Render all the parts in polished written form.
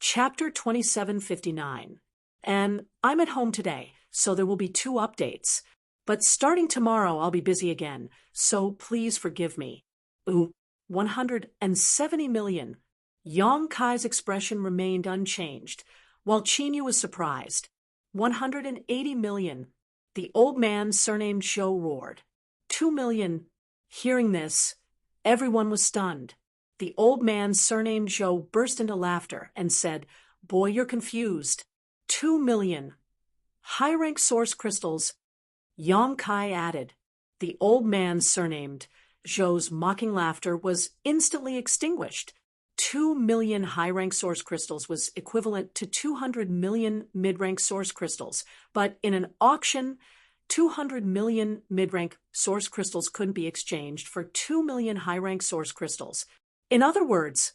Chapter 2759. And I'm at home today, so there will be 2 updates. But starting tomorrow, I'll be busy again, so please forgive me. Ooh, 170 million. Yang Kai's expression remained unchanged, while Qinyu was surprised. 180 million. The old man, surnamed Zhou, roared. 2 million. Hearing this, everyone was stunned. The old man, surnamed Zhou, burst into laughter and said, "Boy, you're confused. 2 million. High-rank source crystals." Yang Kai added. The old man, surnamed Zhou's mocking laughter was instantly extinguished. 2 million high-rank source crystals was equivalent to 200 million mid-rank source crystals, but in an auction, 200 million mid-rank source crystals couldn't be exchanged for 2 million high-rank source crystals. In other words,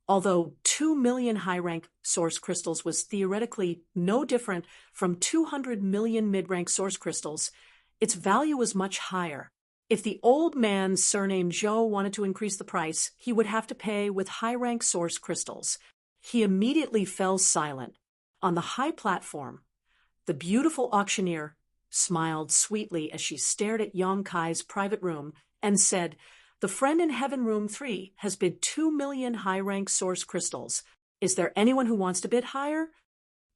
although 2 million high-rank source crystals was theoretically no different from 200 million mid-rank source crystals, its value was much higher. If the old man, surnamed Zhou, wanted to increase the price, he would have to pay with high-rank source crystals. He immediately fell silent. On the high platform, the beautiful auctioneer smiled sweetly as she stared at Yang Kai's private room and said, "The friend in Heaven Room 3 has bid 2 million high-rank source crystals. Is there anyone who wants to bid higher?"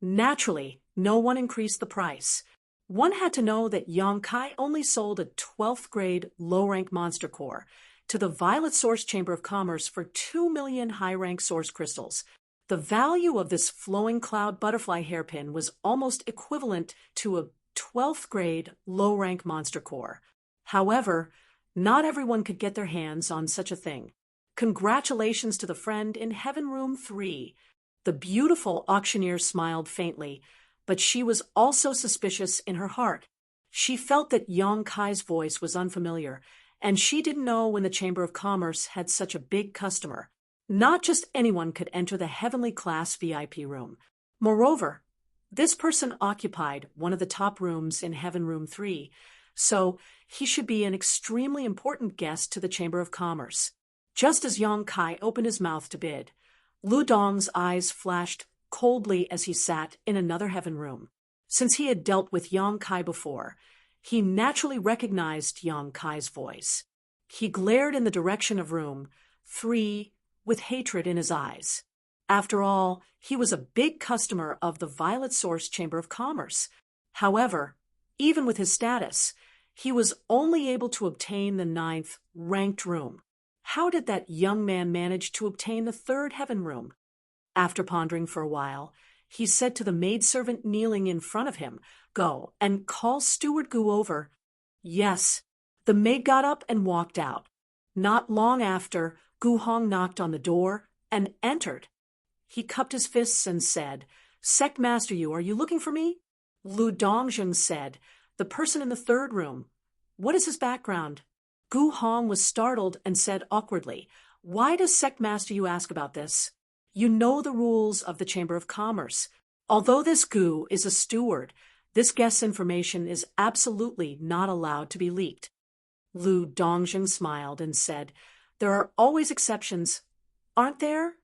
Naturally, no one increased the price. One had to know that Yang Kai only sold a 12th grade low-rank monster core to the Violet Source Chamber of Commerce for 2 million high-rank source crystals. The value of this flowing cloud butterfly hairpin was almost equivalent to a 12th grade low-rank monster core. However, not everyone could get their hands on such a thing. Congratulations to the friend in Heaven Room 3. The beautiful auctioneer smiled faintly, but she was also suspicious in her heart. She felt that Yang Kai's voice was unfamiliar, and she didn't know when the Chamber of Commerce had such a big customer. Not just anyone could enter the heavenly class VIP room. Moreover, this person occupied one of the top rooms in Heaven Room 3, so he should be an extremely important guest to the Chamber of Commerce. Just as Yang Kai opened his mouth to bid, Lu Dong's eyes flashed coldly as he sat in another heaven room. Since he had dealt with Yang Kai before, he naturally recognized Yang Kai's voice. He glared in the direction of room 3 with hatred in his eyes. After all, he was a big customer of the Violet Source Chamber of Commerce. However, even with his status, he was only able to obtain the 9th ranked room. How did that young man manage to obtain the 3rd heaven room? After pondering for a while, he said to the maidservant kneeling in front of him, "Go and call Steward Gu over." Yes, the maid got up and walked out. Not long after, Gu Hong knocked on the door and entered. He cupped his fists and said, "Sect Master Yu, are you looking for me?" Lu Dongjun said, "The person in the 3rd room." "What is his background?" Gu Hong was startled and said awkwardly, "Why does Sect Master Yu ask about this? You know the rules of the Chamber of Commerce. Although this Gu is a steward, this guest's information is absolutely not allowed to be leaked." Lu Dongjun smiled and said, "There are always exceptions, aren't there?"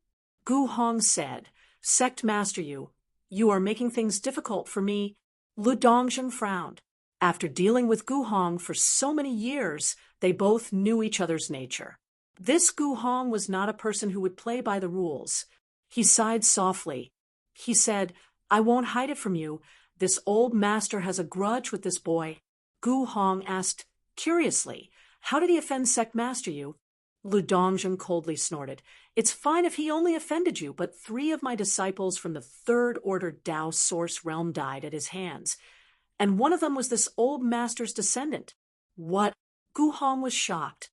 Gu Hong said, "Sect Master Yu, you are making things difficult for me." Lu Dongjun frowned. After dealing with Gu Hong for so many years, they both knew each other's nature. This Gu Hong was not a person who would play by the rules. He sighed softly. He said, "I won't hide it from you. This old master has a grudge with this boy." Gu Hong asked curiously, "How did he offend Sect Master Yu?" Lu Dongjun coldly snorted, "It's fine if he only offended you, but 3 of my disciples from the 3rd Order Tao Source realm died at his hands, and one of them was this old master's descendant." "What?" Gu Hong was shocked.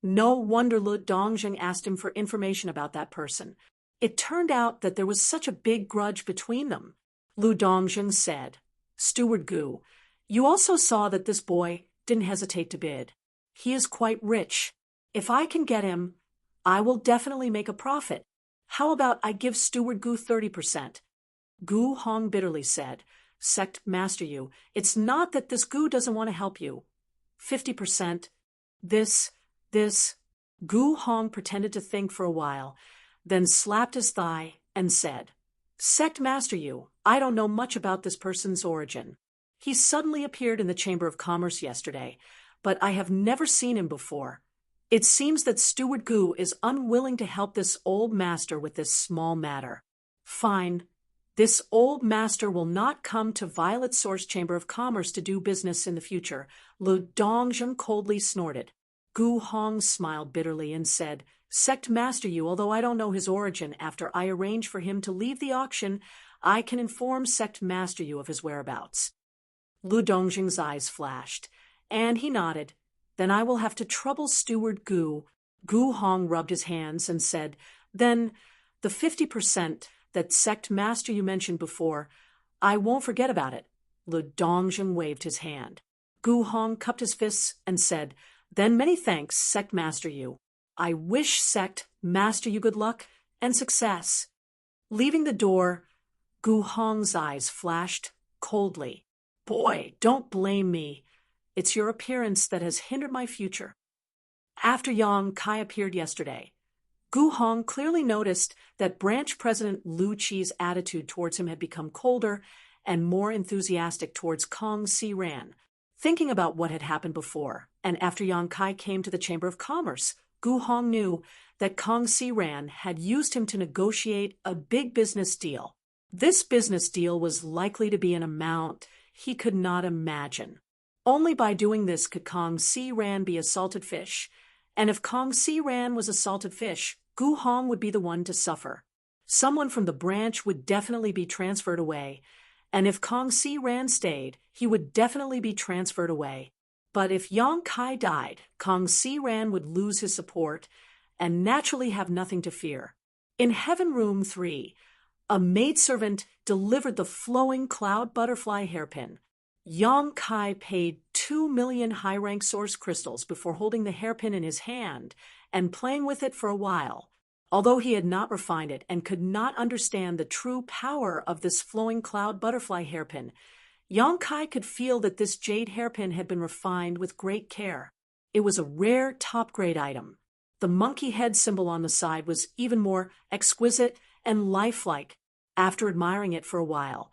No wonder Lu Dongjun asked him for information about that person. It turned out that there was such a big grudge between them. Lu Dongjun said, "Steward Gu, you also saw that this boy didn't hesitate to bid. He is quite rich. If I can get him, I will definitely make a profit. How about I give Steward Gu 30%? Gu Hong bitterly said, "Sect Master Yu, it's not that this Gu doesn't want to help you. 50%. This. Gu Hong pretended to think for a while, then slapped his thigh and said, Sect Master Yu, I don't know much about this person's origin. He suddenly appeared in the Chamber of Commerce yesterday, but I have never seen him before. It seems that Steward Gu is unwilling to help this old master with this small matter. Fine. This old master will not come to Violet Source Chamber of Commerce to do business in the future, Lu Dongjun coldly snorted. Gu Hong smiled bitterly and said, Sect Master Yu, although I don't know his origin, after I arrange for him to leave the auction, I can inform Sect Master Yu of his whereabouts. Lu Dongjing's eyes flashed, and he nodded. Then I will have to trouble Steward Gu. Gu Hong rubbed his hands and said, Then the 50% that Sect Master Yu mentioned before, I won't forget about it. Lu Dongjing waved his hand. Gu Hong cupped his fists and said, Then many thanks, Sect Master Yu. I wish Sect Master Yu good luck and success. Leaving the door, Gu Hong's eyes flashed coldly. Boy, don't blame me. It's your appearance that has hindered my future. After Yang Kai appeared yesterday, Gu Hong clearly noticed that branch president Lu Qi's attitude towards him had become colder and more enthusiastic towards Kong Si Ran. Thinking about what had happened before, and after Yang Kai came to the Chamber of Commerce, Gu Hong knew that Kong Si Ran had used him to negotiate a big business deal. This business deal was likely to be an amount he could not imagine. Only by doing this could Kong Si Ran be a salted fish, and if Kong Si Ran was a salted fish, Gu Hong would be the one to suffer. Someone from the branch would definitely be transferred away, and if Kong Si Ran stayed, he would definitely be transferred away. But if Yang Kai died, Kong Si Ran would lose his support and naturally have nothing to fear. In Heaven Room 3, a maidservant delivered the flowing cloud butterfly hairpin. Yang Kai paid 2 million high-rank source crystals before holding the hairpin in his hand and playing with it for a while. Although he had not refined it and could not understand the true power of this flowing cloud butterfly hairpin, Yang Kai could feel that this jade hairpin had been refined with great care. It was a rare top-grade item. The monkey head symbol on the side was even more exquisite and lifelike. After admiring it for a while,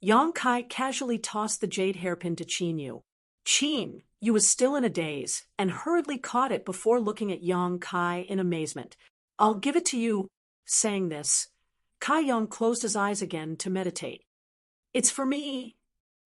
Yang Kai casually tossed the jade hairpin to Qin Yu. Qin Yu was still in a daze and hurriedly caught it before looking at Yang Kai in amazement. I'll give it to you. Saying this, Kai Yang closed his eyes again to meditate. It's for me.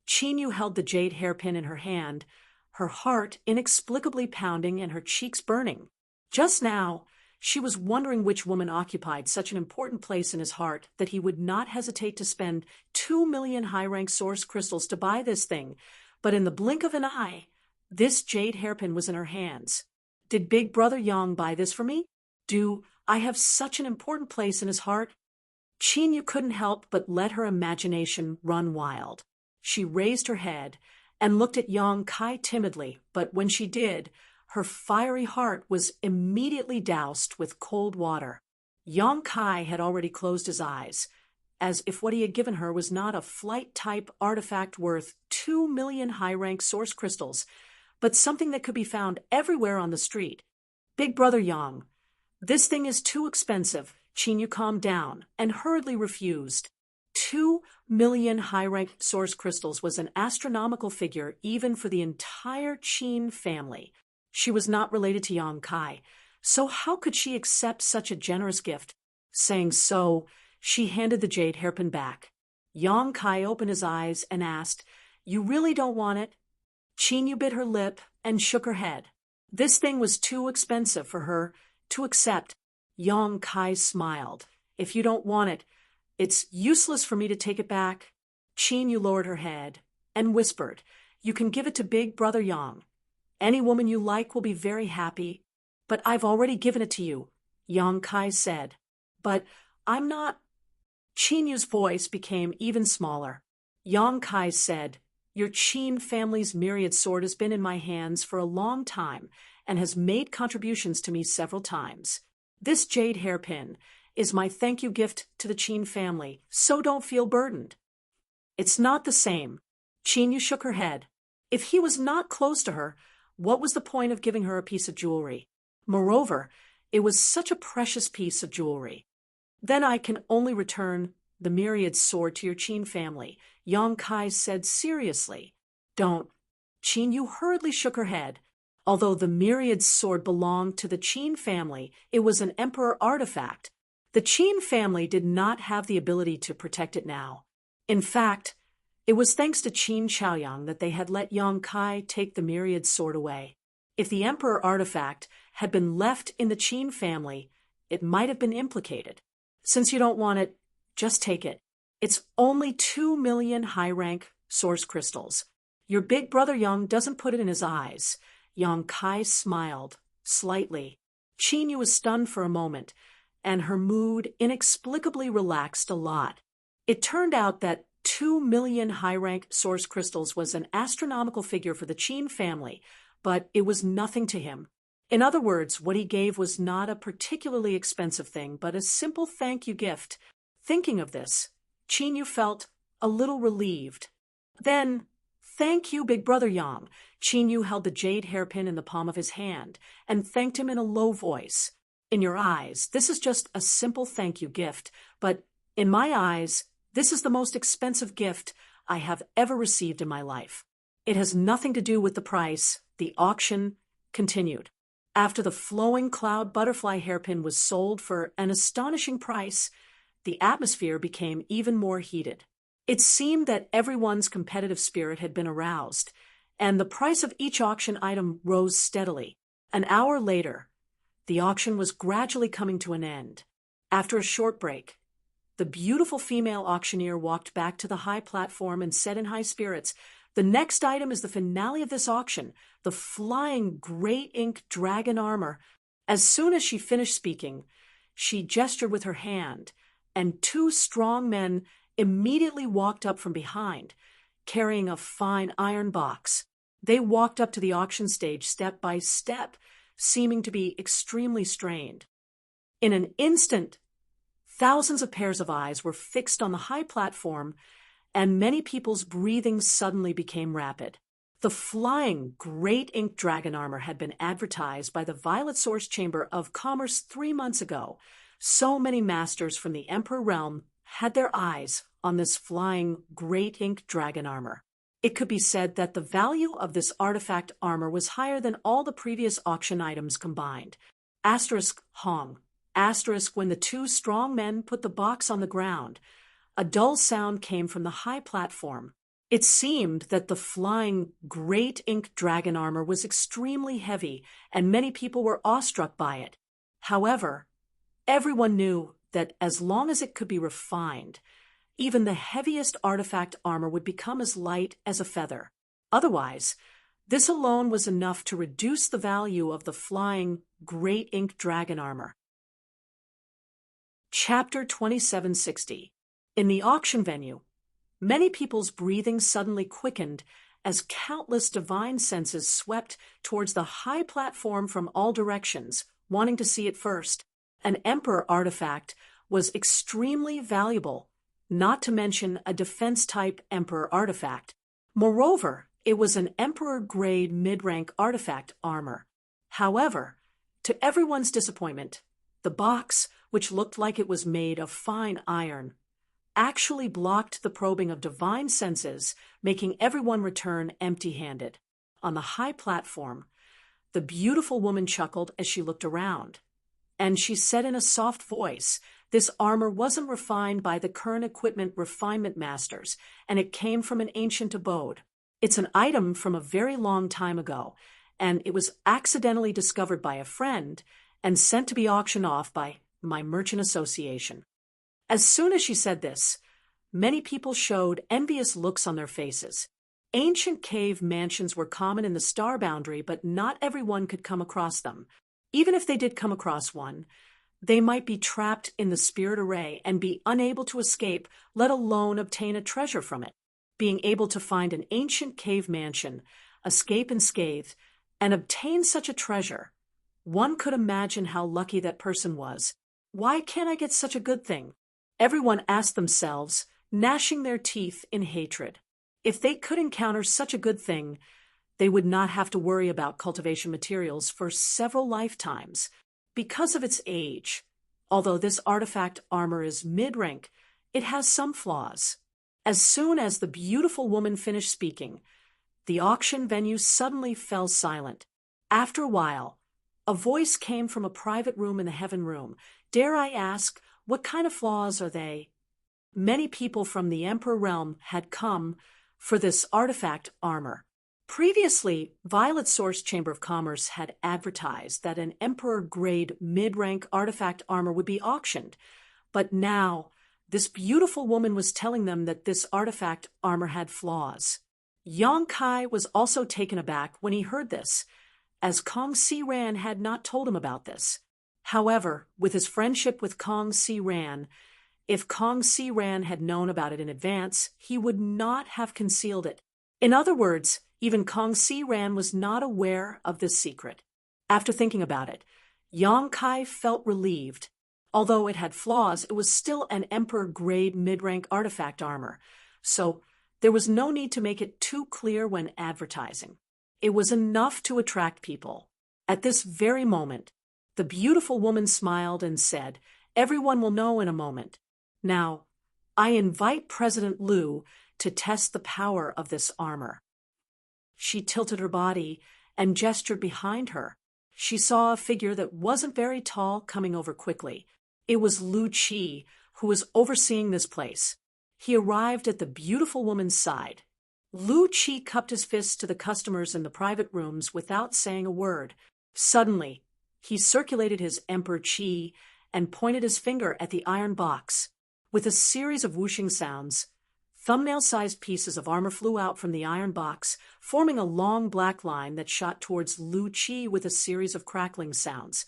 Qin Yu held the jade hairpin in her hand, her heart inexplicably pounding and her cheeks burning. Just now, she was wondering which woman occupied such an important place in his heart that he would not hesitate to spend 2 million high-rank source crystals to buy this thing, but in the blink of an eye, this jade hairpin was in her hands. Did Big Brother Yang buy this for me? Do I have such an important place in his heart? Qin Yu couldn't help but let her imagination run wild. She raised her head and looked at Yang Kai timidly, but when she did, her fiery heart was immediately doused with cold water. Yang Kai had already closed his eyes, as if what he had given her was not a flight-type artifact worth 2 million high-rank source crystals, but something that could be found everywhere on the street. Big Brother Yang, this thing is too expensive. Qin Yu calmed down and hurriedly refused. 2 million high-rank source crystals was an astronomical figure even for the entire Qin family. She was not related to Yang Kai, so how could she accept such a generous gift? Saying so, she handed the jade hairpin back. Yang Kai opened his eyes and asked, You really don't want it? Qin Yu bit her lip and shook her head. This thing was too expensive for her to accept. Yang Kai smiled. If you don't want it, it's useless for me to take it back. Qin Yu lowered her head and whispered, You can give it to Big Brother Yang. Any woman you like will be very happy. But I've already given it to you, Yang Kai said. But I'm not. Qin Yu's voice became even smaller. Yang Kai said, Your Qin family's myriad sword has been in my hands for a long time and has made contributions to me several times. This jade hairpin is my thank you gift to the Qin family, so don't feel burdened. It's not the same. Qin Yu shook her head. If he was not close to her, what was the point of giving her a piece of jewelry? Moreover, it was such a precious piece of jewelry. Then I can only return the myriad sword to your Qin family, Yang Kai said seriously. Don't. Qin Yu hurriedly shook her head. Although the myriad sword belonged to the Qin family, it was an emperor artifact. The Qin family did not have the ability to protect it now. In fact, it was thanks to Qin Chaoyang that they had let Yang Kai take the myriad sword away. If the emperor artifact had been left in the Qin family, it might have been implicated. Since you don't want it, just take it. It's only 2 million high-rank source crystals. Your big brother Yang doesn't put it in his eyes. Yang Kai smiled, slightly. Qin Yu was stunned for a moment, and her mood inexplicably relaxed a lot. It turned out that 2 million high-rank source crystals was an astronomical figure for the Qin family, but it was nothing to him. In other words, what he gave was not a particularly expensive thing, but a simple thank you gift. Thinking of this, Qin Yu felt a little relieved. Then, thank you, Big Brother Yang. Qin Yu held the jade hairpin in the palm of his hand and thanked him in a low voice. In your eyes, this is just a simple thank you gift, but in my eyes, this is the most expensive gift I have ever received in my life. It has nothing to do with the price. The auction continued. After the flowing cloud butterfly hairpin was sold for an astonishing price, the atmosphere became even more heated. It seemed that everyone's competitive spirit had been aroused, and the price of each auction item rose steadily. An hour later, the auction was gradually coming to an end. After a short break, the beautiful female auctioneer walked back to the high platform and said in high spirits, "The next item is the finale of this auction, the flying great ink dragon armor." As soon as she finished speaking, she gestured with her hand, and 2 strong men immediately walked up from behind, carrying a fine iron box. They walked up to the auction stage step by step, seeming to be extremely strained. In an instant, thousands of pairs of eyes were fixed on the high platform, and many people's breathing suddenly became rapid. The flying great ink dragon armor had been advertised by the Violet Source Chamber of Commerce 3 months ago. So many masters from the Emperor realm had their eyes on this flying great ink dragon armor. It could be said that the value of this artifact armor was higher than all the previous auction items combined. Asterisk Hong. Asterisk when the 2 strong men put the box on the ground, a dull sound came from the high platform. It seemed that the flying great ink dragon armor was extremely heavy, and many people were awestruck by it. However, everyone knew that as long as it could be refined, even the heaviest artifact armor would become as light as a feather. Otherwise, this alone was enough to reduce the value of the flying great ink dragon armor. Chapter 2760. In the auction venue, many people's breathing suddenly quickened as countless divine senses swept towards the high platform from all directions, wanting to see it first. An emperor artifact was extremely valuable, not to mention a defense-type emperor artifact. Moreover, it was an emperor-grade mid-rank artifact armor. However, to everyone's disappointment, the box, which looked like it was made of fine iron, actually blocked the probing of divine senses, making everyone return empty-handed. On the high platform, the beautiful woman chuckled as she looked around, and she said in a soft voice, "This armor wasn't refined by the current equipment refinement masters, and it came from an ancient abode. It's an item from a very long time ago, and it was accidentally discovered by a friend and sent to be auctioned off by my merchant association." As soon as she said this, many people showed envious looks on their faces. Ancient cave mansions were common in the star boundary, but not everyone could come across them. Even if they did come across one, they might be trapped in the spirit array and be unable to escape, let alone obtain a treasure from it. Being able to find an ancient cave mansion, escape unscathed, and obtain such a treasure, one could imagine how lucky that person was. Why can't I get such a good thing? Everyone asked themselves, gnashing their teeth in hatred. If they could encounter such a good thing, they would not have to worry about cultivation materials for several lifetimes. Because of its age, although this artifact armor is mid-rank, it has some flaws. As soon as the beautiful woman finished speaking, the auction venue suddenly fell silent. After a while, a voice came from a private room in the heaven room. Dare I ask, what kind of flaws are they? Many people from the Emperor realm had come for this artifact armor. Previously, Violet Source Chamber of Commerce had advertised that an Emperor-grade mid-rank artifact armor would be auctioned, but now this beautiful woman was telling them that this artifact armor had flaws. Yang Kai was also taken aback when he heard this, as Kong Si Ran had not told him about this. However, with his friendship with Kong Si Ran, if Kong Si Ran had known about it in advance, he would not have concealed it. In other words, even Kong Si Ran was not aware of this secret. After thinking about it, Yang Kai felt relieved. Although it had flaws, it was still an Emperor-grade mid-rank artifact armor, so there was no need to make it too clear when advertising. It was enough to attract people. At this very moment, the beautiful woman smiled and said, "Everyone will know in a moment. Now, I invite President Liu to test the power of this armor." She tilted her body and gestured behind her. She saw a figure that wasn't very tall coming over quickly. It was Lu Qi, who was overseeing this place. He arrived at the beautiful woman's side. Lu Qi cupped his fists to the customers in the private rooms without saying a word. Suddenly, he circulated his Emperor Qi and pointed his finger at the iron box. With a series of whooshing sounds, thumbnail-sized pieces of armor flew out from the iron box, forming a long black line that shot towards Lu Qi with a series of crackling sounds.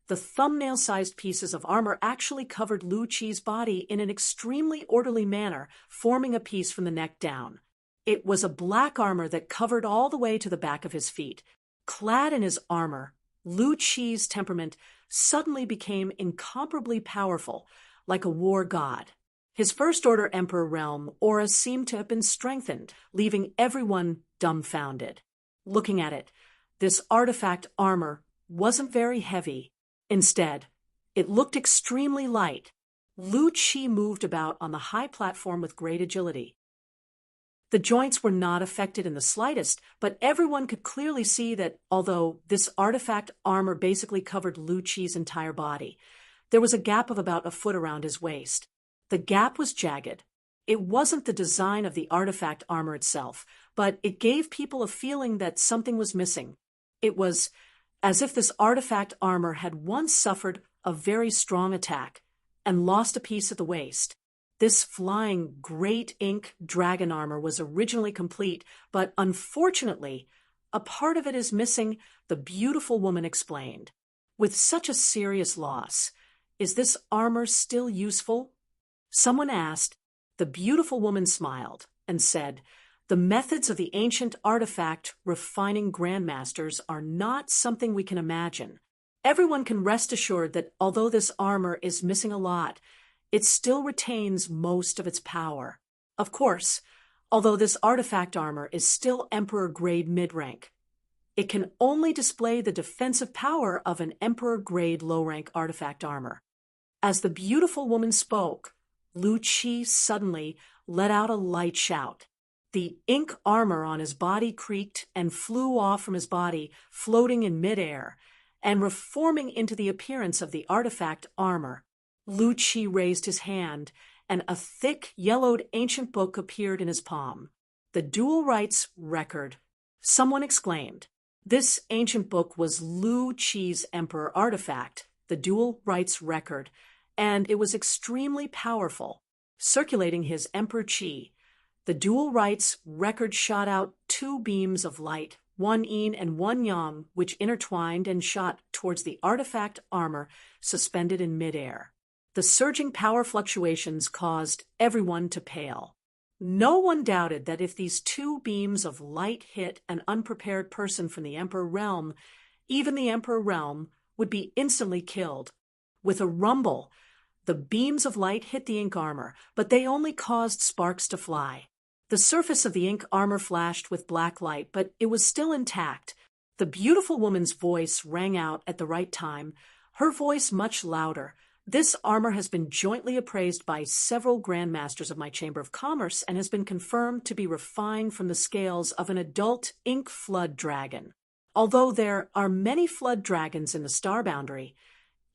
The thumbnail-sized pieces of armor actually covered Lu Qi's body in an extremely orderly manner, forming a piece from the neck down. It was a black armor that covered all the way to the back of his feet. Clad in his armor, Lu Qi's temperament suddenly became incomparably powerful, like a war god. His First-Order Emperor realm aura seemed to have been strengthened, leaving everyone dumbfounded. Looking at it, this artifact armor wasn't very heavy. Instead, it looked extremely light. Lu Qi moved about on the high platform with great agility. The joints were not affected in the slightest, but everyone could clearly see that although this artifact armor basically covered Lu Qi's entire body, there was a gap of about a foot around his waist. The gap was jagged. It wasn't the design of the artifact armor itself, but it gave people a feeling that something was missing. It was as if this artifact armor had once suffered a very strong attack and lost a piece at the waist. This flying great ink dragon armor was originally complete, but unfortunately, a part of it is missing, the beautiful woman explained. With such a serious loss, is this armor still useful? Someone asked. The beautiful woman smiled and said, "The methods of the ancient artifact refining grandmasters are not something we can imagine. Everyone can rest assured that although this armor is missing a lot, it still retains most of its power. Of course, although this artifact armor is still Emperor-grade mid-rank, it can only display the defensive power of an Emperor-grade low-rank artifact armor." As the beautiful woman spoke, Lu Qi suddenly let out a light shout. The ink armor on his body creaked and flew off from his body, floating in midair, and reforming into the appearance of the artifact armor. Lu Qi raised his hand, and a thick, yellowed ancient book appeared in his palm. The Dual Rights Record. Someone exclaimed. This ancient book was Lu Qi's Emperor artifact, the Dual Rights Record, and it was extremely powerful. Circulating his Emperor Qi, the Dual Rights Record shot out two beams of light, one yin and one yang, which intertwined and shot towards the artifact armor suspended in midair. The surging power fluctuations caused everyone to pale. No one doubted that if these two beams of light hit an unprepared person from the Emperor realm, even the Emperor realm would be instantly killed. With a rumble, the beams of light hit the ink armor, but they only caused sparks to fly. The surface of the ink armor flashed with black light, but it was still intact. The beautiful woman's voice rang out at the right time, her voice much louder, This armor has been jointly appraised by several Grand Masters of my Chamber of Commerce and has been confirmed to be refined from the scales of an adult ink flood dragon. Although there are many flood dragons in the star boundary,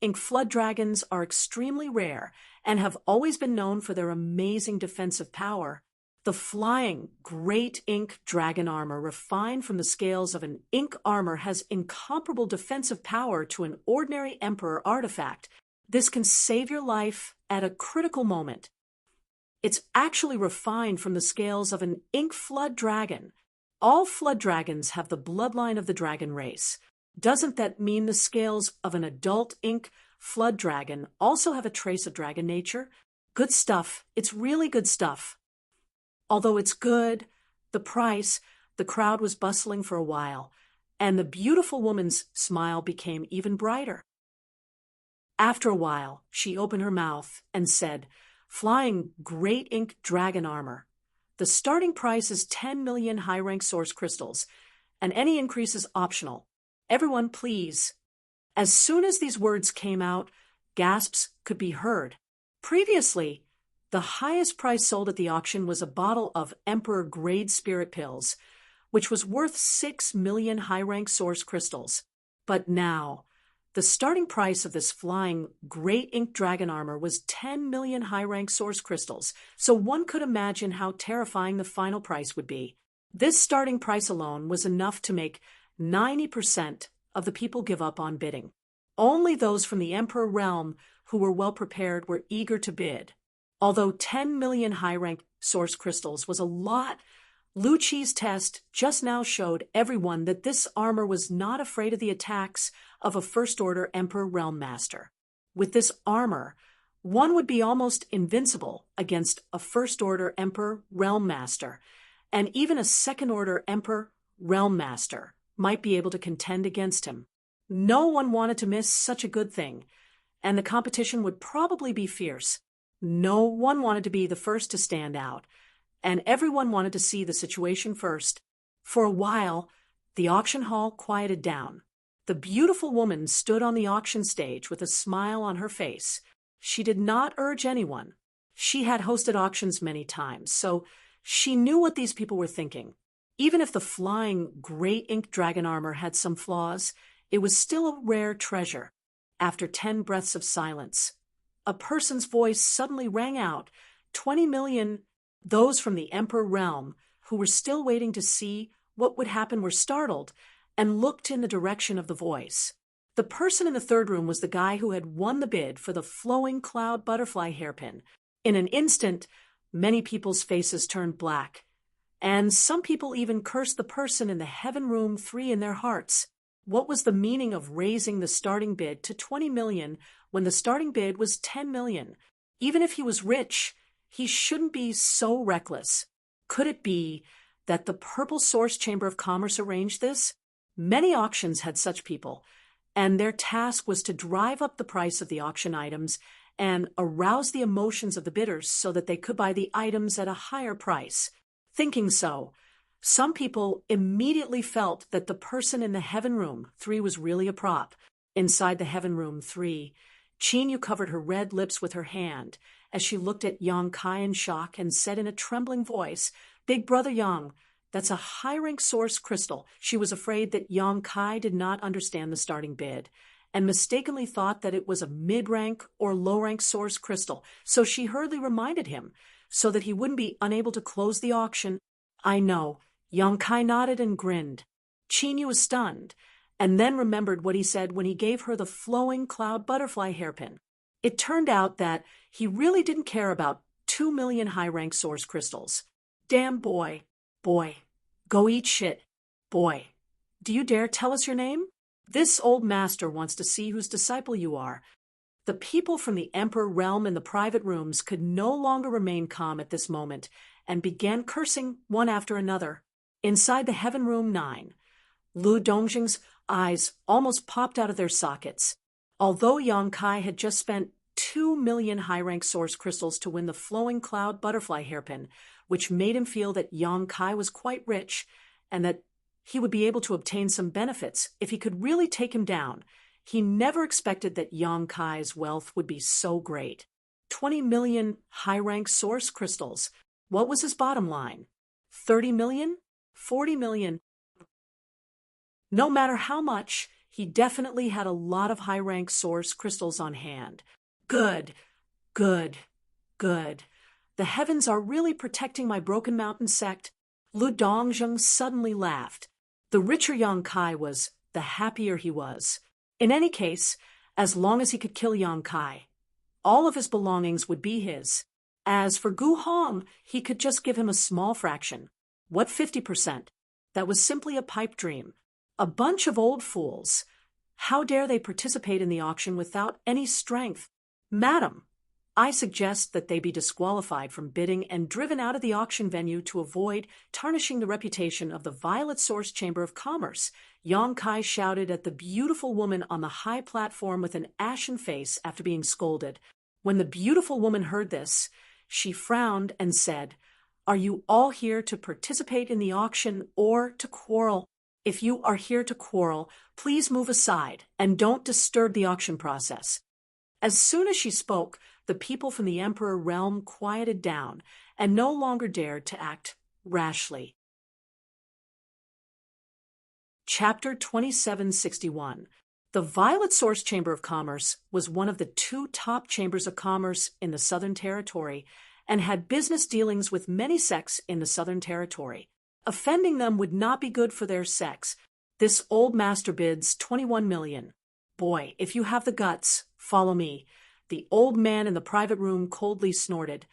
ink flood dragons are extremely rare and have always been known for their amazing defensive power. The flying great ink dragon armor refined from the scales of an ink armor has incomparable defensive power to an ordinary emperor artifact. This can save your life at a critical moment. It's actually refined from the scales of an ink flood dragon. All flood dragons have the bloodline of the dragon race. Doesn't that mean the scales of an adult ink flood dragon also have a trace of dragon nature? Good stuff. It's really good stuff. Although it's good, the price, the crowd was bustling for a while, and the beautiful woman's smile became even brighter. After a while, she opened her mouth and said, "Flying great ink dragon armor. The starting price is 10 million high-rank source crystals, and any increase is optional. Everyone, please." As soon as these words came out, gasps could be heard. Previously, the highest price sold at the auction was a bottle of Emperor-grade spirit pills, which was worth 6 million high-rank source crystals. But now, the starting price of this flying great ink dragon armor was 10 million high-rank source crystals, so one could imagine how terrifying the final price would be. This starting price alone was enough to make 90% of the people give up on bidding. Only those from the Emperor realm who were well prepared were eager to bid. Although 10 million high-rank source crystals was a lot, Lucci's test just now showed everyone that this armor was not afraid of the attacks of a First-Order Emperor Realm Master. With this armor, one would be almost invincible against a First-Order Emperor Realm Master, and even a Second-Order Emperor Realm Master might be able to contend against him. No one wanted to miss such a good thing, and the competition would probably be fierce. No one wanted to be the first to stand out, and everyone wanted to see the situation first. For a while, the auction hall quieted down. The beautiful woman stood on the auction stage with a smile on her face. She did not urge anyone. She had hosted auctions many times, so she knew what these people were thinking. Even if the flying great ink dragon armor had some flaws, it was still a rare treasure. After 10 breaths of silence, a person's voice suddenly rang out. 20 million. Those from the Emperor realm, who were still waiting to see what would happen, were startled and looked in the direction of the voice. The person in the third room was the guy who had won the bid for the flowing cloud butterfly hairpin. In an instant, many people's faces turned black, and some people even cursed the person in the Heaven Room 3 in their hearts. What was the meaning of raising the starting bid to 20 million when the starting bid was 10 million? Even if he was rich, he shouldn't be so reckless. Could it be that the Purple Source Chamber of Commerce arranged this? Many auctions had such people, and their task was to drive up the price of the auction items and arouse the emotions of the bidders so that they could buy the items at a higher price. Thinking so, some people immediately felt that the person in the Heaven Room 3 was really a prop. Inside the Heaven Room 3, Chinyu covered her red lips with her hand as she looked at Yang Kai in shock and said in a trembling voice, "Big Brother Yang, that's a high-rank source crystal." She was afraid that Yang Kai did not understand the starting bid and mistakenly thought that it was a mid-rank or low-rank source crystal, so she hurriedly reminded him so that he wouldn't be unable to close the auction. "I know." Yang Kai nodded and grinned. Chinyu was stunned, and then remembered what he said when he gave her the flowing cloud butterfly hairpin. It turned out that he really didn't care about 2 million high-rank source crystals. Damn boy. Boy. Go eat shit. Boy. Do you dare tell us your name? This old master wants to see whose disciple you are. The people from the Emperor realm in the private rooms could no longer remain calm at this moment and began cursing one after another. Inside the Heaven Room 9, Lu Dongjing's eyes almost popped out of their sockets. Although Yang Kai had just spent 2 million high-rank source crystals to win the flowing cloud butterfly hairpin, which made him feel that Yang Kai was quite rich and that he would be able to obtain some benefits if he could really take him down, He never expected that Yang Kai's wealth would be so great. 20 million high-rank source crystals. What was his bottom line? 30 million? 40 million? No matter how much, he definitely had a lot of high-rank source crystals on hand. Good, good, good. The heavens are really protecting my Broken Mountain sect. Lu Dongjung suddenly laughed. The richer Yang Kai was, the happier he was. In any case, as long as he could kill Yang Kai, all of his belongings would be his. As for Gu Hong, he could just give him a small fraction. What 50%? That was simply a pipe dream. A bunch of old fools. How dare they participate in the auction without any strength? Madam, I suggest that they be disqualified from bidding and driven out of the auction venue to avoid tarnishing the reputation of the Violet Source Chamber of Commerce. Yang Kai shouted at the beautiful woman on the high platform with an ashen face after being scolded. When the beautiful woman heard this, she frowned and said, "Are you all here to participate in the auction or to quarrel? If you are here to quarrel, please move aside and don't disturb the auction process." As soon as she spoke, the people from the Emperor realm quieted down and no longer dared to act rashly. Chapter 2761. The Violet Source Chamber of Commerce was one of the 2 top chambers of commerce in the Southern Territory and had business dealings with many sects in the Southern Territory. Offending them would not be good for their sects. This old master bids 21 million. Boy, if you have the guts, follow me. The old man in the private room coldly snorted,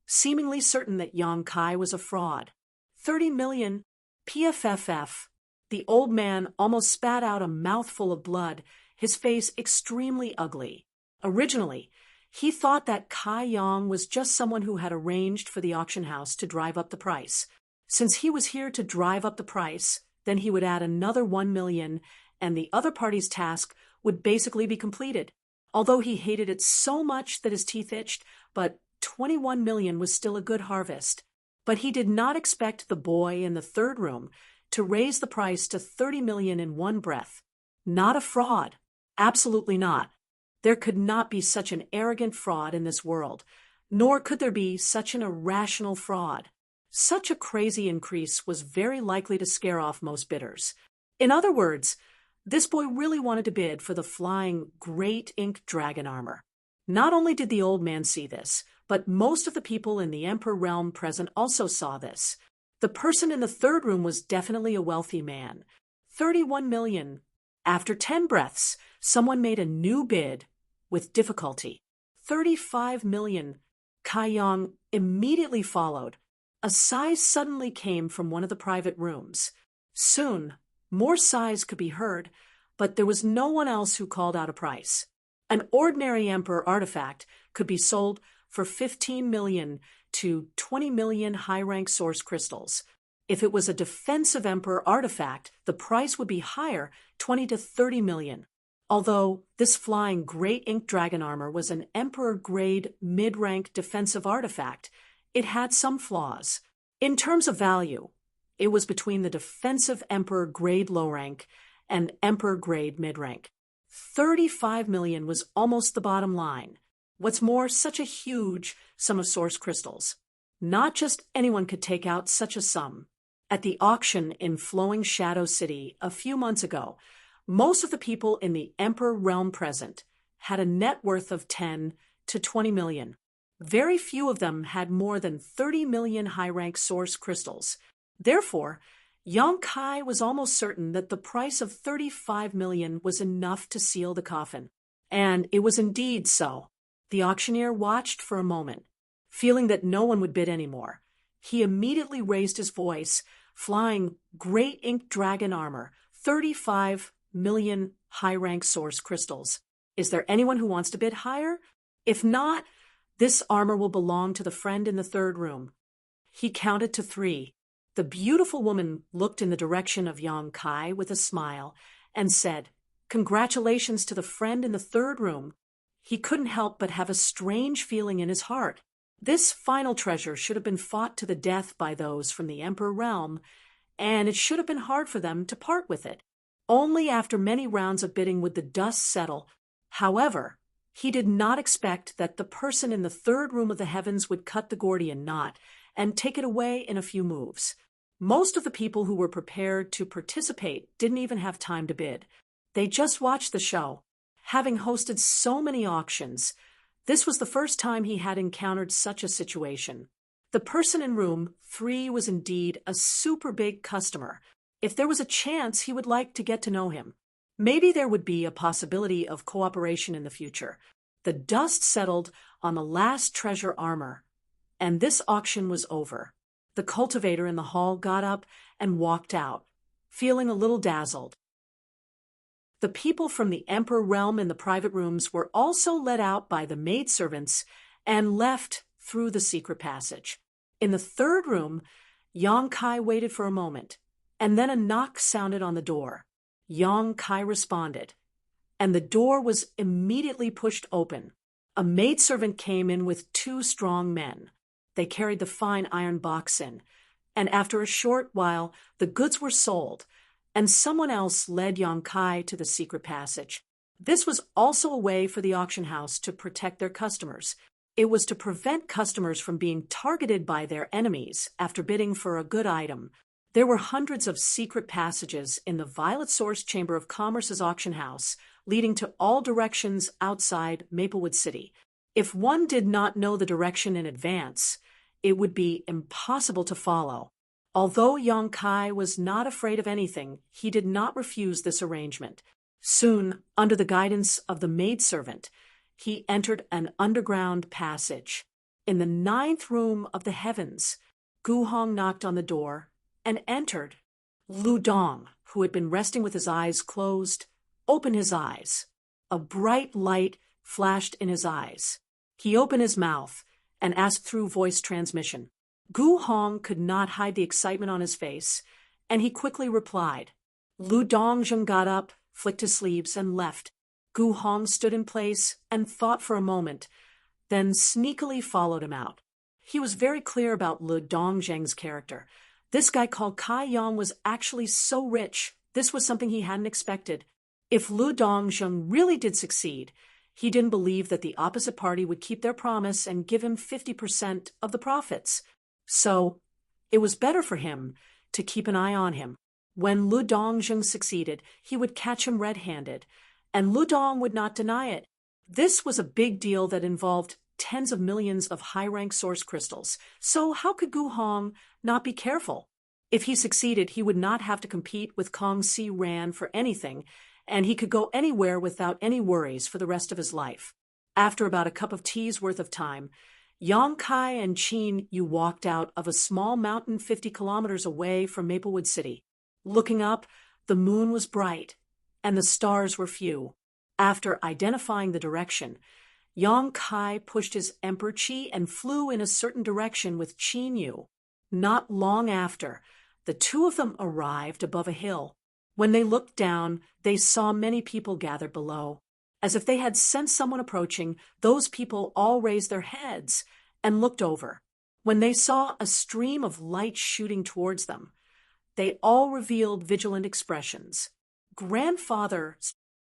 seemingly certain that Yang Kai was a fraud. 30 million. PFFF. The old man almost spat out a mouthful of blood, his face extremely ugly. Originally, he thought that Kai Yang was just someone who had arranged for the auction house to drive up the price. Since he was here to drive up the price, then he would add another 1 million, and the other party's task would basically be completed. Although he hated it so much that his teeth itched, but 21 million was still a good harvest. But he did not expect the boy in the third room to raise the price to 30 million in one breath. Not a fraud. Absolutely not. There could not be such an arrogant fraud in this world, nor could there be such an irrational fraud. Such a crazy increase was very likely to scare off most bidders. In other words, this boy really wanted to bid for the flying great ink dragon armor. Not only did the old man see this, but most of the people in the Emperor realm present also saw this. The person in the third room was definitely a wealthy man. 31 million. After 10 breaths, someone made a new bid with difficulty. 35 million. Kai Yang immediately followed. A sigh suddenly came from one of the private rooms. Soon, more sighs could be heard, but there was no one else who called out a price. An ordinary Emperor artifact could be sold for 15 million to 20 million high-rank source crystals. If it was a defensive Emperor artifact, the price would be higher, 20 to 30 million. Although this flying great ink dragon armor was an Emperor-grade mid-rank defensive artifact, it had some flaws. In terms of value, it was between the defensive Emperor-grade low-rank and Emperor-grade mid-rank. 35 million was almost the bottom line. What's more, such a huge sum of source crystals. Not just anyone could take out such a sum. At the auction in Flowing Shadow City a few months ago, most of the people in the Emperor realm present had a net worth of 10 to 20 million. Very few of them had more than 30 million high-rank source crystals. Therefore, Yang Kai was almost certain that the price of 35 million was enough to seal the coffin. And it was indeed so. The auctioneer watched for a moment. Feeling that no one would bid anymore, he immediately raised his voice, flying great ink dragon armor, 35 million high-rank source crystals. Is there anyone who wants to bid higher? If not, this armor will belong to the friend in the third room. He counted to 3. The beautiful woman looked in the direction of Yang Kai with a smile and said, "Congratulations to the friend in the third room." He couldn't help but have a strange feeling in his heart. This final treasure should have been fought to the death by those from the Emperor realm, and it should have been hard for them to part with it. Only after many rounds of bidding would the dust settle. However, he did not expect that the person in the third room of the heavens would cut the Gordian knot and take it away in a few moves. Most of the people who were prepared to participate didn't even have time to bid. They just watched the show. Having hosted so many auctions, this was the first time he had encountered such a situation. The person in room 3 was indeed a super big customer. If there was a chance, he would like to get to know him. Maybe there would be a possibility of cooperation in the future. The dust settled on the last treasure armor, and this auction was over. The cultivator in the hall got up and walked out, feeling a little dazzled. The people from the Emperor realm in the private rooms were also let out by the maidservants and left through the secret passage. In the third room, Yang Kai waited for a moment, and then a knock sounded on the door. Yang Kai responded, and the door was immediately pushed open. A maidservant came in with 2 strong men. They carried the fine iron box in, and after a short while, the goods were sold, and someone else led Yang Kai to the secret passage. This was also a way for the auction house to protect their customers. It was to prevent customers from being targeted by their enemies after bidding for a good item. There were hundreds of secret passages in the Violet Source Chamber of Commerce's auction house, leading to all directions outside Maplewood City. If one did not know the direction in advance, it would be impossible to follow. Although Yang Kai was not afraid of anything, he did not refuse this arrangement. Soon, under the guidance of the maidservant, he entered an underground passage. In the 9th room of the heavens, Gu Hong knocked on the door and entered. Lu Dong, who had been resting with his eyes closed, opened his eyes. A bright light flashed in his eyes. He opened his mouth and asked through voice transmission. Gu Hong could not hide the excitement on his face, and he quickly replied. Lu Dongjun got up, flicked his sleeves, and left. Gu Hong stood in place and thought for a moment, then sneakily followed him out. He was very clear about Lu Dongjeng's character. This guy called Kai Yang was actually so rich. This was something he hadn't expected. If Lu Dongjun really did succeed, he didn't believe that the opposite party would keep their promise and give him 50% of the profits. So, it was better for him to keep an eye on him. When Lu Dongjun succeeded, he would catch him red-handed, and Lu Dong would not deny it. This was a big deal that involved tens of millions of high-rank source crystals, so how could Gu Hong not be careful? If he succeeded, he would not have to compete with Kong Si Ran for anything, and he could go anywhere without any worries for the rest of his life. After about a cup of tea's worth of time, Yang Kai and Qin Yu walked out of a small mountain 50 kilometers away from Maplewood City. Looking up, the moon was bright, and the stars were few. After identifying the direction, Yang Kai pushed his Emperor Qi and flew in a certain direction with Qin Yu. Not long after, the two of them arrived above a hill. When they looked down, they saw many people gathered below. As if they had sensed someone approaching, those people all raised their heads and looked over. When they saw a stream of light shooting towards them, they all revealed vigilant expressions. Grandfather,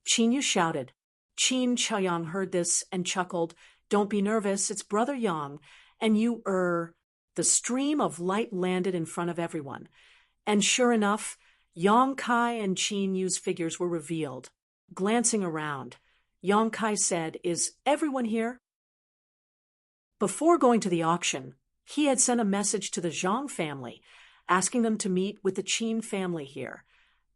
Qin Yu shouted. Qin Chaoyang heard this and chuckled. Don't be nervous, it's Brother Yang, and you, The stream of light landed in front of everyone, and sure enough, Yang Kai and Qin Yu's figures were revealed. Glancing around, Yang Kai said, "Is everyone here?" Before going to the auction, he had sent a message to the Zhang family, asking them to meet with the Qin family here.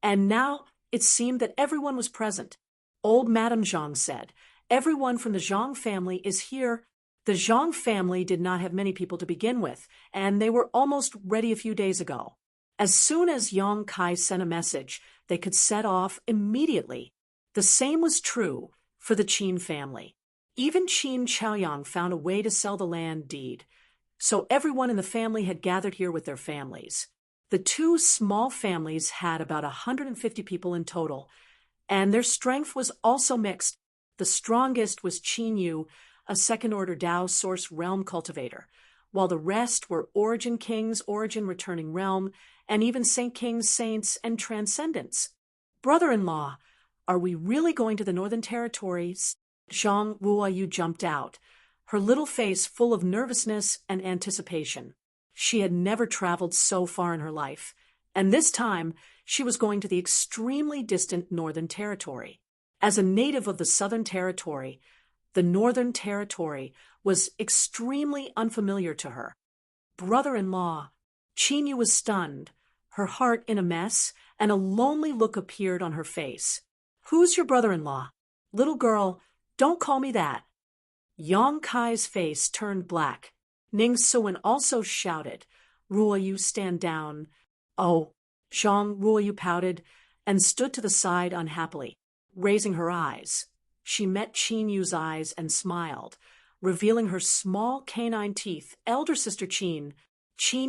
And now it seemed that everyone was present. Old Madame Zhang said, "Everyone from the Zhang family is here." The Zhang family did not have many people to begin with, and they were almost ready a few days ago. As soon as Yang Kai sent a message, they could set off immediately. The same was true for the Qin family. Even Qin Chaoyang found a way to sell the land deed, so everyone in the family had gathered here with their families. The two small families had about 150 people in total, and their strength was also mixed. The strongest was Qin Yu, a second-order Dao Source Realm cultivator, while the rest were Origin Kings, Origin Returning Realm, and even Saint Kings, Saints, and Transcendents. Brother-in-law, are we really going to the Northern Territories? Zhang Ruoyu jumped out, her little face full of nervousness and anticipation. She had never traveled so far in her life, and this time she was going to the extremely distant Northern Territory. As a native of the Southern Territory, the Northern Territory was extremely unfamiliar to her. Brother-in-law, Qin Yu was stunned, her heart in a mess, and a lonely look appeared on her face. Who's your brother-in-law? Little girl, don't call me that. Yang Kai's face turned black. Ning Suwen also shouted, Ruoyu, stand down. Oh, Zhang Ruoyu pouted and stood to the side unhappily, raising her eyes. She met Qin Yu's eyes and smiled, revealing her small canine teeth. Elder sister Qin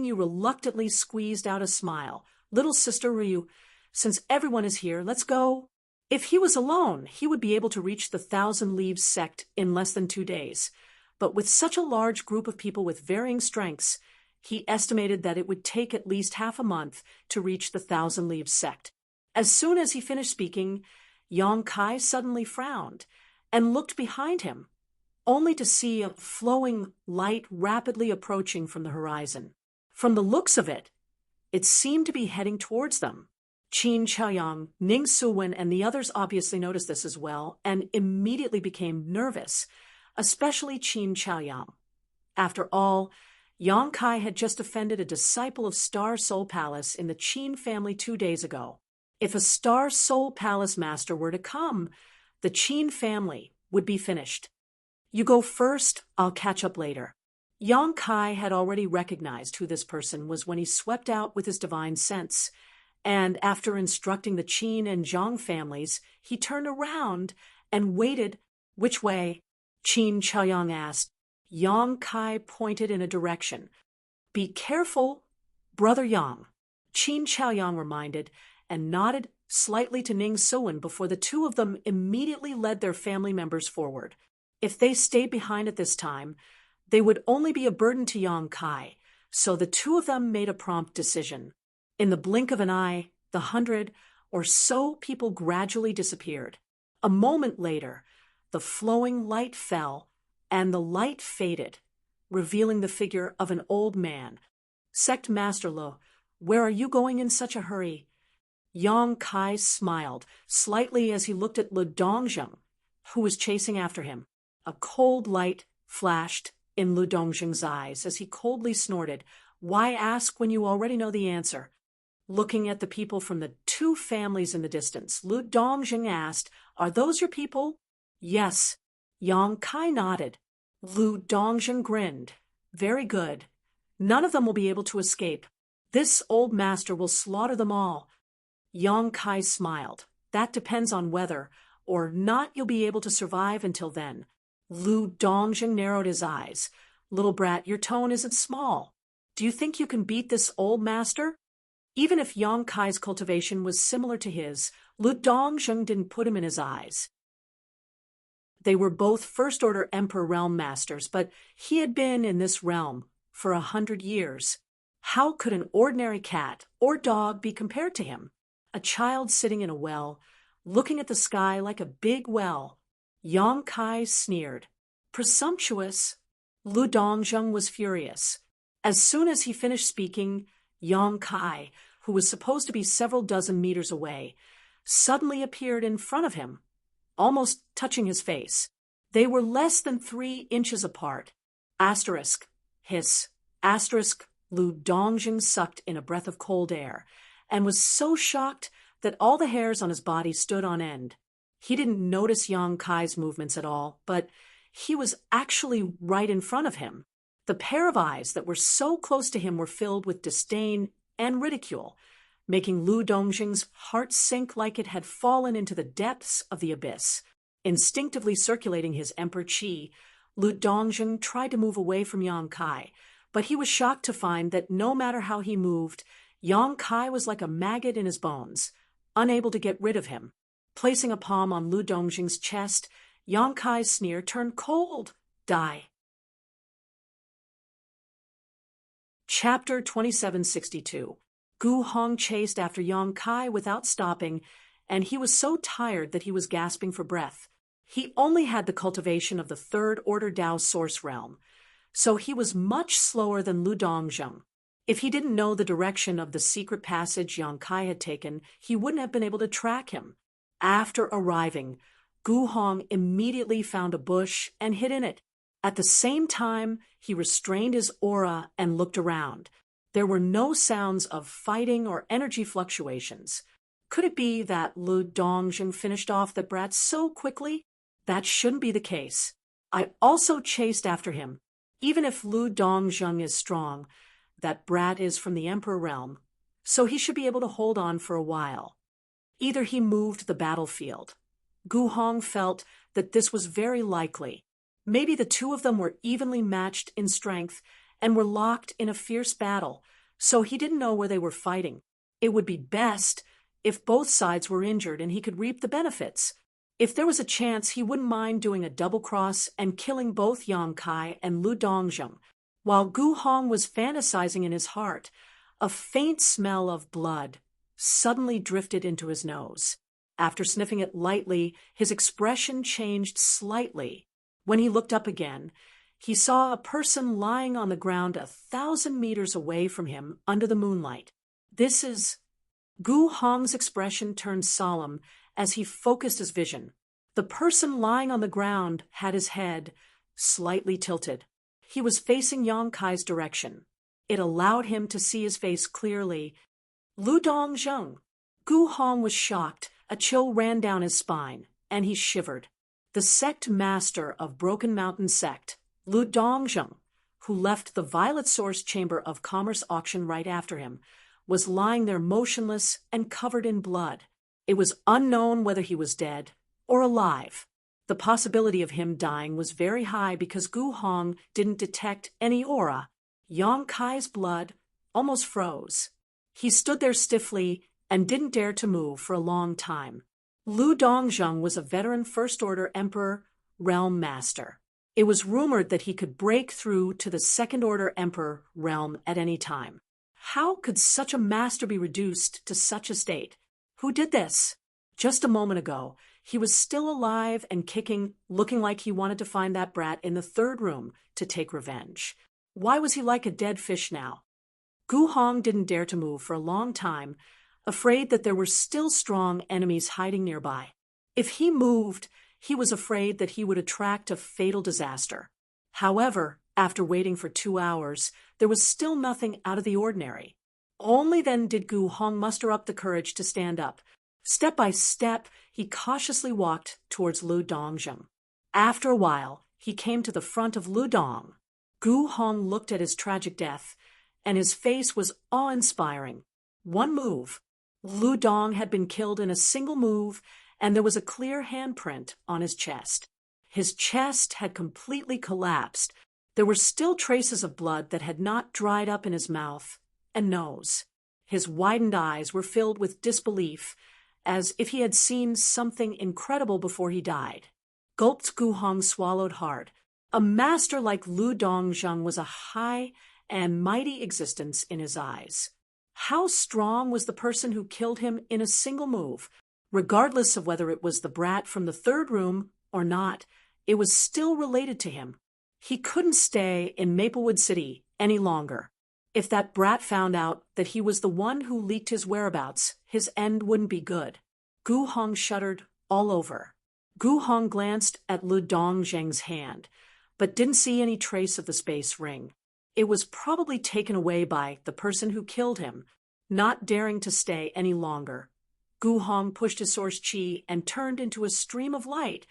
Yu reluctantly squeezed out a smile. Little sister Ryu, since everyone is here, let's go. If he was alone, he would be able to reach the Thousand Leaves sect in less than 2 days. But with such a large group of people with varying strengths, he estimated that it would take at least half a month to reach the Thousand Leaves sect. As soon as he finished speaking, Yang Kai suddenly frowned and looked behind him, only to see a flowing light rapidly approaching from the horizon. From the looks of it, it seemed to be heading towards them. Qin Chaoyang, Ning Suwen, and the others obviously noticed this as well and immediately became nervous, especially Qin Chaoyang. After all, Yang Kai had just offended a disciple of Star Soul Palace in the Qin family 2 days ago. If a Star Soul Palace master were to come, the Qin family would be finished. You go first, I'll catch up later. Yang Kai had already recognized who this person was when he swept out with his divine sense, and after instructing the Qin and Zhang families, he turned around and waited. Which way? Qin Chaoyang asked. Yang Kai pointed in a direction. Be careful, Brother Yang, Qin Chaoyang reminded, and nodded slightly to Ning Suwen before the two of them immediately led their family members forward. If they stayed behind at this time, they would only be a burden to Yang Kai, so the two of them made a prompt decision. In the blink of an eye, the 100 or so people gradually disappeared. A moment later, the flowing light fell, and the light faded, revealing the figure of an old man. Sect Master Lo, where are you going in such a hurry? Yang Kai smiled slightly as he looked at Lu Dongjing, who was chasing after him. A cold light flashed in Lu Dongjing's eyes as he coldly snorted, Why ask when you already know the answer? Looking at the people from the two families in the distance, Lu Dongjing asked, Are those your people? Yes. Yang Kai nodded. Lu Dongjing grinned. Very good. None of them will be able to escape. This old master will slaughter them all. Yang Kai smiled. That depends on whether or not you'll be able to survive until then. Lu Dongjing narrowed his eyes. Little brat, your tone isn't small. Do you think you can beat this old master? Even if Yang Kai's cultivation was similar to his, Lu Dongjing didn't put him in his eyes. They were both first-order Emperor Realm Masters, but he had been in this realm for 100 years. How could an ordinary cat or dog be compared to him? A child sitting in a well, looking at the sky like a big well. Yang Kai sneered. Presumptuous. Lu Dongjing was furious. As soon as he finished speaking, Yang Kai, who was supposed to be several dozen meters away, suddenly appeared in front of him, almost touching his face. They were less than 3 inches apart. Asterisk. Hiss. Asterisk. Lu Dongjing sucked in a breath of cold air, and was so shocked that all the hairs on his body stood on end. He didn't notice Yang Kai's movements at all, but he was actually right in front of him. The pair of eyes that were so close to him were filled with disdain and ridicule, making Lu Dongjing's heart sink like it had fallen into the depths of the abyss. Instinctively circulating his emperor chi, Lu Dongjing tried to move away from Yang Kai, but he was shocked to find that no matter how he moved, Yang Kai was like a maggot in his bones, unable to get rid of him. Placing a palm on Lu Dongjing's chest, Yang Kai's sneer turned cold. Die. Chapter 2762. Gu Hong chased after Yang Kai without stopping and he was so tired that he was gasping for breath. He only had the cultivation of the third-order Dao source realm, so he was much slower than Lu Dongjun. If he didn't know the direction of the secret passage Yang Kai had taken, he wouldn't have been able to track him. After arriving, Gu Hong immediately found a bush and hid in it. At the same time, he restrained his aura and looked around. There were no sounds of fighting or energy fluctuations. Could it be that Lu Dongjun finished off the brat so quickly? That shouldn't be the case. I also chased after him. Even if Lu Dongjun is strong, that brat is from the Emperor realm, so he should be able to hold on for a while. Either he moved the battlefield. Gu Hong felt that this was very likely. Maybe the two of them were evenly matched in strength and were locked in a fierce battle, so he didn't know where they were fighting. It would be best if both sides were injured and he could reap the benefits. If there was a chance, he wouldn't mind doing a double cross and killing both Yang Kai and Lu Dongjun. While Gu Hong was fantasizing in his heart, a faint smell of blood suddenly drifted into his nose. After sniffing it lightly, his expression changed slightly. When he looked up again, he saw a person lying on the ground 1,000 meters away from him under the moonlight. This is... Gu Hong's expression turned solemn as he focused his vision. The person lying on the ground had his head slightly tilted. He was facing Yang Kai's direction. It allowed him to see his face clearly. Lu Dongjun. Gu Hong was shocked. A chill ran down his spine, and he shivered. The sect master of Broken Mountain Sect, Lu Dongjun, who left the Violet Source Chamber of Commerce auction right after him, was lying there motionless and covered in blood. It was unknown whether he was dead or alive. The possibility of him dying was very high because Gu Hong didn't detect any aura. Yang Kai's blood almost froze. He stood there stiffly and didn't dare to move for a long time. Lu Dongjun was a veteran First-Order Emperor realm master. It was rumored that he could break through to the Second-Order Emperor realm at any time. How could such a master be reduced to such a state? Who did this? Just a moment ago, he was still alive and kicking, looking like he wanted to find that brat in the third room to take revenge. Why was he like a dead fish now? Gu Hong didn't dare to move for a long time, afraid that there were still strong enemies hiding nearby. If he moved, he was afraid that he would attract a fatal disaster. However, after waiting for 2 hours, there was still nothing out of the ordinary. Only then did Gu Hong muster up the courage to stand up. Step by step, he cautiously walked towards Lu Dongjun. After a while, he came to the front of Lu Dong. Gu Hong looked at his tragic death, and his face was awe-inspiring. One move. Lu Dong had been killed in a single move, and there was a clear handprint on his chest. His chest had completely collapsed. There were still traces of blood that had not dried up in his mouth and nose. His widened eyes were filled with disbelief, as if he had seen something incredible before he died. Gulped. Gu Hong swallowed hard. A master like Lu Dongjun was a high and mighty existence in his eyes. How strong was the person who killed him in a single move? Regardless of whether it was the brat from the third room or not, it was still related to him. He couldn't stay in Maplewood City any longer. If that brat found out that he was the one who leaked his whereabouts, his end wouldn't be good. Gu Hong shuddered all over. Gu Hong glanced at Lu Dongjun's hand, but didn't see any trace of the space ring. It was probably taken away by the person who killed him. Not daring to stay any longer, Gu Hong pushed his source chi and turned into a stream of light,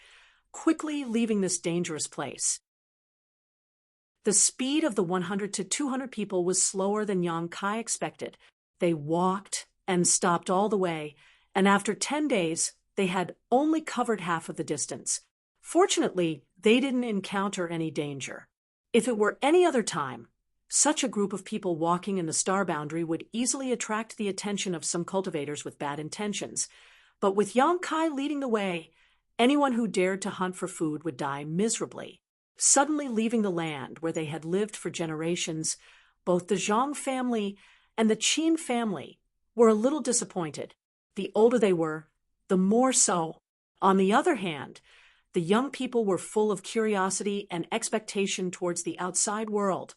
quickly leaving this dangerous place. The speed of the 100 to 200 people was slower than Yang Kai expected. They walked and stopped all the way, and after 10 days, they had only covered half of the distance. Fortunately, they didn't encounter any danger. If it were any other time, such a group of people walking in the star boundary would easily attract the attention of some cultivators with bad intentions. But with Yang Kai leading the way, anyone who dared to hunt for food would die miserably. Suddenly leaving the land where they had lived for generations, both the Zhang family and the Qin family were a little disappointed. The older they were, the more so. On the other hand, the young people were full of curiosity and expectation towards the outside world,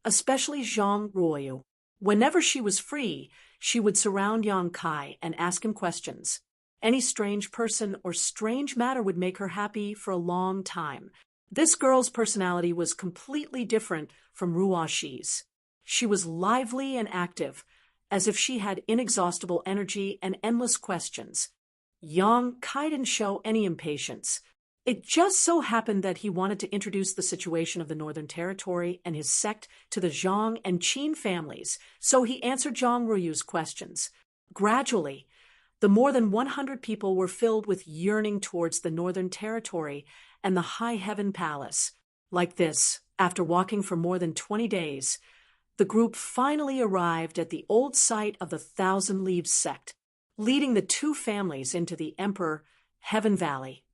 especially Zhang Ruoyu. Whenever she was free, she would surround Yang Kai and ask him questions. Any strange person or strange matter would make her happy for a long time. This girl's personality was completely different from Ruoxi's. She was lively and active, as if she had inexhaustible energy and endless questions. Yang Kai didn't show any impatience. It just so happened that he wanted to introduce the situation of the Northern Territory and his sect to the Zhang and Qin families, so he answered Zhang Ruyu's questions. Gradually, the more than 100 people were filled with yearning towards the Northern Territory and the High Heaven Palace. Like this, after walking for more than 20 days, the group finally arrived at the old site of the Thousand Leaves sect, leading the two families into the Emperor Heaven Valley.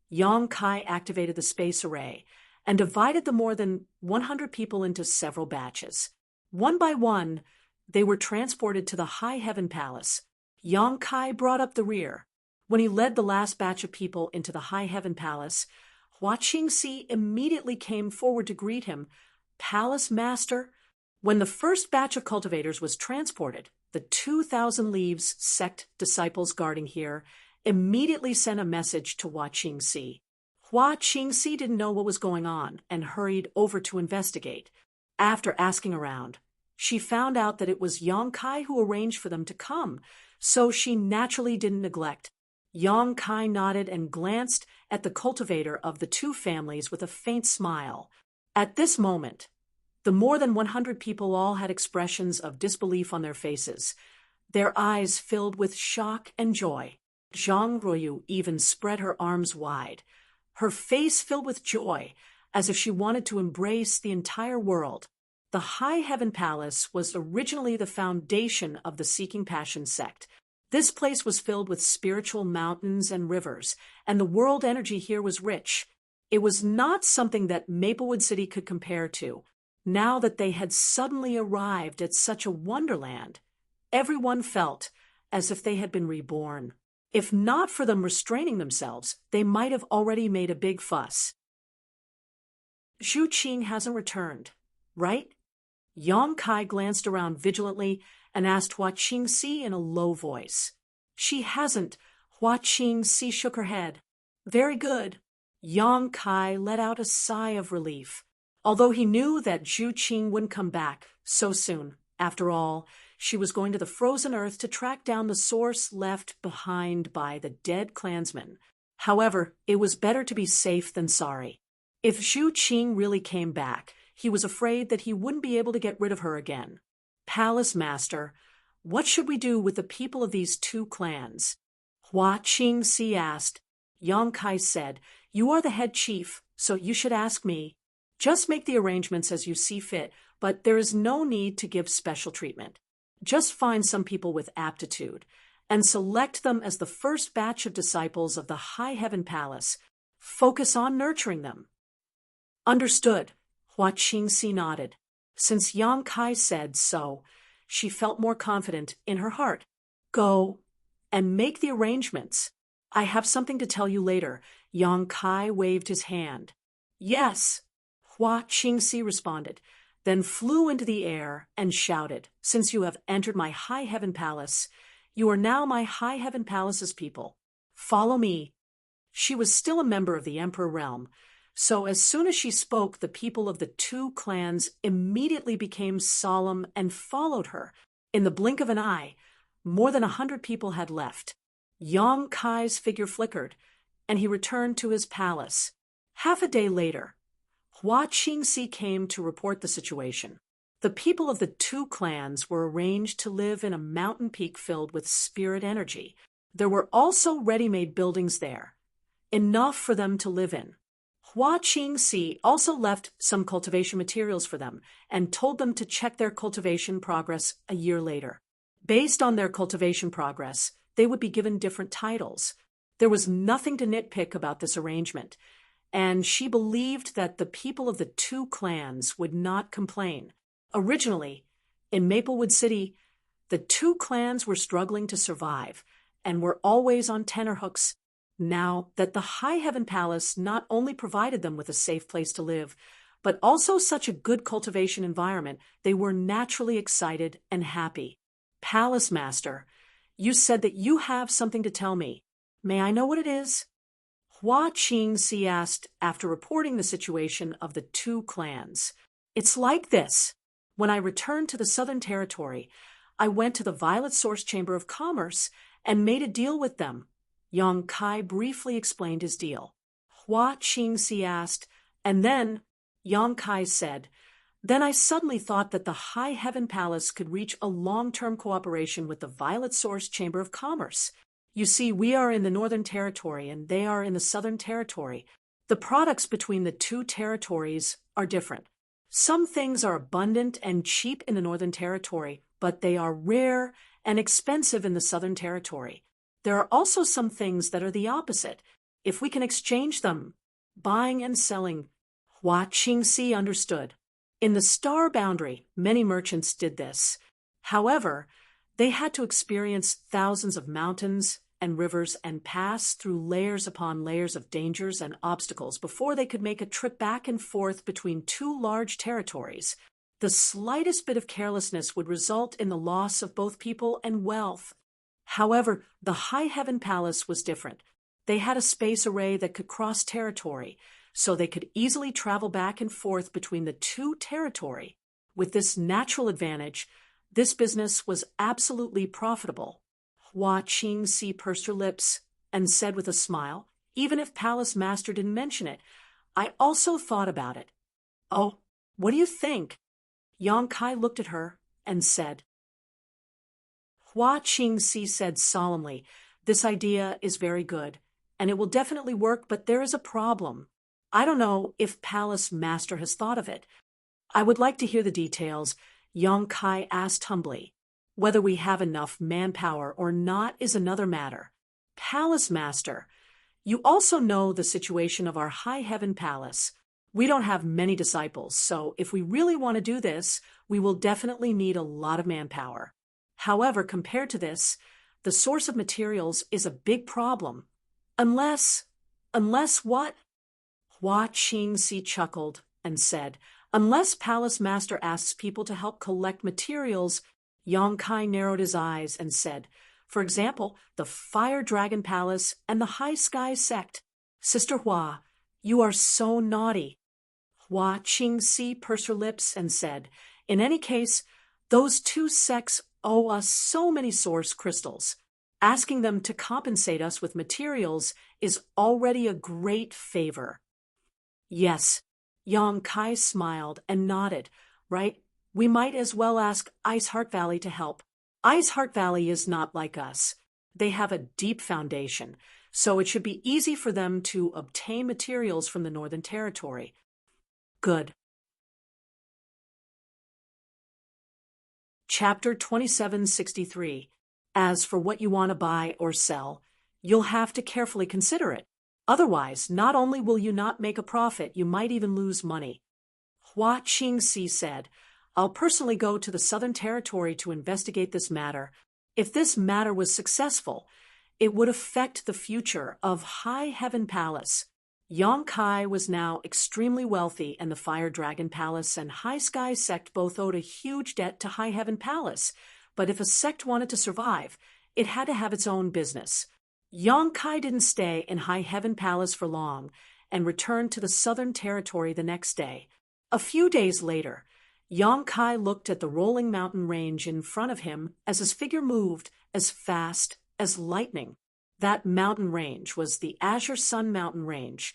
Yang Kai activated the space array and divided the more than 100 people into several batches. One by one, they were transported to the High Heaven Palace. Yang Kai brought up the rear. When he led the last batch of people into the High Heaven Palace, Hua Qingxi immediately came forward to greet him. Palace Master. When the first batch of cultivators was transported, the 2,000 Leaves sect disciples guarding here immediately sent a message to Hua Qingxi. Hua Qingxi didn't know what was going on and hurried over to investigate. After asking around, she found out that it was Yang Kai who arranged for them to come, so she naturally didn't neglect. Yang Kai nodded and glanced at the cultivator of the two families with a faint smile. At this moment, the more than 100 people all had expressions of disbelief on their faces, their eyes filled with shock and joy. Zhang Ruoyu even spread her arms wide, her face filled with joy, as if she wanted to embrace the entire world. The High Heaven Palace was originally the foundation of the Seeking Passion sect. This place was filled with spiritual mountains and rivers, and the world energy here was rich. It was not something that Maplewood City could compare to. Now that they had suddenly arrived at such a wonderland, everyone felt as if they had been reborn. If not for them restraining themselves, they might have already made a big fuss. Zhu Qing hasn't returned, right? Yang Kai glanced around vigilantly and asked Hua Qingxi in a low voice. She hasn't. Hua Qingxi shook her head. Very good. Yang Kai let out a sigh of relief. Although he knew that Zhu Qing wouldn't come back so soon. After all, she was going to the frozen earth to track down the source left behind by the dead clansmen. However, it was better to be safe than sorry. If Zhu Qing really came back, he was afraid that he wouldn't be able to get rid of her again. Palace Master, what should we do with the people of these two clans? Hua Qingxi asked. Yang Kai said, You are the head chief, so you should ask me. Just make the arrangements as you see fit, but there is no need to give special treatment. Just find some people with aptitude and select them as the first batch of disciples of the High Heaven Palace. Focus on nurturing them. Understood. Hua Qingxi nodded. Since Yang Kai said so, she felt more confident in her heart. Go and make the arrangements. I have something to tell you later. Yang Kai waved his hand. Yes, Hua Qingxi responded, then flew into the air and shouted, Since you have entered my High Heaven Palace, you are now my High Heaven Palace's people. Follow me. She was still a member of the Emperor realm, so as soon as she spoke, the people of the two clans immediately became solemn and followed her. In the blink of an eye, more than 100 people had left. Yang Kai's figure flickered, and he returned to his palace. Half a day later, Hua Qingxi came to report the situation. The people of the two clans were arranged to live in a mountain peak filled with spirit energy. There were also ready-made buildings there, enough for them to live in. Hua Qingxi also left some cultivation materials for them and told them to check their cultivation progress a year later. Based on their cultivation progress, they would be given different titles. There was nothing to nitpick about this arrangement, and she believed that the people of the two clans would not complain. Originally, in Maplewood City, the two clans were struggling to survive, and were always on tenterhooks. Now that the High Heaven Palace not only provided them with a safe place to live, but also such a good cultivation environment, they were naturally excited and happy. Palace Master, you said that you have something to tell me. May I know what it is? Hua Qingxi asked after reporting the situation of the two clans. It's like this. When I returned to the Southern Territory, I went to the Violet Source Chamber of Commerce and made a deal with them. Yang Kai briefly explained his deal. Hua Qingxi asked, and then Yang Kai said, then I suddenly thought that the High Heaven Palace could reach a long-term cooperation with the Violet Source Chamber of Commerce. You see, we are in the Northern Territory and they are in the Southern Territory. The products between the two territories are different. Some things are abundant and cheap in the Northern Territory, but they are rare and expensive in the Southern Territory. There are also some things that are the opposite. If we can exchange them, buying and selling. Hua Qingxi understood. In the Star Boundary, many merchants did this. However, they had to experience thousands of mountains and rivers and pass through layers upon layers of dangers and obstacles before they could make a trip back and forth between two large territories. The slightest bit of carelessness would result in the loss of both people and wealth. However, the High Heaven Palace was different. They had a space array that could cross territory, so they could easily travel back and forth between the two territory. With this natural advantage, this business was absolutely profitable. Hua Qingxi pursed her lips and said with a smile, even if Palace Master didn't mention it, I also thought about it. Oh, what do you think? Yang Kai looked at her and said. Hua Qingxi said solemnly, this idea is very good, and it will definitely work, but there is a problem. I don't know if Palace Master has thought of it. I would like to hear the details, Yang Kai asked humbly. Whether we have enough manpower or not is another matter. Palace Master, you also know the situation of our High Heaven Palace. We don't have many disciples, so if we really want to do this, we will definitely need a lot of manpower. However, compared to this, the source of materials is a big problem. Unless what? Hua Qingxi chuckled and said, unless Palace Master asks people to help collect materials. Yang Kai narrowed his eyes and said, for example, the Fire Dragon Palace and the High Sky Sect. Sister Hua, you are so naughty. Hua Qingxi pursed her lips and said, in any case, those two sects owe us so many source crystals. Asking them to compensate us with materials is already a great favor. Yes, Yang Kai smiled and nodded. Right, we might as well ask Ice Heart Valley to help. Ice Heart Valley is not like us. They have a deep foundation, so it should be easy for them to obtain materials from the Northern Territory. Good. Chapter 2763. As for what you want to buy or sell, you'll have to carefully consider it. Otherwise, not only will you not make a profit, you might even lose money. Hua Qingxi said, I'll personally go to the Southern Territory to investigate this matter. If this matter was successful, it would affect the future of High Heaven Palace. Yang Kai was now extremely wealthy, and the Fire Dragon Palace and High Sky Sect both owed a huge debt to High Heaven Palace. But if a sect wanted to survive, it had to have its own business. Yang Kai didn't stay in High Heaven Palace for long and returned to the Southern Territory the next day. A few days later, Yang Kai looked at the rolling mountain range in front of him as his figure moved as fast as lightning. That mountain range was the Azure Sun Mountain Range,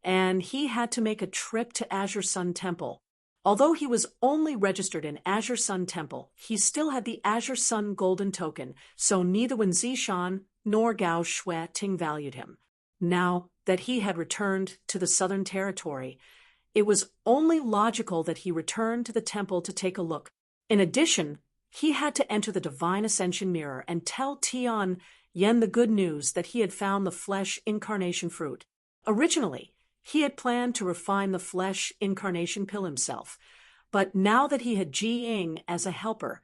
and he had to make a trip to Azure Sun Temple. Although he was only registered in Azure Sun Temple, he still had the Azure Sun Golden Token, so neither Wen Zishan nor Gao Shui-Ting valued him. Now that he had returned to the Southern Territory, it was only logical that he return to the temple to take a look. In addition, he had to enter the Divine Ascension Mirror and tell Tian Yen the good news that he had found the flesh incarnation fruit. Originally, he had planned to refine the flesh incarnation pill himself, but now that he had Ji Ying as a helper,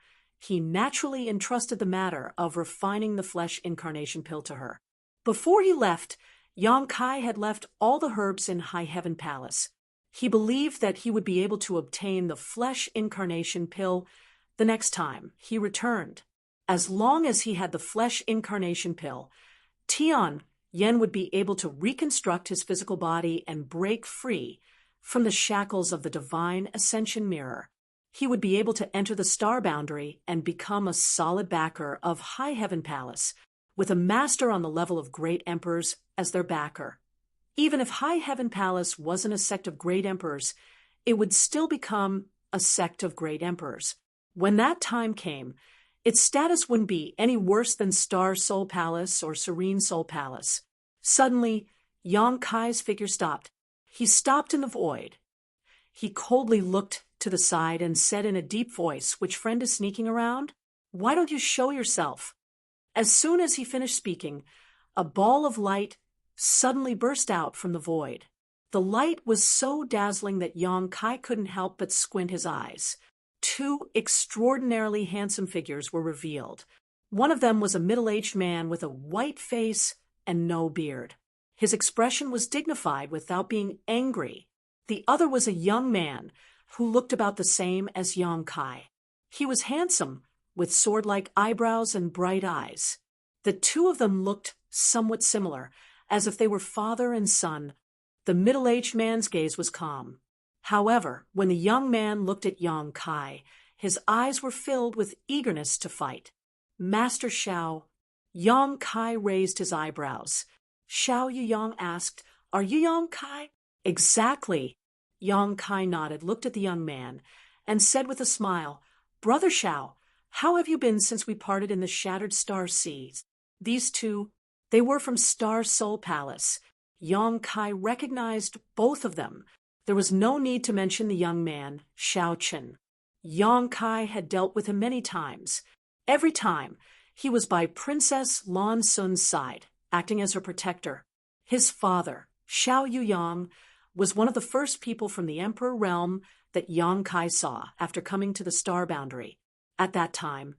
he naturally entrusted the matter of refining the flesh incarnation pill to her. Before he left, Yang Kai had left all the herbs in High Heaven Palace. He believed that he would be able to obtain the flesh incarnation pill the next time he returned. As long as he had the flesh incarnation pill, Tian Yen would be able to reconstruct his physical body and break free from the shackles of the divine ascension mirror. He would be able to enter the star boundary and become a solid backer of High Heaven Palace, with a master on the level of great emperors as their backer. Even if High Heaven Palace wasn't a sect of great emperors, it would still become a sect of great emperors. When that time came, its status wouldn't be any worse than Star Soul Palace or Serene Soul Palace. Suddenly, Yang Kai's figure stopped. He stopped in the void. He coldly looked to the side and said in a deep voice, "Which friend is sneaking around? Why don't you show yourself?" As soon as he finished speaking, a ball of light suddenly burst out from the void. The light was so dazzling that Yang Kai couldn't help but squint his eyes. Two extraordinarily handsome figures were revealed. One of them was a middle-aged man with a white face and no beard. His expression was dignified without being angry. The other was a young man who looked about the same as Yang Kai. He was handsome, with sword-like eyebrows and bright eyes. The two of them looked somewhat similar, as if they were father and son. The middle-aged man's gaze was calm. However, when the young man looked at Yang Kai, his eyes were filled with eagerness to fight. "Master Xiao." Yang Kai raised his eyebrows. Xiao Yuyang asked, "Are you Yang Kai?" "Exactly." Yang Kai nodded, looked at the young man, and said with a smile, "Brother Xiao, how have you been since we parted in the Shattered Star Seas?" These two, they were from Star Soul Palace. Yang Kai recognized both of them. There was no need to mention the young man, Xiao Chen. Yang Kai had dealt with him many times. Every time, he was by Princess Lan Sun's side, acting as her protector. His father, Xiao Yuyang, was one of the first people from the Emperor realm that Yang Kai saw after coming to the star boundary. At that time,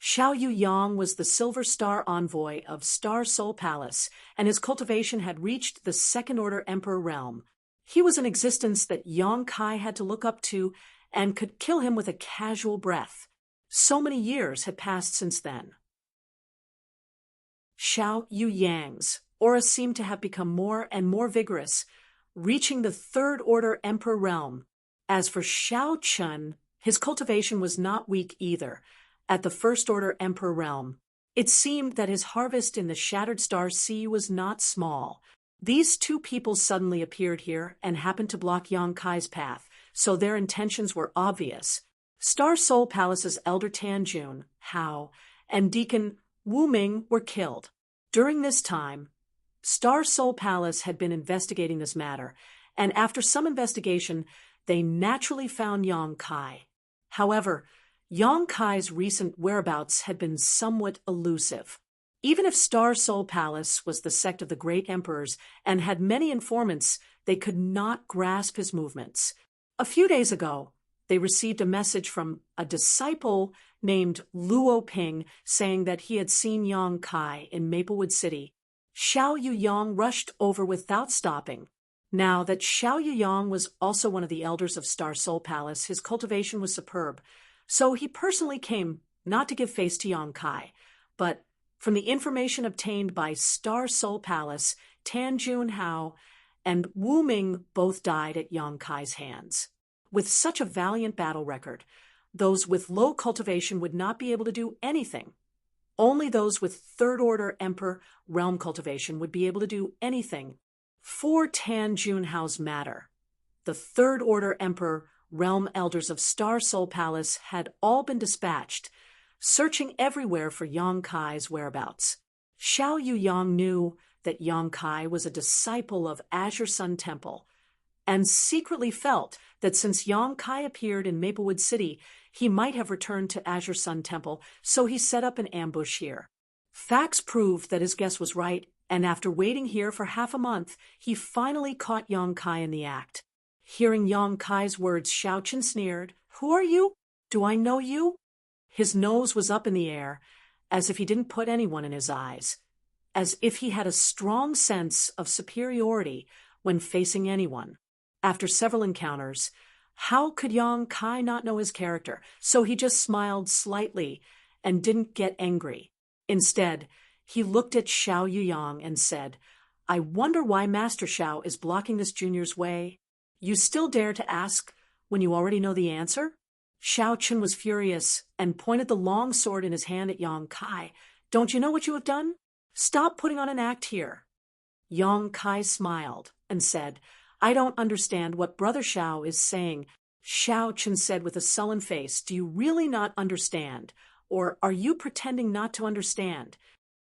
Xiao Yuyang was the Silver Star envoy of Star Soul Palace, and his cultivation had reached the Second-Order Emperor realm. He was an existence that Yang Kai had to look up to and could kill him with a casual breath. So many years had passed since then. Xiao Yuyang's aura seemed to have become more and more vigorous, reaching the Third-Order Emperor realm. As for Xiao Chen, his cultivation was not weak either. At the First-Order Emperor realm, it seemed that his harvest in the Shattered Star Sea was not small. These two people suddenly appeared here and happened to block Yang Kai's path, so their intentions were obvious. Star Soul Palace's elder Tanjun, Hao, and Deacon Wu Ming were killed. During this time, Star Soul Palace had been investigating this matter, and after some investigation, they naturally found Yang Kai. However, Yang Kai's recent whereabouts had been somewhat elusive. Even if Star Soul Palace was the sect of the great emperors and had many informants, they could not grasp his movements. A few days ago, they received a message from a disciple named Luo Ping saying that he had seen Yang Kai in Maplewood City. Xiao Yuyang rushed over without stopping. Now that Xiao Yuyang was also one of the elders of Star Soul Palace, his cultivation was superb. So he personally came not to give face to Yang Kai, but from the information obtained by Star Soul Palace, Tanjun Hao and Wu Ming both died at Yang Kai's hands. With such a valiant battle record, those with low cultivation would not be able to do anything. Only those with Third-Order Emperor realm cultivation would be able to do anything. For Tanjun Hao's matter, the Third-Order Emperor realm elders of Star Soul Palace had all been dispatched, searching everywhere for Yang Kai's whereabouts. Xiao Yuyang knew that Yang Kai was a disciple of Azure Sun Temple, and secretly felt that since Yang Kai appeared in Maplewood City, he might have returned to Azure Sun Temple, so he set up an ambush here. Facts proved that his guess was right, and after waiting here for half a month, he finally caught Yang Kai in the act. Hearing Yang Kai's words, Xiao Chen sneered, "Who are you? Do I know you?" His nose was up in the air, as if he didn't put anyone in his eyes, as if he had a strong sense of superiority when facing anyone. After several encounters, how could Yang Kai not know his character? So he just smiled slightly and didn't get angry. Instead, he looked at Xiao Yuyang and said, "I wonder why Master Xiao is blocking this junior's way. You still dare to ask when you already know the answer?" Xiao Chen was furious and pointed the long sword in his hand at Yang Kai. "Don't you know what you have done? Stop putting on an act here." Yang Kai smiled and said, "I don't understand what Brother Xiao is saying." Xiao Chen said with a sullen face, "Do you really not understand? Or are you pretending not to understand?"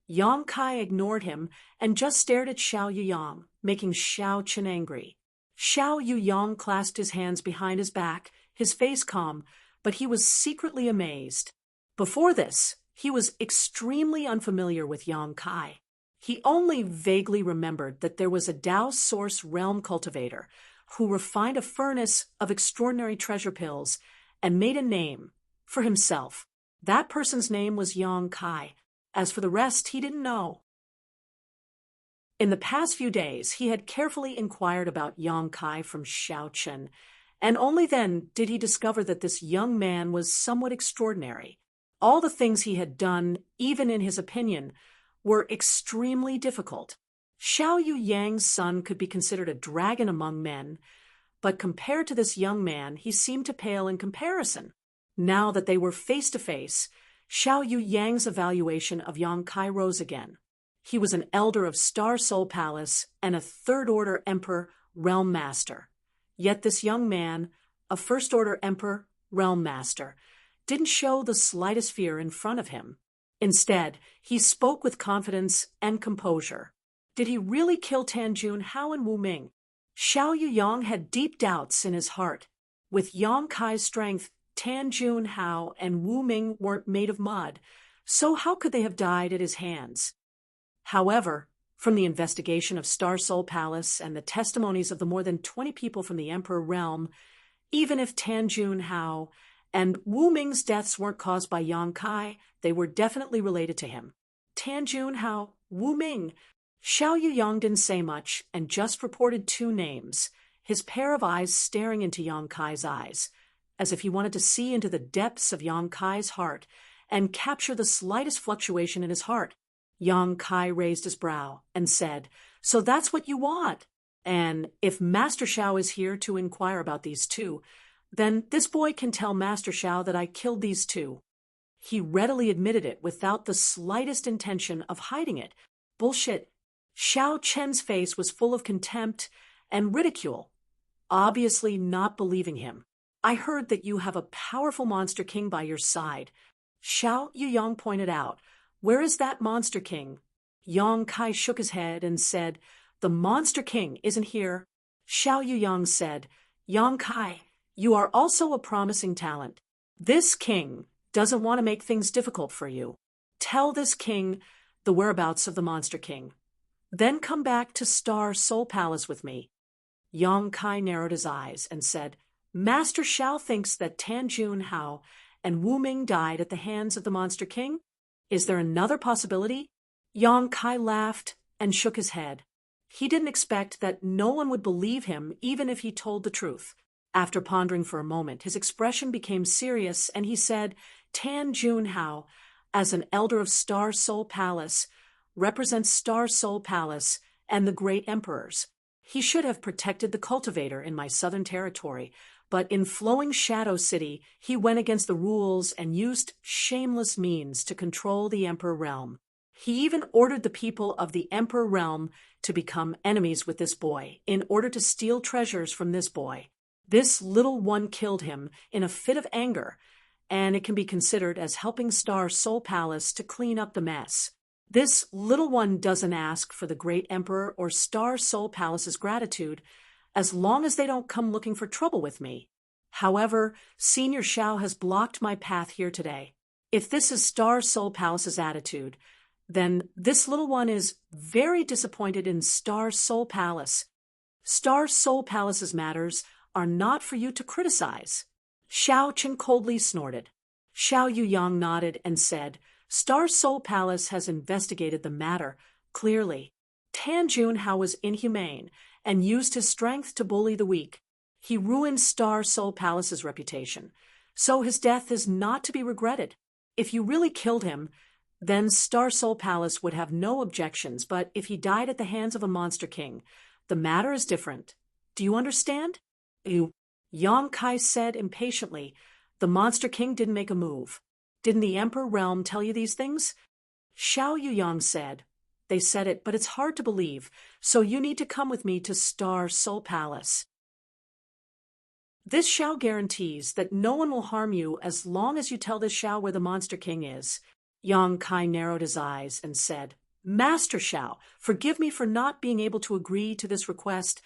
Yang Kai ignored him and just stared at Xiao Yuyang, making Xiao Chen angry. Xiao Yuyang clasped his hands behind his back, his face calm, but he was secretly amazed. Before this, he was extremely unfamiliar with Yang Kai. He only vaguely remembered that there was a Dao Source Realm cultivator who refined a furnace of extraordinary treasure pills and made a name for himself. That person's name was Yang Kai. As for the rest, he didn't know. In the past few days, he had carefully inquired about Yang Kai from Xiao Chen, and only then did he discover that this young man was somewhat extraordinary. All the things he had done, even in his opinion, were extremely difficult. Xiao Yuyang's son could be considered a dragon among men, but compared to this young man, he seemed to pale in comparison. Now that they were face to face, Xiao Yuyang's evaluation of Yang Kai rose again. He was an elder of Star Soul Palace and a third-order Emperor Realm Master. Yet this young man, a first-order Emperor Realm Master, didn't show the slightest fear in front of him. Instead, he spoke with confidence and composure. Did he really kill Tan Junhao and Wu Ming? Xiao Yuyang had deep doubts in his heart. With Yang Kai's strength, Tan Junhao and Wu Ming weren't made of mud, so how could they have died at his hands? However, from the investigation of Star Soul Palace and the testimonies of the more than 20 people from the Emperor Realm, even if Tan Junhao and Wu Ming's deaths weren't caused by Yang Kai, they were definitely related to him. Tan Junhao, Wu Ming. Xiao Yuyang didn't say much and just reported 2 names, his pair of eyes staring into Yang Kai's eyes, as if he wanted to see into the depths of Yang Kai's heart and capture the slightest fluctuation in his heart. Yang Kai raised his brow and said, "So that's what you want? And if Master Xiao is here to inquire about these 2, then this boy can tell Master Xiao that I killed these 2. He readily admitted it without the slightest intention of hiding it. Bullshit. Xiao Chen's face was full of contempt and ridicule, obviously not believing him. "I heard that you have a powerful Monster King by your side," Xiao Yuyang pointed out. "Where is that Monster King?" Yang Kai shook his head and said, "The Monster King isn't here." Xiao Yuyang said, "Yang Kai, you are also a promising talent. This king doesn't want to make things difficult for you. Tell this king the whereabouts of the Monster King. Then come back to Star Soul Palace with me." Yang Kai narrowed his eyes and said, "Master Xiao thinks that Tan Junhao and Wu Ming died at the hands of the Monster King? Is there another possibility?" Yang Kai laughed and shook his head. He didn't expect that no one would believe him even if he told the truth. After pondering for a moment, his expression became serious and he said, "Tan Junhao, as an elder of Star Soul Palace, represents Star Soul Palace and the great emperors. He should have protected the cultivator in my southern territory, but in Flowing Shadow City, he went against the rules and used shameless means to control the Emperor Realm. He even ordered the people of the Emperor Realm to become enemies with this boy in order to steal treasures from this boy. This little one killed him in a fit of anger, and it can be considered as helping Star Soul Palace to clean up the mess. This little one doesn't ask for the great emperor or Star Soul Palace's gratitude, as long as they don't come looking for trouble with me. However, Senior Xiao has blocked my path here today. If this is Star Soul Palace's attitude, then this little one is very disappointed in Star Soul Palace. Star Soul Palace's matters are not for you to criticize." Xiao Chen coldly snorted. Xiao Yuyang nodded and said, Star Soul Palace has investigated the matter, clearly. Tan Junhao was inhumane and used his strength to bully the weak. He ruined Star Soul Palace's reputation, so his death is not to be regretted. If you really killed him, then Star Soul Palace would have no objections, but if he died at the hands of a monster king, the matter is different. Do you understand? Yang Kai said impatiently. The monster king didn't make a move. Didn't the Emperor Realm tell you these things? Xiao Yuyang said. They said it, but it's hard to believe, so you need to come with me to Star Soul Palace. This Xiao guarantees that no one will harm you as long as you tell this Xiao where the Monster King is. Yang Kai narrowed his eyes and said, Master Xiao, forgive me for not being able to agree to this request.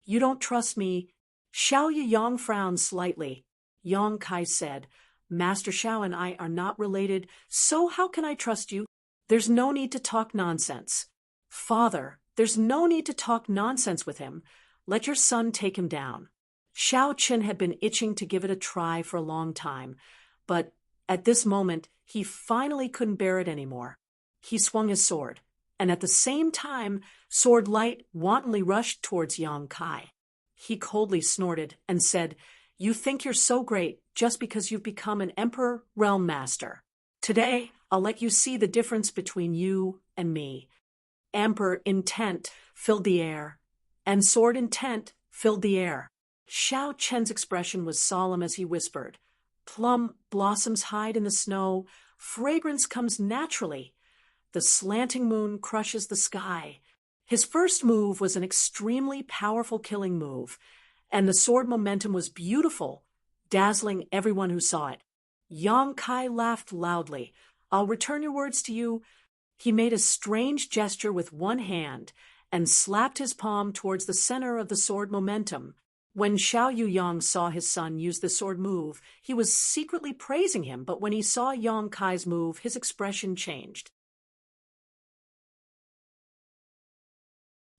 You don't trust me. Xiao Yuyang frowned slightly. Yang Kai said, Master Xiao and I are not related, so how can I trust you? There's no need to talk nonsense. Father, there's no need to talk nonsense with him. Let your son take him down. Xiao Qin had been itching to give it a try for a long time, but at this moment, he finally couldn't bear it anymore. He swung his sword, and at the same time, Sword Light wantonly rushed towards Yang Kai. He coldly snorted and said, You think you're so great just because you've become an Emperor Realm Master. Today, I'll let you see the difference between you and me. Emperor intent filled the air, and sword intent filled the air. Xiao Chen's expression was solemn as he whispered, Plum blossoms hide in the snow, fragrance comes naturally. The slanting moon crushes the sky. His first move was an extremely powerful killing move, and the sword momentum was beautiful, dazzling everyone who saw it. Yang Kai laughed loudly. I'll return your words to you. He made a strange gesture with one hand and slapped his palm towards the center of the sword momentum. When Xiao Yuyang saw his son use the sword move, he was secretly praising him, but when he saw Yang Kai's move, his expression changed.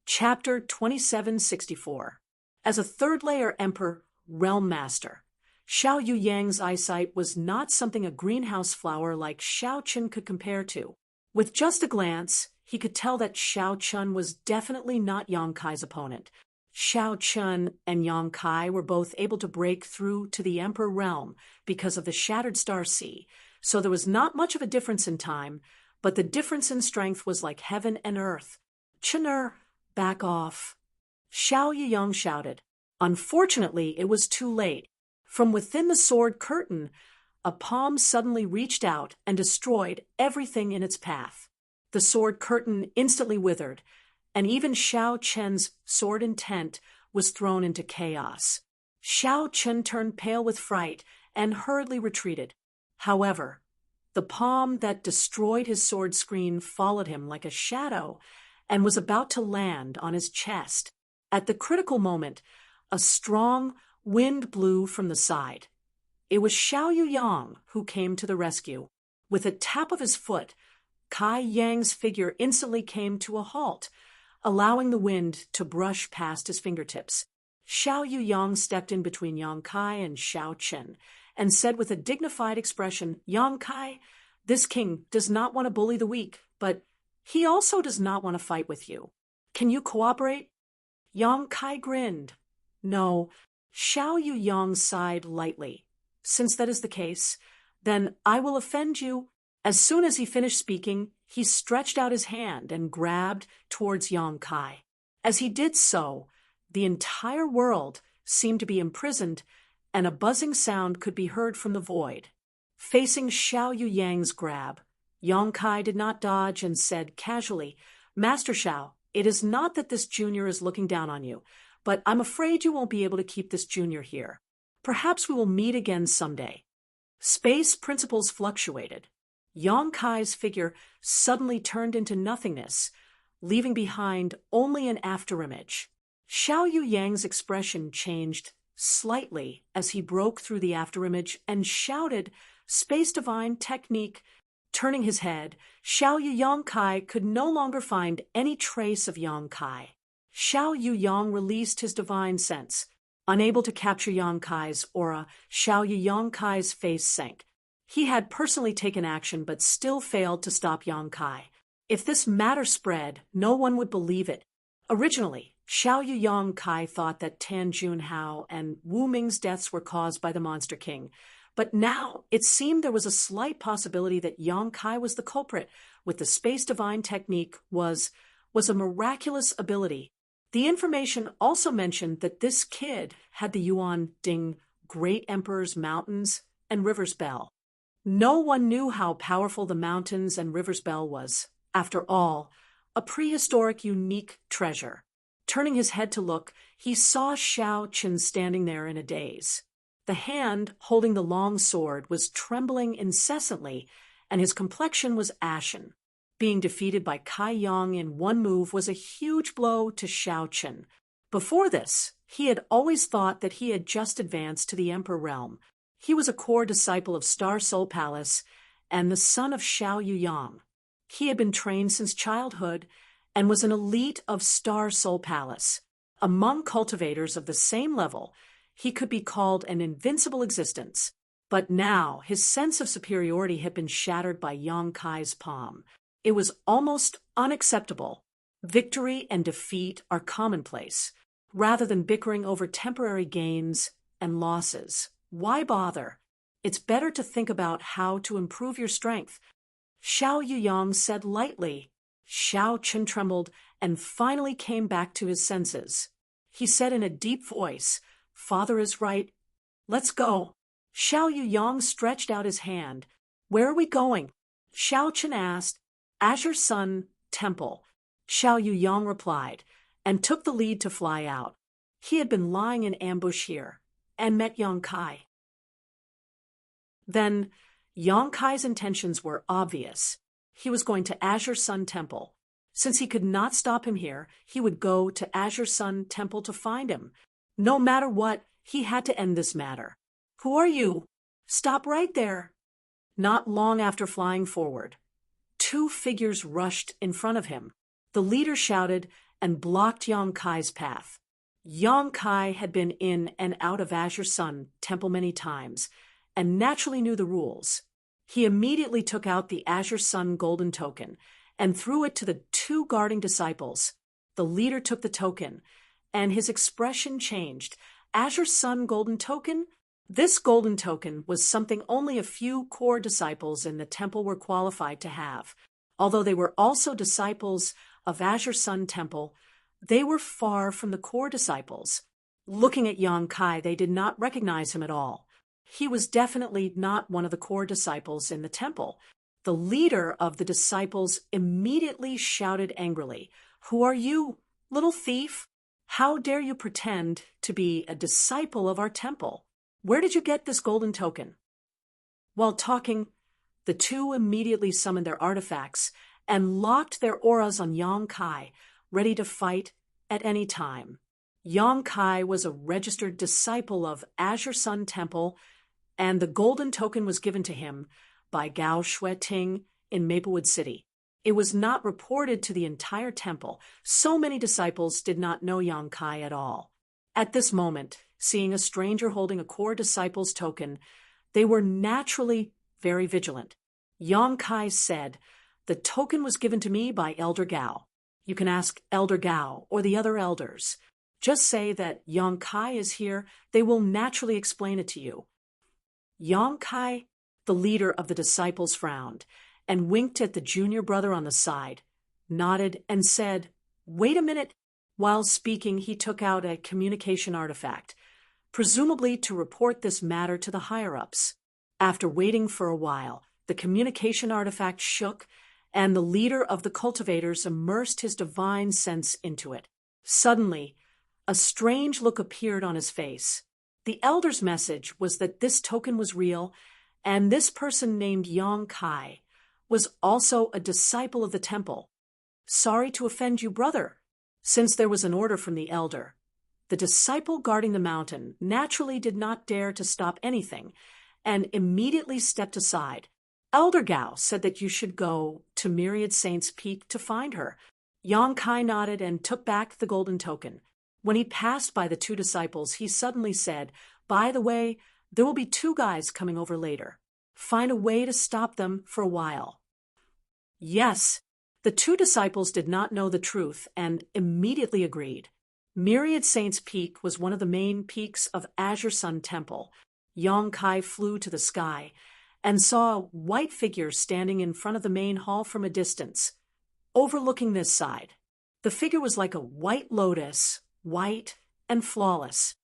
Chapter 2764. As a third-layer Emperor Realm Master, Xiao Yuyang's eyesight was not something a greenhouse flower like Xiao Qin could compare to. With just a glance, he could tell that Xiao Qin was definitely not Yang Kai's opponent. Xiao Qin and Yang Kai were both able to break through to the Emperor Realm because of the Shattered Star Sea, so there was not much of a difference in time, but the difference in strength was like heaven and earth. Qiner, back off. Xiao Yuyang shouted. Unfortunately, it was too late. From within the sword curtain, a palm suddenly reached out and destroyed everything in its path. The sword curtain instantly withered, and even Xiao Chen's sword intent was thrown into chaos. Xiao Chen turned pale with fright and hurriedly retreated. However, the palm that destroyed his sword screen followed him like a shadow and was about to land on his chest. At the critical moment, a strong wind blew from the side. It was Xiao Yuyang who came to the rescue. With a tap of his foot, Kai Yang's figure instantly came to a halt, allowing the wind to brush past his fingertips. Xiao Yuyang stepped in between Yang Kai and Xiao Qin and said with a dignified expression, Yang Kai, this king does not want to bully the weak, but he also does not want to fight with you. Can you cooperate? Yang Kai grinned. No. Xiao Yuyang sighed lightly. Since that is the case, then I will offend you. As soon as he finished speaking, he stretched out his hand and grabbed towards Yang Kai. As he did so, the entire world seemed to be imprisoned, and a buzzing sound could be heard from the void. Facing Xiao Yuyang's grab, Yang Kai did not dodge and said casually, Master Xiao, it is not that this junior is looking down on you, but I'm afraid you won't be able to keep this junior here. Perhaps we will meet again someday. Space principles fluctuated. Yang Kai's figure suddenly turned into nothingness, leaving behind only an afterimage. Xiao Yuyang's expression changed slightly as he broke through the afterimage and shouted, Space Divine Technique. Turning his head, Xiao Yuyang Kai could no longer find any trace of Yang Kai. Xiao Yuyang released his divine sense. Unable to capture Yang Kai's aura, Xiao Yuyang Kai's face sank. He had personally taken action but still failed to stop Yang Kai. If this matter spread, no one would believe it. Originally, Xiao Yu Yang Kai thought that Tan Junhao and Wu Ming's deaths were caused by the Monster King, but now it seemed there was a slight possibility that Yang Kai was the culprit, with the Space Divine technique was a miraculous ability. The information also mentioned that this kid had the Yuan Ding Great Emperor's Mountains and River's Bell. No one knew how powerful the Mountains and River's Bell was. After all, a prehistoric unique treasure. Turning his head to look, he saw Xiao Qin standing there in a daze. The hand holding the long sword was trembling incessantly, and his complexion was ashen. Being defeated by Kai Yang in one move was a huge blow to Xiao Qin. Before this, he had always thought that he had just advanced to the Emperor realm. He was a core disciple of Star Soul Palace and the son of Xiao Yu Yang. He had been trained since childhood and was an elite of Star Soul Palace. Among cultivators of the same level, he could be called an invincible existence. But now his sense of superiority had been shattered by Yang Kai's palm. It was almost unacceptable. Victory and defeat are commonplace, rather than bickering over temporary gains and losses. Why bother? It's better to think about how to improve your strength. Xiao Yuyang said lightly. Xiao Qin trembled and finally came back to his senses. He said in a deep voice, "Father is right. Let's go." Xiao Yuyang stretched out his hand. "Where are we going?" Xiao Qin asked. "Azure Sun Temple," Xiao Yuyang replied, and took the lead to fly out. He had been lying in ambush here, and met Yang Kai. Then, Yang Kai's intentions were obvious. He was going to Azure Sun Temple. Since he could not stop him here, he would go to Azure Sun Temple to find him. No matter what, he had to end this matter. "Who are you? Stop right there." Not long after flying forward, two figures rushed in front of him. The leader shouted and blocked Yang Kai's path. Yang Kai had been in and out of Azure Sun Temple many times, and naturally knew the rules. He immediately took out the Azure Sun golden token and threw it to the two guarding disciples. The leader took the token, and his expression changed. Azure Sun golden token? This golden token was something only a few core disciples in the temple were qualified to have. Although they were also disciples of Azure Sun Temple, they were far from the core disciples. Looking at Yang Kai, they did not recognize him at all. He was definitely not one of the core disciples in the temple. The leader of the disciples immediately shouted angrily, "Who are you, little thief? How dare you pretend to be a disciple of our temple? Where did you get this golden token?" While talking, the two immediately summoned their artifacts and locked their auras on Yang Kai, ready to fight at any time. Yang Kai was a registered disciple of Azure Sun Temple, and the golden token was given to him by Gao Shueting in Maplewood City. It was not reported to the entire temple. So many disciples did not know Yang Kai at all. At this moment, seeing a stranger holding a core disciple's token, they were naturally very vigilant. Yang Kai said, "The token was given to me by Elder Gao. You can ask Elder Gao or the other elders. Just say that Yang Kai is here. They will naturally explain it to you." Yang Kai, the leader of the disciples, frowned and winked at the junior brother on the side, nodded, and said, "Wait a minute." While speaking, he took out a communication artifact, presumably to report this matter to the higher-ups. After waiting for a while, the communication artifact shook, and the leader of the cultivators immersed his divine sense into it. Suddenly, a strange look appeared on his face. The elder's message was that this token was real, and this person named Yang Kai was also a disciple of the temple. "Sorry to offend you, brother." Since there was an order from the elder, the disciple guarding the mountain naturally did not dare to stop anything, and immediately stepped aside. "Elder Gao said that you should go to Myriad Saints Peak to find her." Yang Kai nodded and took back the golden token. When he passed by the two disciples, he suddenly said, "By the way, there will be two guys coming over later. find a way to stop them for a while. Yes, the two disciples did not know the truth and immediately agreed. Myriad Saints Peak was one of the main peaks of Azure Sun Temple. Yong Kai flew to the sky and saw a white figure standing in front of the main hall from a distance, overlooking this side. The figure was like a white lotus, white and flawless.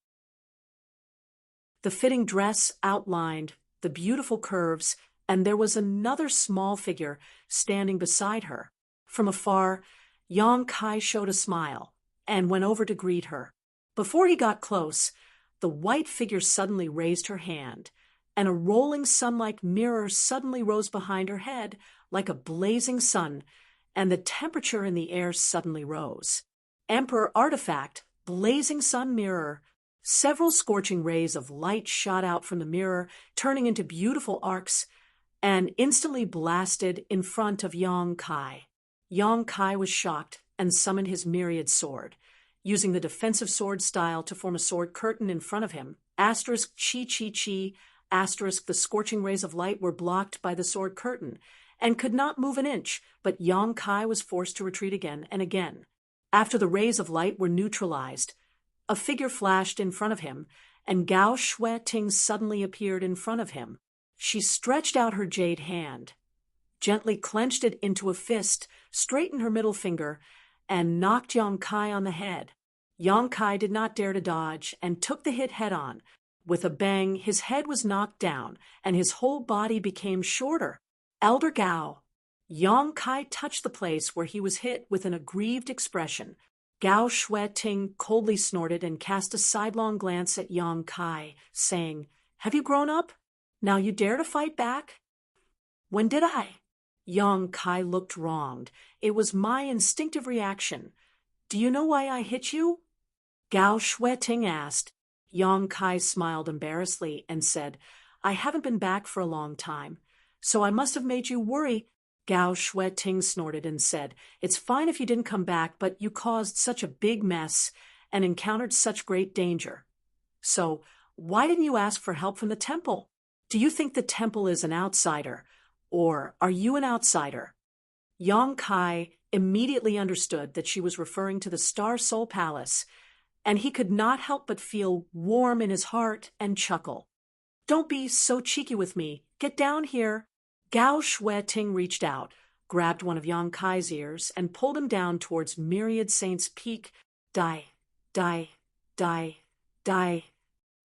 The fitting dress outlined the beautiful curves, and there was another small figure standing beside her. From afar, Yong Kai showed a smile and went over to greet her. Before he got close, the white figure suddenly raised her hand, and a rolling sun-like mirror suddenly rose behind her head like a blazing sun, and the temperature in the air suddenly rose. Emperor Artifact, blazing sun mirror. Several scorching rays of light shot out from the mirror, turning into beautiful arcs, and instantly blasted in front of Yong Kai. Yong Kai was shocked and summoned his myriad sword, using the defensive sword style to form a sword curtain in front of him. Asterisk chi chi chi, asterisk the scorching rays of light were blocked by the sword curtain and could not move an inch, but Yong Kai was forced to retreat again and again. After the rays of light were neutralized, a figure flashed in front of him, and Gao Shui Ting suddenly appeared in front of him. She stretched out her jade hand, gently clenched it into a fist, straightened her middle finger, and knocked Yong Kai on the head. Yong Kai did not dare to dodge and took the hit head-on. With a bang, his head was knocked down, and his whole body became shorter. Elder Gao. Yong Kai touched the place where he was hit with an aggrieved expression. Gao Shui Ting coldly snorted and cast a sidelong glance at Yong Kai, saying, "Have you grown up? Now you dare to fight back?" "When did I?" Yong Kai looked wronged. "It was my instinctive reaction. Do you know why I hit you?" Gao Shui Ting asked. Yong Kai smiled embarrassedly and said, "I haven't been back for a long time, so I must have made you worry." Gao Shui Ting snorted and said, "It's fine if you didn't come back, but you caused such a big mess and encountered such great danger. So why didn't you ask for help from the temple? Do you think the temple is an outsider, or are you an outsider?" Yong Kai immediately understood that she was referring to the Star Soul Palace, and he could not help but feel warm in his heart and chuckle. "Don't be so cheeky with me. Get down here." Gao Shui Ting reached out, grabbed one of Yong Kai's ears, and pulled him down towards Myriad Saints Peak. Die, die, die, die.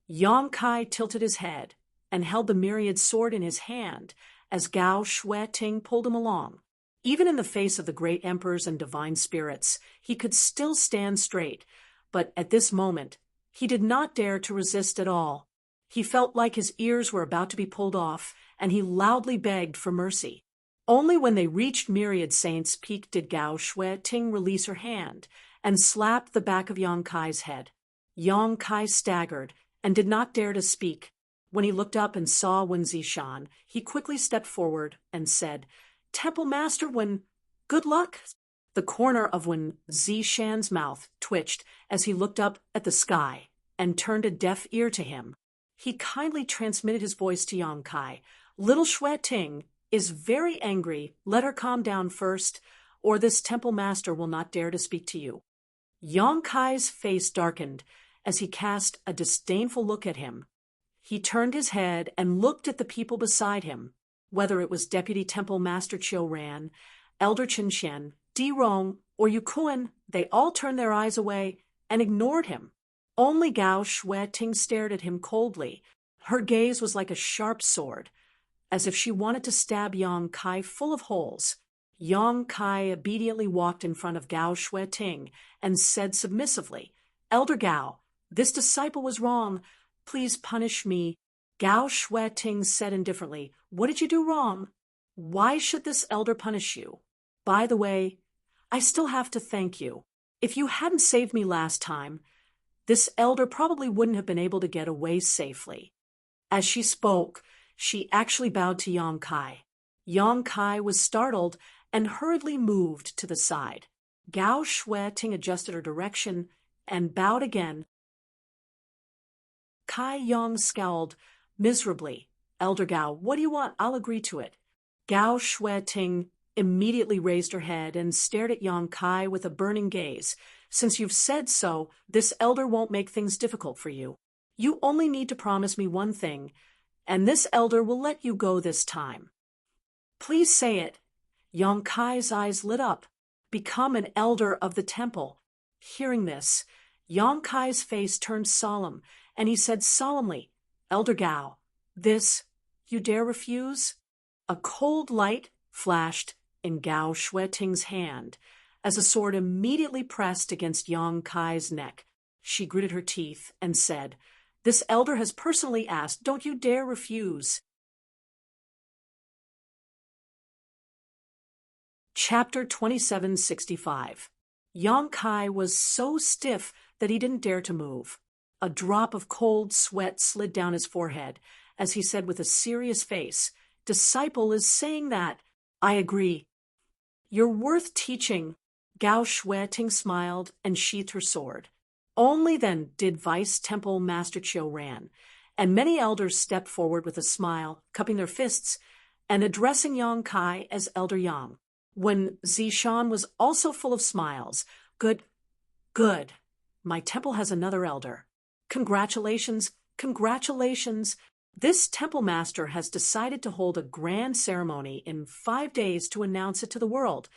Yong Kai tilted his head and held the myriad sword in his hand as Gao Shui Ting pulled him along. Even in the face of the great emperors and divine spirits, he could still stand straight, but at this moment, he did not dare to resist at all. He felt like his ears were about to be pulled off, and he loudly begged for mercy. Only when they reached Myriad Saints Peak did Gao Shui Ting release her hand and slapped the back of Yong Kai's head. Yong Kai staggered and did not dare to speak. When he looked up and saw Wen Zishan, he quickly stepped forward and said, "Temple Master Wen, good luck." The corner of Wen Zishan's mouth twitched as he looked up at the sky and turned a deaf ear to him. He kindly transmitted his voice to Yong Kai. "Little Shui Ting is very angry. Let her calm down first, or this temple master will not dare to speak to you." Yong Kai's face darkened as he cast a disdainful look at him. He turned his head and looked at the people beside him. Whether it was Deputy Temple Master Chiu Ran, Elder Chen Xian, Di Rong, or Yukuan, they all turned their eyes away and ignored him. Only Gao Shui Ting stared at him coldly. Her gaze was like a sharp sword, as if she wanted to stab Yong Kai full of holes. Yong Kai obediently walked in front of Gao Shui Ting and said submissively, "Elder Gao, this disciple was wrong. Please punish me." Gao Shui Ting said indifferently, "What did you do wrong? Why should this elder punish you? By the way, I still have to thank you. If you hadn't saved me last time, this elder probably wouldn't have been able to get away safely." As she spoke, she actually bowed to Yong Kai. Yong Kai was startled and hurriedly moved to the side. Gao Shui Ting adjusted her direction and bowed again. Kai Yong scowled miserably Elder Gao, what do you want? I'll agree to it. Gao Shueting immediately raised her head and stared at Yang Kai with a burning gaze. Since you've said so, this elder won't make things difficult for you. You only need to promise me one thing, and this elder will let you go this time. Please say it. Yang Kai's eyes lit up. Become an elder of the temple. Hearing this, Yang Kai's face turned solemn, and he said solemnly, Elder Gao, this, you dare refuse? A cold light flashed in Gao Shueting's hand as a sword immediately pressed against Yang Kai's neck. She gritted her teeth and said, This elder has personally asked, don't you dare refuse. Chapter 2765. Yang Kai was so stiff that he didn't dare to move. A drop of cold sweat slid down his forehead as he said with a serious face, Disciple is saying that. I agree. You're worth teaching. Gao Shueting smiled and sheathed her sword. Only then did Vice Temple Master Chiu ran, and many elders stepped forward with a smile, cupping their fists, and addressing Yang Kai as Elder Yang. When Zishan was also full of smiles. Good. My temple has another elder. Congratulations. This temple master has decided to hold a grand ceremony in 5 days to announce it to the world.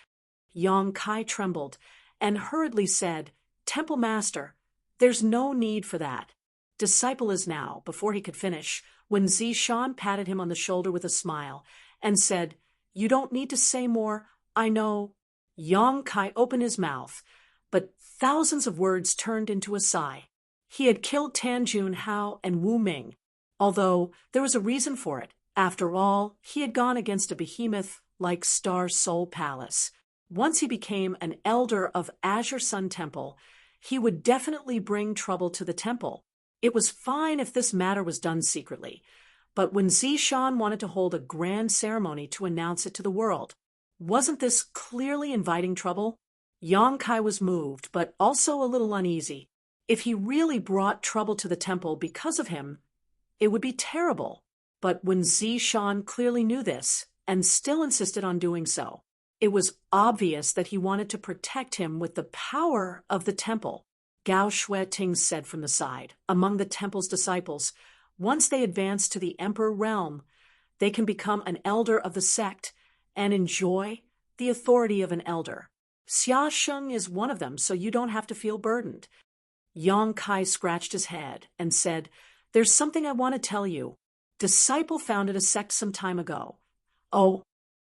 Yang Kai trembled and hurriedly said, Temple master, there's no need for that. Disciple is now, before he could finish, when Zishan patted him on the shoulder with a smile and said, You don't need to say more. I know. Yang Kai opened his mouth, but thousands of words turned into a sigh. He had killed Tan Jun Hao and Wu Ming, although there was a reason for it. After all, he had gone against a behemoth like Star Soul Palace. Once he became an elder of Azure Sun Temple, he would definitely bring trouble to the temple. It was fine if this matter was done secretly, but when Zishan wanted to hold a grand ceremony to announce it to the world, wasn't this clearly inviting trouble? Yang Kai was moved, but also a little uneasy. If he really brought trouble to the temple because of him, it would be terrible. But when Zishan clearly knew this and still insisted on doing so, it was obvious that he wanted to protect him with the power of the temple. Gao Shueting said from the side, among the temple's disciples, once they advance to the emperor realm, they can become an elder of the sect and enjoy the authority of an elder. Xia Sheng is one of them, so you don't have to feel burdened. Yang Kai scratched his head and said, There's something I want to tell you. Disciple founded a sect some time ago. Oh,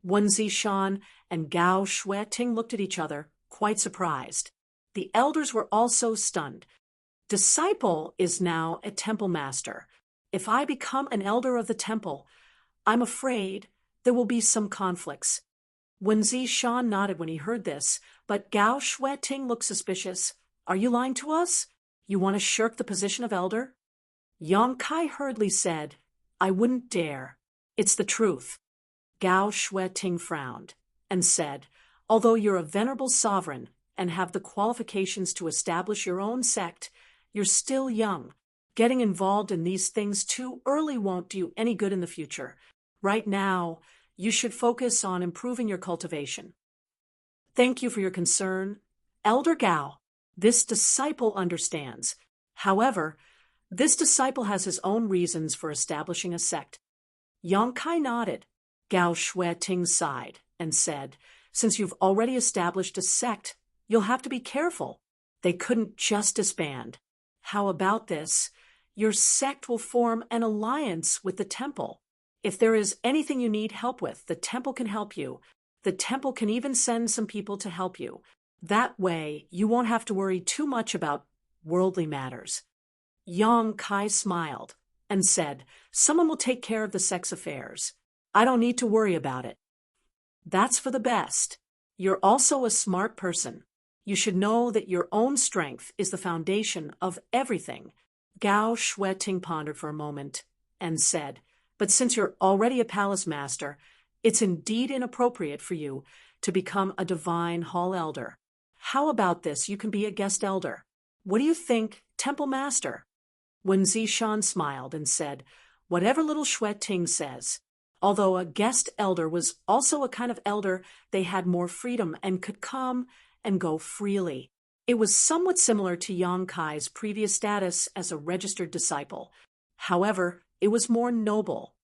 Wen Zishan and Gao Shueting looked at each other, quite surprised. The elders were also stunned. Disciple is now a temple master. If I become an elder of the temple, I'm afraid there will be some conflicts. Wen Zishan nodded when he heard this, but Gao Shueting looked suspicious. Are you lying to us? You want to shirk the position of elder? Yang Kai hurriedly said, I wouldn't dare. It's the truth. Gao Shueting frowned and said, Although you're a venerable sovereign and have the qualifications to establish your own sect, you're still young. Getting involved in these things too early won't do you any good in the future. Right now, you should focus on improving your cultivation. Thank you for your concern. Elder Gao, this disciple understands. However, this disciple has his own reasons for establishing a sect. Yang Kai nodded. Gao Shueting sighed and said, Since you've already established a sect, you'll have to be careful. They couldn't just disband. How about this? Your sect will form an alliance with the temple. If there is anything you need help with, the temple can help you. The temple can even send some people to help you. That way, you won't have to worry too much about worldly matters. Yang Kai smiled and said, Someone will take care of the sect's affairs. I don't need to worry about it. That's for the best. You're also a smart person. You should know that your own strength is the foundation of everything. Gao Shueting pondered for a moment and said, But since you're already a palace master, it's indeed inappropriate for you to become a divine hall elder. How about this? You can be a guest elder. What do you think, temple master? Wen Zishan smiled and said, whatever little Xue Ting says. Although a guest elder was also a kind of elder, they had more freedom and could come and go freely. It was somewhat similar to Yang Kai's previous status as a registered disciple. However, it was more noble.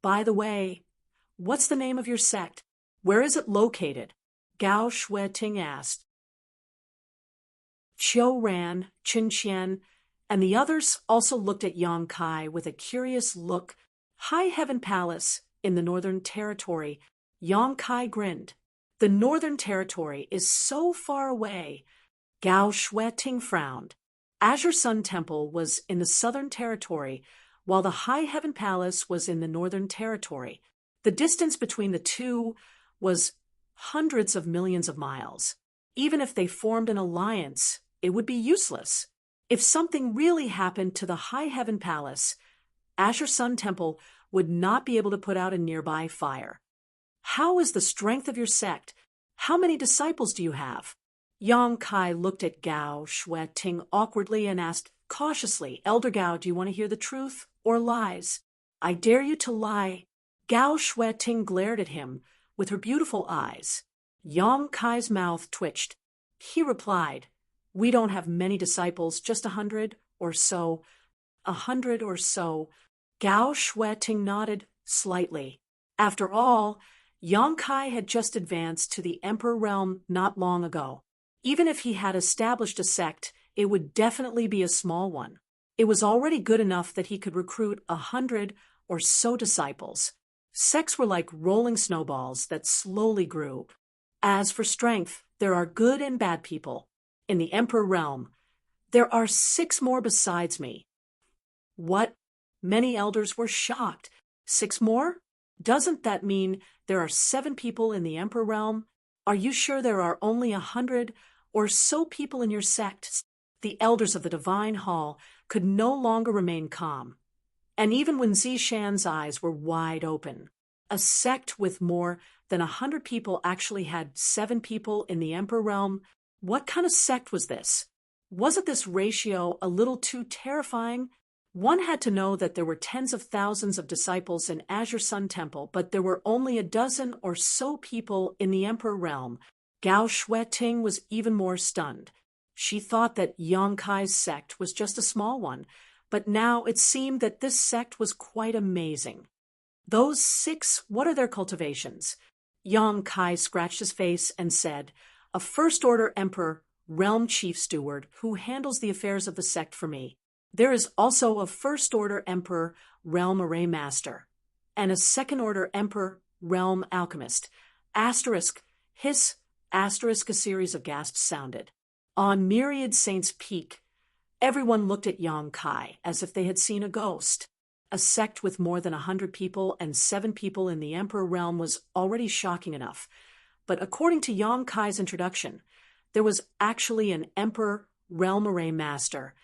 By the way, what's the name of your sect? Where is it located? Gao Shueting asked. Qiu Ran, Qin Qian, and the others also looked at Yang Kai with a curious look. High Heaven Palace in the Northern Territory. Yang Kai grinned. The Northern Territory is so far away. Gao Shueting frowned. Azure Sun Temple was in the Southern Territory, while the High Heaven Palace was in the Northern Territory. The distance between the two was hundreds of millions of miles. Even if they formed an alliance, it would be useless. If something really happened to the High Heaven Palace, Azure Sun Temple would not be able to put out a nearby fire. How is the strength of your sect? How many disciples do you have? Yang Kai looked at Gao Shueting awkwardly and asked cautiously, Elder Gao, do you want to hear the truth or lies? I dare you to lie. Gao Shueting glared at him with her beautiful eyes. Yang Kai's mouth twitched. He replied, we don't have many disciples, just 100 or so. 100 or so. Gao Shueting nodded slightly. After all, Yang Kai had just advanced to the Emperor realm not long ago. Even if he had established a sect, it would definitely be a small one. It was already good enough that he could recruit 100 or so disciples. Sects were like rolling snowballs that slowly grew. As for strength, there are good and bad people. In the Emperor realm, there are 6 more besides me. What? Many elders were shocked. 6 more? Doesn't that mean there are 7 people in the Emperor realm? Are you sure there are only 100 or so people in your sect? The elders of the Divine Hall could no longer remain calm. And even when Zishan's eyes were wide open, a sect with more than 100 people actually had 7 people in the Emperor realm. What kind of sect was this? Wasn't this ratio a little too terrifying? One had to know that there were tens of thousands of disciples in Azure Sun Temple, but there were only a dozen or so people in the Emperor realm. Gao Shueting was even more stunned. She thought that Yang Kai's sect was just a small one, but now it seemed that this sect was quite amazing. Those 6, what are their cultivations? Yang Kai scratched his face and said, a first-order emperor, realm chief steward, who handles the affairs of the sect for me. There is also a first-order emperor, realm array master, and a second-order emperor, realm alchemist. Asterisk, hiss, asterisk, a series of gasps sounded. On Myriad Saints' Peak, everyone looked at Yang Kai as if they had seen a ghost. A sect with more than 100 people and 7 people in the Emperor realm was already shocking enough. But according to Yang Kai's introduction, there was actually an Emperor Realm Array Master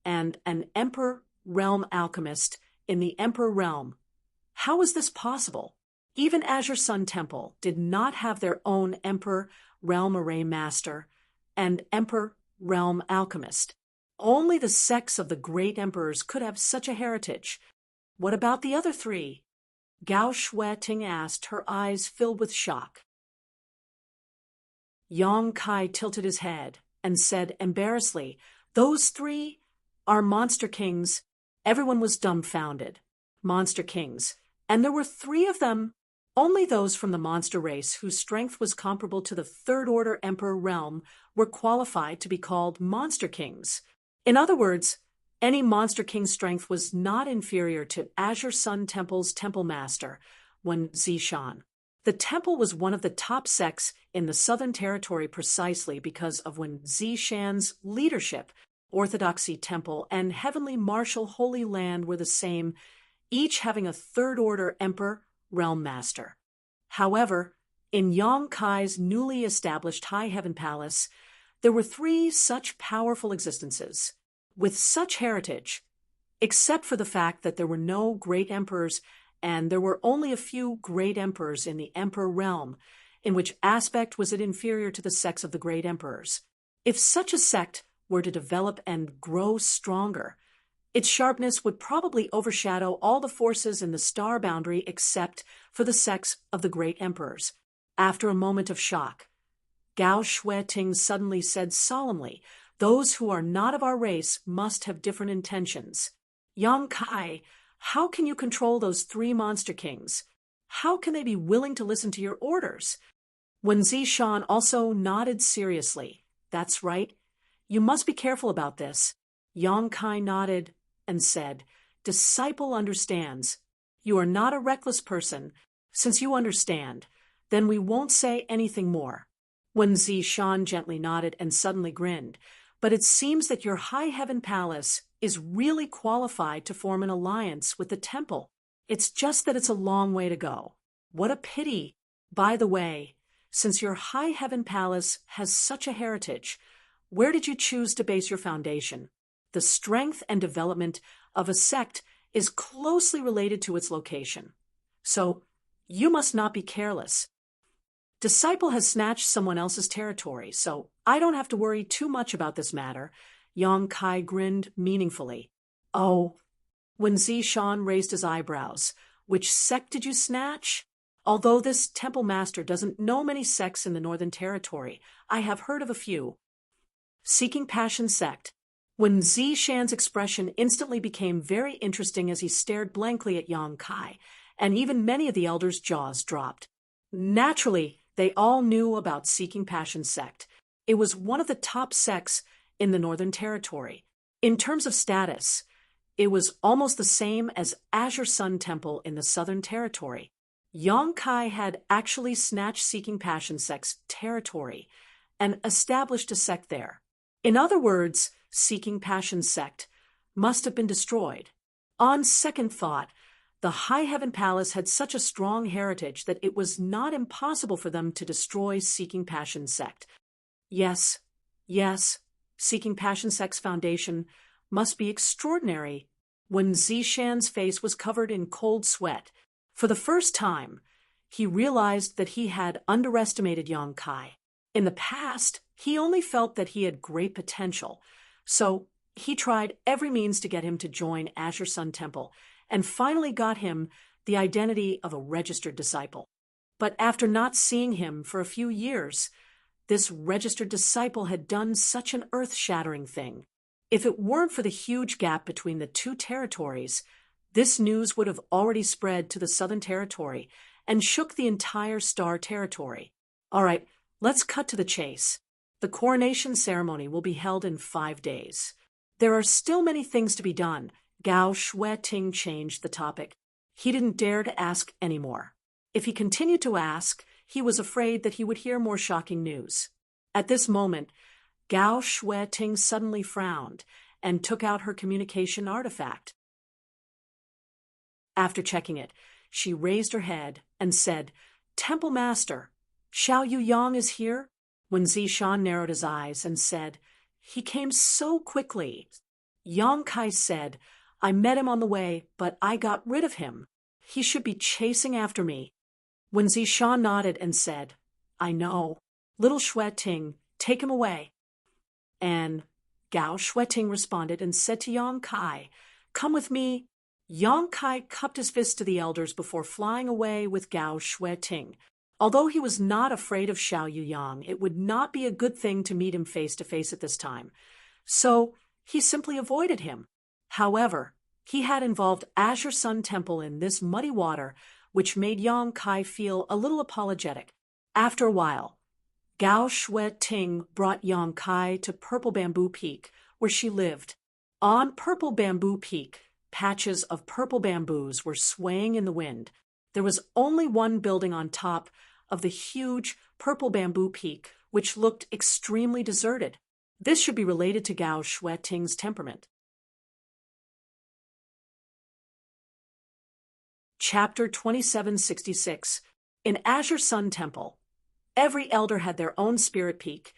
and an Emperor Realm Alchemist in the Emperor Realm. How is this possible? Even Azure Sun Temple did not have their own Emperor Realm Array Master and Emperor Realm Alchemist. Only the sects of the great emperors could have such a heritage. What about the other 3? Gao Shueting asked, her eyes filled with shock. Yang Kai tilted his head and said embarrassedly, those 3 are Monster Kings. Everyone was dumbfounded. Monster Kings. And there were 3 of them. Only those from the monster race whose strength was comparable to the third-order Emperor realm were qualified to be called Monster Kings. In other words, any Monster King's strength was not inferior to Azure Sun Temple's Temple Master, Wen Zishan. The temple was one of the top sects in the Southern Territory precisely because of Wen Zishan's leadership. Orthodoxy Temple and Heavenly Martial Holy Land were the same, each having a third-order Emperor Realm Master. However, in Yang Kai's newly established High Heaven Palace, there were 3 such powerful existences, with such heritage, except for the fact that there were no great emperors and there were only a few great emperors in the Emperor realm, in which aspect was it inferior to the sects of the great emperors. If such a sect were to develop and grow stronger, Its sharpness would probably overshadow all the forces in the star boundary except for the sex of the great emperors. After a moment of shock, Gao Shueting suddenly said solemnly, "Those who are not of our race must have different intentions. Yang Kai, how can you control those three monster kings? How can they be willing to listen to your orders?" Wen Zishan also nodded seriously. "That's right. You must be careful about this." Yang Kai nodded and said, "Disciple understands. You are not a reckless person. Since you understand, then we won't say anything more." Wen Zishan gently nodded and suddenly grinned. "But it seems that your High Heaven Palace is really qualified to form an alliance with the temple. It's just that it's a long way to go." "What a pity. By the way, since your High Heaven Palace has such a heritage, where did you choose to base your foundation? The strength and development of a sect is closely related to its location. So, you must not be careless. Disciple has snatched someone else's territory, so I don't have to worry too much about this matter." Yang Kai grinned meaningfully. "Oh." Wen Zishan raised his eyebrows. "Which sect did you snatch?" "Although this temple master doesn't know many sects in the Northern Territory, I have heard of a few." "Seeking Passion sect." Wen Zishan's expression instantly became very interesting as he stared blankly at Yang Kai, and even many of the elders' jaws dropped. Naturally, they all knew about Seeking Passion sect. It was one of the top sects in the Northern Territory. In terms of status, it was almost the same as Azure Sun Temple in the Southern Territory. Yang Kai had actually snatched Seeking Passion sect's territory and established a sect there. In other words, Seeking Passion sect must have been destroyed. On second thought, the High Heaven Palace had such a strong heritage that it was not impossible for them to destroy Seeking Passion sect. Yes, Seeking Passion sect's foundation must be extraordinary. When Zishan's face was covered in cold sweat, for the first time, he realized that he had underestimated Yang Kai. In the past, he only felt that he had great potential, so he tried every means to get him to join Azure Sun Temple, and finally got him the identity of a registered disciple. But after not seeing him for a few years, this registered disciple had done such an earth-shattering thing. If it weren't for the huge gap between the two territories, this news would have already spread to the Southern Territory and shook the entire Star Territory. All right, let's cut to the chase. The coronation ceremony will be held in 5 days. There are still many things to be done. Gao Shueting changed the topic. He didn't dare to ask any more. If he continued to ask, he was afraid that he would hear more shocking news. At this moment, Gao Shueting suddenly frowned and took out her communication artifact. After checking it, she raised her head and said, "Temple Master, Xiao Yuyang is here?" When Zishan narrowed his eyes and said, "He came so quickly." Yang Kai said, "I met him on the way, but I got rid of him. He should be chasing after me." When Zishan nodded and said, "I know. Little Shueting, take him away." And Gao Shueting responded and said to Yang Kai, "Come with me." Yang Kai cupped his fist to the elders before flying away with Gao Shueting. Although he was not afraid of Xiao Yuyang, it would not be a good thing to meet him face to face at this time. So he simply avoided him. However, he had involved Azure Sun Temple in this muddy water, which made Yang Kai feel a little apologetic. After a while, Gao Shueting brought Yang Kai to Purple Bamboo Peak, where she lived. On Purple Bamboo Peak, patches of purple bamboos were swaying in the wind. There was only one building on top of the huge Purple Bamboo Peak, which looked extremely deserted. This should be related to Gao Shueting's temperament. Chapter 2766. In Azure Sun Temple, every elder had their own spirit peak,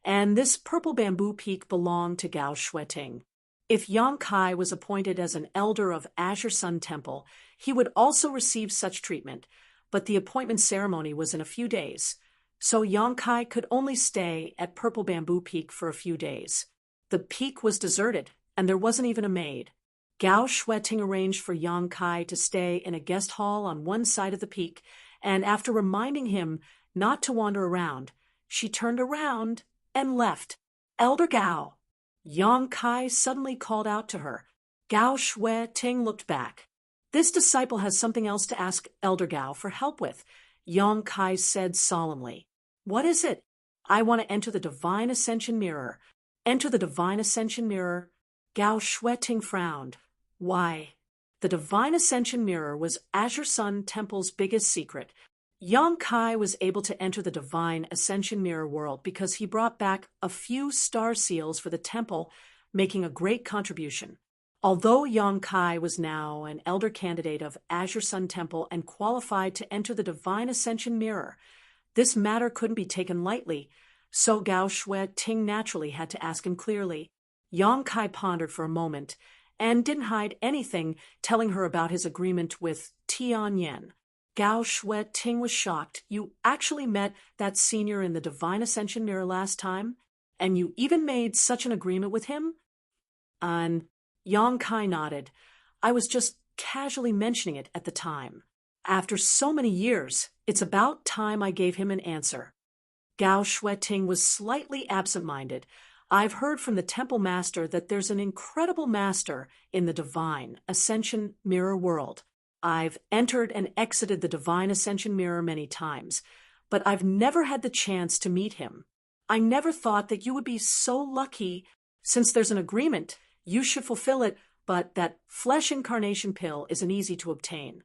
and this Purple Bamboo Peak belonged to Gao Shueting. If Yang Kai was appointed as an elder of Azure Sun Temple, he would also receive such treatment, but the appointment ceremony was in a few days, so Yang Kai could only stay at Purple Bamboo Peak for a few days. The peak was deserted, and there wasn't even a maid. Gao Shueting arranged for Yang Kai to stay in a guest hall on one side of the peak, and after reminding him not to wander around, she turned around and left. Elder Gao! Yang Kai suddenly called out to her. Gao Shueting looked back. This disciple has something else to ask Elder Gao for help with, Yang Kai said solemnly. What is it? I want to enter the Divine Ascension Mirror. Enter the Divine Ascension Mirror. Gao Shueting frowned. Why? The Divine Ascension Mirror was Azure Sun Temple's biggest secret. Yang Kai was able to enter the Divine Ascension Mirror world because he brought back a few star seals for the temple, making a great contribution. Although Yang Kai was now an elder candidate of Azure Sun Temple and qualified to enter the Divine Ascension Mirror, this matter couldn't be taken lightly, so Gao Shueting naturally had to ask him clearly. Yang Kai pondered for a moment and didn't hide anything, telling her about his agreement with Tianyan. Gao Shueting was shocked. You actually met that senior in the Divine Ascension Mirror last time? And you even made such an agreement with him? Yang Kai nodded. I was just casually mentioning it at the time. After so many years, it's about time I gave him an answer. Gao Shueting was slightly absent-minded. I've heard from the Temple Master that there's an incredible master in the Divine Ascension Mirror world. I've entered and exited the Divine Ascension Mirror many times, but I've never had the chance to meet him. I never thought that you would be so lucky. Since there's an agreement, you should fulfill it, but that flesh incarnation pill isn't easy to obtain.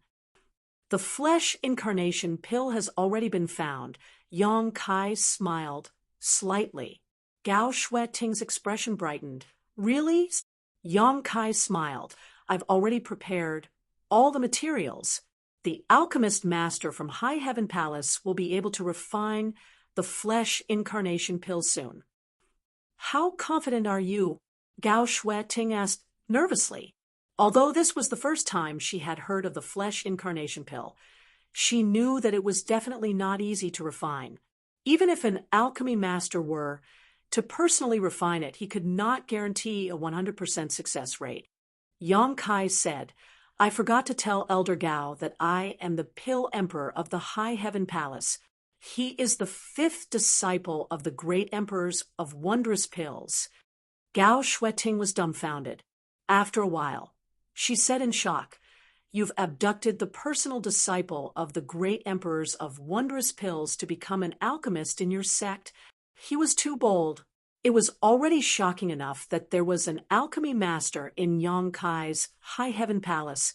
The flesh incarnation pill has already been found. Yang Kai smiled slightly. Gao Shueting's expression brightened. Really? Yang Kai smiled. I've already prepared all the materials. The alchemist master from High Heaven Palace will be able to refine the flesh incarnation pill soon. How confident are you? Gao Shueting asked nervously. Although this was the first time she had heard of the flesh incarnation pill, she knew that it was definitely not easy to refine. Even if an alchemy master were to personally refine it, he could not guarantee a 100% success rate. Yang Kai said, I forgot to tell Elder Gao that I am the Pill Emperor of the High Heaven Palace. He is the 5th disciple of the great emperors of wondrous pills. Gao Shueting was dumbfounded. After a while, she said in shock, You've abducted the personal disciple of the great emperors of wondrous pills to become an alchemist in your sect. He was too bold. It was already shocking enough that there was an alchemy master in Yang Kai's High Heaven Palace.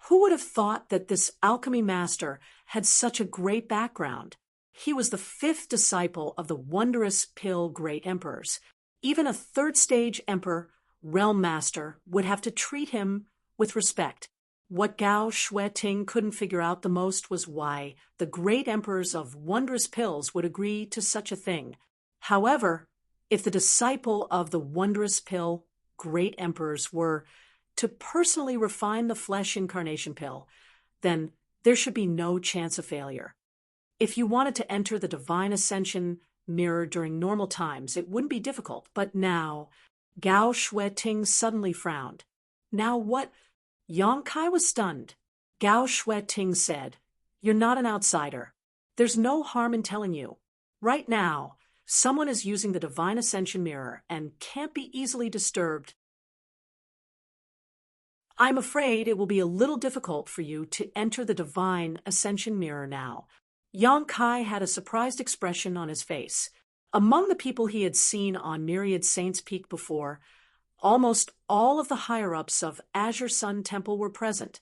Who would have thought that this alchemy master had such a great background? He was the 5th disciple of the wondrous pill great emperors. Even a 3rd stage emperor, realm master, would have to treat him with respect. What Gao Shueting couldn't figure out the most was why the great emperors of wondrous pills would agree to such a thing. However, if the disciple of the wondrous pill great emperors were to personally refine the flesh incarnation pill, then there should be no chance of failure. If you wanted to enter the Divine Ascension Mirror during normal times, it wouldn't be difficult, but now, Gao Shueting suddenly frowned. Now what? Yang Kai was stunned. Gao Shueting said, You're not an outsider. There's no harm in telling you. Right now, someone is using the Divine Ascension Mirror and can't be easily disturbed. I'm afraid it will be a little difficult for you to enter the Divine Ascension Mirror now. Yang Kai had a surprised expression on his face. Among the people he had seen on Myriad Saints Peak before, almost all of the higher-ups of Azure Sun Temple were present.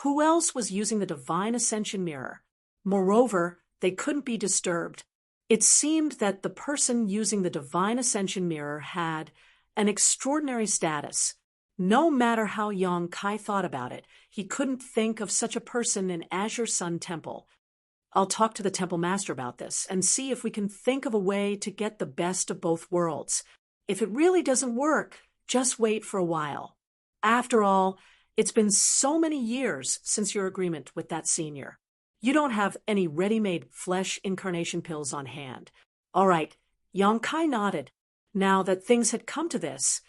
Who else was using the Divine Ascension Mirror? Moreover, they couldn't be disturbed. It seemed that the person using the Divine Ascension Mirror had an extraordinary status. No matter how Yang Kai thought about it, he couldn't think of such a person in Azure Sun Temple. I'll talk to the Temple Master about this and see if we can think of a way to get the best of both worlds. If it really doesn't work, just wait for a while. After all, it's been so many years since your agreement with that senior. You don't have any ready-made flesh incarnation pills on hand. All right, Yang Kai nodded. Now that things had come to this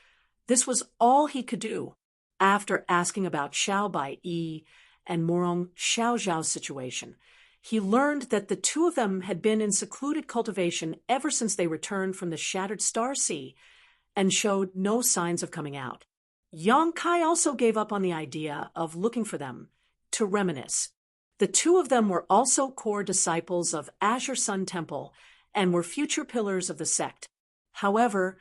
was all he could do. After asking about Xiao Bai Yi and Morong Xiao Zhao's situation, he learned that the two of them had been in secluded cultivation ever since they returned from the Shattered Star Sea and showed no signs of coming out. Yang Kai also gave up on the idea of looking for them to reminisce. The two of them were also core disciples of Azure Sun Temple and were future pillars of the sect. However,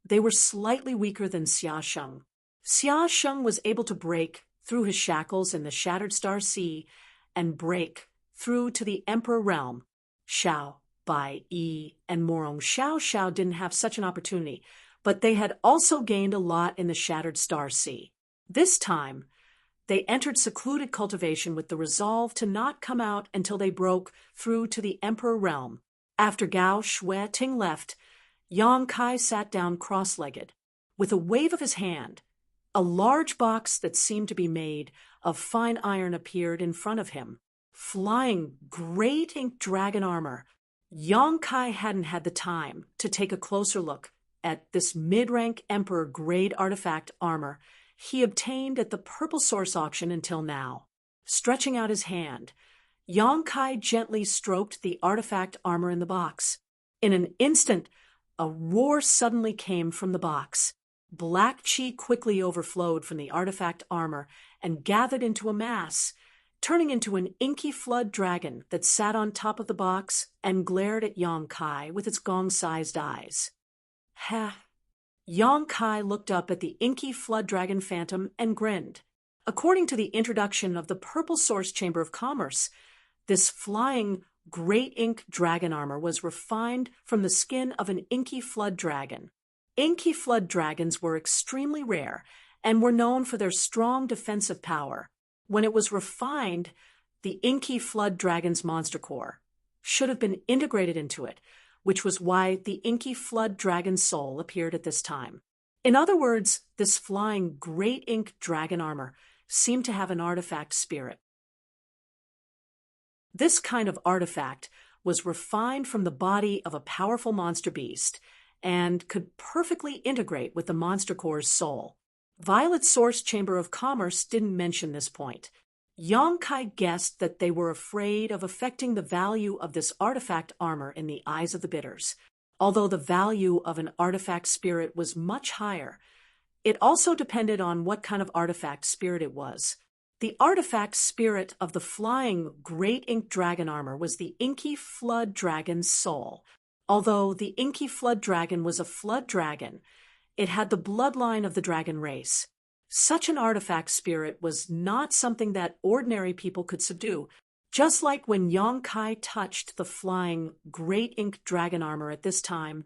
they were slightly weaker than Xia Sheng. Xia Sheng was able to break through his shackles in the Shattered Star Sea and break through to the Emperor Realm. Xiao Bai Yi and Morong Xiao Xiao didn't have such an opportunity, but they had also gained a lot in the Shattered Star Sea. This time, they entered secluded cultivation with the resolve to not come out until they broke through to the Emperor Realm. After Gao Shui Ting left, Yang Kai sat down cross-legged. With a wave of his hand, a large box that seemed to be made of fine iron appeared in front of him. Flying great ink dragon armor. Yang Kai hadn't had the time to take a closer look at this mid-rank Emperor grade artifact armor he obtained at the Purple Source auction until now. Stretching out his hand, Yang Kai gently stroked the artifact armor in the box. In an instant, a roar suddenly came from the box. Black chi quickly overflowed from the artifact armor and gathered into a mass, turning into an inky flood dragon that sat on top of the box and glared at Yang Kai with its gong-sized eyes. Ha! Yang Kai looked up at the inky flood dragon phantom and grinned. According to the introduction of the Purple Source Chamber of Commerce, this flying great ink dragon armor was refined from the skin of an inky flood dragon. Inky flood dragons were extremely rare and were known for their strong defensive power. When it was refined, the inky flood dragon's monster core should have been integrated into it, which was why the inky flood dragon's soul appeared at this time. In other words, this flying great ink dragon armor seemed to have an artifact spirit. This kind of artifact was refined from the body of a powerful monster beast and could perfectly integrate with the monster core's soul. Violet Source Chamber of Commerce didn't mention this point. Yang Kai guessed that they were afraid of affecting the value of this artifact armor in the eyes of the bidders. Although the value of an artifact spirit was much higher, it also depended on what kind of artifact spirit it was. The artifact spirit of the flying great ink dragon armor was the inky flood dragon's soul. Although the inky flood dragon was a flood dragon, it had the bloodline of the dragon race. Such an artifact spirit was not something that ordinary people could subdue. Just like when Yang Kai touched the flying great ink dragon armor at this time,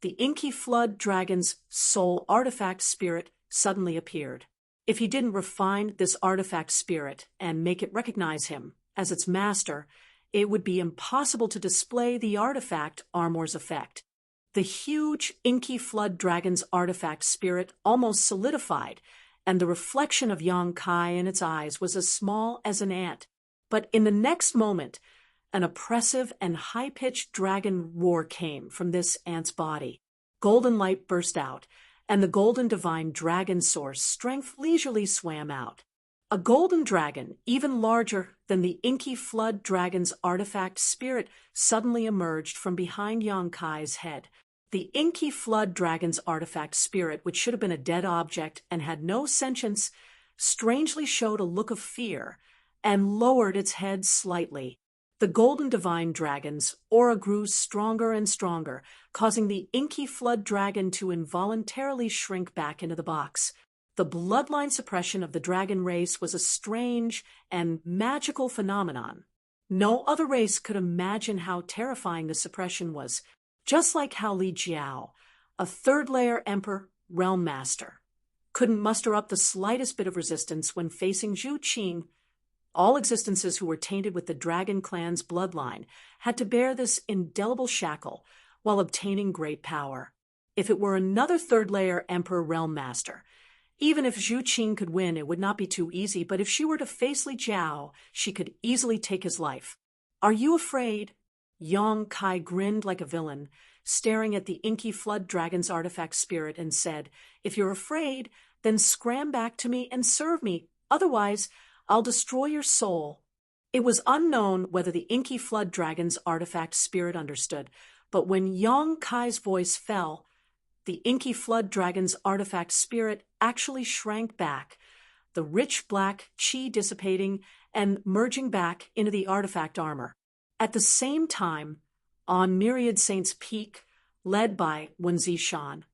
the inky flood dragon's soul artifact spirit suddenly appeared. If he didn't refine this artifact spirit and make it recognize him as its master, it would be impossible to display the artifact armor's effect. The huge inky flood dragon's artifact spirit almost solidified, and the reflection of Yang Kai in its eyes was as small as an ant. But in the next moment, an oppressive and high-pitched dragon roar came from this ant's body. Golden light burst out, and the golden divine dragon source strength leisurely swam out. A golden dragon, even larger than the inky flood dragon's artifact spirit, suddenly emerged from behind Yang Kai's head. The inky flood dragon's artifact spirit, which should have been a dead object and had no sentience, strangely showed a look of fear and lowered its head slightly. The golden divine dragon's aura grew stronger and stronger, causing the inky flood dragon to involuntarily shrink back into the box. The bloodline suppression of the dragon race was a strange and magical phenomenon. No other race could imagine how terrifying the suppression was, just like how Li Jiao, a third-layer Emperor Realm Master, couldn't muster up the slightest bit of resistance when facing Zhu Qing. All existences who were tainted with the Dragon Clan's bloodline had to bear this indelible shackle while obtaining great power. If it were another third-layer Emperor Realm Master, even if Zhu Qing could win, it would not be too easy, but if she were to face Li Jiao, she could easily take his life. "Are you afraid?" Yang Kai grinned like a villain, staring at the inky flood dragon's artifact spirit, and said, "If you're afraid, then scram back to me and serve me. Otherwise, I'll destroy your soul." It was unknown whether the inky flood dragon's artifact spirit understood, but when Yong Kai's voice fell, the inky flood dragon's artifact spirit actually shrank back, the rich black chi dissipating and merging back into the artifact armor. At the same time, on Myriad Saints Peak, led by Wenzi Shan,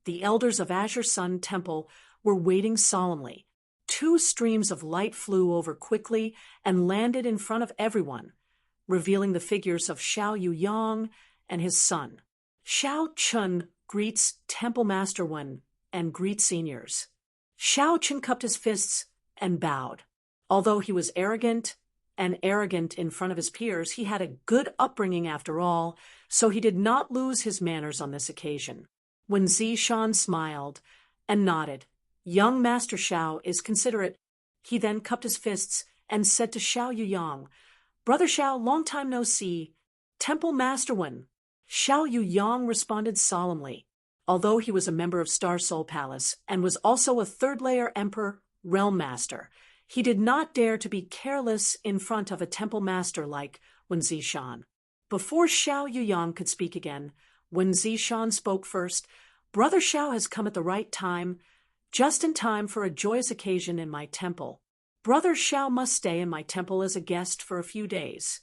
the elders of Azure Sun Temple were waiting solemnly. Two streams of light flew over quickly and landed in front of everyone, revealing the figures of Xiao Yuyang and his son. Xiao Chun greets Temple Master Wen and greets seniors. Xiao Chun cupped his fists and bowed. Although he was arrogant in front of his peers, he had a good upbringing after all, so he did not lose his manners on this occasion. When Zishan smiled and nodded, "Young Master Xiao is considerate." He then cupped his fists and said to Xiao Yuyang, "Brother Xiao, long time no see. Temple Master Wen." Xiao Yuyang responded solemnly. Although he was a member of Star Soul Palace and was also a third-layer Emperor Realm Master, he did not dare to be careless in front of a temple master like Wen Zishan. Before Xiao Yuyang could speak again, Wen Zishan spoke first. "Brother Xiao has come at the right time, just in time for a joyous occasion in my temple. Brother Xiao must stay in my temple as a guest for a few days."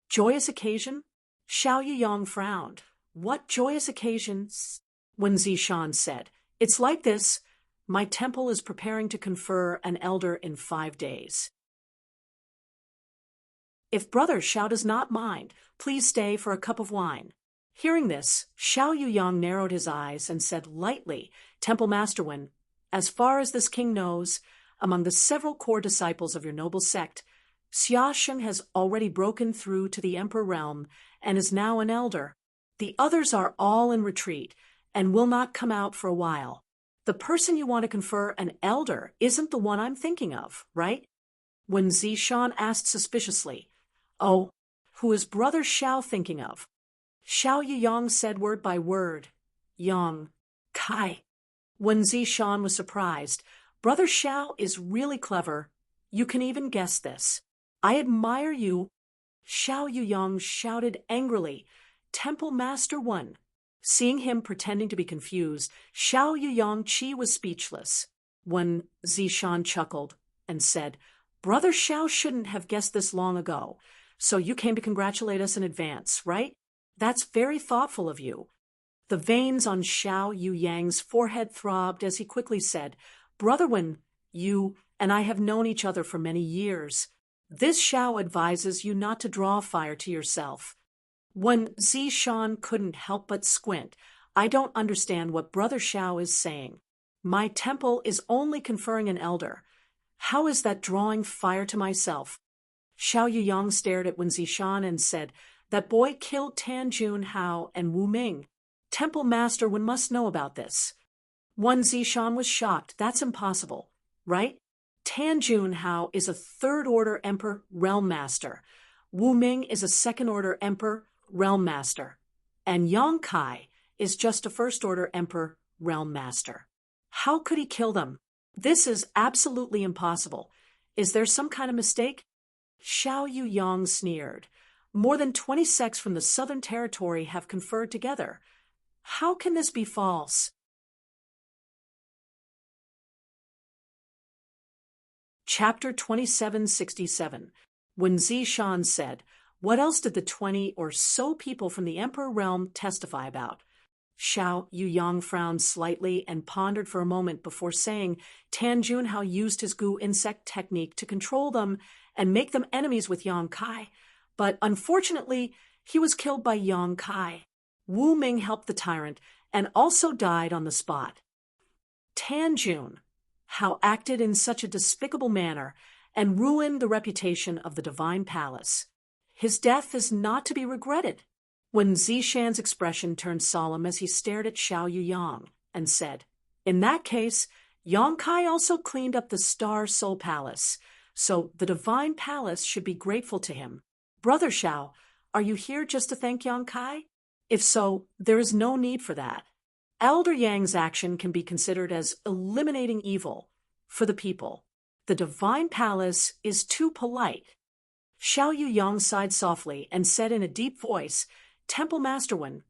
"Joyous occasion?" Xiao Yuyang frowned. "What joyous occasions?" Wen Zishan said. "It's like this. My temple is preparing to confer an elder in 5 days. If Brother Xiao does not mind, please stay for a cup of wine." Hearing this, Xiao Yuyang narrowed his eyes and said lightly, "Temple Master Wen, as far as this king knows, among the several core disciples of your noble sect, Xia Sheng has already broken through to the Emperor realm and is now an elder. The others are all in retreat and will not come out for a while. The person you want to confer an elder isn't the one I'm thinking of, right?" When Zishan asked suspiciously, "Oh, who is Brother Xiao thinking of?" Xiao Yuyang said word by word, "Yong Kai." When Zishan was surprised, "Brother Xiao is really clever. You can even guess this. I admire you." Xiao Yuyang shouted angrily, "Temple Master Wen." Seeing him pretending to be confused, Xiao Yuyang Qi was speechless. When Zishan chuckled and said, "Brother Xiao shouldn't have guessed this long ago, so you came to congratulate us in advance, right? That's very thoughtful of you." The veins on Xiao Yuyang's forehead throbbed as he quickly said, "Brother Wen, you and I have known each other for many years. This Xiao advises you not to draw fire to yourself." When Zishan couldn't help but squint, "I don't understand what Brother Xiao is saying. My temple is only conferring an elder. How is that drawing fire to myself?" Xiao Yuyang stared at Wen Zishan and said, "That boy killed Tan Jun Hao and Wu Ming. Temple Master Wen must know about this." Wen Zishan was shocked. "That's impossible, right? Tan Jun Hao is a third-order Emperor Realm Master. Wu Ming is a second-order Emperor Realm Master. And Yong Kai is just a first-order Emperor Realm Master. How could he kill them? This is absolutely impossible. Is there some kind of mistake?" Xiao Yuyang sneered. "More than 20 sects from the Southern Territory have conferred together. How can this be false?" Chapter 2767. When Zishan said, "What else did the 20 or so people from the Emperor realm testify about?" Xiao Yuyang frowned slightly and pondered for a moment before saying, "Tan Junhao used his goo insect technique to control them and make them enemies with Yong Kai, but unfortunately he was killed by Yong Kai. Wu Ming helped the tyrant and also died on the spot. Tan Junhao acted in such a despicable manner and ruined the reputation of the Divine Palace. His death is not to be regretted." When Zishan's expression turned solemn as he stared at Xiao Yuyang and said, "In that case, Yong Kai also cleaned up the Star Soul Palace, so the Divine Palace should be grateful to him. Brother Xiao, are you here just to thank Yong Kai? If so, there is no need for that." Elder Yang's action can be considered as eliminating evil for the people. The divine palace is too polite. Xiao Yuyang sighed softly and said in a deep voice, Temple Master Wen,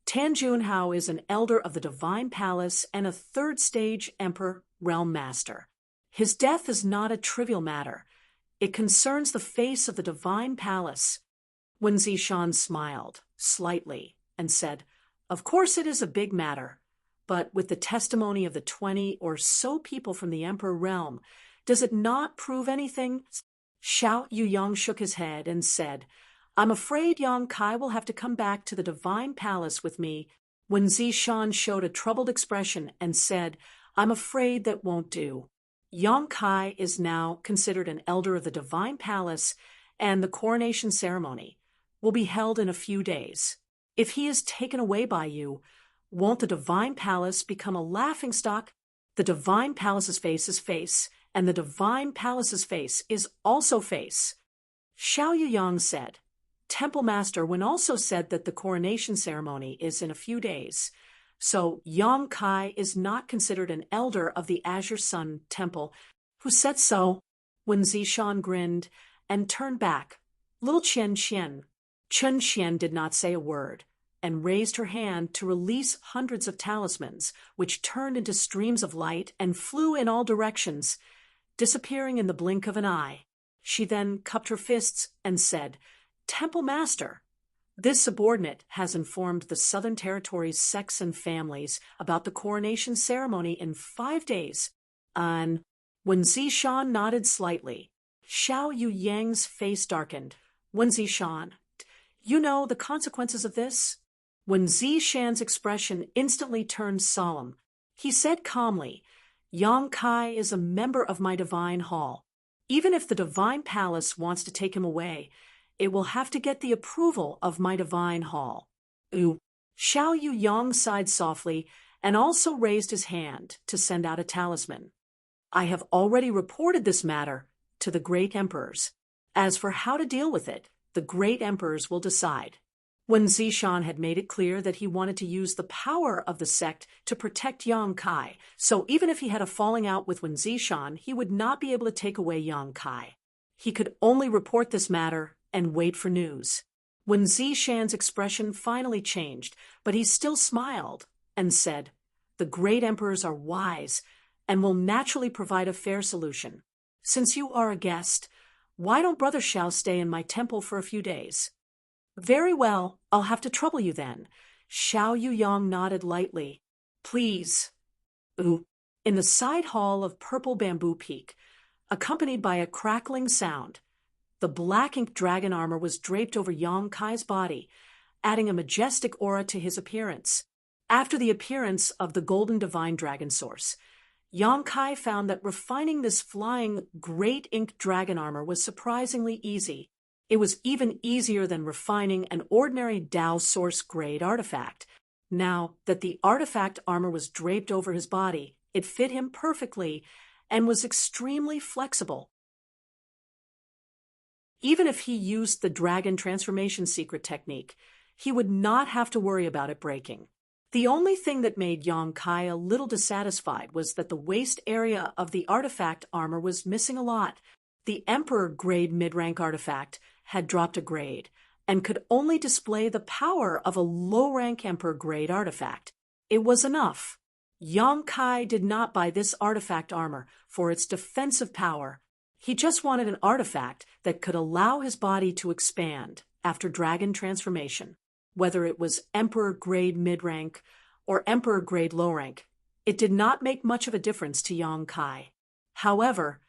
Tan Junhao is an elder of the divine palace and a third-stage emperor realm master. His death is not a trivial matter. It concerns the face of the divine palace. Wen Zishan smiled slightly and said, Of course it is a big matter, but with the testimony of the 20 or so people from the emperor realm, does it not prove anything? Xiao Yuyang shook his head and said, I'm afraid Yang Kai will have to come back to the divine palace with me. When Zishan showed a troubled expression and said, I'm afraid that won't do. Yang Kai is now considered an elder of the divine palace, and the coronation ceremony will be held in a few days. If he is taken away by you, won't the divine palace become a laughingstock? The divine palace's face is face, and the divine palace's face is also face. Xiao Yuyang said, Temple Master Wen also said that the coronation ceremony is in a few days, so Yang Kai is not considered an elder of the Azure Sun Temple. Who said so? When Zishan grinned and turned back, little Chen Qian did not say a word and raised her hand to release hundreds of talismans, which turned into streams of light and flew in all directions, disappearing in the blink of an eye. She then cupped her fists and said, Temple Master, this subordinate has informed the Southern Territory's sects and families about the coronation ceremony in 5 days. And when Zishan nodded slightly, Xiao Yuyang's face darkened. When Zishan, you know the consequences of this? When Zishan's expression instantly turned solemn, he said calmly, Yang Kai is a member of my divine hall. Even if the divine palace wants to take him away, it will have to get the approval of my divine hall. Xiao Yuyang sighed softly and also raised his hand to send out a talisman. I have already reported this matter to the great emperors. As for how to deal with it, the great emperors will decide. When Zishan had made it clear that he wanted to use the power of the sect to protect Yang Kai, so even if he had a falling out with Wen Zishan, he would not be able to take away Yang Kai. He could only report this matter and wait for news. When Zishan's expression finally changed, but he still smiled and said, The great emperors are wise and will naturally provide a fair solution. Since you are a guest, why don't Brother Xiao stay in my temple for a few days? Very well, I'll have to trouble you then. Xiao Yuyang nodded lightly. Please. In the side hall of Purple Bamboo Peak, accompanied by a crackling sound, the black ink dragon armor was draped over Yang Kai's body, adding a majestic aura to his appearance. After the appearance of the golden divine dragon source, Yang Kai found that refining this flying great ink dragon armor was surprisingly easy. It was even easier than refining an ordinary Dao source grade artifact. Now that the artifact armor was draped over his body, it fit him perfectly and was extremely flexible. Even if he used the dragon transformation secret technique, he would not have to worry about it breaking. The only thing that made Yang Kai a little dissatisfied was that the waist area of the artifact armor was missing a lot. The Emperor grade mid-rank artifact had dropped a grade and could only display the power of a low-rank Emperor grade artifact. It was enough. Yang Kai did not buy this artifact armor for its defensive power. He just wanted an artifact that could allow his body to expand after dragon transformation. Whether it was Emperor grade mid-rank or Emperor grade low-rank, it did not make much of a difference to Yang Kai. However,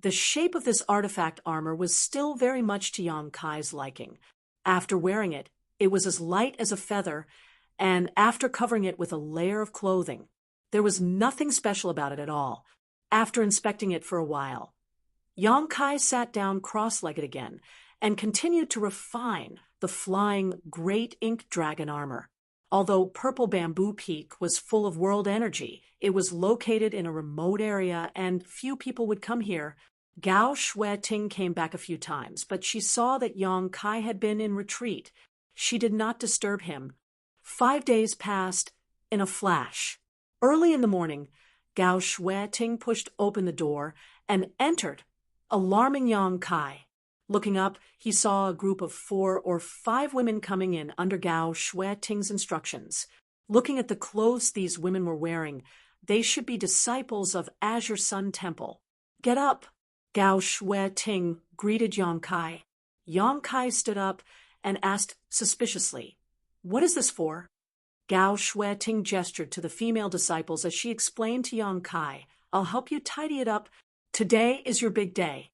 the shape of this artifact armor was still very much to Yang Kai's liking. After wearing it, it was as light as a feather, and after covering it with a layer of clothing, there was nothing special about it at all. After inspecting it for a while, Yang Kai sat down cross-legged again and continued to refine the flying great ink dragon armor. Although Purple Bamboo Peak was full of world energy, it was located in a remote area and few people would come here. Gao Shui-Ting came back a few times, but she saw that Yang Kai had been in retreat. She did not disturb him. 5 days passed, in a flash. Early in the morning, Gao Shueting pushed open the door and entered, alarming Yang Kai. Looking up, he saw a group of 4 or 5 women coming in under Gao Shueting's instructions. Looking at the clothes these women were wearing, they should be disciples of Azure Sun Temple. "Get up!" Gao Shueting greeted Yang Kai. Yang Kai stood up and asked suspiciously, "What is this for?" Gao Shueting gestured to the female disciples as she explained to Yang Kai, "I'll help you tidy it up. Today is your big day."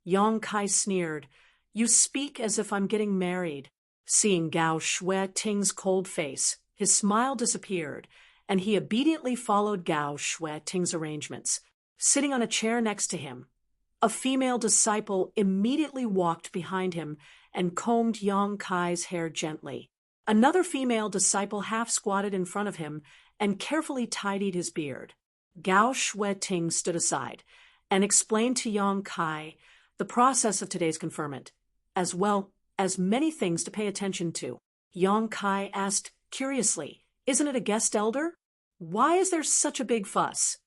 Yang Kai sneered, "You speak as if I'm getting married." Seeing Gao Shueting's cold face, his smile disappeared, and he obediently followed Gao Shueting's arrangements. Sitting on a chair next to him, a female disciple immediately walked behind him and combed Yang Kai's hair gently. Another female disciple half-squatted in front of him and carefully tidied his beard. Gao Shueting stood aside and explained to Yang Kai the process of today's conferment, as well as many things to pay attention to. Yang Kai asked curiously, "Isn't it a guest elder? Why is there such a big fuss?"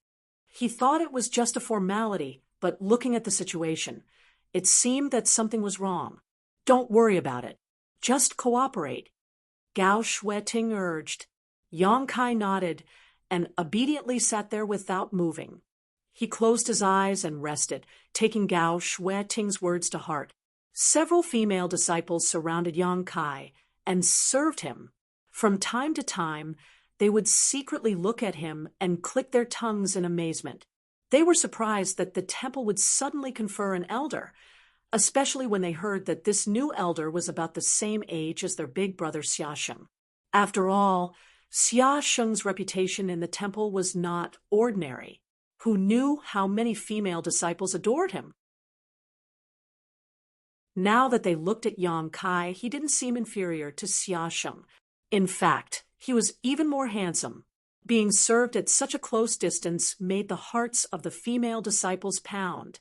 He thought it was just a formality, but looking at the situation, it seemed that something was wrong. "Don't worry about it. Just cooperate," Gao Shueting urged. Yang Kai nodded and obediently sat there without moving. He closed his eyes and rested, taking Gao Shueting's words to heart. Several female disciples surrounded Yang Kai and served him. From time to time, they would secretly look at him and click their tongues in amazement. They were surprised that the temple would suddenly confer an elder, especially when they heard that this new elder was about the same age as their big brother Xiaosheng. After all, Xiaosheng's reputation in the temple was not ordinary. Who knew how many female disciples adored him? Now that they looked at Yang Kai, he didn't seem inferior to Xiaosheng. In fact, he was even more handsome. Being served at such a close distance made the hearts of the female disciples pound,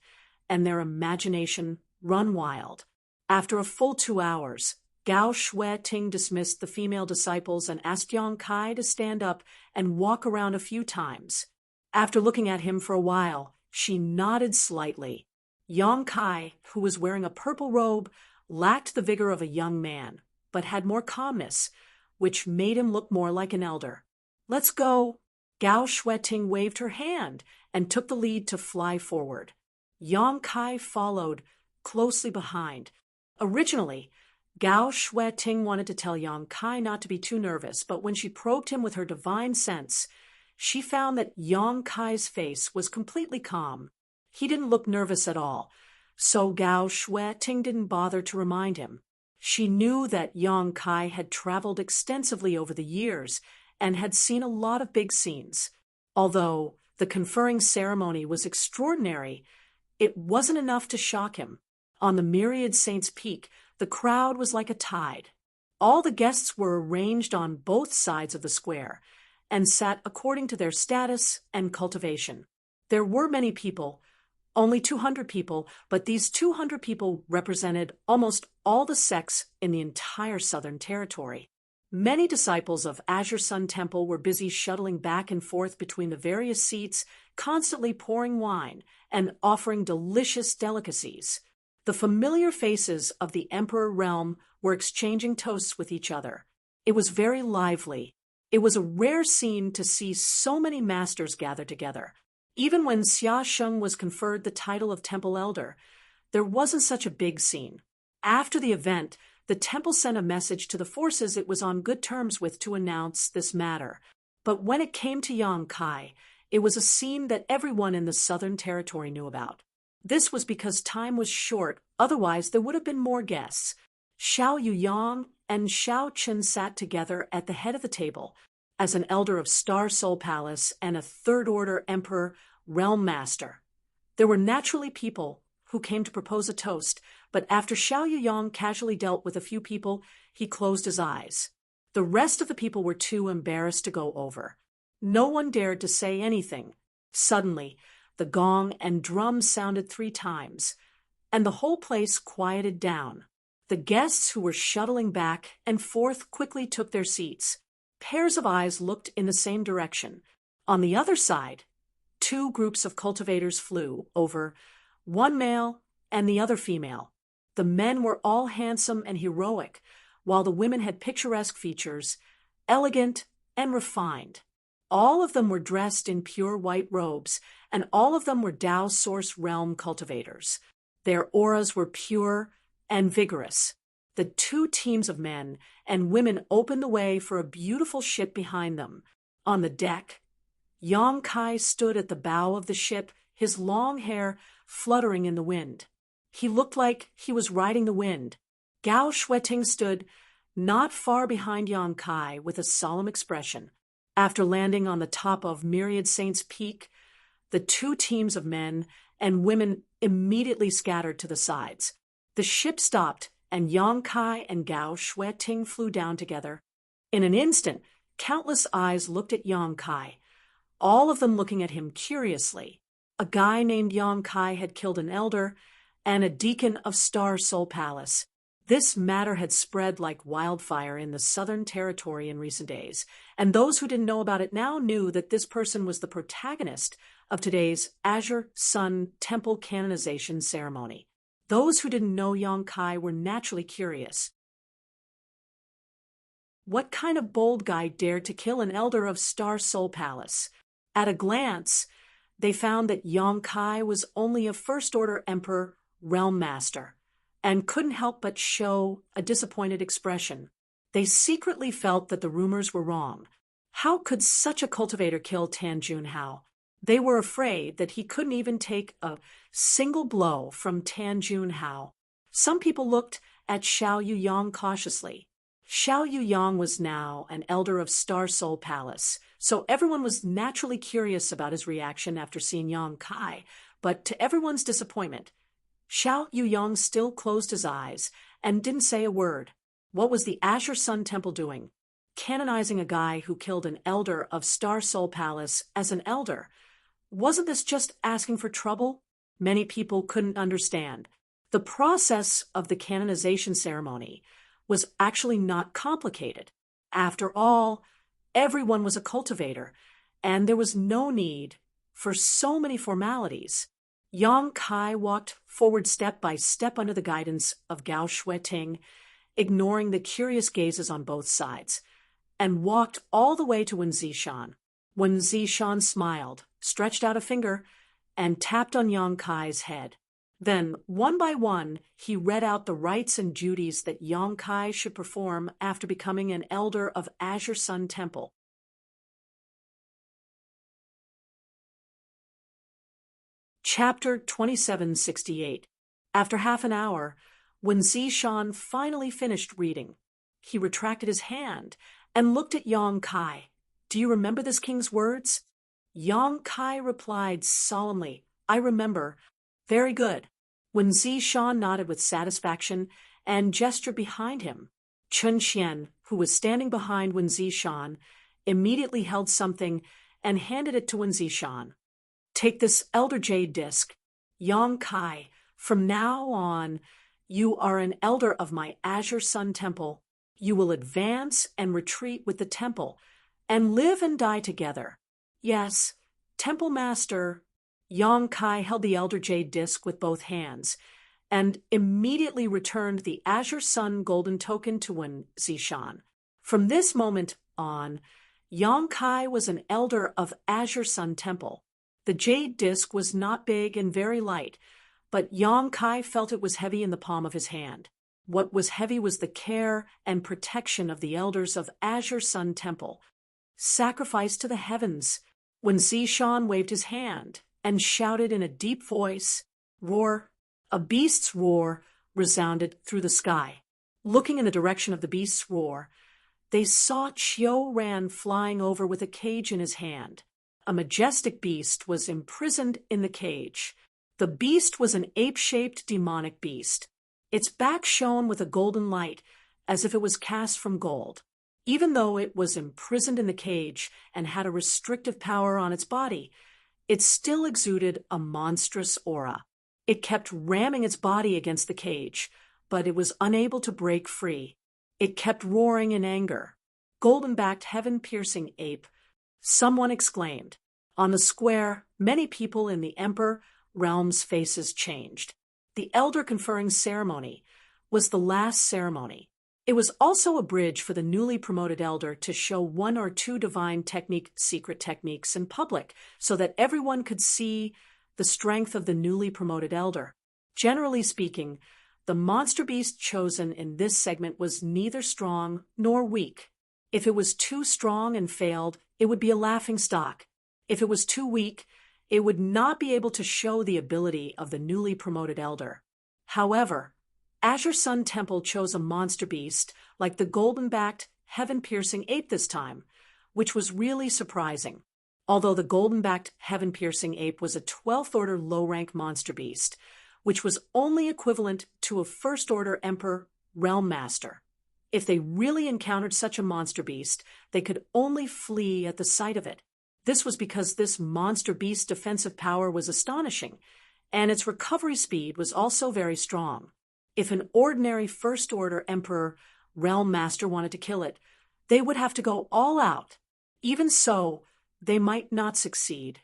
and their imagination run wild. After a full 2 hours, Gao Shueting dismissed the female disciples and asked Yang Kai to stand up and walk around a few times. After looking at him for a while, she nodded slightly. Yang Kai, who was wearing a purple robe, lacked the vigor of a young man, but had more calmness, which made him look more like an elder. "Let's go." Gao Shueting waved her hand and took the lead to fly forward. Yang Kai followed closely behind. Originally, Gao Shueting wanted to tell Yang Kai not to be too nervous, but when she probed him with her divine sense, she found that Yang Kai's face was completely calm. He didn't look nervous at all, so Gao Shueting didn't bother to remind him. She knew that Yang Kai had traveled extensively over the years and had seen a lot of big scenes. Although the conferring ceremony was extraordinary, it wasn't enough to shock him. On the myriad Saints' Peak, the crowd was like a tide. All the guests were arranged on both sides of the square and sat according to their status and cultivation. There were many people, only 200 people, but these 200 people represented almost all the sects in the entire Southern Territory. Many disciples of Azure Sun Temple were busy shuttling back and forth between the various seats, constantly pouring wine and offering delicious delicacies. The familiar faces of the Emperor realm were exchanging toasts with each other. It was very lively. It was a rare scene to see so many masters gather together. Even when Xiaosheng was conferred the title of Temple Elder, there wasn't such a big scene. After the event, the temple sent a message to the forces it was on good terms with to announce this matter. But when it came to Yang Kai, it was a scene that everyone in the Southern Territory knew about. This was because time was short, otherwise there would have been more guests. Xiao Yuyang and Xiao Chen sat together at the head of the table, as an elder of Star Soul Palace and a third-order emperor realm master. There were naturally people who came to propose a toast, but after Xiao Yuyang casually dealt with a few people, he closed his eyes. The rest of the people were too embarrassed to go over. No one dared to say anything. Suddenly, the gong and drum sounded 3 times, and the whole place quieted down. The guests who were shuttling back and forth quickly took their seats. pairs of eyes looked in the same direction. On the other side, two groups of cultivators flew over, one male and the other female. The men were all handsome and heroic, while the women had picturesque features, elegant and refined. All of them were dressed in pure white robes, and all of them were Tao Source Realm cultivators. Their auras were pure and vigorous. The two teams of men and women opened the way for a beautiful ship behind them. On the deck, Yang Kai stood at the bow of the ship, his long hair fluttering in the wind. He looked like he was riding the wind. Gao Shueting stood not far behind Yang Kai with a solemn expression. After landing on the top of Myriad Saints Peak, the two teams of men and women immediately scattered to the sides. The ship stopped, and Yang Kai and Gao Shueting flew down together. In an instant, countless eyes looked at Yang Kai, all of them looking at him curiously. A guy named Yang Kai had killed an elder and a deacon of Star Soul Palace. This matter had spread like wildfire in the Southern Territory in recent days, and those who didn't know about it now knew that this person was the protagonist of today's Azure Sun Temple canonization ceremony. Those who didn't know Yang Kai were naturally curious. What kind of bold guy dared to kill an elder of Star Soul Palace? At a glance, they found that Yang Kai was only a First Order Emperor Realm Master, and couldn't help but show a disappointed expression. They secretly felt that the rumors were wrong. How could such a cultivator kill Tan Junhao? They were afraid that he couldn't even take a single blow from Tan Junhao. Some people looked at Xiao Yuyang cautiously. Xiao Yuyang was now an elder of Star Soul Palace, so everyone was naturally curious about his reaction after seeing Yang Kai, but to everyone's disappointment, Xiao Yuyang still closed his eyes and didn't say a word. What was the Azure Sun Temple doing? Canonizing a guy who killed an elder of Star Soul Palace as an elder. Wasn't this just asking for trouble? Many people couldn't understand. The process of the canonization ceremony was actually not complicated. After all, everyone was a cultivator, and there was no need for so many formalities. Yang Kai walked forward step by step under the guidance of Gao Shueting, ignoring the curious gazes on both sides, and walked all the way to Wen Zishan. Wen Zishan smiled, stretched out a finger, and tapped on Yang Kai's head. Then, one by one, he read out the rites and duties that Yang Kai should perform after becoming an elder of Azure Sun Temple. Chapter 2768. After half an hour, when Zishan finally finished reading, he retracted his hand and looked at Yang Kai. "Do you remember this king's words?" Yang Kai replied solemnly, "I remember." "Very good." When Zishan nodded with satisfaction and gestured behind him, Chun Xian, who was standing behind Wen Zishan, immediately held something and handed it to Wen Zishan. "Take this Elder Jade disc. Yang Kai, from now on, you are an elder of my Azure Sun Temple. You will advance and retreat with the temple, and live and die together. Yes, Temple Master." Yang Kai held the Elder Jade disc with both hands, and immediately returned the Azure Sun golden token to Wen Zishan. From this moment on, Yang Kai was an elder of Azure Sun Temple. The jade disc was not big and very light, but Yang Kai felt it was heavy in the palm of his hand. What was heavy was the care and protection of the elders of Azure Sun Temple. Sacrifice to the heavens. When Zishan waved his hand and shouted in a deep voice, "Roar!" A beast's roar resounded through the sky. Looking in the direction of the beast's roar, they saw Chiu Ran flying over with a cage in his hand. A majestic beast was imprisoned in the cage. The beast was an ape-shaped demonic beast. Its back shone with a golden light, as if it was cast from gold. Even though it was imprisoned in the cage and had a restrictive power on its body, it still exuded a monstrous aura. It kept ramming its body against the cage, but it was unable to break free. It kept roaring in anger. golden-backed heaven-piercing ape, someone exclaimed. On the square, many people in the Emperor realm's faces changed. The elder conferring ceremony was the last ceremony. It was also a bridge for the newly promoted elder to show one or two divine secret techniques in public so that everyone could see the strength of the newly promoted elder. Generally speaking, the monster beast chosen in this segment was neither strong nor weak. If it was too strong and failed, it would be a laughingstock. If it was too weak, it would not be able to show the ability of the newly promoted elder. However, Azure Sun Temple chose a monster beast like the golden-backed, heaven-piercing ape this time, which was really surprising. Although the golden-backed, heaven-piercing ape was a 12th-order low-rank monster beast, which was only equivalent to a first-order Emperor Realm Master. If they really encountered such a monster beast, they could only flee at the sight of it. This was because this monster beast's defensive power was astonishing, and its recovery speed was also very strong. If an ordinary first-order Emperor Realm Master wanted to kill it, they would have to go all out. Even so, they might not succeed.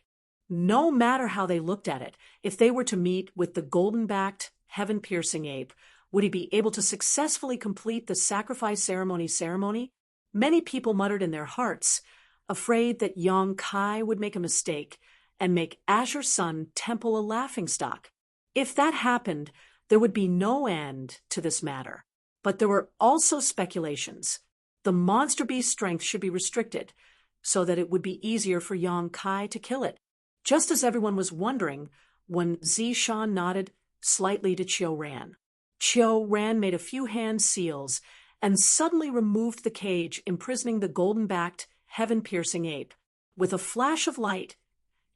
No matter how they looked at it, if they were to meet with the golden-backed, heaven-piercing ape, would he be able to successfully complete the sacrifice ceremony? Many people muttered in their hearts, afraid that Yong Kai would make a mistake and make Azure Sun Temple a laughingstock. If that happened, there would be no end to this matter. But there were also speculations. The monster beast's strength should be restricted, so that it would be easier for Yong Kai to kill it. Just as everyone was wondering, when Zishan nodded slightly to Qiu Ran. Qiu Ran made a few hand seals and suddenly removed the cage imprisoning the golden-backed, heaven-piercing ape. With a flash of light,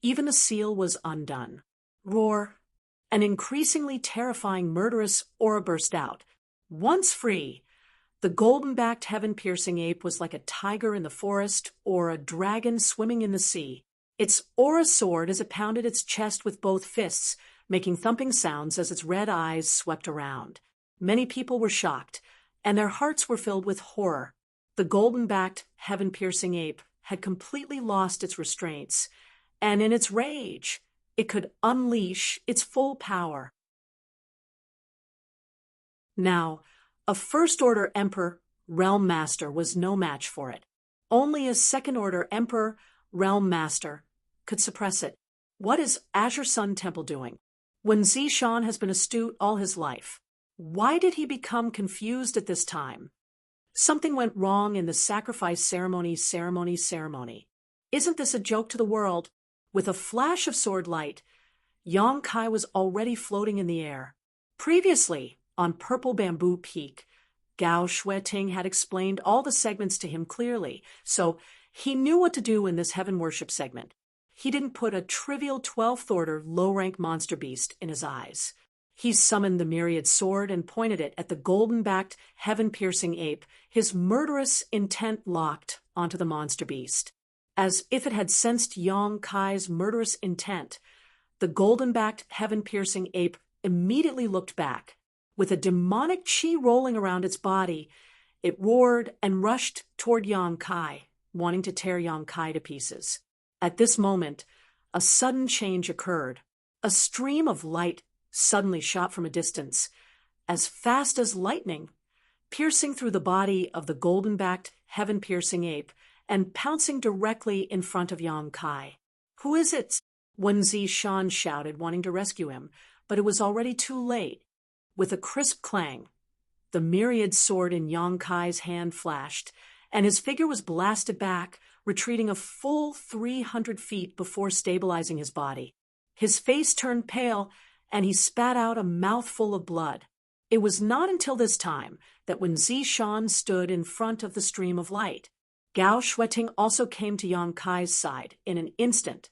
even the seal was undone. Roar! An increasingly terrifying murderous aura burst out. Once free, the golden-backed heaven-piercing ape was like a tiger in the forest or a dragon swimming in the sea. Its aura soared as it pounded its chest with both fists, making thumping sounds as its red eyes swept around. Many people were shocked, and their hearts were filled with horror. The golden-backed, heaven-piercing ape had completely lost its restraints, and in its rage, it could unleash its full power. Now, a first-order Emperor Realm Master was no match for it. Only a second-order Emperor Realm Master could suppress it. What is Azure Sun Temple doing? When Zishan has been astute all his life, why did he become confused at this time? Something went wrong in the sacrifice ceremony. Isn't this a joke to the world? With a flash of sword light, Yong Kai was already floating in the air. Previously, on Purple Bamboo Peak, Gao Shueting had explained all the segments to him clearly, so he knew what to do in this heaven worship segment. He didn't put a trivial 12th-order low-rank monster beast in his eyes. He summoned the myriad sword and pointed it at the golden-backed, heaven-piercing ape, his murderous intent locked onto the monster beast. As if it had sensed Yong Kai's murderous intent, the golden-backed, heaven-piercing ape immediately looked back. With a demonic chi rolling around its body, it roared and rushed toward Yong Kai, wanting to tear Yong Kai to pieces. At this moment, a sudden change occurred. A stream of light suddenly shot from a distance, as fast as lightning, piercing through the body of the golden-backed, heaven-piercing ape, and pouncing directly in front of Yong Kai. "Who is it?" Wen Zishan shouted, wanting to rescue him, but it was already too late. With a crisp clang, the myriad sword in Yong Kai's hand flashed, and his figure was blasted back, retreating a full 300 feet before stabilizing his body. His face turned pale, and he spat out a mouthful of blood. It was not until this time that when Zishan stood in front of the stream of light, Gao Shueting also came to Yong Kai's side in an instant,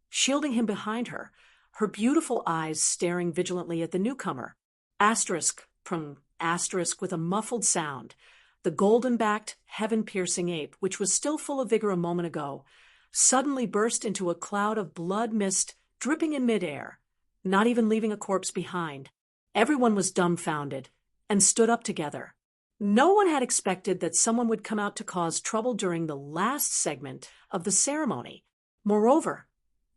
shielding him behind her, her beautiful eyes staring vigilantly at the newcomer. Asterisk with a muffled sound, the golden-backed, heaven-piercing ape, which was still full of vigor a moment ago, suddenly burst into a cloud of blood mist dripping in midair, not even leaving a corpse behind. Everyone was dumbfounded and stood up together. No one had expected that someone would come out to cause trouble during the last segment of the ceremony. Moreover,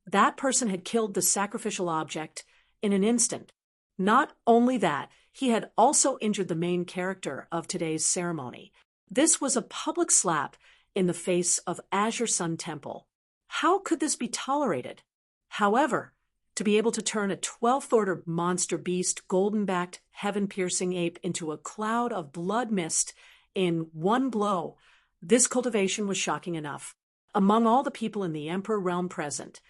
that person had killed the sacrificial object in an instant. Not only that, he had also injured the main character of today's ceremony. This was a public slap in the face of Azure Sun Temple. How could this be tolerated? However, to be able to turn a 12th order monster beast, golden-backed, heaven-piercing ape into a cloud of blood mist in one blow, this cultivation was shocking enough. Among all the people in the Emperor realm present,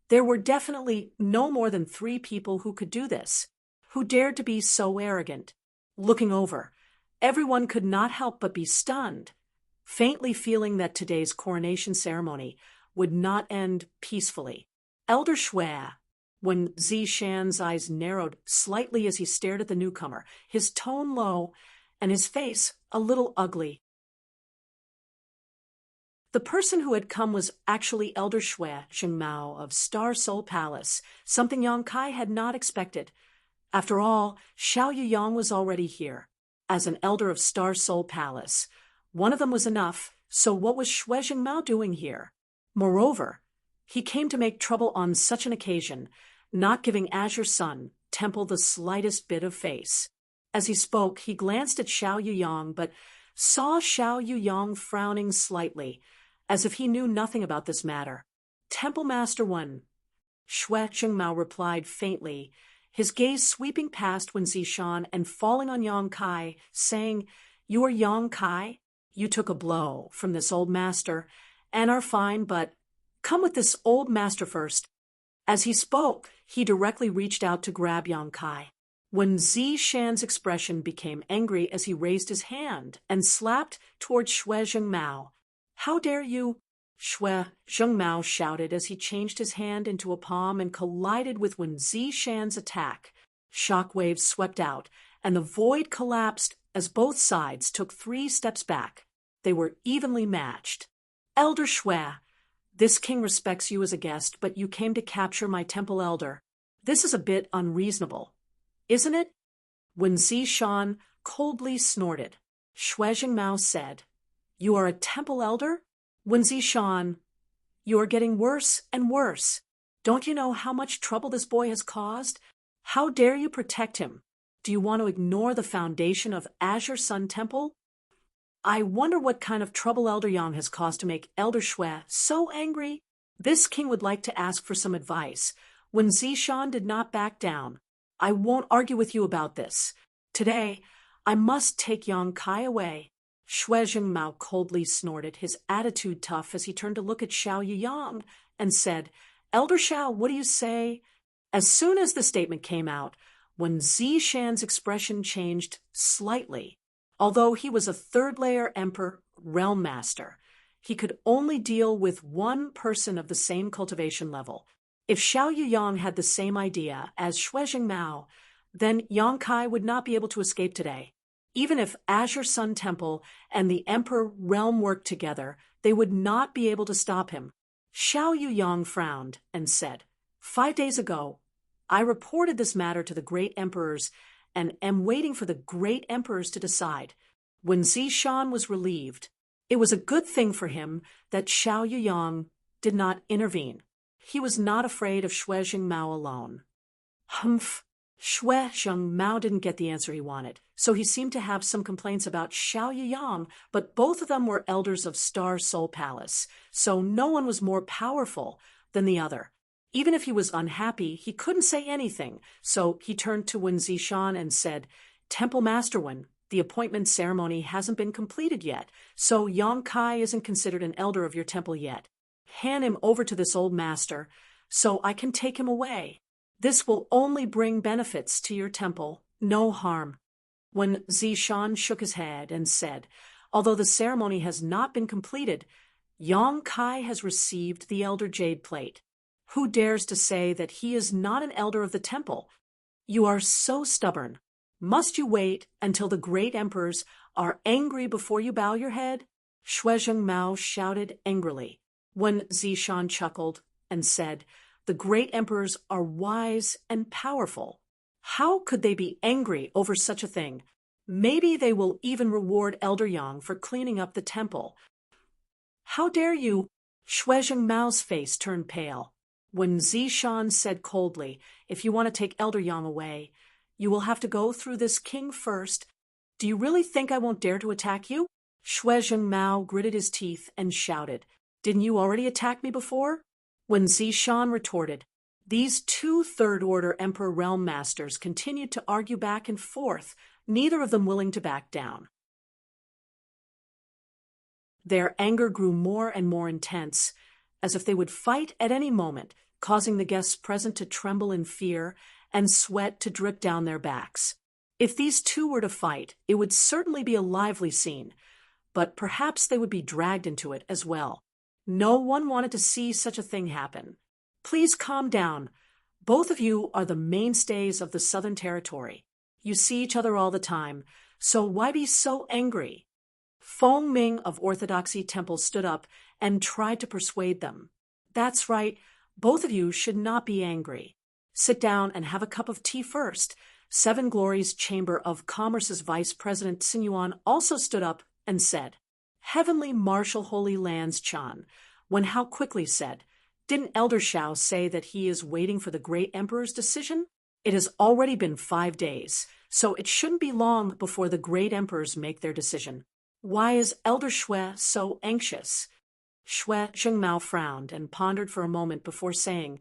there were definitely no more than 3 people who could do this, who dared to be so arrogant. Looking over, everyone could not help but be stunned, faintly feeling that today's coronation ceremony would not end peacefully. Elder Shui, when Zishan's eyes narrowed slightly as he stared at the newcomer, his tone low and his face a little ugly. The person who had come was actually Elder Shui Xingmao of Star Soul Palace, something Yang Kai had not expected. After all, Xiao Yuyang was already here, as an elder of Star Soul Palace. One of them was enough, so what was Shui Xingmao doing here? Moreover, he came to make trouble on such an occasion, not giving Azure Sun Temple the slightest bit of face. As he spoke, he glanced at Xiao Yuyang, but saw Xiao Yuyang frowning slightly, as if he knew nothing about this matter. Temple Master 1. Shui Xingmao replied faintly, his gaze sweeping past Wen Zishan and falling on Yang Kai, saying, "You are Yang Kai? You took a blow from this old master, and are fine, but come with this old master first." As he spoke, he directly reached out to grab Yang Kai. When Zishan's expression became angry as he raised his hand and slapped toward Shui Xingmao. "How dare you?" Shui Xingmao shouted as he changed his hand into a palm and collided with Wen Zishan's attack. Shock waves swept out, and the void collapsed as both sides took 3 steps back. They were evenly matched. "Elder Shui, this king respects you as a guest, but you came to capture my temple elder. This is a bit unreasonable, isn't it?" Wen Zishan coldly snorted. Shui Xingmao said, "You are a temple elder? Wen Zishan, you are getting worse and worse. Don't you know how much trouble this boy has caused? How dare you protect him? Do you want to ignore the foundation of Azure Sun Temple? I wonder what kind of trouble Elder Yang has caused to make Elder Shui so angry. This king would like to ask for some advice." When Zishan did not back down. "I won't argue with you about this. Today, I must take Yang Kai away." Shui Xingmao coldly snorted, his attitude tough as he turned to look at Xiao Yuyang and said, "Elder Xiao, what do you say?" As soon as the statement came out, when Zishan's expression changed slightly. Although he was a 3rd-layer Emperor Realm Master, he could only deal with one person of the same cultivation level. If Xiao Yuyang had the same idea as Shui Xingmao, then Yang Kai would not be able to escape today. Even if Azure Sun Temple and the Emperor Realm worked together, they would not be able to stop him. Xiao Yuyang frowned and said, 5 days ago, I reported this matter to the great emperors and am waiting for the great emperors to decide." When Zishan was relieved, it was a good thing for him that Xiao Yuyang did not intervene. He was not afraid of Shui Xingmao alone. Humph! Shui Xingmao didn't get the answer he wanted, so he seemed to have some complaints about Xiao Yuyang, but both of them were elders of Star Soul Palace, so no one was more powerful than the other. Even if he was unhappy, he couldn't say anything, so he turned to Wen Zishan and said, "Temple Master Wen, the appointment ceremony hasn't been completed yet, so Yang Kai isn't considered an elder of your temple yet. Hand him over to this old master, so I can take him away. This will only bring benefits to your temple, no harm." When Zishan shook his head and said, "Although the ceremony has not been completed, Yang Kai has received the Elder Jade Plate. Who dares to say that he is not an elder of the temple? You are so stubborn. Must you wait until the great emperors are angry before you bow your head?" Shui Zhengmao shouted angrily. When Zishan chuckled and said, "The great emperors are wise and powerful. How could they be angry over such a thing?" Maybe they will even reward Elder Yang for cleaning up the temple. How dare you? Shui Mao's face turned pale. When Zishan said coldly, if you want to take Elder Yang away, you will have to go through this king first. Do you really think I won't dare to attack you? Shui Mao gritted his teeth and shouted, didn't you already attack me before? When Zishan retorted, these two third-order Emperor Realm Masters continued to argue back and forth, neither of them willing to back down. Their anger grew more and more intense, as if they would fight at any moment, causing the guests present to tremble in fear and sweat to drip down their backs. If these two were to fight, it would certainly be a lively scene, but perhaps they would be dragged into it as well. No one wanted to see such a thing happen. Please calm down. Both of you are the mainstays of the Southern Territory. You see each other all the time, so why be so angry? Feng Ming of Orthodoxy Temple stood up and tried to persuade them. That's right, both of you should not be angry. Sit down and have a cup of tea first. Seven Glories Chamber of Commerce's Vice President Sinyuan also stood up and said, Heavenly Marshal Holy Lands Chan, when Hao quickly said, didn't Elder Shao say that he is waiting for the Great Emperor's decision? It has already been 5 days, so it shouldn't be long before the Great Emperors make their decision. Why is Elder Shui so anxious? Shui Zhengmao frowned and pondered for a moment before saying,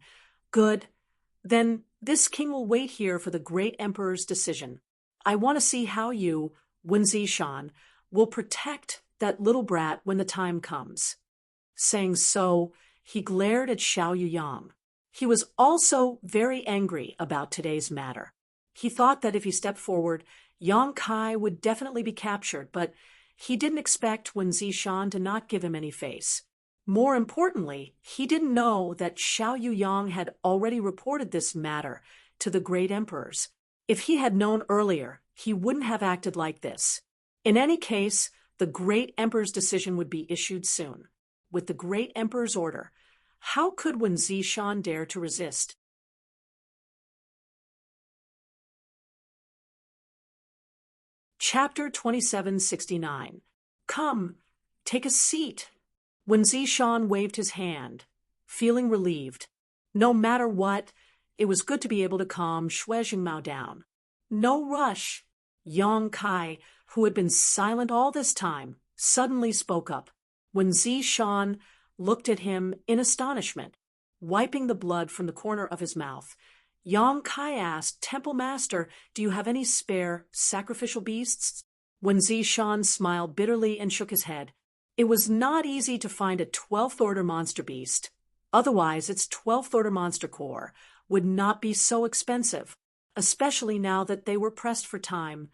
Good. Then this king will wait here for the Great Emperor's decision. I want to see how you, Wen Zishan, will protect that little brat when the time comes. Saying so, he glared at Xiao Yuyang. He was also very angry about today's matter. He thought that if he stepped forward, Yang Kai would definitely be captured, but he didn't expect Wen Zishan to not give him any face. More importantly, he didn't know that Xiao Yuyang had already reported this matter to the Great Emperors. If he had known earlier, he wouldn't have acted like this. In any case, the Great Emperor's decision would be issued soon. With the Great Emperor's order, how could Wen Zishan dare to resist? Chapter 2769. Come, take a seat. Wen Zishan waved his hand, feeling relieved. No matter what, it was good to be able to calm Shui Jingmao down. No rush. Yang Kai, who had been silent all this time, suddenly spoke up. Wen Zishan looked at him in astonishment. Wiping the blood from the corner of his mouth, Yang Kai asked, Temple Master, do you have any spare sacrificial beasts? Wen Zishan smiled bitterly and shook his head. It was not easy to find a 12th order monster beast. Otherwise, its 12th order monster core would not be so expensive, especially now that they were pressed for time.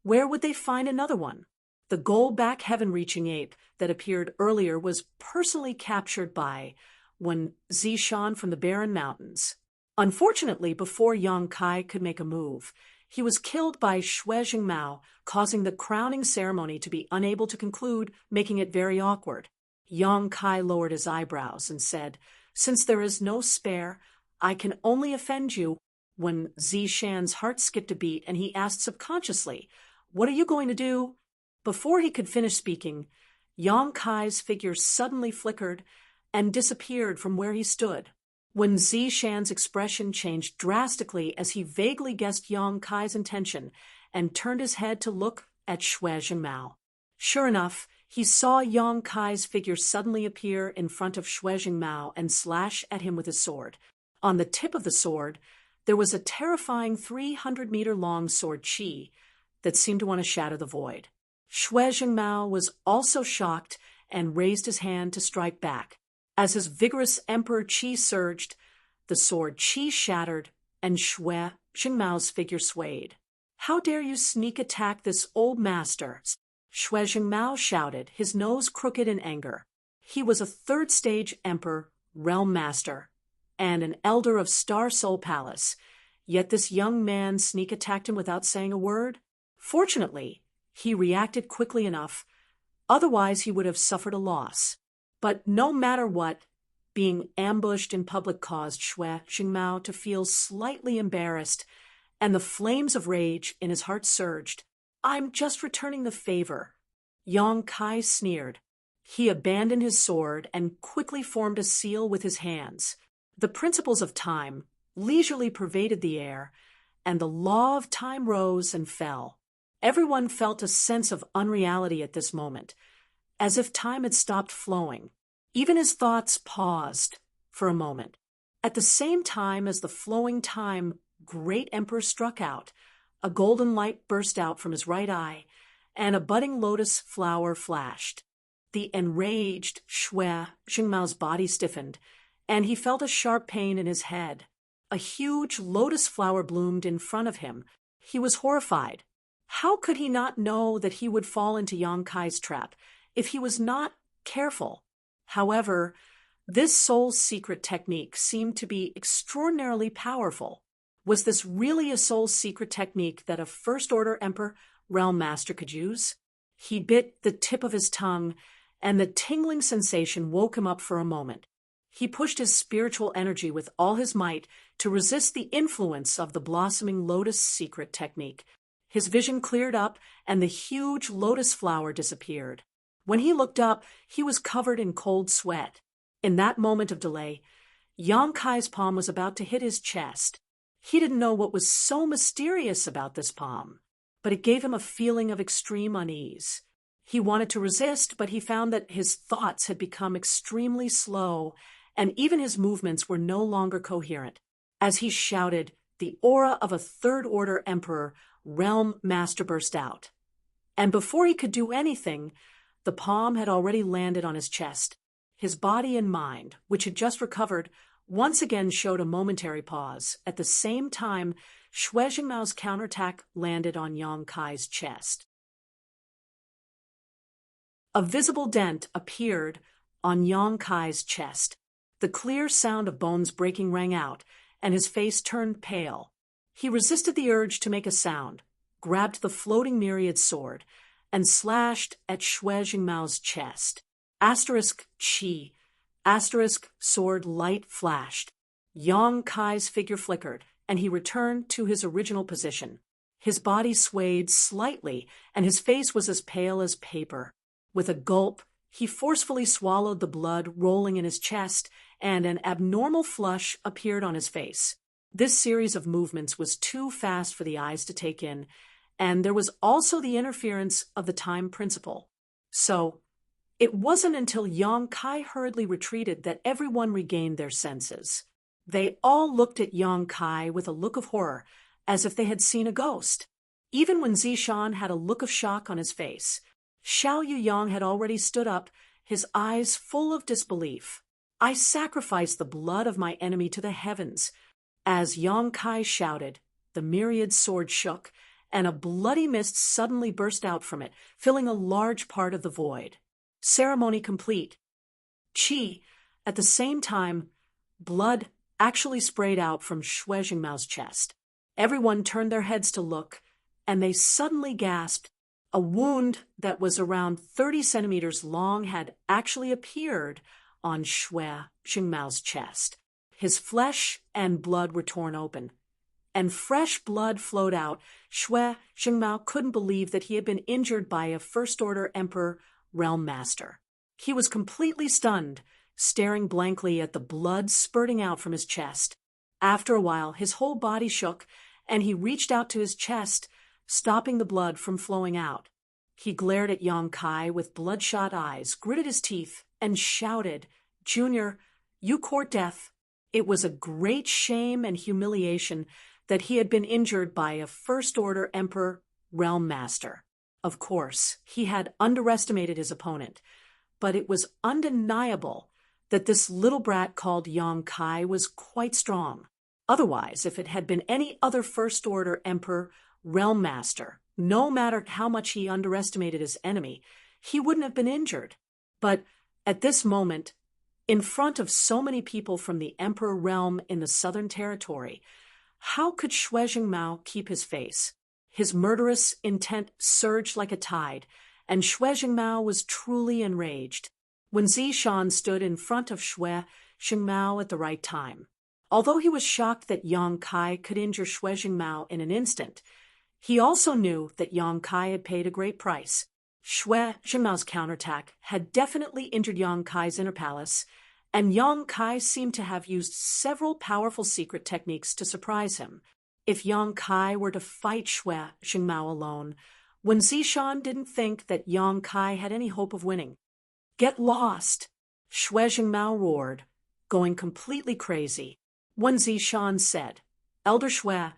Where would they find another one? The gold-back heaven-reaching ape that appeared earlier was personally captured by Wen Zishan from the Barren Mountains. Unfortunately, before Yang Kai could make a move, he was killed by Shui Jingmao, causing the crowning ceremony to be unable to conclude, making it very awkward. Yang Kai lowered his eyebrows and said, Since there is no spare, I can only offend you. When Zishan's heart skipped a beat and he asked subconsciously, What are you going to do? Before he could finish speaking, Yang Kai's figure suddenly flickered and disappeared from where he stood. When Zishan's expression changed drastically as he vaguely guessed Yang Kai's intention and turned his head to look at Shui Jingmao. Sure enough, he saw Yang Kai's figure suddenly appear in front of Shui Jingmao and slash at him with his sword. On the tip of the sword, there was a terrifying 300-meter-long sword chi that seemed to want to shatter the void. Shui Jingmao was also shocked and raised his hand to strike back. As his vigorous emperor chi surged, the sword chi shattered and Shui Jingmao's figure swayed. How dare you sneak attack this old master? Shui Jingmao shouted, his nose crooked in anger. He was a third-stage emperor, realm master, and an elder of Star Soul Palace, yet this young man sneak attacked him without saying a word. Fortunately, he reacted quickly enough, otherwise he would have suffered a loss. But no matter what, being ambushed in public caused Shui Jingmao to feel slightly embarrassed, and the flames of rage in his heart surged. I'm just returning the favor. Yang Kai sneered. He abandoned his sword and quickly formed a seal with his hands. The principles of time leisurely pervaded the air, and the law of time rose and fell. Everyone felt a sense of unreality at this moment, as if time had stopped flowing. Even his thoughts paused for a moment. At the same time as the flowing time, great emperor struck out. A golden light burst out from his right eye, and a budding lotus flower flashed. The enraged Xue Xingmao's body stiffened, and he felt a sharp pain in his head. A huge lotus flower bloomed in front of him. He was horrified. How could he not know that he would fall into Yang Kai's trap if he was not careful? However, this soul's secret technique seemed to be extraordinarily powerful. Was this really a soul's secret technique that a First-Order Emperor Realm Master could use? He bit the tip of his tongue, and the tingling sensation woke him up for a moment. He pushed his spiritual energy with all his might to resist the influence of the blossoming lotus secret technique. His vision cleared up, and the huge lotus flower disappeared. When he looked up, he was covered in cold sweat. In that moment of delay, Yang Kai's palm was about to hit his chest. He didn't know what was so mysterious about this palm, but it gave him a feeling of extreme unease. He wanted to resist, but he found that his thoughts had become extremely slow, and even his movements were no longer coherent. As he shouted, the aura of a Third-Order Emperor Realm Master burst out. And before he could do anything, the palm had already landed on his chest. His body and mind, which had just recovered, once again showed a momentary pause. At the same time, Xue Jingmao's counterattack landed on Yang Kai's chest. A visible dent appeared on Yang Kai's chest. The clear sound of bones breaking rang out, and his face turned pale. He resisted the urge to make a sound, grabbed the floating myriad sword, and slashed at Xue Jingmao's chest. *Chi. Sword light flashed. Yang Kai's figure flickered, and he returned to his original position. His body swayed slightly, and his face was as pale as paper. With a gulp, he forcefully swallowed the blood rolling in his chest, and an abnormal flush appeared on his face. This series of movements was too fast for the eyes to take in, and there was also the interference of the time principle. So, it wasn't until Yang Kai hurriedly retreated that everyone regained their senses. They all looked at Yang Kai with a look of horror, as if they had seen a ghost. Even when Zishan had a look of shock on his face, Xiao Yuyang had already stood up, his eyes full of disbelief. I sacrificed the blood of my enemy to the heavens. As Yang Kai shouted, the myriad sword shook, and a bloody mist suddenly burst out from it, filling a large part of the void. Ceremony complete. Qi. At the same time, blood actually sprayed out from Xue Jingmao's chest. Everyone turned their heads to look, and they suddenly gasped. A wound that was around 30 centimeters long had actually appeared on Xue Jingmao's chest. His flesh and blood were torn open, and fresh blood flowed out. Xue Jingmao couldn't believe that he had been injured by a First-Order Emperor Realm Master. He was completely stunned, staring blankly at the blood spurting out from his chest. After a while, his whole body shook, and he reached out to his chest, stopping the blood from flowing out. He glared at Yang Kai with bloodshot eyes, gritted his teeth, and shouted, "Junior, you court death." It was a great shame and humiliation that he had been injured by a First-Order Emperor Realm Master. Of course, he had underestimated his opponent, but it was undeniable that this little brat called Yang Kai was quite strong. Otherwise, if it had been any other First-Order Emperor Realm Master, no matter how much he underestimated his enemy, he wouldn't have been injured. But at this moment, in front of so many people from the Emperor realm in the Southern Territory, how could Xue Jingmao keep his face? His murderous intent surged like a tide, and Xue Jingmao was truly enraged. When Zishan stood in front of Xue Jingmao at the right time, although he was shocked that Yang Kai could injure Xue Jingmao in an instant, He also knew that Yang Kai had paid a great price. Shui Jingmao's counterattack had definitely injured Yang Kai's inner palace, and Yang Kai seemed to have used several powerful secret techniques to surprise him. If Yang Kai were to fight Shui Jingmao alone, Wen Zishan didn't think that Yang Kai had any hope of winning. "Get lost!" Shui Jingmao roared, going completely crazy. Wen Zishan said, "Elder Shui,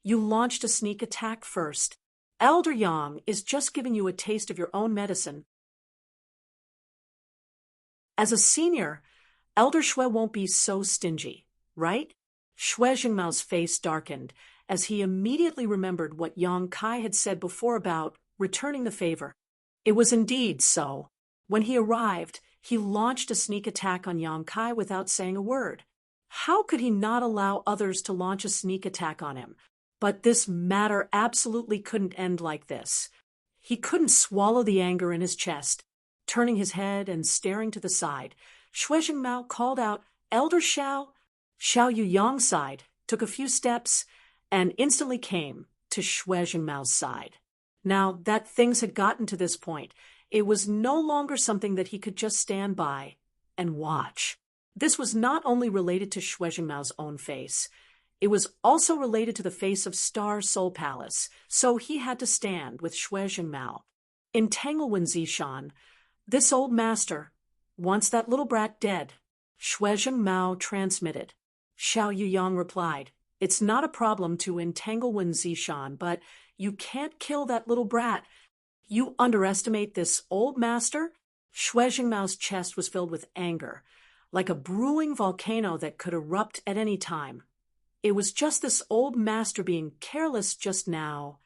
you launched a sneak attack first. Elder Yang is just giving you a taste of your own medicine. As a senior, Elder Shui won't be so stingy, right?" Shui Jingmao's face darkened as he immediately remembered what Yang Kai had said before about returning the favor. It was indeed so. When he arrived, he launched a sneak attack on Yang Kai without saying a word. How could he not allow others to launch a sneak attack on him? But this matter absolutely couldn't end like this. He couldn't swallow the anger in his chest. Turning his head and staring to the side, Shui Jingmao called out, "Elder Xiao!" Xiao Yuyang sighed, took a few steps, and instantly came to Shui Jingmao's side. Now that things had gotten to this point, it was no longer something that he could just stand by and watch. This was not only related to Shui Jingmao's own face, it was also related to the face of Star Soul Palace, so he had to stand with Shui Jingmao. Entangle Wen Zishan, this old master wants that little brat dead. Shui Jingmao transmitted. Xiao Yuyang replied, "It's not a problem to entangle Wen Zishan, but you can't kill that little brat. You underestimate this old master?" Shui Jingmao's chest was filled with anger, like a brewing volcano that could erupt at any time. It was just this old master being careless just now.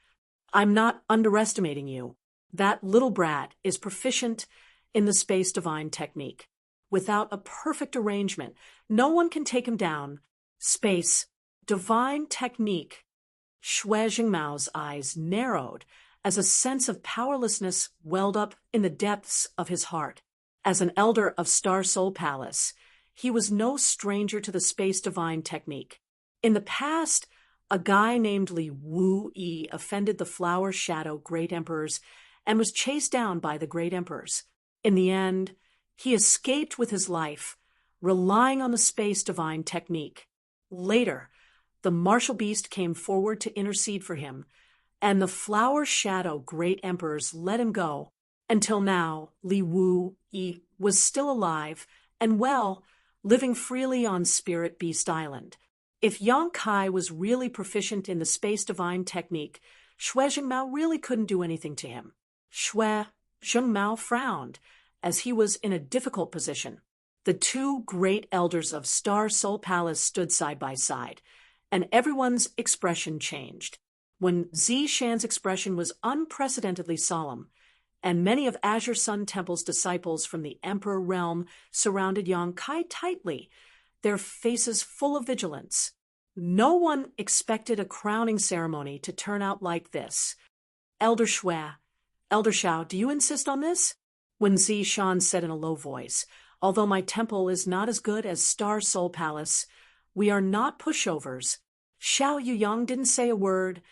"I'm not underestimating you. That little brat is proficient in the space divine technique. Without a perfect arrangement, no one can take him down. Space divine technique." Shui Jingmao's eyes narrowed as a sense of powerlessness welled up in the depths of his heart. As an elder of Star Soul Palace, he was no stranger to the space divine technique. In the past, a guy named Li Wu Yi offended the Flower Shadow Great Emperors and was chased down by the Great Emperors. In the end, he escaped with his life, relying on the space divine technique. Later, the martial beast came forward to intercede for him, and the Flower Shadow Great Emperors let him go. Until now, Li Wu Yi was still alive and well, living freely on Spirit Beast Island. If Yang Kai was really proficient in the space divine technique, Shui Jingmao really couldn't do anything to him. Shui Jingmao frowned, as he was in a difficult position. The two great elders of Star Soul Palace stood side by side, and everyone's expression changed. When Zishan's expression was unprecedentedly solemn, and many of Azure Sun Temple's disciples from the Emperor realm surrounded Yang Kai tightly, their faces full of vigilance. No one expected a crowning ceremony to turn out like this. "Elder Shui, Elder Xiao, do you insist on this?" Wen Zishan said in a low voice, "Although my temple is not as good as Star Soul Palace, we are not pushovers." Xiao Yuyang didn't say a word,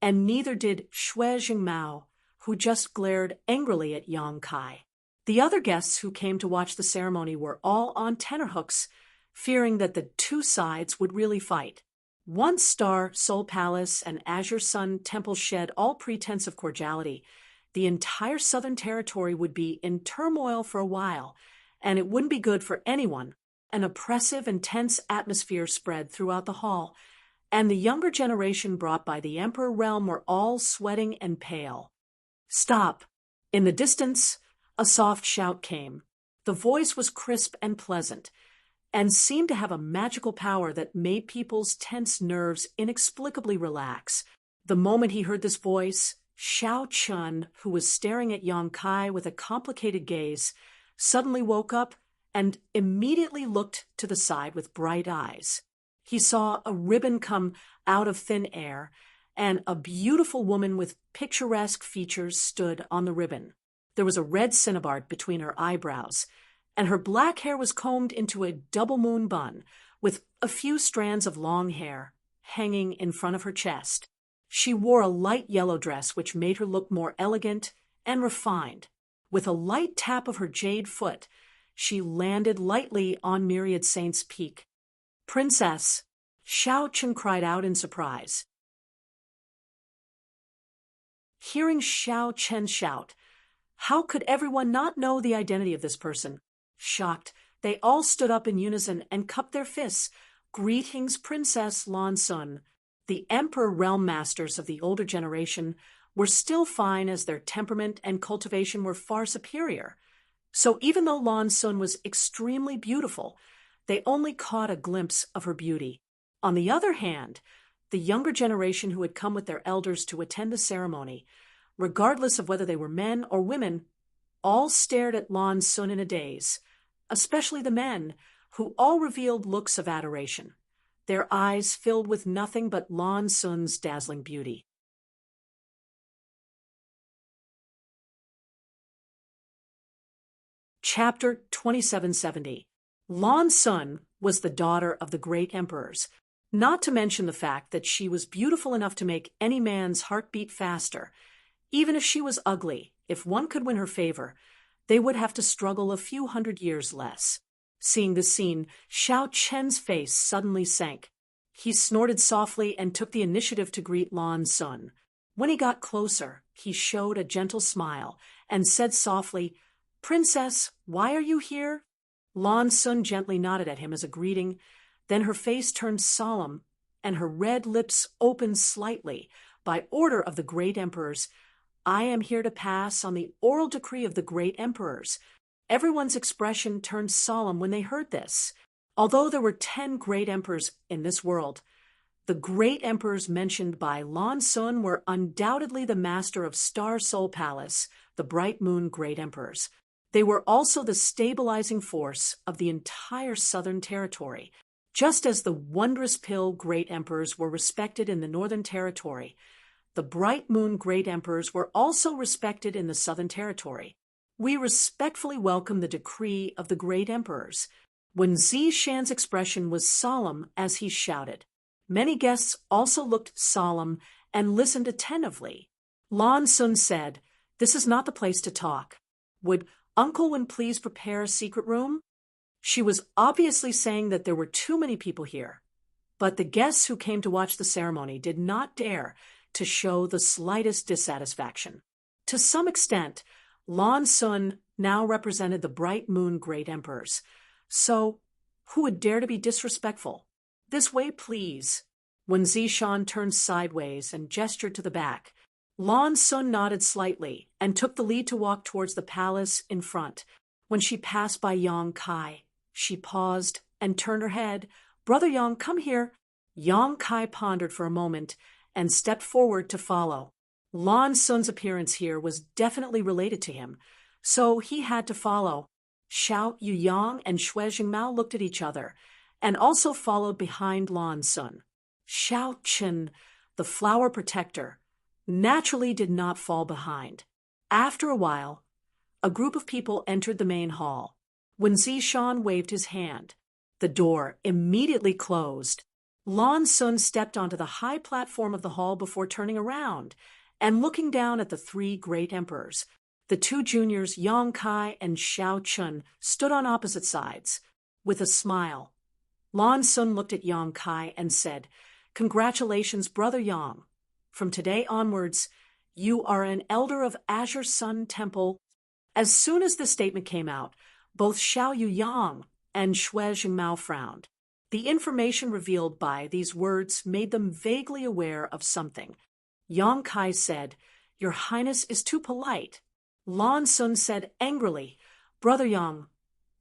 and neither did Shui Jingmao, who just glared angrily at Yang Kai. The other guests who came to watch the ceremony were all on tenterhooks, fearing that the two sides would really fight. Once Star Soul Palace and Azure Sun Temple shed all pretense of cordiality, the entire Southern Territory would be in turmoil for a while, and it wouldn't be good for anyone. An oppressive and tense atmosphere spread throughout the hall, and the younger generation brought by the Emperor realm were all sweating and pale. "Stop!" In the distance, a soft shout came. The voice was crisp and pleasant, and seemed to have a magical power that made people's tense nerves inexplicably relax. The moment he heard this voice, Xiao Chun, who was staring at Yang Kai with a complicated gaze, suddenly woke up and immediately looked to the side with bright eyes. He saw a ribbon come out of thin air, and a beautiful woman with picturesque features stood on the ribbon. There was a red cinnabart between her eyebrows, and her black hair was combed into a double moon bun, with a few strands of long hair hanging in front of her chest. She wore a light yellow dress which made her look more elegant and refined. With a light tap of her jade foot, she landed lightly on Myriad Saint's peak. "Princess!" Xiao Chen cried out in surprise. Hearing Xiao Chen shout, how could everyone not know the identity of this person? Shocked, they all stood up in unison and cupped their fists. "Greetings, Princess Lan Sun." The Emperor Realm Masters of the older generation were still fine, as their temperament and cultivation were far superior. So even though Lan Sun was extremely beautiful, they only caught a glimpse of her beauty. On the other hand, the younger generation who had come with their elders to attend the ceremony, regardless of whether they were men or women, all stared at Lan Sun in a daze, especially the men, who all revealed looks of adoration, their eyes filled with nothing but Lan Sun's dazzling beauty. Chapter 2770. Lan Sun was the daughter of the great emperors, not to mention the fact that she was beautiful enough to make any man's heart beat faster. Even if she was ugly, if one could win her favor, they would have to struggle a few hundred years less. Seeing this scene, Xiao Chen's face suddenly sank. He snorted softly and took the initiative to greet Lan Sun. When he got closer, he showed a gentle smile and said softly, "Princess, why are you here?" Lan Sun gently nodded at him as a greeting. Then her face turned solemn, and her red lips opened slightly. "By order of the great emperors, I am here to pass on the oral decree of the great emperors." Everyone's expression turned solemn when they heard this. Although there were 10 great emperors in this world, the great emperors mentioned by Lan Sun were undoubtedly the master of Star Soul Palace, the Bright Moon Great Emperors. They were also the stabilizing force of the entire Southern Territory. Just as the Wondrous Pill Great Emperors were respected in the Northern Territory, the Bright Moon Great Emperors were also respected in the Southern Territory. We respectfully welcome the decree of the Great Emperors. When Zishan's expression was solemn as he shouted, many guests also looked solemn and listened attentively. Lan Sun said, "This is not the place to talk. Would Uncle Wen please prepare a secret room?" She was obviously saying that there were too many people here, but the guests who came to watch the ceremony did not dare to show the slightest dissatisfaction. To some extent, Lan Sun now represented the Bright Moon Great Emperors. So, who would dare to be disrespectful? "This way, please." When Zishan turned sideways and gestured to the back, Lan Sun nodded slightly and took the lead to walk towards the palace in front. When she passed by Yang Kai, she paused and turned her head. "Brother Yang, come here." Yang Kai pondered for a moment and stepped forward to follow. Lan Sun's appearance here was definitely related to him, so he had to follow. Xiao Yuyang and Xue Jingmao looked at each other and also followed behind Lan Sun. Xiao Chen, the flower protector, naturally did not fall behind. After a while, a group of people entered the main hall. When Zishan waved his hand, the door immediately closed. Lan Sun stepped onto the high platform of the hall before turning around and looking down at the 3 great emperors. The 2 juniors, Yang Kai and Xiao Chun, stood on opposite sides. With a smile, Lan Sun looked at Yang Kai and said, "Congratulations, Brother Yang. From today onwards, you are an elder of Azure Sun Temple." As soon as this statement came out, both Xiao Yuyang and Xue Jingmao frowned. The information revealed by these words made them vaguely aware of something. Yang Kai said, "Your Highness is too polite." Lan Sun said angrily, "Brother Yang,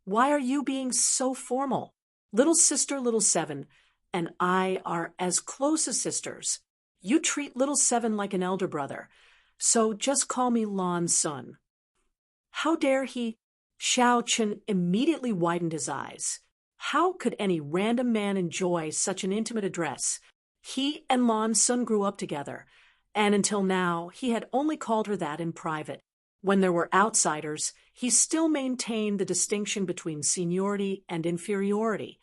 why are you being so formal? Little sister, little Seven, and I are as close as sisters. You treat little Seven like an elder brother, so just call me Lan Sun." How dare he? Xiao Chen immediately widened his eyes. How could any random man enjoy such an intimate address? He and Lan Sun grew up together, and until now he had only called her that in private. When there were outsiders, he still maintained the distinction between seniority and inferiority.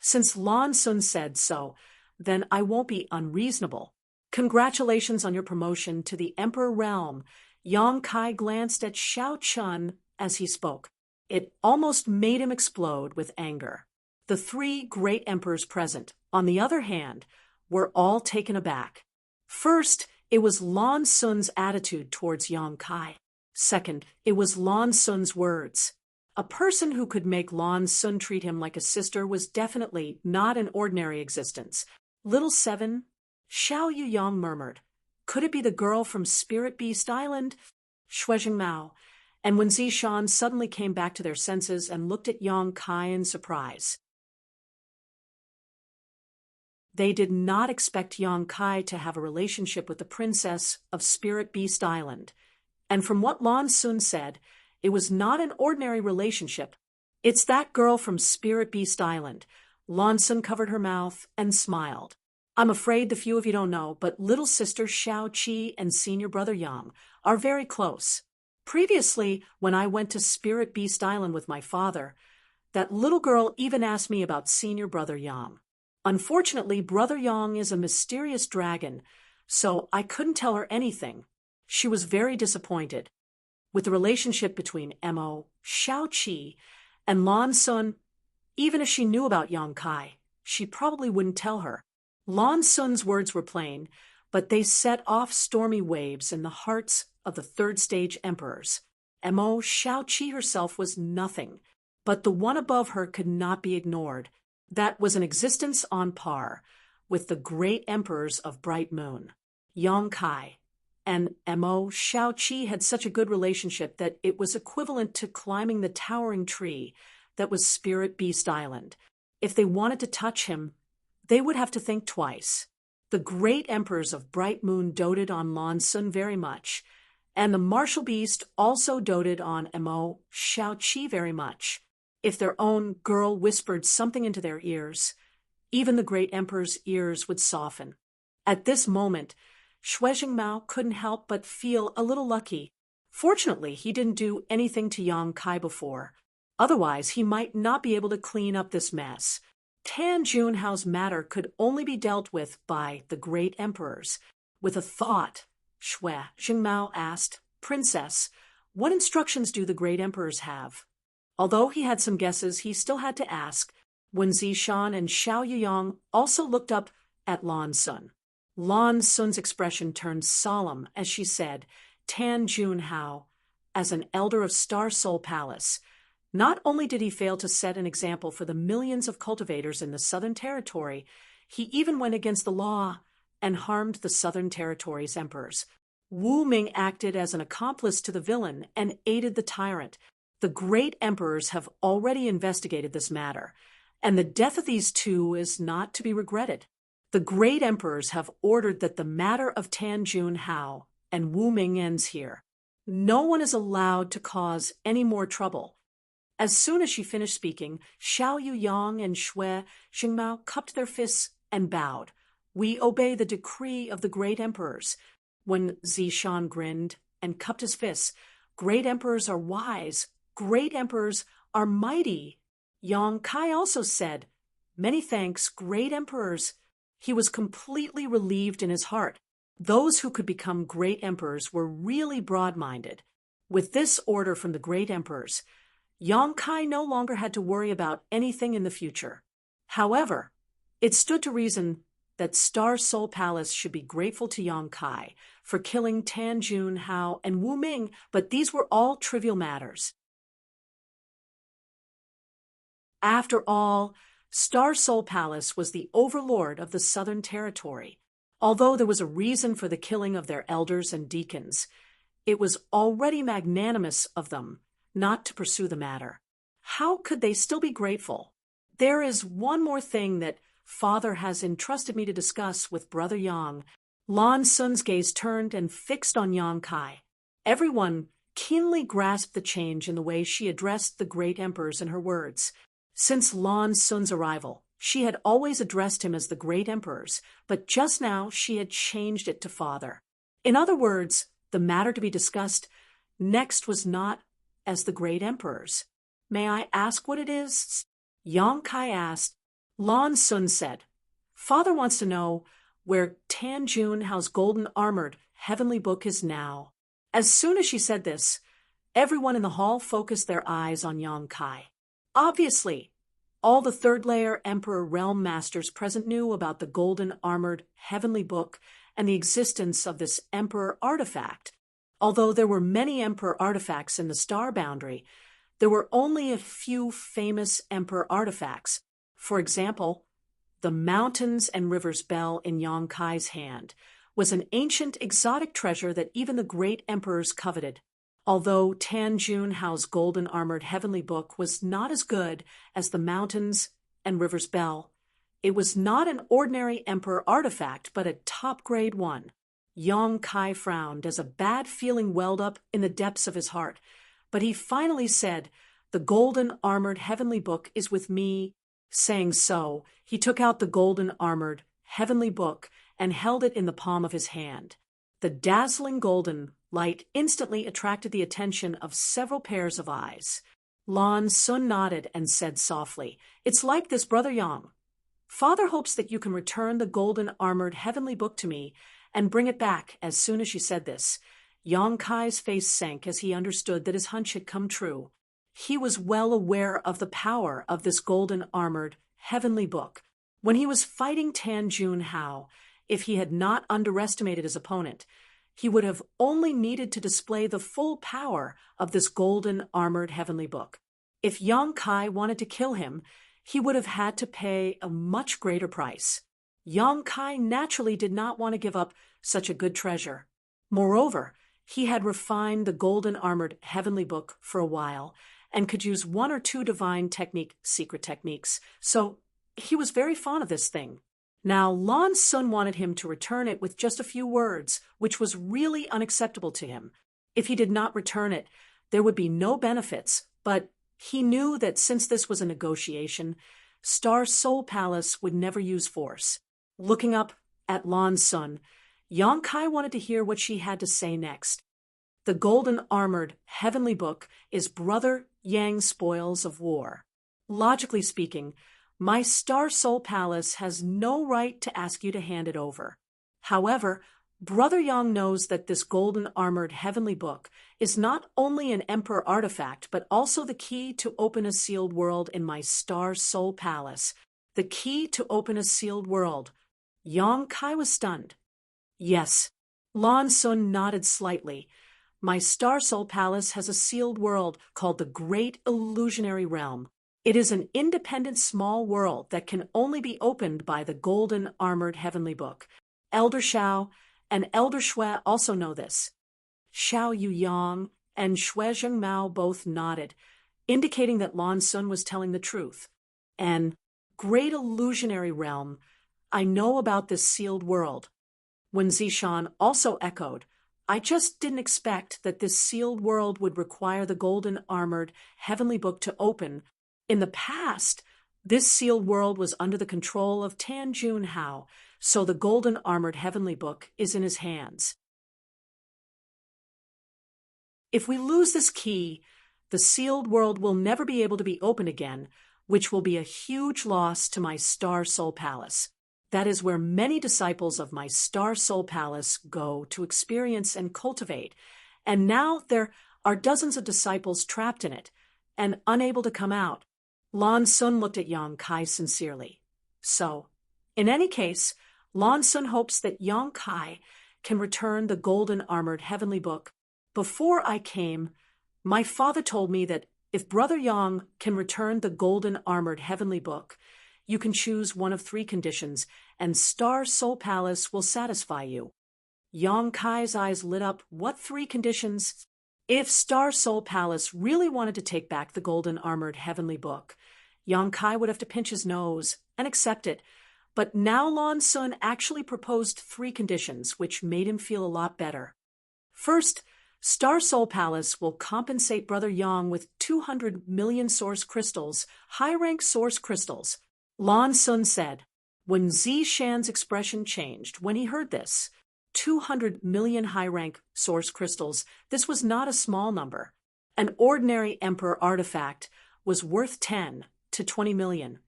Since Lan Sun said so, then I won't be unreasonable. Congratulations on your promotion to the Emperor realm. Yang Kai glanced at Xiao Chun as he spoke. It almost made him explode with anger. The three great emperors present, on the other hand, were all taken aback. First, it was Lan Sun's attitude towards Yang Kai. Second, it was Lan Sun's words. A person who could make Lan Sun treat him like a sister was definitely not an ordinary existence. Little Seven, Xiao Yuyang murmured. Could it be the girl from Spirit Beast Island? Shuizheng Mao. And when Zishan suddenly came back to their senses and looked at Yang Kai in surprise. They did not expect Yang Kai to have a relationship with the princess of Spirit Beast Island. And from what Lan Sun said, it was not an ordinary relationship. It's that girl from Spirit Beast Island. Lan Sun covered her mouth and smiled. I'm afraid the few of you don't know, but little sister Xiao Qi and senior brother Yang are very close. Previously, when I went to Spirit Beast Island with my father, that little girl even asked me about senior brother Yang. Unfortunately, brother Yang is a mysterious dragon, so I couldn't tell her anything. She was very disappointed. With the relationship between Mo, Xiao Qi, and Lan Sun, even if she knew about Yang Kai, she probably wouldn't tell her. Lan Sun's words were plain, but they set off stormy waves in the hearts of the third stage emperors. Mo, Xiao Qi herself was nothing, but the one above her could not be ignored. That was an existence on par with the great emperors of Bright Moon. Yang Kai and Mo, Xiao Qi had such a good relationship that it was equivalent to climbing the towering tree that was Spirit Beast Island. If they wanted to touch him, they would have to think twice. The great emperors of Bright Moon doted on Lan Sun very much, and the martial beast also doted on Mo, Xiao Qi very much. If their own girl whispered something into their ears, even the great emperor's ears would soften. At this moment, Shuizheng Mao couldn't help but feel a little lucky. Fortunately, he didn't do anything to Yang Kai before. Otherwise, he might not be able to clean up this mess. Tan Junhao's matter could only be dealt with by the great emperors. With a thought, Shuizheng Mao asked, Princess, what instructions do the great emperors have? Although he had some guesses, he still had to ask, when Zishan and Xiao Yuyang also looked up at Lan Sun. Lan Sun's expression turned solemn as she said, Tan Junhao, as an elder of Star Soul Palace, not only did he fail to set an example for the millions of cultivators in the Southern Territory, he even went against the law and harmed the Southern Territory's emperors. Wu Ming acted as an accomplice to the villain and aided the tyrant. The great emperors have already investigated this matter, and the death of these two is not to be regretted. The great emperors have ordered that the matter of Tan Junhao and Wu Ming ends here. No one is allowed to cause any more trouble. As soon as she finished speaking, Xiao Yuyang and Shuizheng Mao cupped their fists and bowed. We obey the decree of the great emperors. When Zishan grinned and cupped his fists, great emperors are wise. Great emperors are mighty. Yang Kai also said, Many thanks, great emperors. He was completely relieved in his heart. Those who could become great emperors were really broad-minded. With this order from the great emperors, Yang Kai no longer had to worry about anything in the future. However, it stood to reason that Star Soul Palace should be grateful to Yang Kai for killing Tan Junhao and Wu Ming, but these were all trivial matters. After all, Star Soul Palace was the overlord of the Southern Territory. Although there was a reason for the killing of their elders and deacons, it was already magnanimous of them not to pursue the matter. How could they still be grateful? There is one more thing that Father has entrusted me to discuss with Brother Yang. Lan Sun's gaze turned and fixed on Yang Kai. Everyone keenly grasped the change in the way she addressed the great emperors in her words. Since Lan Sun's arrival, she had always addressed him as the great emperors, but just now she had changed it to Father. In other words, the matter to be discussed next was not as the great emperors. May I ask what it is? Yang Kai asked. Lan Sun said, Father wants to know where Tan Junhao's golden armored heavenly book is now. As soon as she said this, everyone in the hall focused their eyes on Yang Kai. Obviously, all the third-layer Emperor Realm Masters present knew about the golden armored heavenly book and the existence of this Emperor artifact. Although there were many Emperor artifacts in the star boundary, there were only a few famous Emperor artifacts. For example, the Mountains and Rivers Bell in Yang Kai's hand was an ancient exotic treasure that even the great emperors coveted. Although Tan Junhao's golden armored heavenly book was not as good as the Mountains and Rivers Bell, it was not an ordinary emperor artifact, but a top-grade one. Yang Kai frowned as a bad feeling welled up in the depths of his heart, but he finally said, "The golden armored heavenly book is with me." Saying so, he took out the golden armored heavenly book and held it in the palm of his hand. The dazzling golden light instantly attracted the attention of several pairs of eyes. Lan Sun nodded and said softly, "It's like this, Brother Yang. Father hopes that you can return the golden armored heavenly book to me and bring it back." As soon as she said this, Yang Kai's face sank as he understood that his hunch had come true. He was well aware of the power of this golden armored heavenly book. When he was fighting Tan Junhao, if he had not underestimated his opponent, he would have only needed to display the full power of this golden armored heavenly book. If Yang Kai wanted to kill him, he would have had to pay a much greater price. Yang Kai naturally did not want to give up such a good treasure. Moreover, he had refined the golden armored heavenly book for a while and could use one or two divine secret techniques, so he was very fond of this thing. Now, Lan Sun wanted him to return it with just a few words, which was really unacceptable to him. If he did not return it, there would be no benefits, but he knew that since this was a negotiation, Star Soul Palace would never use force. Looking up at Lan Sun, Yang Kai wanted to hear what she had to say next. The golden armored heavenly book is Brother Yang's spoils of war. Logically speaking, my Star Soul Palace has no right to ask you to hand it over. However, Brother Yang knows that this golden armored heavenly book is not only an Emperor artifact, but also the key to open a sealed world in my Star Soul Palace. The key to open a sealed world. Yang Kai was stunned. Yes. Lan Sun nodded slightly. My Star Soul Palace has a sealed world called the Great Illusionary Realm. It is an independent small world that can only be opened by the golden armored heavenly book. Elder Xiao and Elder Shui also know this. Xiao Yuyang and Shui Zhengmao both nodded, indicating that Lan Sun was telling the truth. And Great Illusionary Realm, I know about this sealed world. When Zishan also echoed, I just didn't expect that this sealed world would require the golden armored heavenly book to open. In the past, this sealed world was under the control of Tan Junhao, so the golden armored heavenly book is in his hands. If we lose this key, the sealed world will never be able to be opened again, which will be a huge loss to my Star Soul Palace. That is where many disciples of my Star Soul Palace go to experience and cultivate, and now there are dozens of disciples trapped in it and unable to come out. Lan Sun looked at Yang Kai sincerely. So, in any case, Lan Sun hopes that Yang Kai can return the golden armored heavenly book. Before I came, my father told me that if Brother Yang can return the golden armored heavenly book, you can choose one of three conditions, and Star Soul Palace will satisfy you. Yang Kai's eyes lit up. What three conditions? If Star Soul Palace really wanted to take back the golden armored heavenly book, Yang Kai would have to pinch his nose and accept it. But now Lan Sun actually proposed three conditions, which made him feel a lot better. First, Star Soul Palace will compensate Brother Yang with 200 million source crystals, high-rank source crystals. Lan Sun said. When Zishan's expression changed when he heard this, 200 million high-rank source crystals, this was not a small number. An ordinary Emperor artifact was worth 10 to 20 million,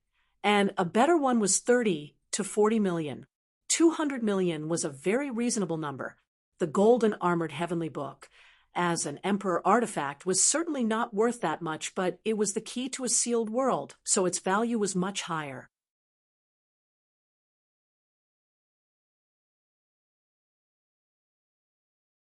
and a better one was 30 to 40 million. 200 million was a very reasonable number. The golden armored heavenly book, as an emperor artifact, was certainly not worth that much, but it was the key to a sealed world, so its value was much higher.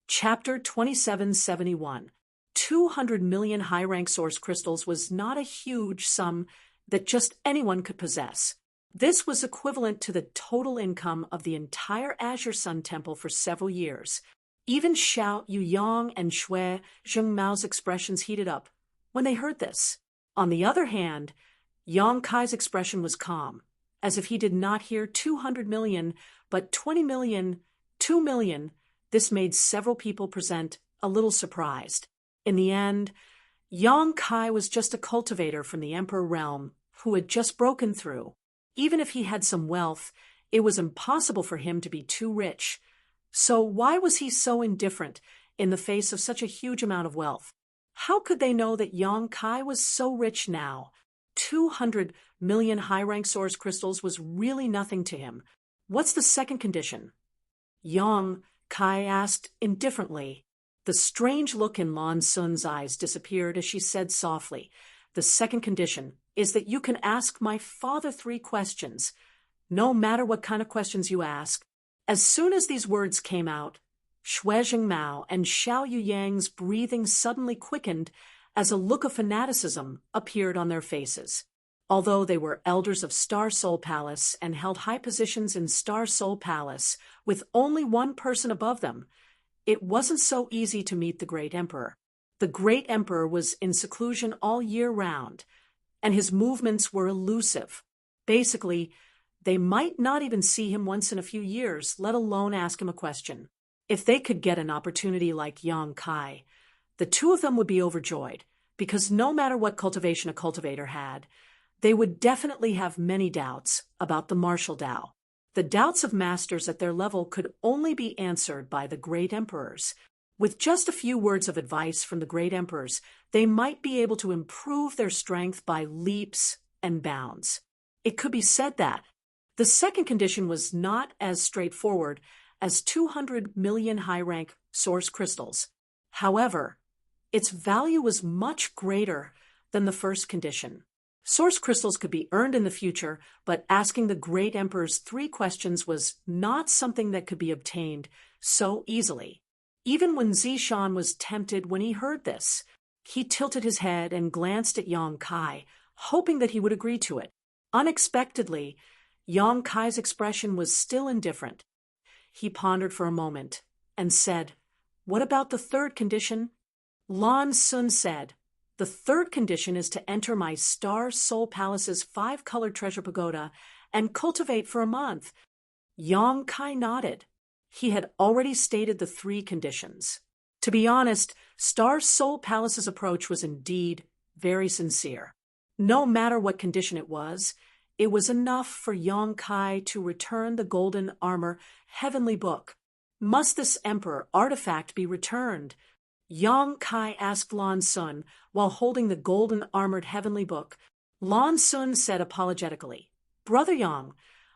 Chapter 2771. 200 million high-rank source crystals was not a huge sum that just anyone could possess. This was equivalent to the total income of the entire Azure Sun Temple for several years. Even Xiao Yuyang and Shui Zhengmao's expressions heated up when they heard this. On the other hand, Yang Kai's expression was calm, as if he did not hear 200 million, but 20 million, 2 million. This made several people present a little surprised. In the end, Yang Kai was just a cultivator from the Emperor realm who had just broken through. Even if he had some wealth, it was impossible for him to be too rich. So why was he so indifferent in the face of such a huge amount of wealth? How could they know that Yang Kai was so rich now? 200 million high-rank source crystals was really nothing to him. What's the second condition? Yang Kai asked indifferently. The strange look in Lan Sun's eyes disappeared as she said softly, "The second condition is that you can ask my father 3 questions, no matter what kind of questions you ask." As soon as these words came out, Shui Zhengmao and Xiao Yuyang's breathing suddenly quickened as a look of fanaticism appeared on their faces. Although they were elders of Star Soul Palace and held high positions in Star Soul Palace with only one person above them, it wasn't so easy to meet the Great Emperor. The Great Emperor was in seclusion all year round, and his movements were elusive. Basically, they might not even see him once in a few years, let alone ask him a question. If they could get an opportunity like Yang Kai, the two of them would be overjoyed, because no matter what cultivation a cultivator had, they would definitely have many doubts about the martial Dao. The doubts of masters at their level could only be answered by the great emperors. With just a few words of advice from the great emperors, they might be able to improve their strength by leaps and bounds. It could be said that the second condition was not as straightforward as 200 million high-rank source crystals. However, its value was much greater than the first condition. Source crystals could be earned in the future, but asking the great emperor's 3 questions was not something that could be obtained so easily. Even when Zishan was tempted when he heard this, he tilted his head and glanced at Yang Kai, hoping that he would agree to it. Unexpectedly, Yang Kai's expression was still indifferent. He pondered for a moment and said, "What about the third condition?" Lan Sun said, "The third condition is to enter my Star Soul Palace's 5-colored treasure pagoda and cultivate for a month." Yang Kai nodded. He had already stated the 3 conditions. To be honest, Star Soul Palace's approach was indeed very sincere. No matter what condition it was enough for Yang Kai to return the golden armor heavenly book. Must this emperor artifact be returned? Yang Kai asked Lan Sun while holding the golden armored heavenly book. Lan Sun said apologetically, "Brother Yang,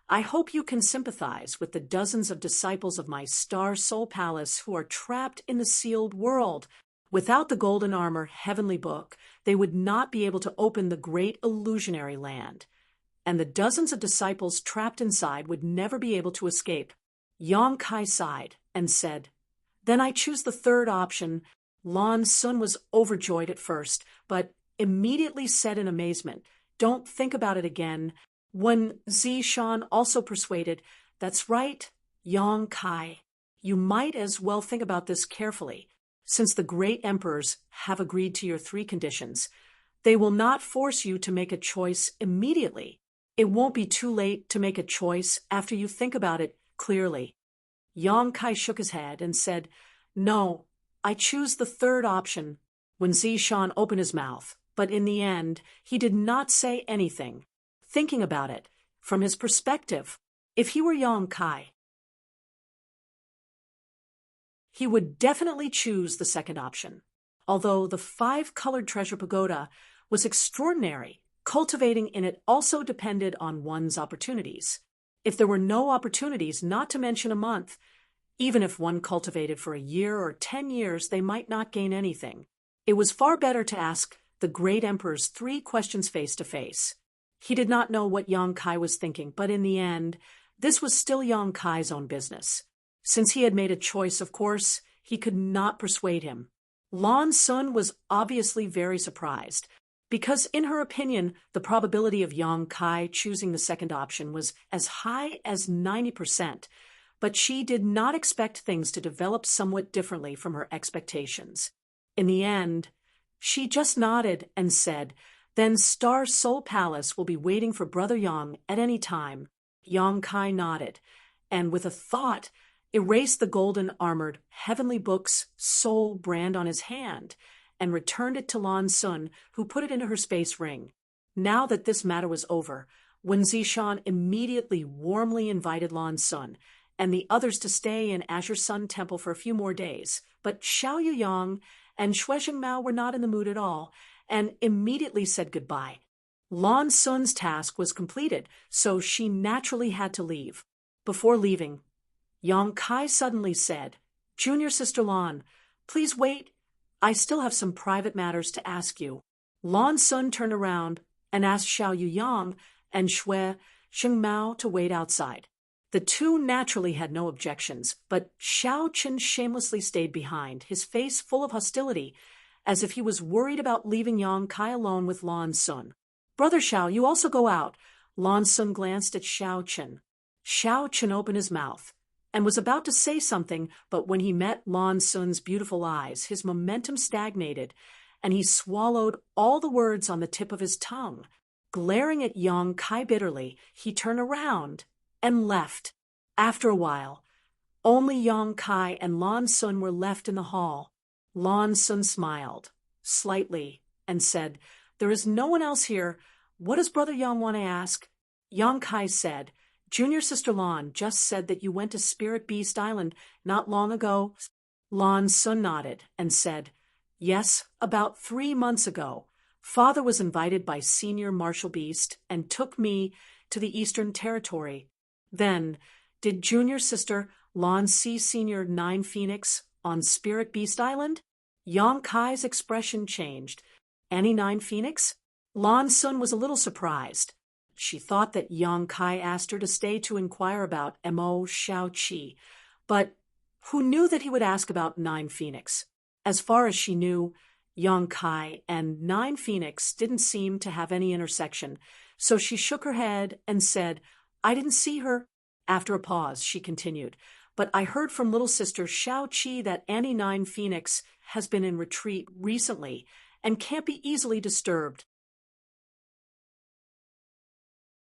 I hope you can sympathize with the dozens of disciples of my Star Soul Palace who are trapped in the sealed world. Without the golden armor heavenly book, they would not be able to open the great illusionary land, and the dozens of disciples trapped inside would never be able to escape." Yang Kai sighed and said, "Then I choose the third option." Lan Sun was overjoyed at first, but immediately said in amazement, "Don't think about it again." When Zishan also persuaded, "That's right, Yang Kai. You might as well think about this carefully. Since the great emperors have agreed to your 3 conditions, they will not force you to make a choice immediately. It won't be too late to make a choice after you think about it clearly." Yang Kai shook his head and said, "No, I choose the third option." When Zishan opened his mouth, but in the end, he did not say anything. Thinking about it, from his perspective, if he were Yang Kai, he would definitely choose the second option. Although the 5-colored treasure pagoda was extraordinary, cultivating in it also depended on one's opportunities. If there were no opportunities, not to mention a month, even if one cultivated for a year or 10 years, they might not gain anything. It was far better to ask the great emperor's 3 questions face to face. He did not know what Yang Kai was thinking, but in the end, this was still Yang Kai's own business. Since he had made a choice, of course, he could not persuade him. Lan Sun was obviously very surprised, because in her opinion, the probability of Yang Kai choosing the second option was as high as 90%, but she did not expect things to develop somewhat differently from her expectations. In the end, she just nodded and said, "Then Star Soul Palace will be waiting for Brother Yang at any time." Yang Kai nodded, and with a thought, erased the golden armored Heavenly Book's soul brand on his hand, and returned it to Lan Sun, who put it into her space ring. Now that this matter was over, Wen Zishan immediately warmly invited Lan Sun and the others to stay in Azure Sun Temple for a few more days, but Xiao Yuyang and Xue Jingmao were not in the mood at all, and immediately said goodbye. Lan Sun's task was completed, so she naturally had to leave. Before leaving, Yang Kai suddenly said, "Junior Sister Lan, please wait. I still have some private matters to ask you." Lan Sun turned around and asked Xiao Yuyang and Xue Jingmao to wait outside. The two naturally had no objections, but Xiao Qin shamelessly stayed behind, his face full of hostility, as if he was worried about leaving Yang Kai alone with Lan Sun. "Brother Xiao, you also go out." Lan Sun glanced at Xiao Qin. Xiao Qin opened his mouth and was about to say something, but when he met Lan Sun's beautiful eyes, his momentum stagnated, and he swallowed all the words on the tip of his tongue. Glaring at Yang Kai bitterly, he turned around and left. After a while, only Yang Kai and Lan Sun were left in the hall. Lan Sun smiled slightly and said, "There is no one else here. What does Brother Yang want to ask?" Yang Kai said, "Junior Sister Lan just said that you went to Spirit Beast Island not long ago." Lan Sun nodded and said, "Yes, about 3 months ago. Father was invited by Senior Marshal Beast and took me to the Eastern Territory. Then, did Junior Sister Lan see Senior 9 Phoenix on Spirit Beast Island?" Yang Kai's expression changed. "Any 9 Phoenix?" Lan Sun was a little surprised. She thought that Yang Kai asked her to stay to inquire about Mo Xiao Qi, but who knew that he would ask about 9 Phoenix? As far as she knew, Yang Kai and 9 Phoenix didn't seem to have any intersection, so she shook her head and said, "I didn't see her." After a pause, she continued, "But I heard from little sister Xiao Qi that Annie 9 Phoenix has been in retreat recently and can't be easily disturbed."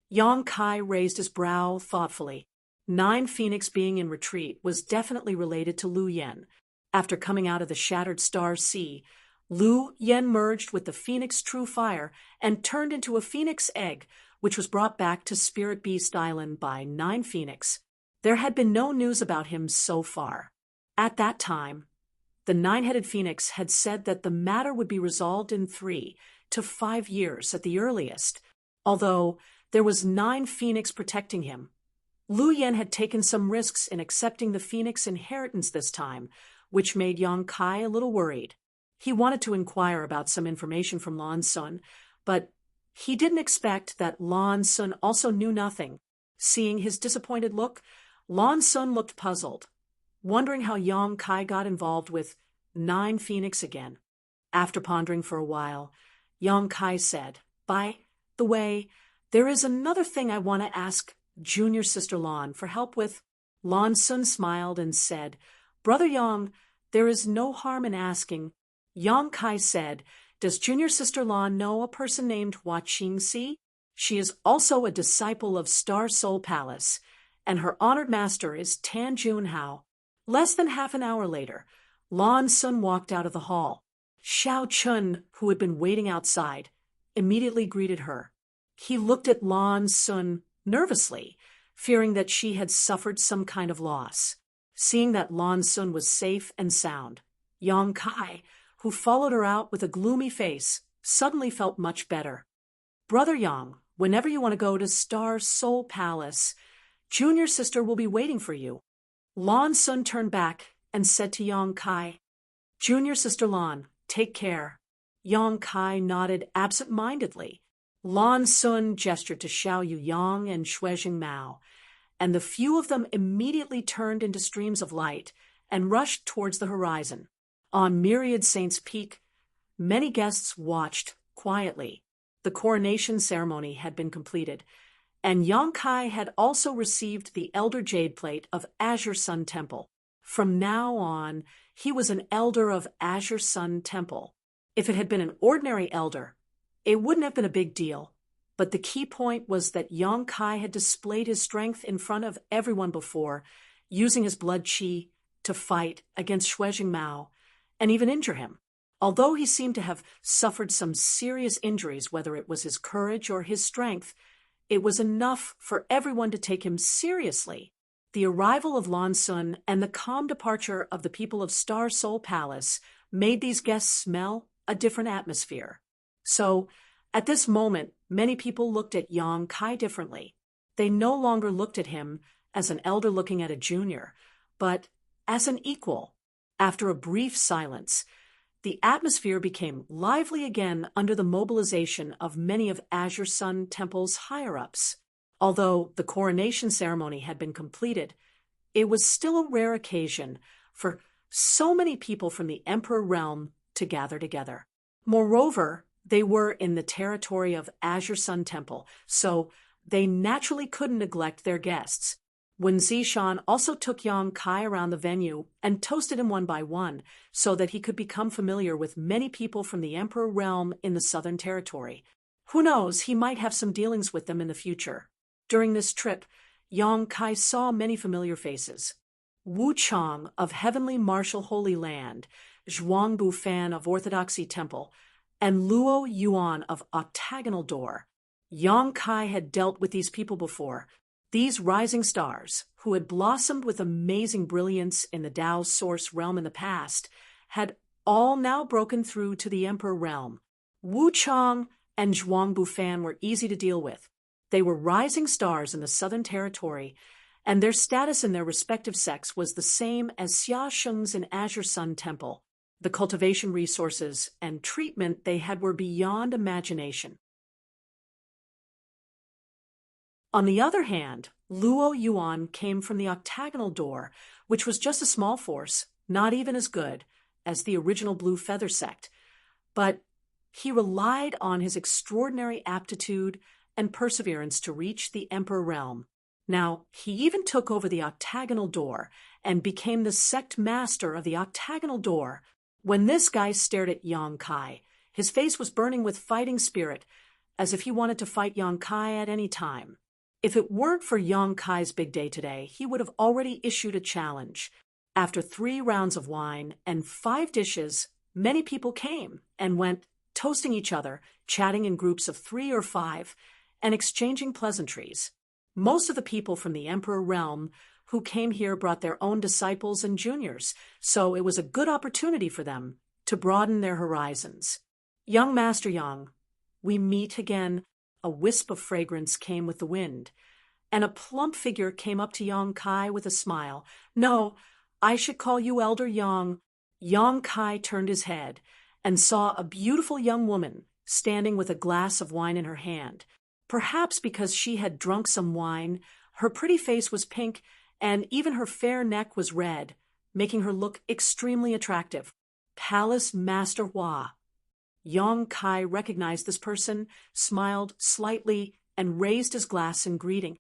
Yang Kai raised his brow thoughtfully. 9 Phoenix being in retreat was definitely related to Lu Yen. After coming out of the Shattered Star Sea, Lu Yen merged with the Phoenix True Fire and turned into a Phoenix Egg, which was brought back to Spirit Beast Island by 9 Phoenix. There had been no news about him so far. At that time, the 9-headed Phoenix had said that the matter would be resolved in 3 to 5 years at the earliest, although there was 9 Phoenix protecting him. Lu Yen had taken some risks in accepting the Phoenix inheritance this time, which made Yang Kai a little worried. He wanted to inquire about some information from Lan Sun, but he didn't expect that Lan Sun also knew nothing. Seeing his disappointed look, Lan Sun looked puzzled, wondering how Yang Kai got involved with 9 Phoenix again. After pondering for a while, Yang Kai said, "By the way, there is another thing I want to ask Junior Sister Lan for help with." Lan Sun smiled and said, "Brother Yang, there is no harm in asking." Yang Kai said, "Does Junior Sister Lan know a person named Hua Qingxi? She is also a disciple of Star Soul Palace, and her honored master is Tan Junhao." Less than half an hour later, Lan Sun walked out of the hall. Xiao Chun, who had been waiting outside, immediately greeted her. He looked at Lan Sun nervously, fearing that she had suffered some kind of loss. Seeing that Lan Sun was safe and sound, Yang Kai, who followed her out with a gloomy face, suddenly felt much better. "Brother Yang, whenever you want to go to Star Soul Palace, Junior sister will be waiting for you. Lan Sun turned back and said to Yang Kai, Junior sister Lan, take care. Yang Kai nodded absent-mindedly. Lan Sun gestured to Xiao Yu Yang and Shuijing Mao, and the few of them immediately turned into streams of light and rushed towards the horizon. On Myriad Saints Peak, many guests watched quietly. The coronation ceremony had been completed, and Yang Kai had also received the Elder Jade Plate of Azure Sun Temple. From now on, he was an Elder of Azure Sun Temple. If it had been an ordinary Elder, it wouldn't have been a big deal, but the key point was that Yang Kai had displayed his strength in front of everyone before, using his blood qi to fight against Shuijing Mao and even injure him. Although he seemed to have suffered some serious injuries, whether it was his courage or his strength, it was enough for everyone to take him seriously. The arrival of Lan Sun and the calm departure of the people of Star Soul Palace made these guests smell a different atmosphere. So, at this moment, many people looked at Yang Kai differently. They no longer looked at him as an elder looking at a junior, but as an equal. After a brief silence, the atmosphere became lively again under the mobilization of many of Azure Sun Temple's higher-ups. Although the coronation ceremony had been completed, it was still a rare occasion for so many people from the Emperor Realm to gather together. Moreover, they were in the territory of Azure Sun Temple, so they naturally couldn't neglect their guests. Wen Zishan also took Yang Kai around the venue and toasted him one by one so that he could become familiar with many people from the Emperor Realm in the Southern Territory. Who knows, he might have some dealings with them in the future. During this trip, Yang Kai saw many familiar faces. Wu Chang of Heavenly Martial Holy Land, Zhuang Bufan of Orthodoxy Temple, and Luo Yuan of Octagonal Door. Yang Kai had dealt with these people before. These rising stars, who had blossomed with amazing brilliance in the Tao Source realm in the past, had all now broken through to the Emperor realm. Wu Chang and Zhuang Bufan were easy to deal with. They were rising stars in the Southern Territory, and their status in their respective sects was the same as Xia Sheng's in Azure Sun Temple. The cultivation resources and treatment they had were beyond imagination. On the other hand, Luo Yuan came from the Octagonal Door, which was just a small force, not even as good as the original Blue Feather sect, but he relied on his extraordinary aptitude and perseverance to reach the Emperor realm. Now, he even took over the Octagonal Door and became the sect master of the Octagonal Door. When this guy stared at Yang Kai, his face was burning with fighting spirit, as if he wanted to fight Yang Kai at any time. If it weren't for Yang Kai's big day today, he would have already issued a challenge. After 3 rounds of wine and 5 dishes, many people came and went, toasting each other, chatting in groups of 3 or 5, and exchanging pleasantries. Most of the people from the Emperor realm who came here brought their own disciples and juniors, so it was a good opportunity for them to broaden their horizons. Young Master Yang, we meet again. A wisp of fragrance came with the wind, and a plump figure came up to Yang Kai with a smile. No, I should call you Elder Yang. Yang Kai turned his head and saw a beautiful young woman standing with a glass of wine in her hand. Perhaps because she had drunk some wine, her pretty face was pink, and even her fair neck was red, making her look extremely attractive. Palace Master Hua. Yang Kai recognized this person, smiled slightly, and raised his glass in greeting.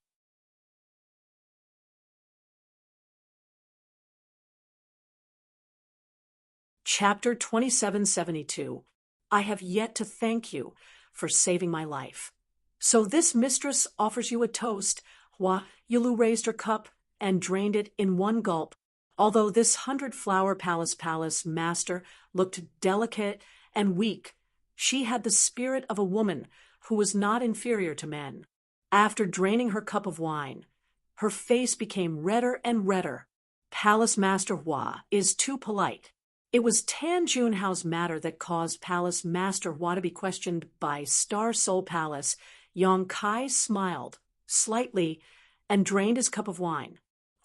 Chapter 2772. I have yet to thank you for saving my life. So this mistress offers you a toast. Hua Yilu raised her cup and drained it in one gulp. Although this 100-flower palace master looked delicate and weak, she had the spirit of a woman who was not inferior to men. After draining her cup of wine, her face became redder and redder. Palace Master Hua is too polite. It was Tan Junhao's matter that caused Palace Master Hua to be questioned by Star Soul Palace. Yang Kai smiled slightly and drained his cup of wine.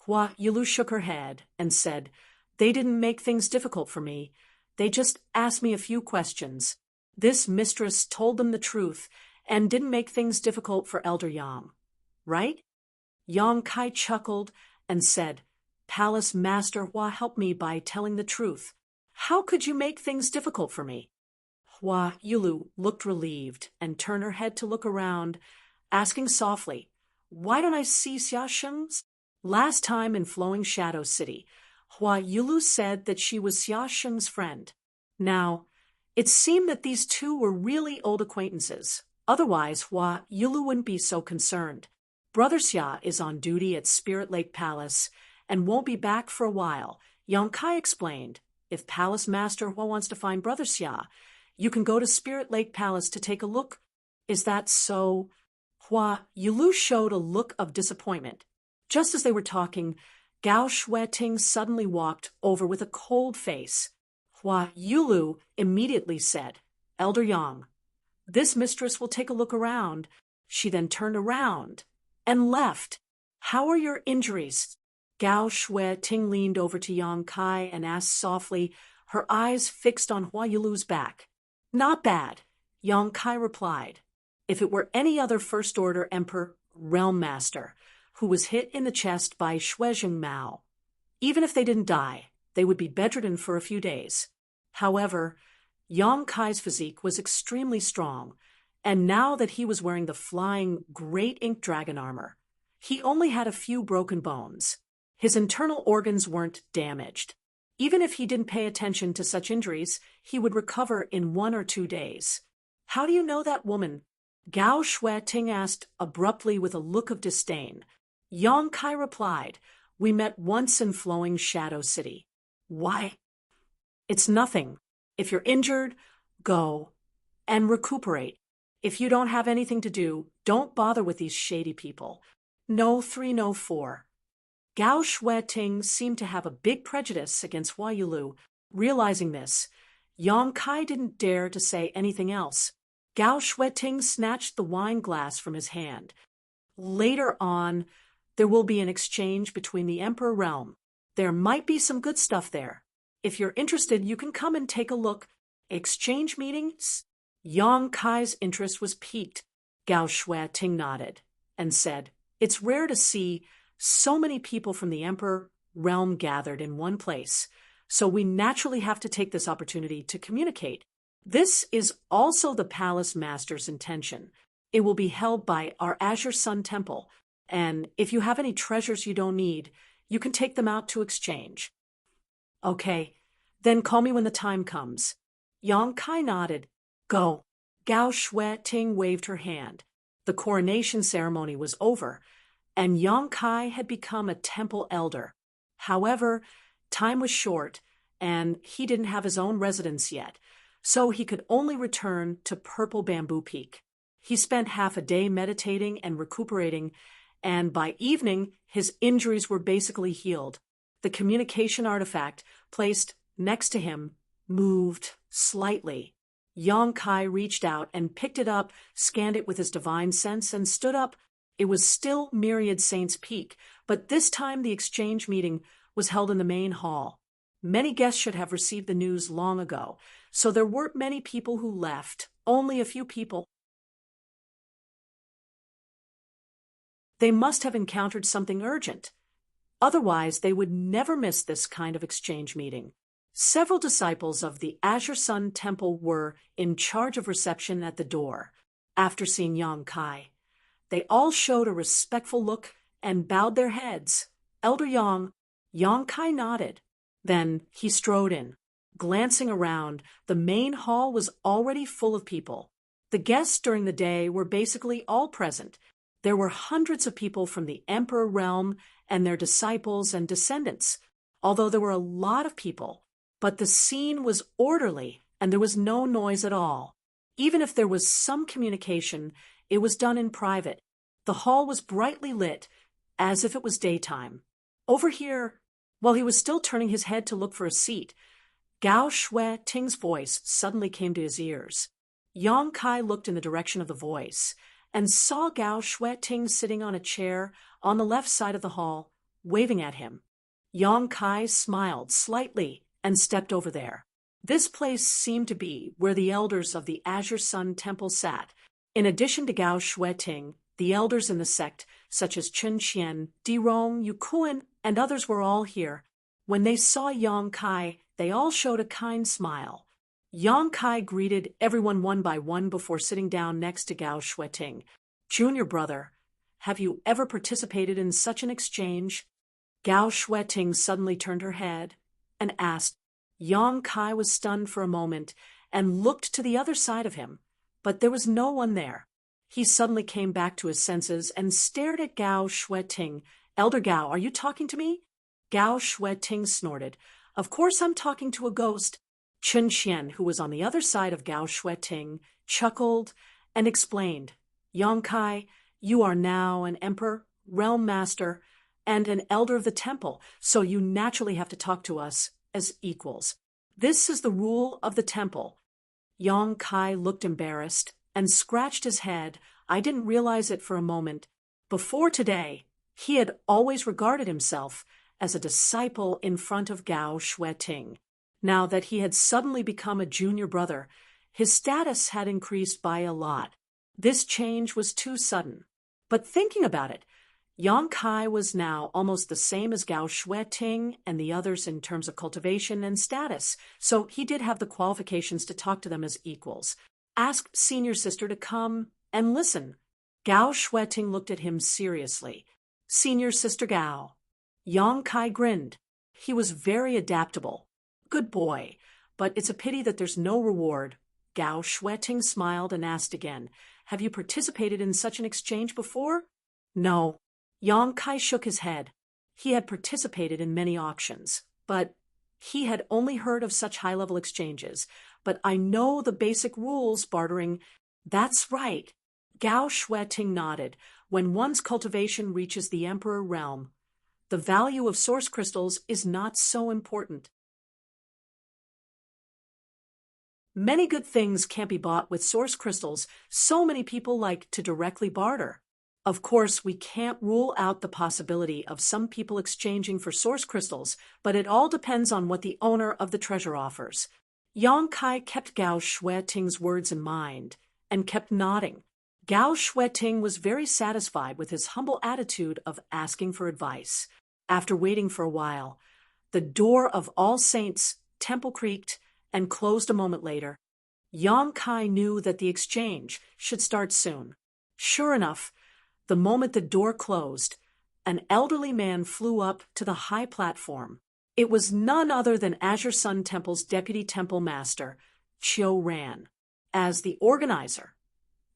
Hua Yulu shook her head and said, "They didn't make things difficult for me. They just asked me a few questions. This mistress told them the truth and didn't make things difficult for Elder Yang. Right?" Yang Kai chuckled and said, "Palace Master Hua helped me by telling the truth. How could you make things difficult for me?" Hua Yulu looked relieved and turned her head to look around, asking softly, "Why don't I see Xia Sheng's?" Last time in Flowing Shadow City, Hua Yulu said that she was Xia Sheng's friend. Now, it seemed that these two were really old acquaintances. Otherwise, Hua Yulu wouldn't be so concerned. Brother Xia is on duty at Spirit Lake Palace and won't be back for a while. Yang Kai explained, "If Palace Master Hua wants to find Brother Xia, you can go to Spirit Lake Palace to take a look." "Is that so?" Hua Yulu showed a look of disappointment. Just as they were talking, Gao Shueting suddenly walked over with a cold face. Hua Yulu immediately said, "Elder Yang, this mistress will take a look around." She then turned around and left. "How are your injuries?" Gao Shueting leaned over to Yang Kai and asked softly, her eyes fixed on Hua Yulu's back. "Not bad," Yang Kai replied. "If it were any other First Order Emperor Realm Master who was hit in the chest by Shuezheng Mao, even if they didn't die, they would be bedridden for a few days." However, Yang Kai's physique was extremely strong, and now that he was wearing the flying Great Ink Dragon armor, he only had a few broken bones. His internal organs weren't damaged. Even if he didn't pay attention to such injuries, he would recover in 1 or 2 days. "How do you know that woman?" Gao Shueting asked abruptly with a look of disdain. Yang Kai replied, "We met once in Flowing Shadow City." "Why?" "It's nothing. If you're injured, go and recuperate. If you don't have anything to do, don't bother with these shady people. No 3, no 4. Gao Shueting seemed to have a big prejudice against Hua Yulu. Realizing this, Yang Kai didn't dare to say anything else. Gao Shueting snatched the wine glass from his hand. "Later on, there will be an exchange between the Emperor Realm. There might be some good stuff there. If you're interested, you can come and take a look." "Exchange meetings?" Yang Kai's interest was piqued. Gao Shueting nodded and said, "It's rare to see so many people from the Emperor Realm gathered in one place, so we naturally have to take this opportunity to communicate. This is also the Palace Master's intention. It will be held by our Azure Sun Temple, and if you have any treasures you don't need, you can take them out to exchange." "Okay, then call me when the time comes." Yang Kai nodded. "Go." Gao Shueting waved her hand. The coronation ceremony was over, and Yang Kai had become a temple elder. However, time was short, and he didn't have his own residence yet, so he could only return to Purple Bamboo Peak. He spent half a day meditating and recuperating, and by evening, his injuries were basically healed. The communication artifact placed next to him moved slightly. Yang Kai reached out and picked it up, scanned it with his divine sense, and stood up. It was still Myriad Saints Peak, but this time the exchange meeting was held in the main hall. Many guests should have received the news long ago, so there weren't many people who left, only a few people. They must have encountered something urgent. Otherwise, they would never miss this kind of exchange meeting. Several disciples of the Azure Sun Temple were in charge of reception at the door. After seeing Yang Kai, they all showed a respectful look and bowed their heads. Elder Yang Kai nodded. Then he strode in. Glancing around, the main hall was already full of people. The guests during the day were basically all present. There were hundreds of people from the Emperor Realm and their disciples and descendants, although there were a lot of people. But the scene was orderly, and there was no noise at all. Even if there was some communication, it was done in private. The hall was brightly lit, as if it was daytime. Over here, while he was still turning his head to look for a seat, Gao Shueting's voice suddenly came to his ears. Yang Kai looked in the direction of the voice, and saw Gao Shueting sitting on a chair on the left side of the hall, waving at him. Yang Kai smiled slightly and stepped over there. This place seemed to be where the elders of the Azure Sun Temple sat. In addition to Gao Shueting, the elders in the sect, such as Chen Qian, Dirong, Yukuan, and others were all here. When they saw Yang Kai, they all showed a kind smile. Yang Kai greeted everyone one by one before sitting down next to Gao Shueting. "Junior brother, have you ever participated in such an exchange?" Gao Shueting suddenly turned her head and asked. Yang Kai was stunned for a moment and looked to the other side of him, but there was no one there. He suddenly came back to his senses and stared at Gao Shueting. "Elder Gao, are you talking to me?" Gao Shueting snorted. "Of course I'm talking to a ghost." Chen Qian, who was on the other side of Gao Shueting, chuckled and explained. "Yang Kai, you are now an emperor, realm master, and an elder of the temple, so you naturally have to talk to us as equals. This is the rule of the temple." Yang Kai looked embarrassed and scratched his head. I didn't realize it for a moment. Before today, he had always regarded himself as a disciple in front of Gao Shueting. Now that he had suddenly become a junior brother, his status had increased by a lot. This change was too sudden. But thinking about it, Yang Kai was now almost the same as Gao Shueting and the others in terms of cultivation and status, so he did have the qualifications to talk to them as equals. Ask senior sister to come and listen. Gao Shueting looked at him seriously. "Senior sister Gao." Yang Kai grinned. He was very adaptable. "Good boy, but it's a pity that there's no reward." Gao Shueting smiled and asked again, "Have you participated in such an exchange before?" "No." Yang Kai shook his head. He had participated in many auctions, but he had only heard of such high-level exchanges. "But I know the basic rules, bartering." "That's right." Gao Shueting nodded. "When one's cultivation reaches the emperor realm, the value of source crystals is not so important. Many good things can't be bought with source crystals. So many people like to directly barter. Of course, we can't rule out the possibility of some people exchanging for source crystals, but it all depends on what the owner of the treasure offers." Yang Kai kept Gao Shueting's words in mind and kept nodding. Gao Shueting was very satisfied with his humble attitude of asking for advice. After waiting for a while, the door of All Saints Temple creaked and closed a moment later. Yang Kai knew that the exchange should start soon. Sure enough, the moment the door closed, an elderly man flew up to the high platform. It was none other than Azure Sun Temple's deputy temple master, Chiu Ran. As the organizer,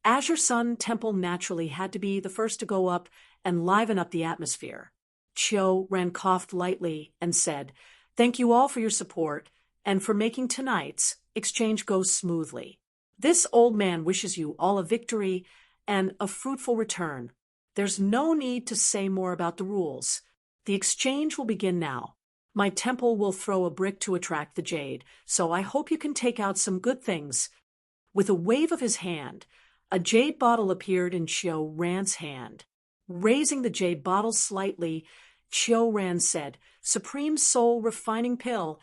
Azure Sun Temple naturally had to be the first to go up and liven up the atmosphere. Chiu Ran coughed lightly and said, "Thank you all for your support and for making tonight's exchange go smoothly. This old man wishes you all a victory and a fruitful return. There's no need to say more about the rules. The exchange will begin now. My temple will throw a brick to attract the jade, so I hope you can take out some good things." With a wave of his hand, a jade bottle appeared in Chiu Ran's hand. Raising the jade bottle slightly, Chiu Ran said, "Supreme Soul Refining Pill,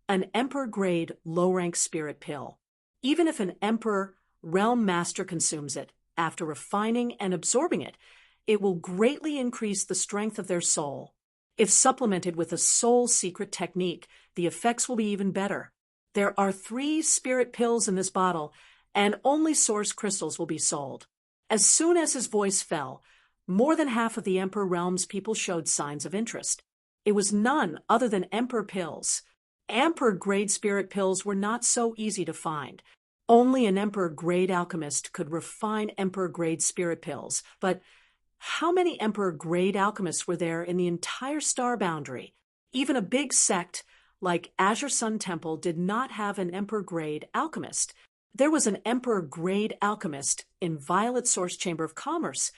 an Emperor-grade low-rank spirit pill. Even if an Emperor Realm Master consumes it, after refining and absorbing it, it will greatly increase the strength of their soul. If supplemented with a soul secret technique, the effects will be even better. There are 3 spirit pills in this bottle, and only source crystals will be sold." As soon as his voice fell, more than half of the Emperor Realm's people showed signs of interest. It was none other than Emperor pills. Emperor-grade spirit pills were not so easy to find. Only an Emperor-grade alchemist could refine Emperor-grade spirit pills, but how many Emperor-grade alchemists were there in the entire star boundary? Even a big sect like Azure Sun Temple did not have an Emperor-grade alchemist. There was an Emperor-grade alchemist in Violet Source Chamber of Commerce,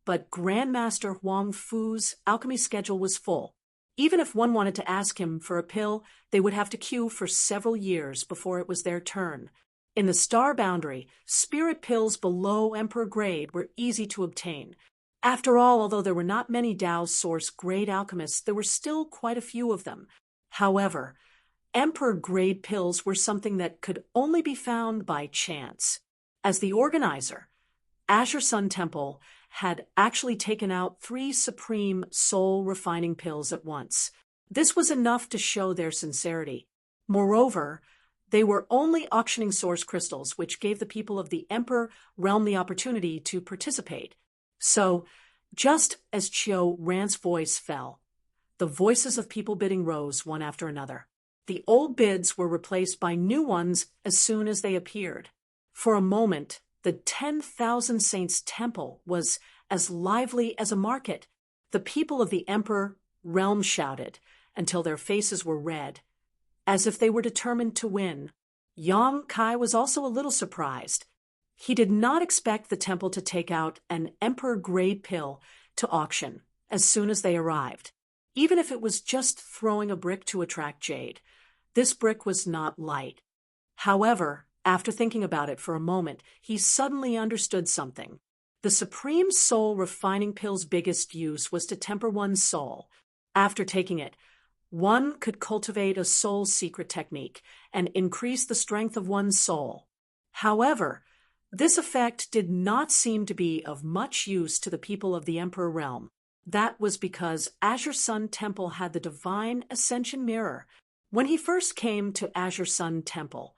but Grandmaster Huang Fu's alchemy schedule was full. Even if one wanted to ask him for a pill, they would have to queue for several years before it was their turn. In the star boundary, spirit pills below Emperor grade were easy to obtain. After all, although there were not many Tao Source grade alchemists, there were still quite a few of them. However, Emperor grade pills were something that could only be found by chance. As the organizer, Azure Sun Temple had actually taken out 3 supreme soul refining pills at once. This was enough to show their sincerity. Moreover, they were only auctioning source crystals, which gave the people of the Emperor realm the opportunity to participate. So, just as Qiu Ran's voice fell, the voices of people bidding rose one after another. The old bids were replaced by new ones as soon as they appeared. For a moment, the 10,000 Saints Temple was as lively as a market. The people of the Emperor realm shouted until their faces were red, as if they were determined to win. Yang Kai was also a little surprised. He did not expect the temple to take out an Emperor-grade pill to auction as soon as they arrived, even if it was just throwing a brick to attract jade. This brick was not light. However, after thinking about it for a moment, he suddenly understood something. The Supreme Soul Refining Pill's biggest use was to temper one's soul. After taking it, one could cultivate a soul secret technique and increase the strength of one's soul. However, this effect did not seem to be of much use to the people of the Emperor realm. That was because Azure Sun Temple had the Divine Ascension Mirror. When he first came to Azure Sun Temple,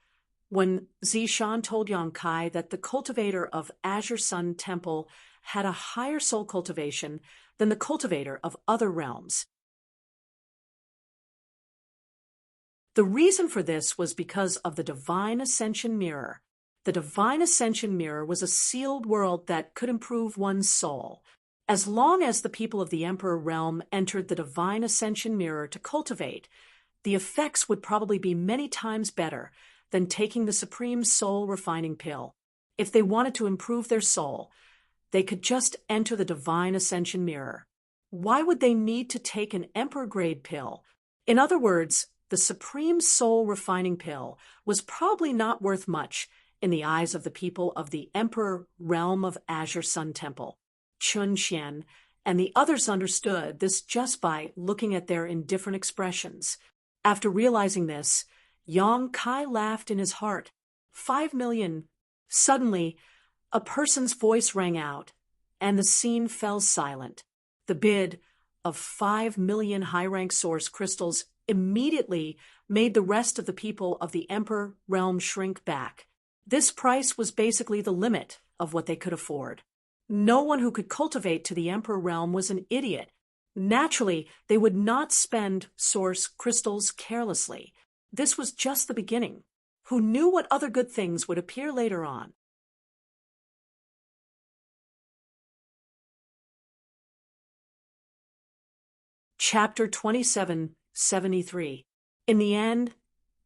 when Zishan told Yang Kai that the cultivator of Azure Sun Temple had a higher soul cultivation than the cultivator of other realms. The reason for this was because of the Divine Ascension Mirror. The Divine Ascension Mirror was a sealed world that could improve one's soul. As long as the people of the Emperor realm entered the Divine Ascension Mirror to cultivate, the effects would probably be many times better than taking the Supreme Soul Refining Pill. If they wanted to improve their soul, they could just enter the Divine Ascension Mirror. Why would they need to take an Emperor-grade pill? In other words, the Supreme Soul Refining Pill was probably not worth much in the eyes of the people of the Emperor realm of Azure Sun Temple. Chun Xian and the others understood this just by looking at their indifferent expressions. After realizing this, Yang Kai laughed in his heart. 5 million. Suddenly, a person's voice rang out, and the scene fell silent. The bid of 5 million high-rank source crystals immediately made the rest of the people of the Emperor realm shrink back. This price was basically the limit of what they could afford. No one who could cultivate to the Emperor realm was an idiot. Naturally, they would not spend source crystals carelessly. This was just the beginning. Who knew what other good things would appear later on? Chapter 2773. In the end,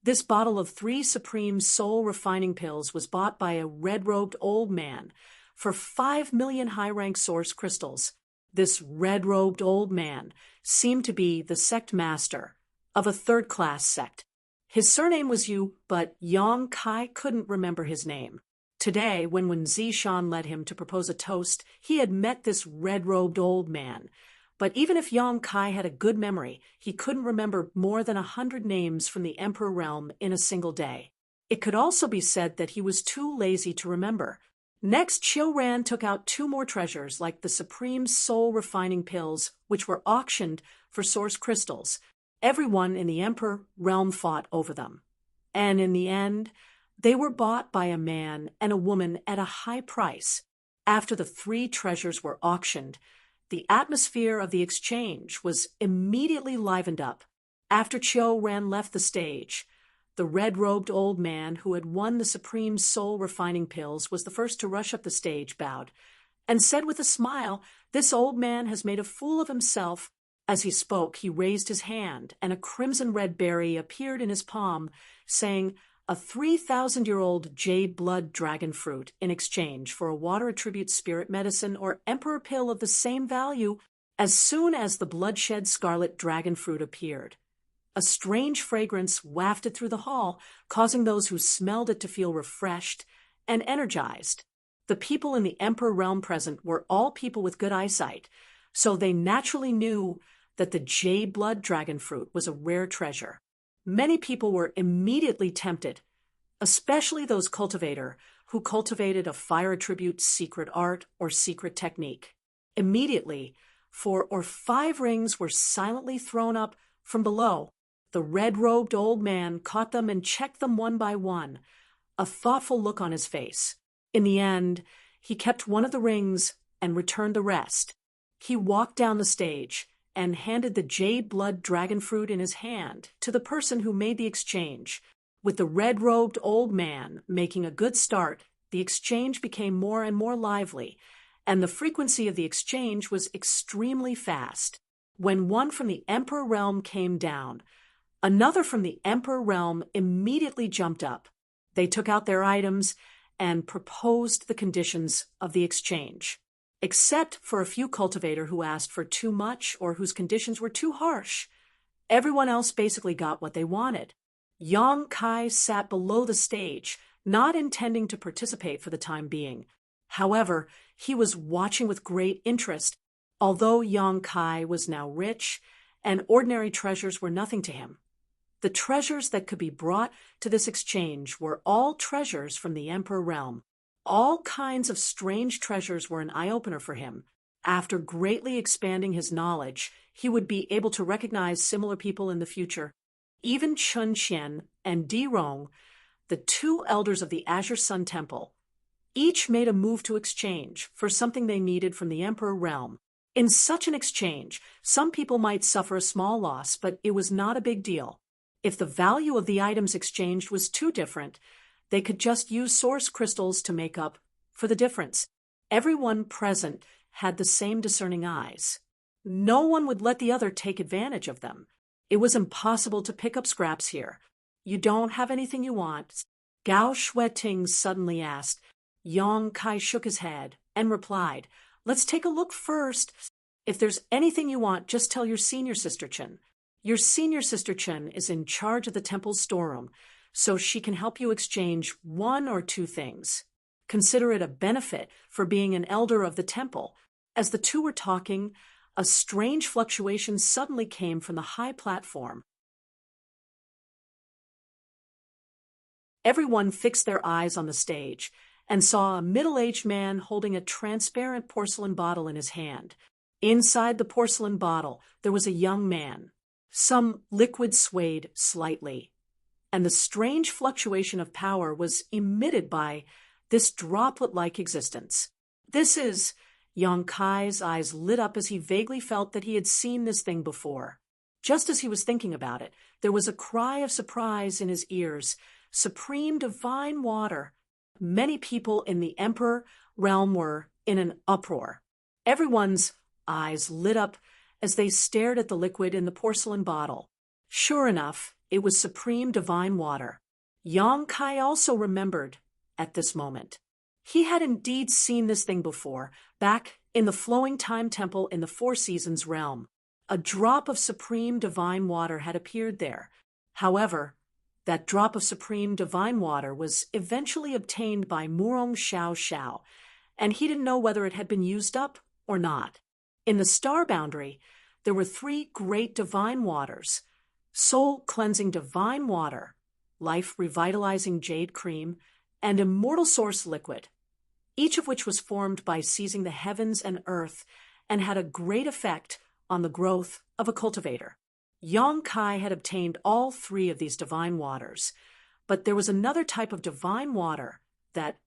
this bottle of 3 supreme soul refining pills was bought by a red-robed old man for 5 million high-rank source crystals. This red-robed old man seemed to be the sect master of a third-class sect. His surname was Yu, but Yang Kai couldn't remember his name. Today, when Zishan led him to propose a toast, he had met this red-robed old man. But even if Yang Kai had a good memory, he couldn't remember more than 100 names from the Emperor realm in a single day. It could also be said that he was too lazy to remember. Next, Qiu Ran took out 2 more treasures, like the Supreme Soul Refining Pills, which were auctioned for source crystals. Everyone in the Emperor realm fought over them. And in the end, they were bought by a man and a woman at a high price. After the 3 treasures were auctioned, the atmosphere of the exchange was immediately livened up. After Qiu Ran left the stage, the red-robed old man who had won the Supreme Soul Refining Pills was the first to rush up the stage, bowed, and said with a smile, "This old man has made a fool of himself." As he spoke, he raised his hand, and a crimson-red berry appeared in his palm, saying, "A 3,000-year-old jade blood dragon fruit in exchange for a water attribute spirit medicine or emperor pill of the same value." As soon as the bloodshed scarlet dragon fruit appeared, A strange fragrance wafted through the hall, causing those who smelled it to feel refreshed and energized. The people in the Emperor realm present were all people with good eyesight, so they naturally knew that the jade blood dragon fruit was a rare treasure. Many people were immediately tempted, especially those who cultivated a fire attribute secret art or secret technique. Immediately, 4 or 5 rings were silently thrown up from below. The red-robed old man caught them and checked them one by one, a thoughtful look on his face. In the end, he kept one of the rings and returned the rest. He walked down the stage and handed the jade blood dragon fruit in his hand to the person who made the exchange. With the red-robed old man making a good start, the exchange became more and more lively, and the frequency of the exchange was extremely fast. When one from the Emperor realm came down, another from the Emperor realm immediately jumped up. They took out their items and proposed the conditions of the exchange. Except for a few cultivators who asked for too much or whose conditions were too harsh, everyone else basically got what they wanted. Yang Kai sat below the stage, not intending to participate for the time being. However, he was watching with great interest. Although Yang Kai was now rich, and ordinary treasures were nothing to him, the treasures that could be brought to this exchange were all treasures from the Emperor realm. All kinds of strange treasures were an eye-opener for him. After greatly expanding his knowledge, he would be able to recognize similar people in the future. Even Chun Qian and Di Rong, the 2 elders of the Azure Sun Temple, each made a move to exchange for something they needed from the Emperor realm. In such an exchange, some people might suffer a small loss, but it was not a big deal. If the value of the items exchanged was too different, they could just use source crystals to make up for the difference. Everyone present had the same discerning eyes. No one would let the other take advantage of them. It was impossible to pick up scraps here. You don't have anything you want? Gao Shueting suddenly asked. Yang Kai shook his head and replied, Let's take a look first. If there's anything you want, just tell your senior sister Chen. Your senior sister Chen is in charge of the temple's storeroom, so she can help you exchange 1 or 2 things. Consider it a benefit for being an elder of the temple. As the two were talking, a strange fluctuation suddenly came from the high platform. Everyone fixed their eyes on the stage and saw a middle-aged man holding a transparent porcelain bottle in his hand. Inside the porcelain bottle, there was a young man. Some liquid swayed slightly, and the strange fluctuation of power was emitted by this droplet-like existence. This is... Yang Kai's eyes lit up as he vaguely felt that he had seen this thing before. Just as he was thinking about it, there was a cry of surprise in his ears. Supreme divine water. Many people in the Emperor realm were in an uproar. Everyone's eyes lit up as they stared at the liquid in the porcelain bottle. Sure enough, it was supreme divine water. Yang Kai also remembered at this moment. He had indeed seen this thing before, back in the Flowing Time Temple in the Four Seasons realm. A drop of supreme divine water had appeared there. However, that drop of supreme divine water was eventually obtained by Murong Xiao Xiao, and he didn't know whether it had been used up or not. In the star boundary, there were 3 great divine waters: soul-cleansing divine water, life-revitalizing jade cream, and immortal source liquid, each of which was formed by seizing the heavens and earth and had a great effect on the growth of a cultivator. Yang Kai had obtained all 3 of these divine waters, but there was another type of divine water that,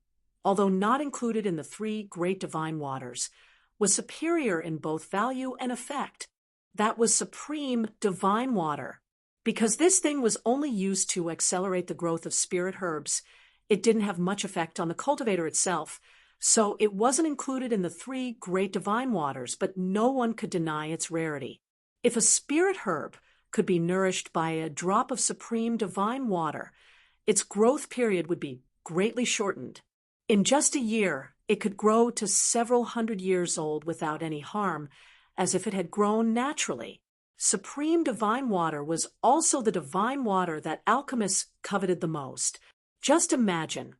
although not included in the 3 great divine waters, was superior in both value and effect. That was supreme divine water. Because this thing was only used to accelerate the growth of spirit herbs, it didn't have much effect on the cultivator itself, so it wasn't included in the 3 great divine waters, but no one could deny its rarity. If a spirit herb could be nourished by a drop of supreme divine water, its growth period would be greatly shortened. In just a year, it could grow to several hundred years old without any harm, as if it had grown naturally. Supreme divine water was also the divine water that alchemists coveted the most. Just imagine,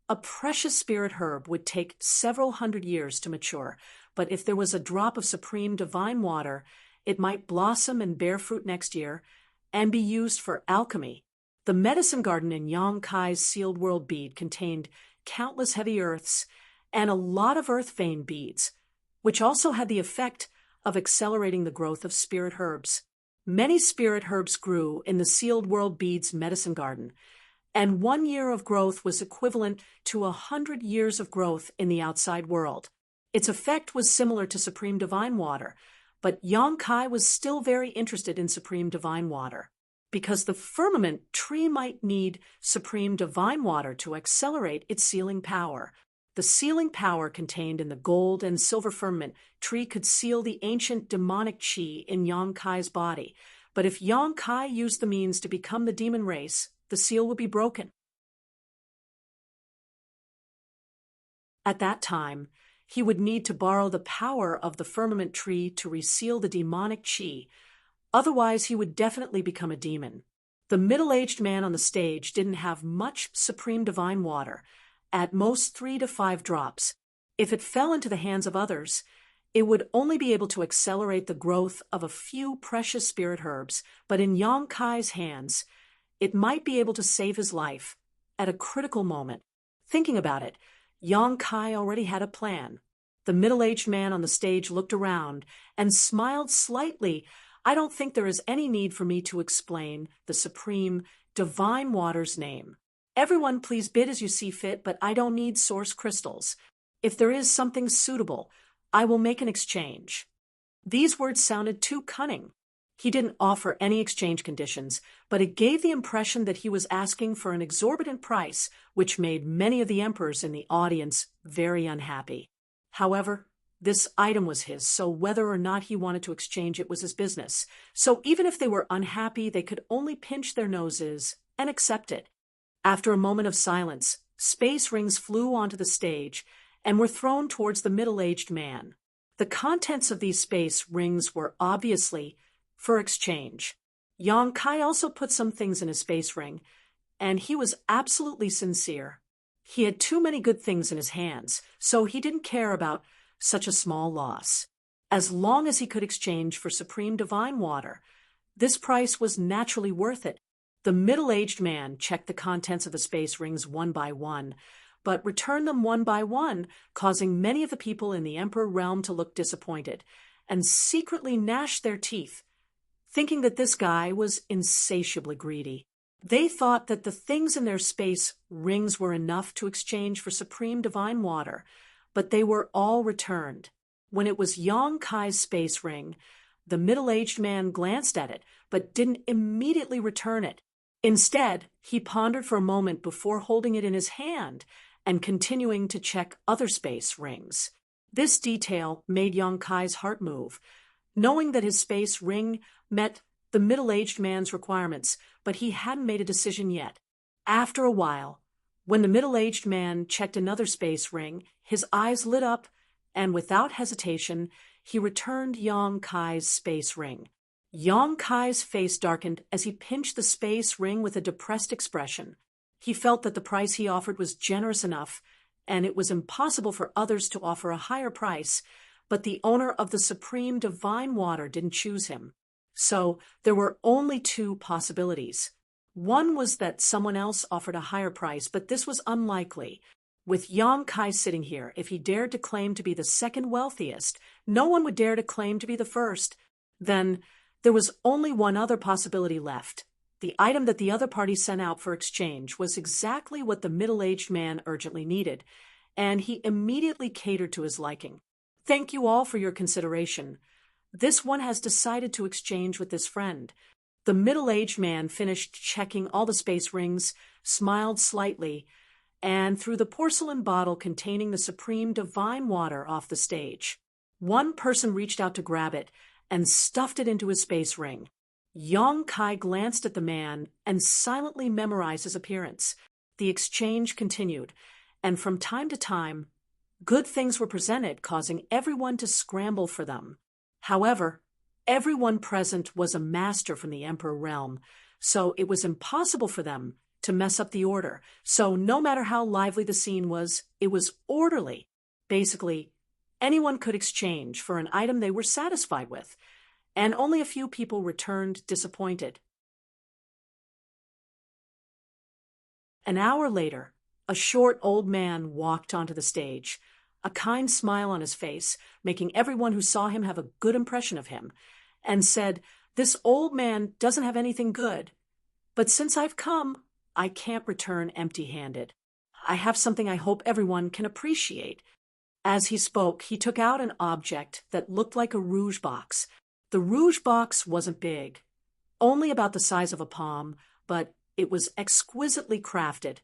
a precious spirit herb would take several hundred years to mature, but if there was a drop of supreme divine water, it might blossom and bear fruit next year and be used for alchemy. The medicine garden in Yang Kai's sealed world bead contained countless heavy earths and a lot of earth vein beads, which also had the effect of accelerating the growth of spirit herbs. Many spirit herbs grew in the sealed world beads medicine garden, and 1 year of growth was equivalent to 100 years of growth in the outside world. Its effect was similar to supreme divine water, but Yang Kai was still very interested in supreme divine water. Because the firmament tree might need supreme divine water to accelerate its sealing power. The sealing power contained in the gold and silver firmament tree could seal the ancient demonic chi in Yang Kai's body, but if Yang Kai used the means to become the demon race, the seal would be broken. At that time, he would need to borrow the power of the firmament tree to reseal the demonic chi. Otherwise, he would definitely become a demon. The middle-aged man on the stage didn't have much supreme divine water, at most 3 to 5 drops. If it fell into the hands of others, it would only be able to accelerate the growth of a few precious spirit herbs, but in Yang Kai's hands, it might be able to save his life at a critical moment. Thinking about it, Yang Kai already had a plan. The middle-aged man on the stage looked around and smiled slightly. I don't think there is any need for me to explain the supreme divine water's name. Everyone please bid as you see fit, but I don't need source crystals. If there is something suitable, I will make an exchange. These words sounded too cunning. He didn't offer any exchange conditions, but it gave the impression that he was asking for an exorbitant price, which made many of the emperors in the audience very unhappy. However, this item was his, so whether or not he wanted to exchange it was his business. So even if they were unhappy, they could only pinch their noses and accept it. After a moment of silence, space rings flew onto the stage and were thrown towards the middle-aged man. The contents of these space rings were obviously for exchange. Yang Kai also put some things in his space ring, and he was absolutely sincere. He had too many good things in his hands, so he didn't care about such a small loss. As long as he could exchange for supreme divine water, this price was naturally worth it. The middle-aged man checked the contents of the space rings one by one, but returned them one by one, causing many of the people in the emperor realm to look disappointed and secretly gnash their teeth, thinking that this guy was insatiably greedy. They thought that the things in their space rings were enough to exchange for supreme divine water, but they were all returned. When it was Yang Kai's space ring, the middle-aged man glanced at it, but didn't immediately return it. Instead, he pondered for a moment before holding it in his hand and continuing to check other space rings. This detail made Yang Kai's heart move, knowing that his space ring met the middle-aged man's requirements, but he hadn't made a decision yet. After a while, when the middle-aged man checked another space ring, his eyes lit up, and without hesitation, he returned Yang Kai's space ring. Yang Kai's face darkened as he pinched the space ring with a depressed expression. He felt that the price he offered was generous enough, and it was impossible for others to offer a higher price, but the owner of the supreme divine water didn't choose him. So there were only 2 possibilities. One was that someone else offered a higher price, but this was unlikely. With Yang Kai sitting here, if he dared to claim to be the second wealthiest, no one would dare to claim to be the first. Then there was only one other possibility left. The item that the other party sent out for exchange was exactly what the middle-aged man urgently needed, and he immediately catered to his liking. Thank you all for your consideration. This one has decided to exchange with this friend. The middle-aged man finished checking all the space rings, smiled slightly, and threw the porcelain bottle containing the supreme divine water off the stage. One person reached out to grab it and stuffed it into his space ring. Yang Kai glanced at the man and silently memorized his appearance. The exchange continued, and from time to time, good things were presented, causing everyone to scramble for them. However, Everyone present was a master from the Emperor realm, so it was impossible for them to mess up the order. So no matter how lively the scene was, it was orderly. Basically, anyone could exchange for an item they were satisfied with, and only a few people returned disappointed. An hour later, a short old man walked onto the stage, a kind smile on his face, making everyone who saw him have a good impression of him, and said, "This old man doesn't have anything good, but since I've come, I can't return empty-handed. I have something I hope everyone can appreciate." As he spoke, he took out an object that looked like a rouge box. The rouge box wasn't big, only about the size of a palm, but it was exquisitely crafted,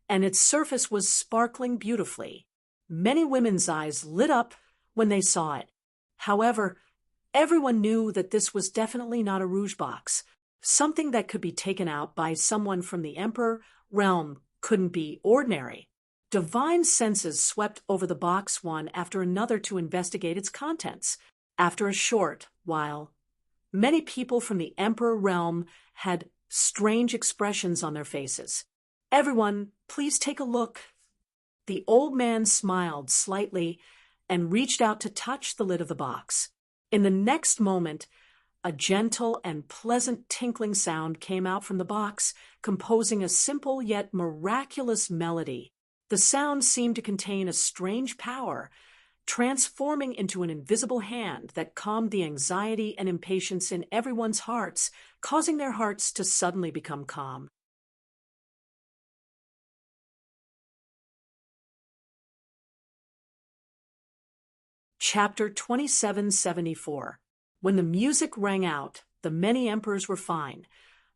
and its surface was sparkling beautifully. Many women's eyes lit up when they saw it. However, everyone knew that this was definitely not a rouge box. Something that could be taken out by someone from the Emperor realm couldn't be ordinary. Divine senses swept over the box one after another to investigate its contents. After a short while, many people from the Emperor realm had strange expressions on their faces. "Everyone, please take a look." The old man smiled slightly and reached out to touch the lid of the box. In the next moment, a gentle and pleasant tinkling sound came out from the box, composing a simple yet miraculous melody. The sound seemed to contain a strange power, transforming into an invisible hand that calmed the anxiety and impatience in everyone's hearts, causing their hearts to suddenly become calm. Chapter 2774. When the music rang out, the many emperors were fine,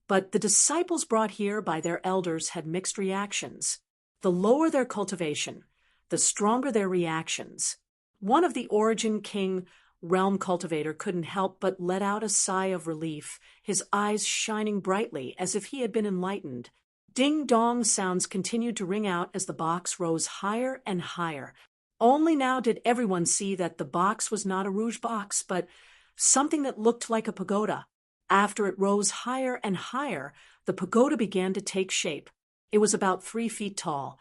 but the disciples brought here by their elders had mixed reactions. The lower their cultivation, the stronger their reactions. One of the Origin King realm cultivator couldn't help but let out a sigh of relief, his eyes shining brightly as if he had been enlightened. Ding-dong sounds continued to ring out as the box rose higher and higher. Only now did everyone see that the box was not a rouge box, but something that looked like a pagoda. After it rose higher and higher, the pagoda began to take shape. It was about 3 feet tall,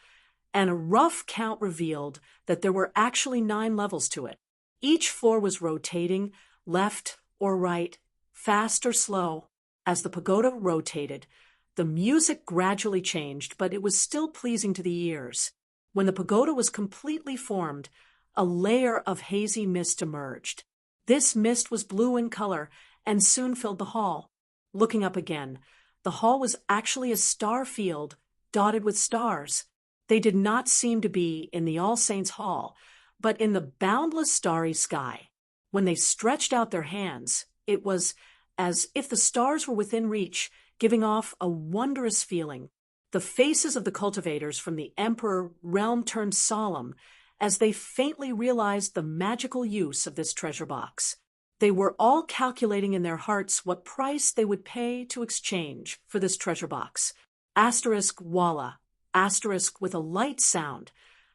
and a rough count revealed that there were actually 9 levels to it. Each floor was rotating, left or right, fast or slow. As the pagoda rotated, the music gradually changed, but it was still pleasing to the ears. When the pagoda was completely formed, a layer of hazy mist emerged. This mist was blue in color and soon filled the hall. Looking up again, the hall was actually a star field dotted with stars. They did not seem to be in the All Saints' Hall, but in the boundless starry sky. When they stretched out their hands, it was as if the stars were within reach, giving off a wondrous feeling. The faces of the cultivators from the Emperor realm turned solemn as they faintly realized the magical use of this treasure box. They were all calculating in their hearts what price they would pay to exchange for this treasure box. Asterisk Walla, asterisk with a light sound.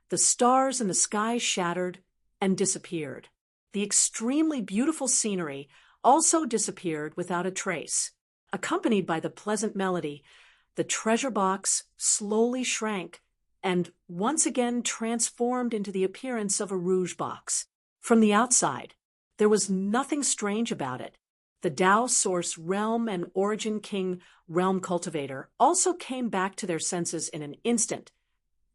The stars in the sky shattered and disappeared. The extremely beautiful scenery also disappeared without a trace. Accompanied by the pleasant melody, the treasure box slowly shrank and once again transformed into the appearance of a rouge box. From the outside, there was nothing strange about it. The Tao Source Realm and Origin King Realm Cultivator also came back to their senses in an instant,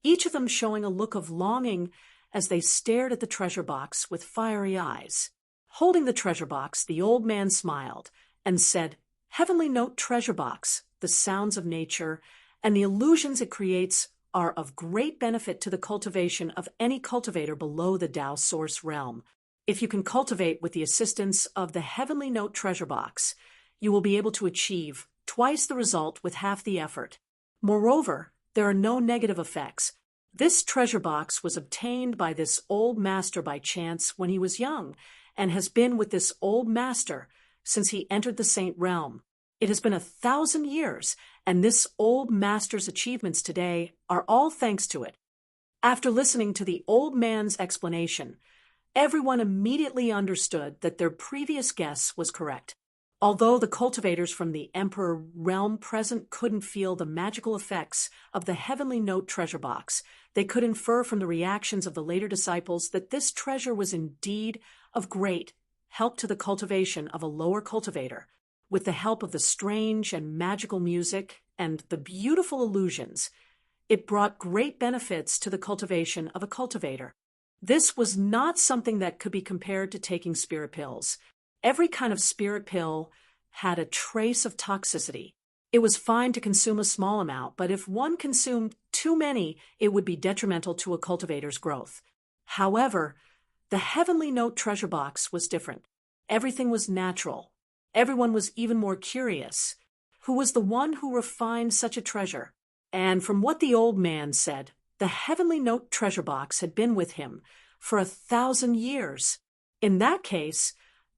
each of them showing a look of longing as they stared at the treasure box with fiery eyes. Holding the treasure box, the old man smiled and said, "Heavenly Note treasure box, the sounds of nature and the illusions it creates are of great benefit to the cultivation of any cultivator below the Tao Source Realm. If you can cultivate with the assistance of the Heavenly Note treasure box, you will be able to achieve twice the result with half the effort. Moreover, there are no negative effects. This treasure box was obtained by this old master by chance when he was young, and has been with this old master since he entered the Saint Realm. It has been 1,000 years, and this old master's achievements today are all thanks to it." After listening to the old man's explanation, Everyone immediately understood that their previous guess was correct. Although the cultivators from the Emperor realm present couldn't feel the magical effects of the heavenly note treasure box, they could infer from the reactions of the later disciples that this treasure was indeed of great help to the cultivation of a lower cultivator. With the help of the strange and magical music and the beautiful illusions, it brought great benefits to the cultivation of a cultivator. This was not something that could be compared to taking spirit pills. Every kind of spirit pill had a trace of toxicity. It was fine to consume a small amount, but if one consumed too many, it would be detrimental to a cultivator's growth. However, the heavenly note treasure box was different. Everything was natural. Everyone was even more curious. Who was the one who refined such a treasure? And from what the old man said, the heavenly note treasure box had been with him for 1,000 years. In that case,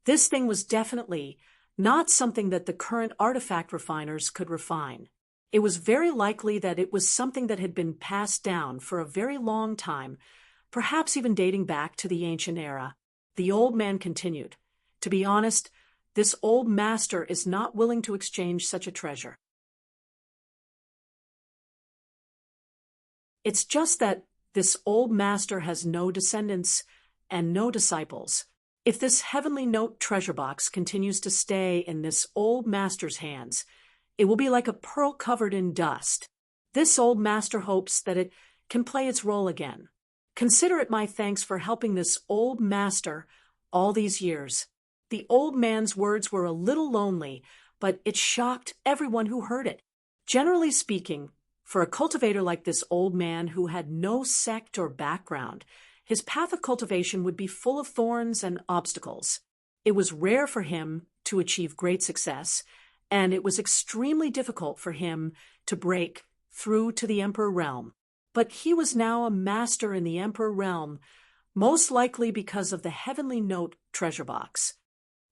this thing was definitely not something that the current artifact refiners could refine. It was very likely that it was something that had been passed down for a very long time, perhaps even dating back to the ancient era. The old man continued, "To be honest, this old master is not willing to exchange such a treasure. It's just that this old master has no descendants and no disciples. If this heavenly note treasure box continues to stay in this old master's hands, it will be like a pearl covered in dust. This old master hopes that it can play its role again. Consider it my thanks for helping this old master all these years." The old man's words were a little lonely, but it shocked everyone who heard it. Generally speaking, for a cultivator like this old man who had no sect or background, his path of cultivation would be full of thorns and obstacles. It was rare for him to achieve great success, and it was extremely difficult for him to break through to the Emperor realm. But he was now a master in the Emperor realm, most likely because of the heavenly note treasure box.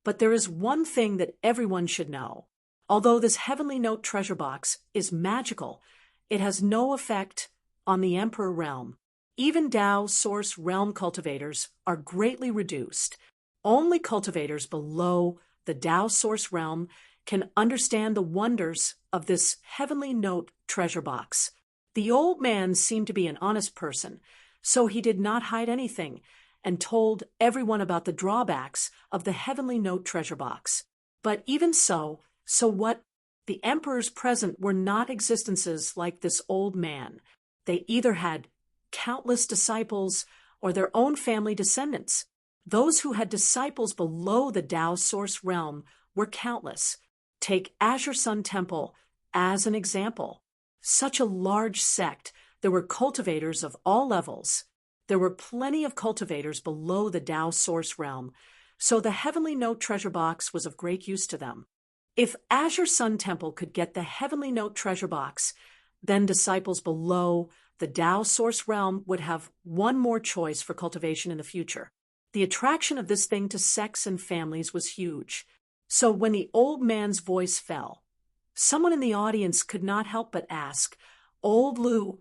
But there is one thing that everyone should know. Although this heavenly note treasure box is magical, it has no effect on the Emperor realm. Even Tao Source realm cultivators are greatly reduced. Only cultivators below the Tao Source realm can understand the wonders of this heavenly note treasure box. The old man seemed to be an honest person, so he did not hide anything and told everyone about the drawbacks of the heavenly note treasure box. But even so what? The emperors present were not existences like this old man. They either had countless disciples or their own family descendants. Those who had disciples below the Tao Source realm were countless. Take Azure Sun Temple as an example. Such a large sect, there were cultivators of all levels. There were plenty of cultivators below the Tao Source realm, so the heavenly note treasure box was of great use to them. If Azure Sun Temple could get the heavenly note treasure box, then disciples below the Tao Source realm would have one more choice for cultivation in the future. The attraction of this thing to sects and families was huge. So when the old man's voice fell, someone in the audience could not help but ask, "Old Lu,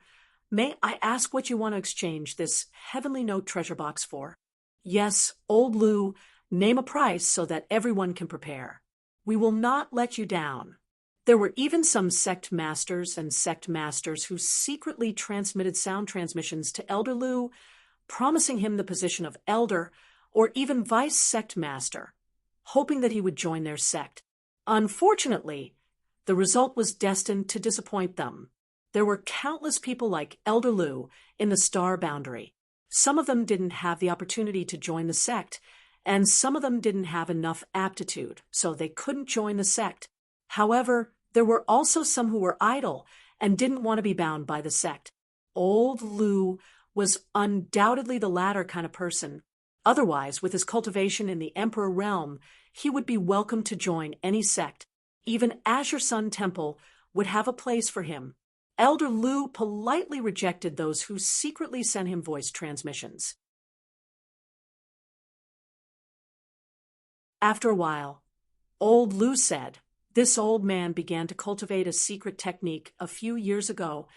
may I ask what you want to exchange this heavenly note treasure box for?" "Yes, Old Lu, name a price so that everyone can prepare. We will not let you down." There were even some sect masters who secretly transmitted sound transmissions to Elder Lu, promising him the position of elder or even vice sect master, hoping that he would join their sect. Unfortunately, the result was destined to disappoint them. There were countless people like Elder Lu in the star boundary. Some of them didn't have the opportunity to join the sect, and some of them didn't have enough aptitude, so they couldn't join the sect. However, there were also some who were idle and didn't want to be bound by the sect. Old Lu was undoubtedly the latter kind of person. Otherwise, with his cultivation in the Emperor realm, he would be welcome to join any sect. Even Azure Sun Temple would have a place for him. Elder Lu politely rejected those who secretly sent him voice transmissions. After a while, Old Lu said, "This old man began to cultivate a secret technique a few years ago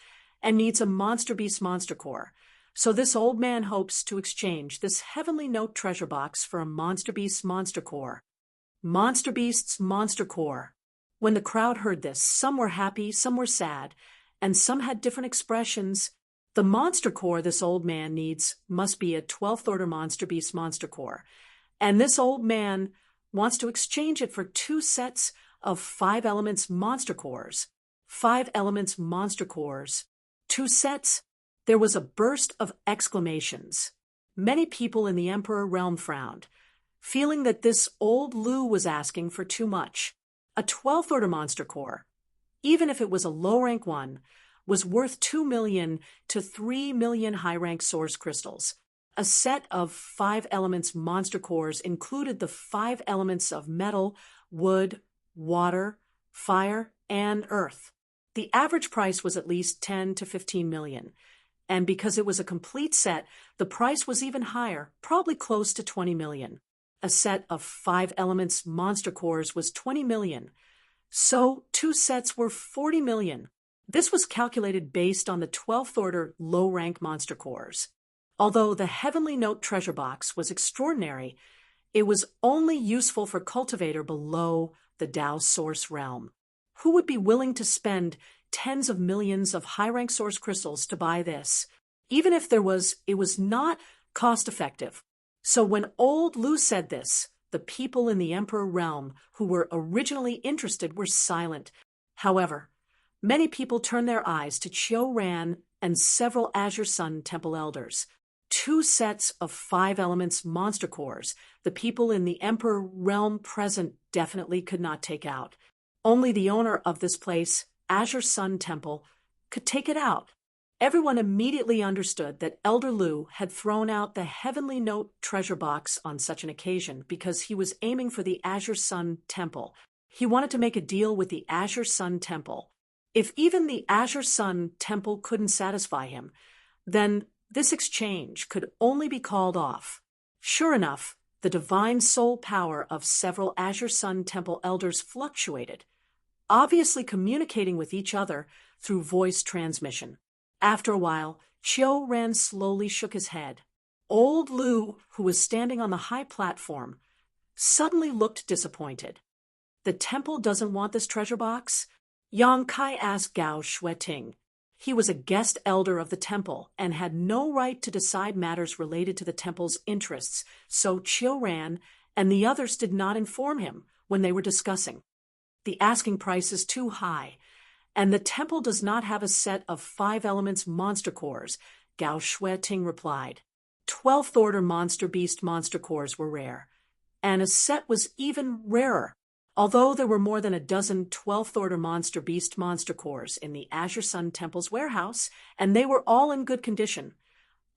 and needs a monster beast monster core. So this old man hopes to exchange this heavenly note treasure box for a Monster Beast's monster core. Monster Beast's monster core. When the crowd heard this, some were happy, some were sad, and some had different expressions. The monster core this old man needs must be a 12th order Monster Beast monster core, and this old man wants to exchange it for 2 sets of 5 elements monster cores. 5 elements monster cores. 2 sets. There was a burst of exclamations. Many people in the Emperor realm frowned, feeling that this old Lou was asking for too much. A 12th order monster core, even if it was a low-rank one, was worth 2 million to 3 million high-rank source crystals. A set of 5 elements monster cores included the 5 elements of metal, wood, water, fire, and earth. The average price was at least 10 to 15 million. And because it was a complete set, the price was even higher, probably close to 20 million. A set of 5 elements monster cores was 20 million. So 2 sets were 40 million. This was calculated based on the 12th order low-rank monster cores. Although the Heavenly Note treasure box was extraordinary, it was only useful for cultivator below the Tao source realm. Who would be willing to spend tens of millions of high-rank source crystals to buy this? Even if it was not cost-effective. So when old Lu said this, the people in the Emperor realm who were originally interested were silent. However, many people turned their eyes to Chiu Ran and several Azure Sun Temple elders. 2 sets of 5 elements monster cores the people in the Emperor realm present definitely could not take out. Only the owner of this place, Azure Sun Temple, could take it out. Everyone immediately understood that Elder Lu had thrown out the Heavenly Note treasure box on such an occasion because he was aiming for the Azure Sun Temple. He wanted to make a deal with the Azure Sun Temple. If even the Azure Sun Temple couldn't satisfy him, then this exchange could only be called off. Sure enough, the divine soul power of several Azure Sun Temple elders fluctuated, obviously communicating with each other through voice transmission. After a while, Chiu Ran slowly shook his head. Old Lu, who was standing on the high platform, suddenly looked disappointed. The temple doesn't want this treasure box? Yang Kai asked Gao Shueting. He was a guest elder of the temple and had no right to decide matters related to the temple's interests, so Chiu Ran and the others did not inform him when they were discussing. The asking price is too high, and the temple does not have a set of 5 elements monster cores, Gao Shueting replied. 12th order Monster Beast monster cores were rare, and a set was even rarer. Although there were more than a dozen 12th order Monster Beast monster cores in the Azure Sun Temple's warehouse, and they were all in good condition,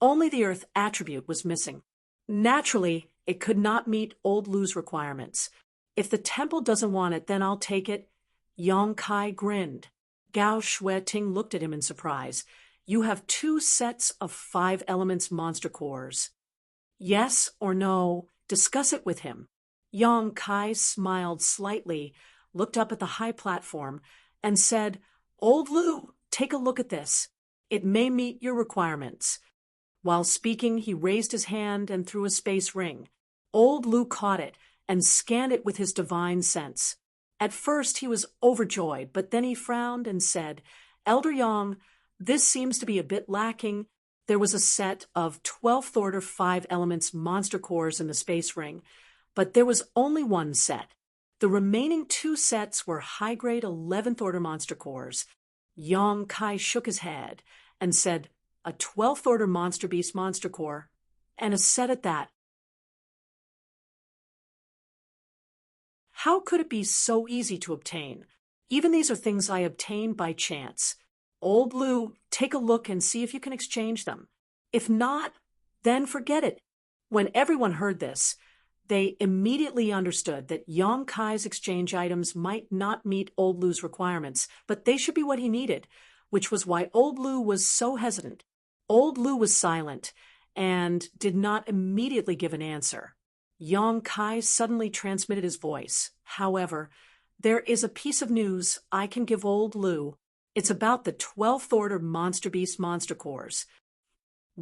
only the Earth attribute was missing. Naturally, it could not meet Old Lu's requirements. If the temple doesn't want it, then I'll take it. Yang Kai grinned. Gao Shueting looked at him in surprise. You have 2 sets of 5 elements monster cores. Yes or no, discuss it with him. Yang Kai smiled slightly, looked up at the high platform, and said, Old Lu, take a look at this. It may meet your requirements. While speaking, he raised his hand and threw a space ring. Old Lu caught it and scanned it with his divine sense. At first he was overjoyed, but then he frowned and said, Elder Yang, this seems to be a bit lacking. There was a set of 12th order 5 elements monster cores in the space ring, but there was only 1 set. The remaining 2 sets were high-grade 11th order monster cores. Yang Kai shook his head and said, a 12th order Monster Beast monster core, and a set at that. How could it be so easy to obtain? Even these are things I obtained by chance. Old Lu, take a look and see if you can exchange them. If not, then forget it. When everyone heard this, they immediately understood that Yang Kai's exchange items might not meet Old Lu's requirements, but they should be what he needed, which was why Old Lu was so hesitant. Old Lu was silent and did not immediately give an answer. Yang Kai suddenly transmitted his voice. However, there is a piece of news I can give Old Lu. It's about the 12th order Monster Beast monster cores.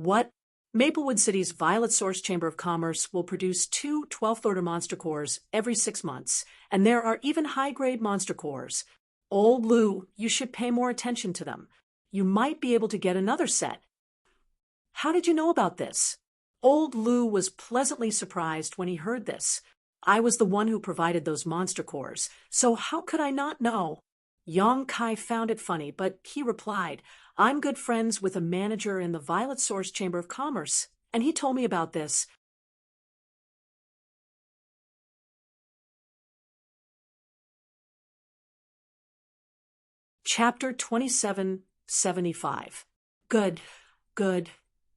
What? Maplewood City's Violet Source Chamber of Commerce will produce two 12th Order monster cores every 6 months, and there are even high-grade monster cores. Old Lou, you should pay more attention to them. You might be able to get another set. How did you know about this? Old Lou was pleasantly surprised when he heard this. I was the one who provided those monster cores, so how could I not know? Yang Kai found it funny, but he replied, I'm good friends with a manager in the Violet Source Chamber of Commerce, and he told me about this. Chapter 2775. Good, good,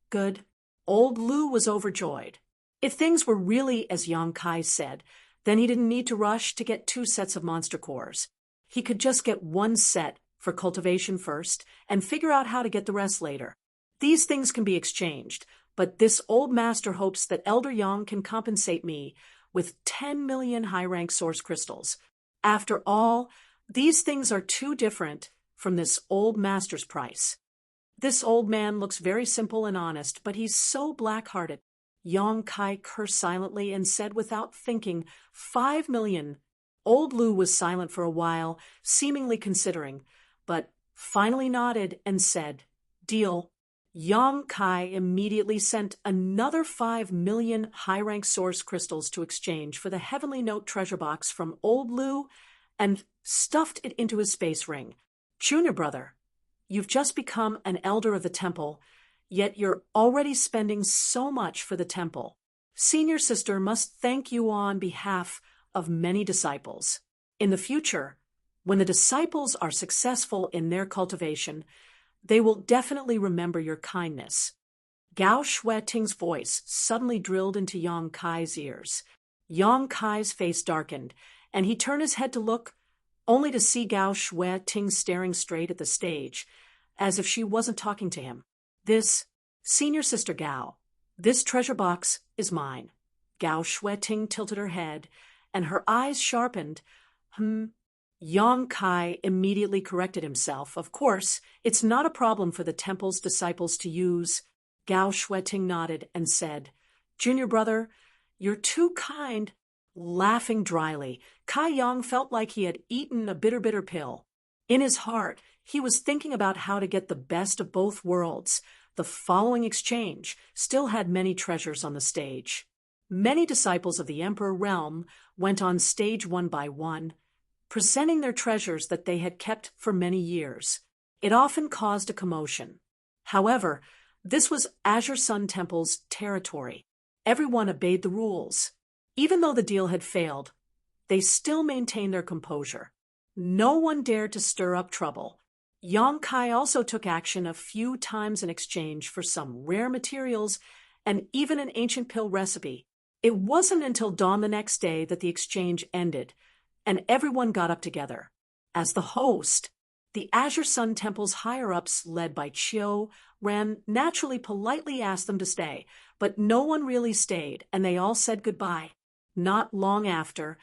good. Old Lou was overjoyed. If things were really as Yang Kai said, then he didn't need to rush to get 2 sets of monster cores. He could just get 1 set for cultivation first and figure out how to get the rest later. These things can be exchanged, but this old master hopes that Elder Yang can compensate me with 10 million high-rank source crystals. After all, these things are too different from this old master's price. This old man looks very simple and honest, but he's so black-hearted. Yang Kai cursed silently and said without thinking, 5 million. Old Lou was silent for a while, seemingly considering, but finally nodded and said, Deal. Yang Kai immediately sent another 5 million high-rank source crystals to exchange for the Heavenly Note treasure box from Old Lou and stuffed it into his space ring. Junior brother, you've just become an elder of the temple, yet you're already spending so much for the temple. Senior sister must thank you on behalf of many disciples. In the future, when the disciples are successful in their cultivation, they will definitely remember your kindness. Gao Shueting's voice suddenly drilled into Yang Kai's ears. Yang Kai's face darkened, and he turned his head to look, only to see Gao Shueting staring straight at the stage, as if she wasn't talking to him. This, Senior Sister Gao, this treasure box is mine. Gao Shueting tilted her head, and her eyes sharpened. Yang Kai immediately corrected himself. Of course, it's not a problem for the temple's disciples to use. Gao Shueting nodded and said, Junior brother, you're too kind. Laughing dryly, Kai Yang felt like he had eaten a bitter pill. In his heart, he was thinking about how to get the best of both worlds. The following exchange still had many treasures on the stage. Many disciples of the Emperor Realm went on stage one by one, presenting their treasures that they had kept for many years. It often caused a commotion. However, this was Azure Sun Temple's territory. Everyone obeyed the rules. Even though the deal had failed, they still maintained their composure. No one dared to stir up trouble. Yang Kai also took action a few times in exchange for some rare materials and even an ancient pill recipe. It wasn't until dawn the next day that the exchange ended, and everyone got up together. As the host, the Azure Sun Temple's higher-ups, led by Chiu, Ran, naturally politely asked them to stay, but no one really stayed, and they all said goodbye. Not long after,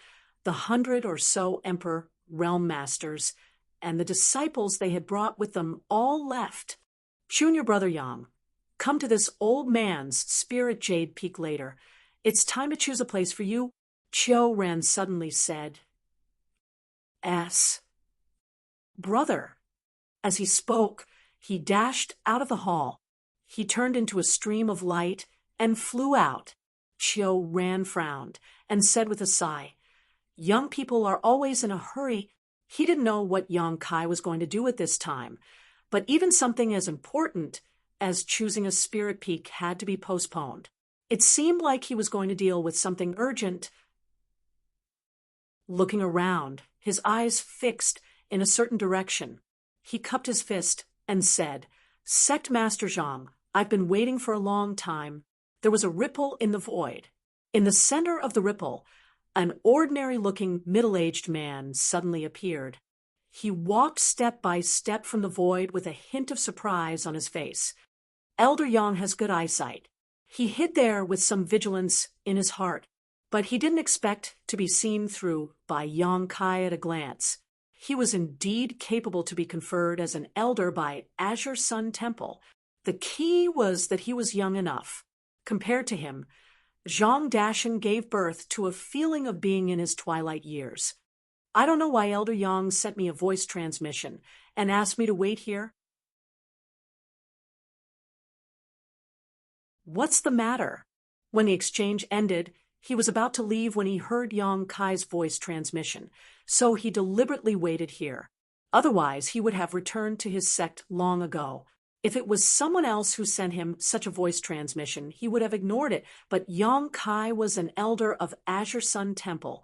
the 100 or so Emperor Realm Masters and the disciples they had brought with them all left. Junior brother Yang, come to this old man's spirit jade peak later. It's time to choose a place for you. Chiu Ran suddenly said, Brother. As he spoke, he dashed out of the hall. He turned into a stream of light and flew out. Chiu Ran frowned and said with a sigh, Young people are always in a hurry. He didn't know what Yang Kai was going to do at this time, but even something as important as choosing a spirit peak had to be postponed. It seemed like he was going to deal with something urgent. Looking around, his eyes fixed in a certain direction, he cupped his fist and said, Sect Master Zhang, I've been waiting for a long time. There was a ripple in the void. In the center of the ripple, an ordinary-looking middle-aged man suddenly appeared. He walked step by step from the void with a hint of surprise on his face. Elder Yang has good eyesight. He hid there with some vigilance in his heart, but he didn't expect to be seen through by Yang Kai at a glance. He was indeed capable to be conferred as an elder by Azure Sun Temple. The key was that he was young enough. Compared to him, Zhang Dashan gave birth to a feeling of being in his twilight years. I don't know why Elder Yang sent me a voice transmission and asked me to wait here. What's the matter? When the exchange ended, he was about to leave when he heard Yang Kai's voice transmission, so he deliberately waited here. Otherwise, he would have returned to his sect long ago. If it was someone else who sent him such a voice transmission, he would have ignored it, but Yang Kai was an elder of Azure Sun Temple,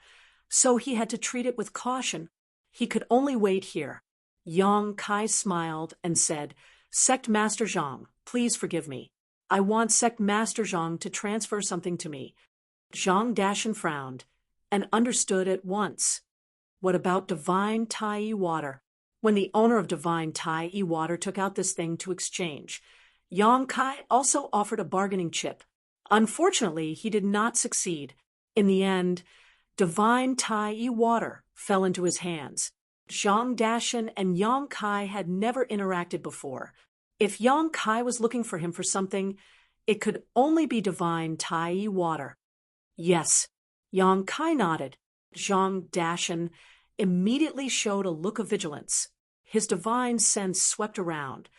so he had to treat it with caution. He could only wait here. Yang Kai smiled and said, "Sect Master Zhang, please forgive me. I want Sect Master Zhang to transfer something to me." Zhang Dashan frowned and understood at once. What about Divine Tai water? When the owner of Divine Tai water took out this thing to exchange, Yang Kai also offered a bargaining chip. Unfortunately, he did not succeed. In the end, Divine Tai water fell into his hands. Zhang Dashan and Yang Kai had never interacted before. If Yang Kai was looking for him for something, it could only be Divine Tai water. Yes, Yang Kai nodded. Zhang Dashan immediately showed a look of vigilance. His divine sense swept around,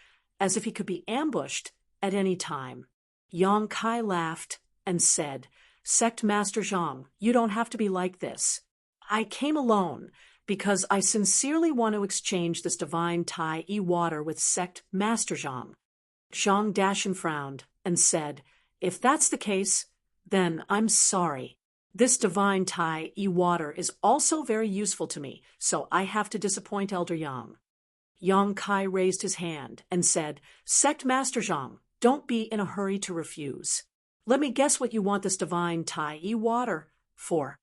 as if he could be ambushed at any time. Yang Kai laughed and said, "Sect Master Zhang, you don't have to be like this. I came alone because I sincerely want to exchange this Divine Tai water with Sect Master Zhang." Zhang Dashan frowned and said, "If that's the case, then I'm sorry. This Divine Tai water is also very useful to me, so I have to disappoint Elder Yang." Yang Kai raised his hand and said, "Sect Master Zhang, don't be in a hurry to refuse. Let me guess what you want this Divine Tai water for."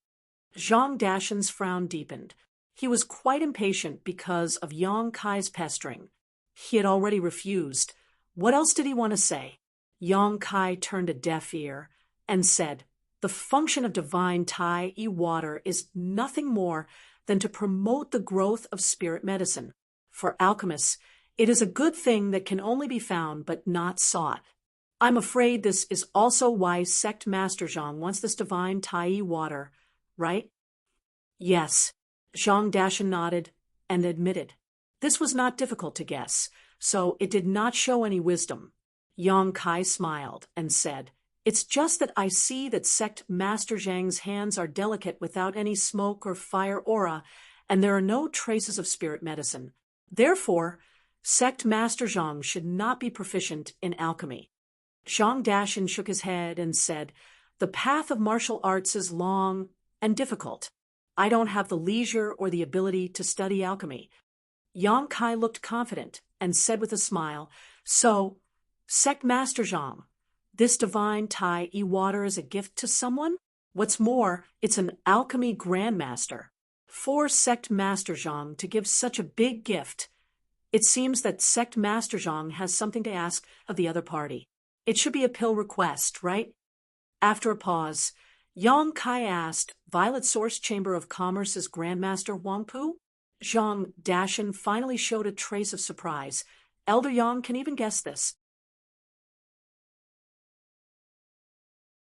Zhang Dashan's frown deepened. He was quite impatient because of Yang Kai's pestering. He had already refused. What else did he want to say? Yang Kai turned a deaf ear and said, "The function of Divine Tai water is nothing more than to promote the growth of spirit medicine. For alchemists, it is a good thing that can only be found but not sought. I'm afraid this is also why Sect Master Zhang wants this Divine Tai water, right?" "Yes." Zhang Dashan nodded and admitted. This was not difficult to guess, so it did not show any wisdom. Yang Kai smiled and said, "It's just that I see that Sect Master Zhang's hands are delicate without any smoke or fire aura, and there are no traces of spirit medicine. Therefore, Sect Master Zhang should not be proficient in alchemy." Zhang Dashan shook his head and said, "The path of martial arts is long and difficult. I don't have the leisure or the ability to study alchemy." Yang Kai looked confident and said with a smile, "So, Sect Master Zhang, this Divine Tai water is a gift to someone? What's more, it's an alchemy grandmaster. For Sect Master Zhang to give such a big gift, it seems that Sect Master Zhang has something to ask of the other party. It should be a pill request, right?" After a pause, Yang Kai asked, "Violet Source Chamber of Commerce's Grandmaster Wangpu?" Zhang Dashan finally showed a trace of surprise. Elder Yang can even guess this.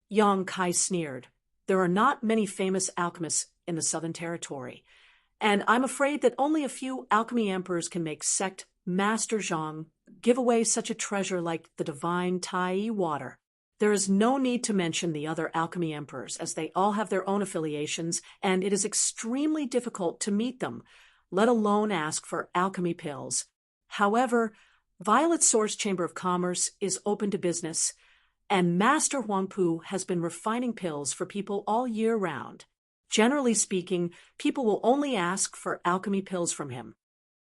Yang Kai sneered. "There are not many famous alchemists in the Southern Territory, and I'm afraid that only a few alchemy emperors can make Sect Master Zhang give away such a treasure like the Divine Tai water. There is no need to mention the other alchemy emperors, as they all have their own affiliations, and it is extremely difficult to meet them, let alone ask for alchemy pills. However, Violet Source Chamber of Commerce is open to business, and Master Huangpu has been refining pills for people all year round. Generally speaking, people will only ask for alchemy pills from him."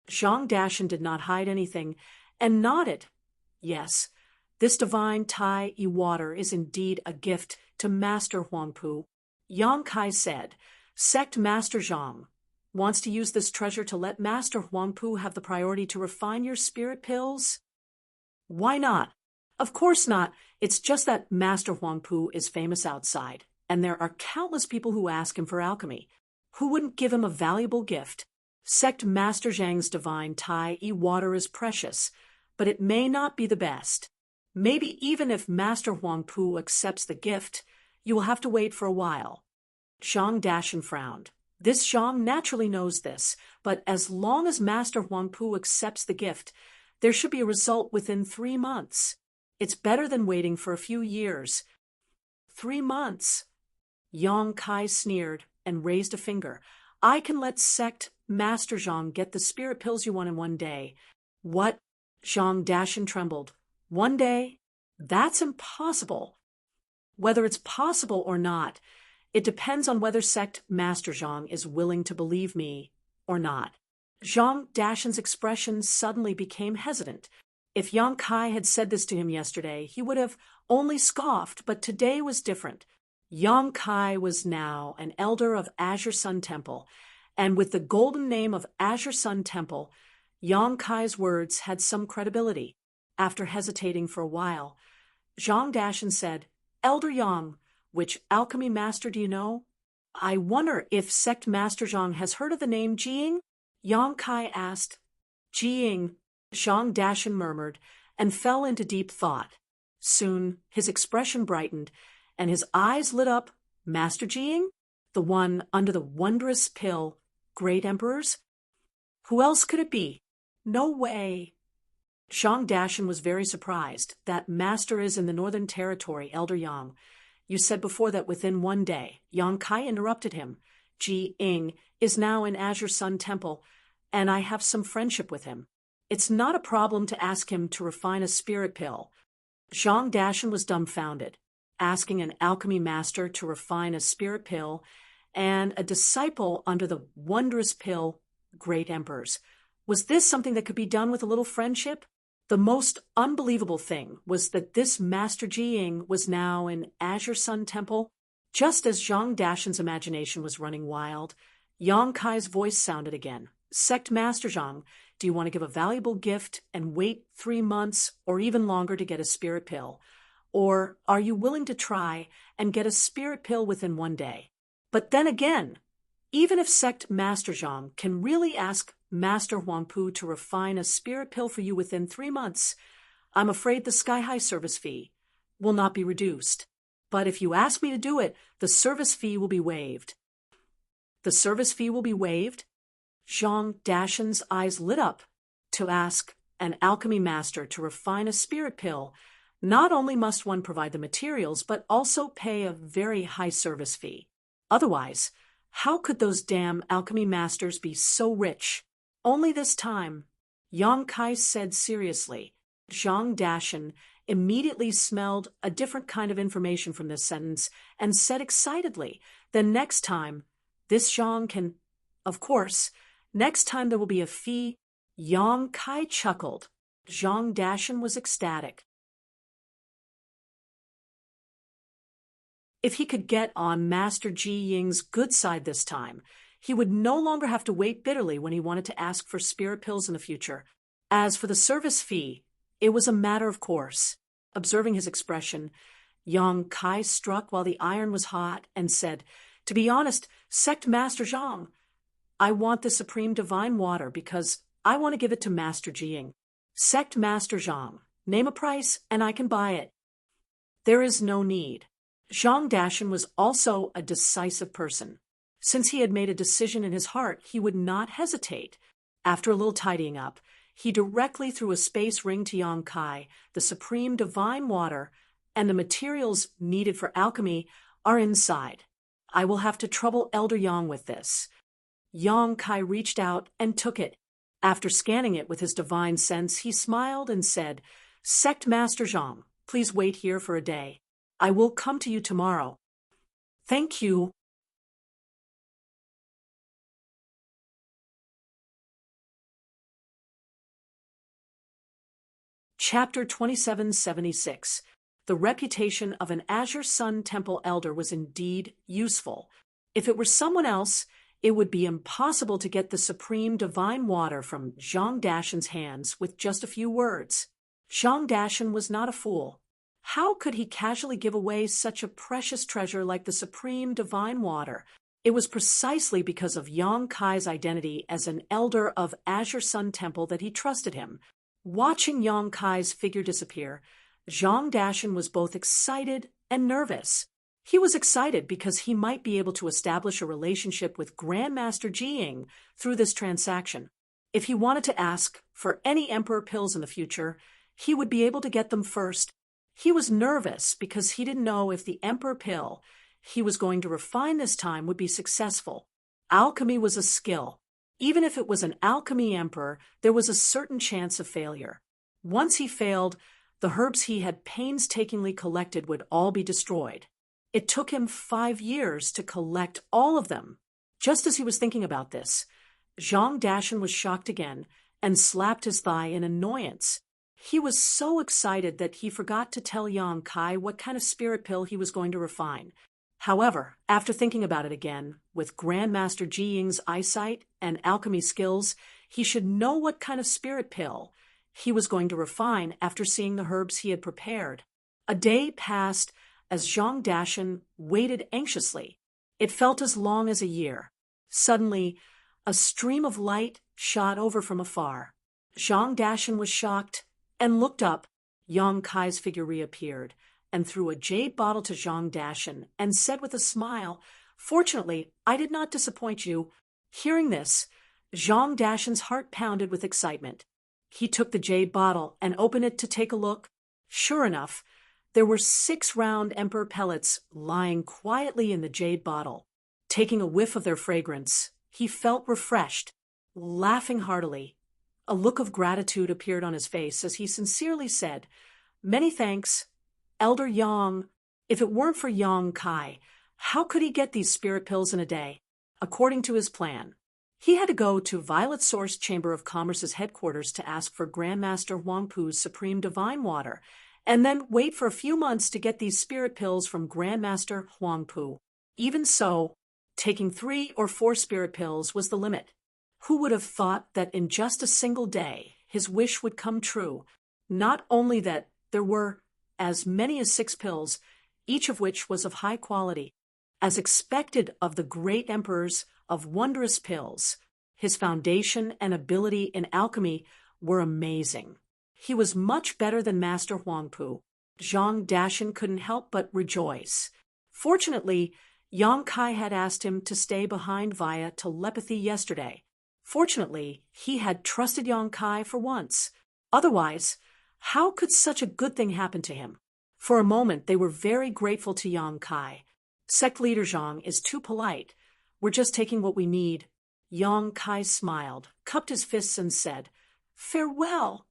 Zhang Dashan did not hide anything and nodded. "Yes, this Divine Tai water is indeed a gift to Master Huangpu." Yang Kai said, "Sect Master Zhang wants to use this treasure to let Master Huangpu have the priority to refine your spirit pills?" "Why not?" "Of course not. It's just that Master Huangpu is famous outside, and there are countless people who ask him for alchemy. Who wouldn't give him a valuable gift? Sect Master Zhang's Divine Tai water is precious, but it may not be the best. Maybe even if Master Huangpu accepts the gift, you will have to wait for a while. Zhang Dashan frowned. This Zhang naturally knows this, but as long as Master Huangpu accepts the gift, there should be a result within 3 months. It's better than waiting for a few years. 3 months. Yang Kai sneered and raised a finger. I can let Sect Master Zhang get the spirit pills you want in 1 day. What? Zhang Dashan trembled. 1 day? That's impossible. Whether it's possible or not, it depends on whether Sect Master Zhang is willing to believe me or not. Zhang Dashan's expression suddenly became hesitant. If Yang Kai had said this to him yesterday, he would have only scoffed, but today was different. Yang Kai was now an elder of Azure Sun Temple, and with the golden name of Azure Sun Temple, Yang Kai's words had some credibility. After hesitating for a while, Zhang Dashan said, Elder Yang, which alchemy master do you know? I wonder if Sect Master Zhang has heard of the name Jiying? Yang Kai asked. Jiying, Zhang Dashan murmured, and fell into deep thought. Soon his expression brightened, and his eyes lit up. Master Jiying? The one under the wondrous pill, Great Emperor's? Who else could it be? No way. Zhang Dashan was very surprised. That master is in the Northern Territory, Elder Yang. You said before that within 1 day. Yang Kai interrupted him. Ji Ying is now in Azure Sun Temple, and I have some friendship with him. It's not a problem to ask him to refine a spirit pill. Zhang Dashan was dumbfounded. Asking an alchemy master to refine a spirit pill and a disciple under the wondrous pill, Great Emperor's. Was this something that could be done with a little friendship? The most unbelievable thing was that this Master Jiying was now in Azure Sun Temple. Just as Zhang Dashan's imagination was running wild, Yang Kai's voice sounded again. Sect Master Zhang, do you want to give a valuable gift and wait 3 months or even longer to get a spirit pill? Or are you willing to try and get a spirit pill within 1 day? But then again, even if Sect Master Zhang can really ask Master Huangpu to refine a spirit pill for you within 3 months, I'm afraid the sky-high service fee will not be reduced. But if you ask me to do it, the service fee will be waived. The service fee will be waived? Zhang Dashan's eyes lit up. To ask an alchemy master to refine a spirit pill, not only must one provide the materials, but also pay a very high service fee. Otherwise, how could those damn alchemy masters be so rich? Only this time, Yang Kai said seriously. Zhang Dashan immediately smelled a different kind of information from this sentence and said excitedly, then next time, this Zhang can, of course, next time there will be a fee. Yang Kai chuckled. Zhang Dashan was ecstatic. If he could get on Master Jiying's good side this time, he would no longer have to wait bitterly when he wanted to ask for spirit pills in the future. As for the service fee, it was a matter of course. Observing his expression, Yang Kai struck while the iron was hot and said, to be honest, Sect Master Zhang, I want the Supreme Divine Water because I want to give it to Master Jiying. Sect Master Zhang, name a price and I can buy it. There is no need. Zhang Dashan was also a decisive person. Since he had made a decision in his heart, he would not hesitate. After a little tidying up, he directly threw a space ring to Yang Kai. The Supreme Divine Water and the materials needed for alchemy are inside. I will have to trouble Elder Yang with this. Yang Kai reached out and took it. After scanning it with his divine sense, he smiled and said, Sect Master Zhang, please wait here for a day. I will come to you tomorrow. Thank you. Chapter 2776. The reputation of an Azure Sun Temple elder was indeed useful. If it were someone else, it would be impossible to get the supreme divine water from Zhang Dashan's hands with just a few words. Zhang Dashan was not a fool. How could he casually give away such a precious treasure like the supreme divine water? It was precisely because of Yang Kai's identity as an elder of Azure Sun Temple that he trusted him. Watching Yang Kai's figure disappear, Zhang Dashan was both excited and nervous. He was excited because he might be able to establish a relationship with Grandmaster Jiying through this transaction. If he wanted to ask for any emperor pills in the future, he would be able to get them first. He was nervous because he didn't know if the emperor pill he was going to refine this time would be successful. Alchemy was a skill. Even if it was an alchemy emperor, there was a certain chance of failure. Once he failed, the herbs he had painstakingly collected would all be destroyed. It took him 5 years to collect all of them. Just as he was thinking about this, Zhang Dashan was shocked again and slapped his thigh in annoyance. He was so excited that he forgot to tell Yang Kai what kind of spirit pill he was going to refine. However, after thinking about it again, with Grandmaster Jiying's eyesight and alchemy skills, he should know what kind of spirit pill he was going to refine after seeing the herbs he had prepared. A day passed as Zhang Dashan waited anxiously. It felt as long as a year. Suddenly, a stream of light shot over from afar. Zhang Dashan was shocked and looked up. Yang Kai's figure reappeared and threw a jade bottle to Zhang Dashan and said with a smile, "Fortunately, I did not disappoint you." Hearing this, Zhang Dashan's heart pounded with excitement. He took the jade bottle and opened it to take a look. Sure enough, there were 6 round emperor pellets lying quietly in the jade bottle. Taking a whiff of their fragrance, he felt refreshed. Laughing heartily, a look of gratitude appeared on his face as he sincerely said, "Many thanks, Elder Yang. If it weren't for Yang Kai, how could he get these spirit pills in a day?" According to his plan, he had to go to Violet Source Chamber of Commerce's headquarters to ask for Grandmaster Huangpu's Supreme Divine Water, and then wait for a few months to get these spirit pills from Grandmaster Huangpu. Even so, taking 3 or 4 spirit pills was the limit. Who would have thought that in just a single day his wish would come true? Not only that there were as many as 6 pills, each of which was of high quality. As expected of the great emperors of wondrous pills, his foundation and ability in alchemy were amazing. He was much better than Master Huangpu. Zhang Dashan couldn't help but rejoice. Fortunately, Yang Kai had asked him to stay behind via telepathy yesterday. Fortunately, he had trusted Yang Kai for once. Otherwise, how could such a good thing happen to him? For a moment, they were very grateful to Yang Kai. "Sect leader Zhang is too polite. We're just taking what we need." Yang Kai smiled, cupped his fists and said, "Farewell."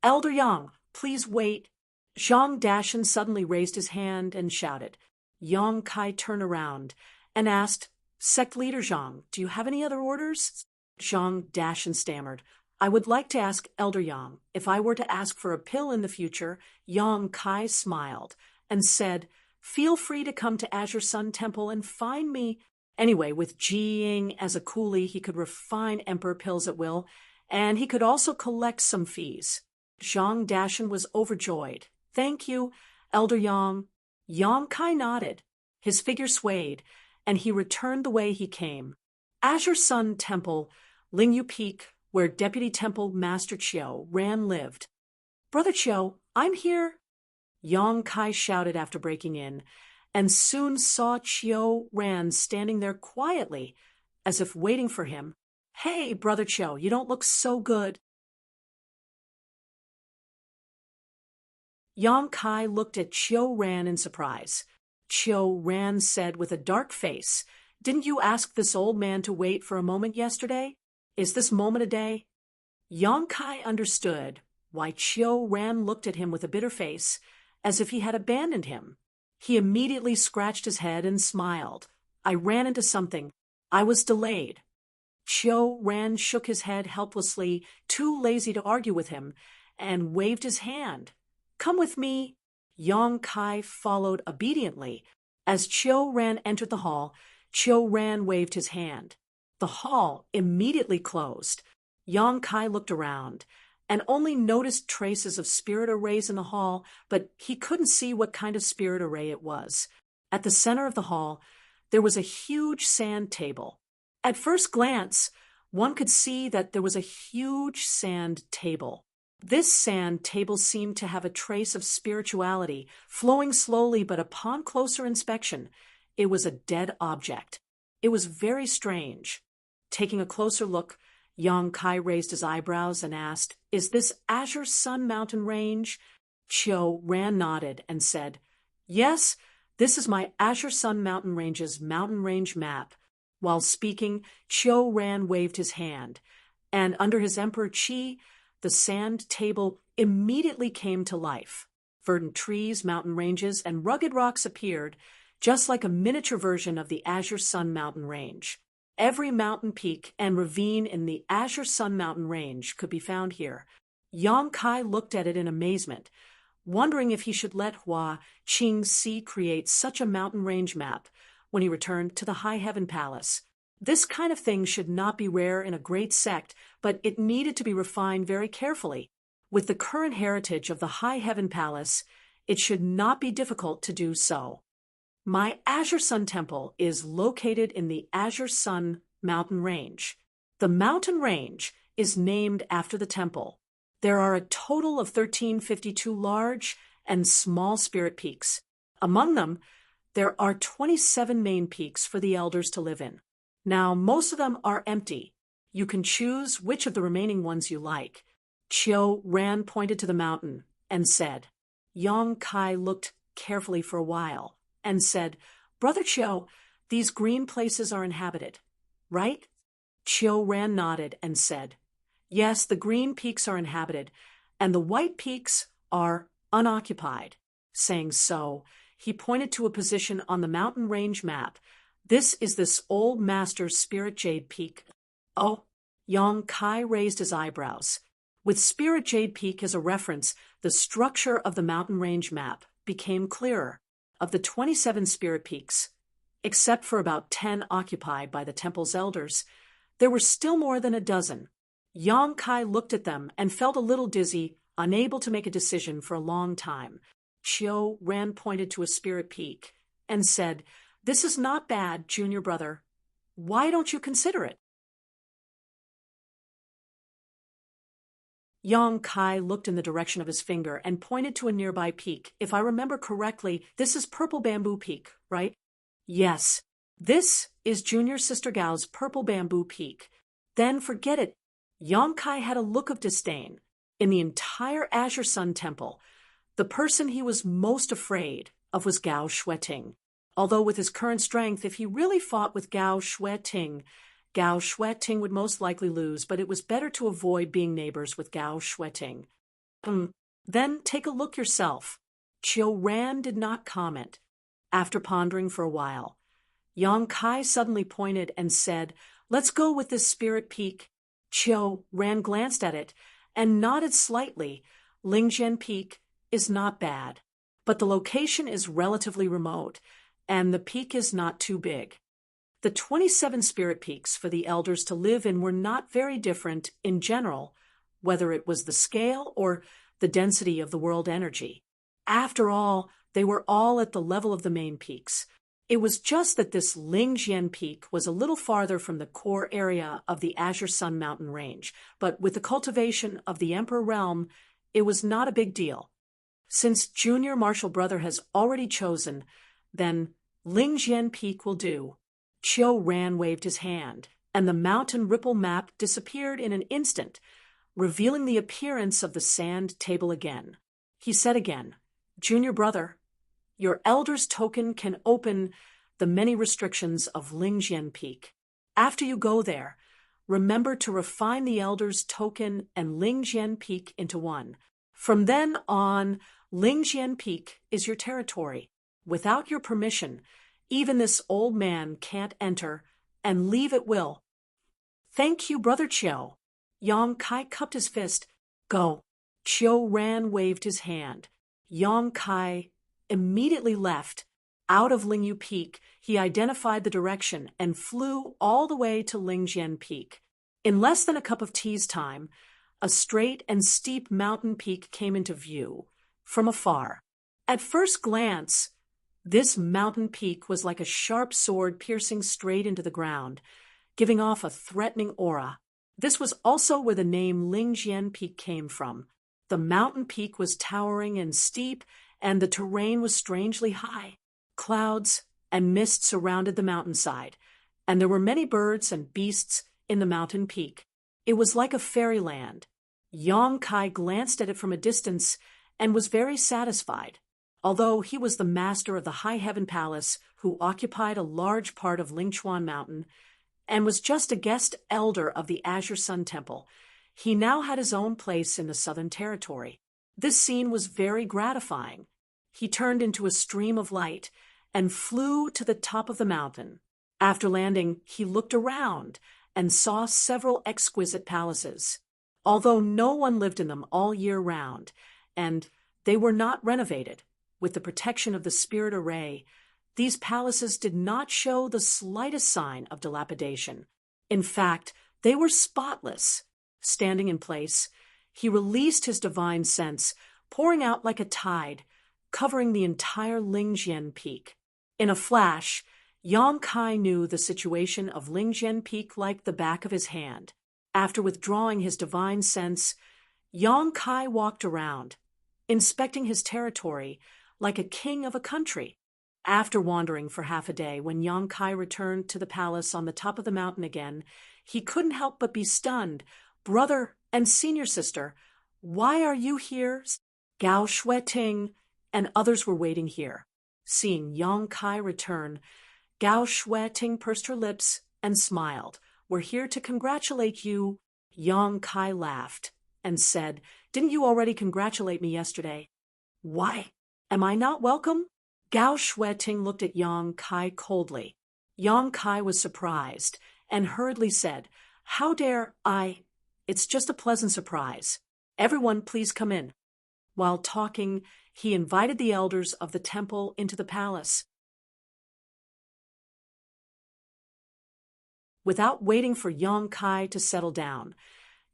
"Elder Yang, please wait." Zhang Dashan suddenly raised his hand and shouted. Yang Kai turned around and asked, "Sect leader Zhang, do you have any other orders?" Zhang Dashan stammered, "I would like to ask Elder Yang if I were to ask for a pill in the future." Yang Kai smiled and said, "Feel free to come to Azure Sun Temple and find me." Anyway, with Jiying as a coolie, he could refine emperor pills at will, and he could also collect some fees. Zhang Dashan was overjoyed. "Thank you, Elder Yang." Yang Kai nodded. His figure swayed, and he returned the way he came. Azure Sun Temple, Lingyu Peak, where Deputy Temple Master Chiu Ran lived. "Brother Chiu, I'm here," Yang Kai shouted after breaking in, and soon saw Chiu Ran standing there quietly, as if waiting for him. "Hey, Brother Chiu, you don't look so good." Yang Kai looked at Chiu Ran in surprise. Chiu Ran said with a dark face, "Didn't you ask this old man to wait for a moment yesterday? Is this moment a day?" Yang Kai understood why Chiu Ran looked at him with a bitter face, as if he had abandoned him. He immediately scratched his head and smiled. "I ran into something. I was delayed." Chiu Ran shook his head helplessly, too lazy to argue with him, and waved his hand. "Come with me." Yang Kai followed obediently. As Chiu Ran entered the hall, Chiu Ran waved his hand. The hall immediately closed. Yang Kai looked around and only noticed traces of spirit arrays in the hall, but he couldn't see what kind of spirit array it was. At the center of the hall, there was a huge sand table. At first glance, one could see that there was a huge sand table. This sand table seemed to have a trace of spirituality, flowing slowly, but upon closer inspection, it was a dead object. It was very strange. Taking a closer look, Yang Kai raised his eyebrows and asked, "Is this Azure Sun Mountain Range?" Chiu Ran nodded and said, "Yes, this is my Azure Sun Mountain Range's mountain range map." While speaking, Chiu Ran waved his hand, and under his Emperor Qi, the sand table immediately came to life. Verdant trees, mountain ranges, and rugged rocks appeared, just like a miniature version of the Azure Sun Mountain Range. Every mountain peak and ravine in the Azure Sun Mountain Range could be found here. Yang Kai looked at it in amazement, wondering if he should let Hua Qingxi create such a mountain range map when he returned to the High Heaven Palace. This kind of thing should not be rare in a great sect, but it needed to be refined very carefully. With the current heritage of the High Heaven Palace, it should not be difficult to do so. My Azure Sun Temple is located in the Azure Sun Mountain Range. The mountain range is named after the temple. There are a total of 1352 large and small spirit peaks. Among them, there are 27 main peaks for the elders to live in. Now, most of them are empty. You can choose which of the remaining ones you like. Chiu Ran pointed to the mountain and said. Yang Kai looked carefully for a while and said, "Brother Chiu, these green places are inhabited, right?" Chiu Ran nodded and said, "Yes, the green peaks are inhabited, and the white peaks are unoccupied." Saying so, he pointed to a position on the mountain range map. "This is this old master's Spirit Jade Peak." "Oh," Yang Kai raised his eyebrows. With Spirit Jade Peak as a reference, the structure of the mountain range map became clearer. Of the 27 spirit peaks, except for about 10 occupied by the temple's elders, there were still more than a dozen. Yang Kai looked at them and felt a little dizzy, unable to make a decision for a long time. Chiu Ran pointed to a spirit peak and said, "This is not bad, junior brother. Why don't you consider it?" Yang Kai looked in the direction of his finger and pointed to a nearby peak. "If I remember correctly, this is Purple Bamboo Peak, right?" "Yes, this is Junior Sister Gao's Purple Bamboo Peak." "Then forget it." Yang Kai had a look of disdain. In the entire Azure Sun Temple, the person he was most afraid of was Gao Shueting. Although with his current strength, if he really fought with Gao Shueting would most likely lose, but it was better to avoid being neighbors with Gao Shueting. Then take a look yourself." Chiu Ran did not comment. After pondering for a while, Yang Kai suddenly pointed and said, "Let's go with this spirit peak." Chiu Ran glanced at it and nodded slightly. Lingjian Peak is not bad, but the location is relatively remote, and the peak is not too big. The 27 spirit peaks for the elders to live in were not very different in general, whether it was the scale or the density of the world energy. After all, they were all at the level of the main peaks. It was just that this Lingjian Peak was a little farther from the core area of the Azure Sun Mountain Range, but with the cultivation of the Emperor Realm, it was not a big deal. Since Junior Martial Brother has already chosen, then Lingjian Peak will do. Chiu Ran waved his hand, and the mountain ripple map disappeared in an instant, revealing the appearance of the sand table again. He said again, "Junior brother, your elder's token can open the many restrictions of Lingjian Peak. After you go there, remember to refine the elder's token and Lingjian Peak into one. From then on, Lingjian Peak is your territory. Without your permission, even this old man can't enter, and leave at will." "Thank you, Brother Chiu." Yang Kai cupped his fist. "Go." Chiu Ran waved his hand. Yang Kai immediately left. Out of Lingyu Peak, he identified the direction and flew all the way to Lingjian Peak. In less than a cup of tea's time, a straight and steep mountain peak came into view from afar. At first glance, this mountain peak was like a sharp sword piercing straight into the ground, giving off a threatening aura. This was also where the name Lingjian Peak came from. The mountain peak was towering and steep, and the terrain was strangely high. Clouds and mist surrounded the mountainside, and there were many birds and beasts in the mountain peak. It was like a fairyland. Yong Kai glanced at it from a distance and was very satisfied. Although he was the master of the High Heaven Palace who occupied a large part of Lingchuan Mountain and was just a guest elder of the Azure Sun Temple, he now had his own place in the Southern Territory. This scene was very gratifying. He turned into a stream of light and flew to the top of the mountain. After landing, he looked around and saw several exquisite palaces. Although no one lived in them all year round, and they were not renovated, with the protection of the spirit array, these palaces did not show the slightest sign of dilapidation. In fact, they were spotless. Standing in place, he released his divine sense, pouring out like a tide, covering the entire Lingjian Peak. In a flash, Yong Kai knew the situation of Lingjian Peak like the back of his hand. After withdrawing his divine sense, Yong Kai walked around, inspecting his territory like a king of a country. After wandering for half a day, when Yong Kai returned to the palace on the top of the mountain again, he couldn't help but be stunned. "Brother and senior sister, why are you here?" Gao Shueting and others were waiting here. Seeing Yong Kai return, Gao Shueting pursed her lips and smiled. "We're here to congratulate you." Yong Kai laughed and said, "Didn't you already congratulate me yesterday?" "Why? Am I not welcome?" Gao Shueting looked at Yong Kai coldly. Yong Kai was surprised and hurriedly said, "How dare I? It's just a pleasant surprise. Everyone, please come in." While talking, he invited the elders of the temple into the palace. Without waiting for Yong Kai to settle down,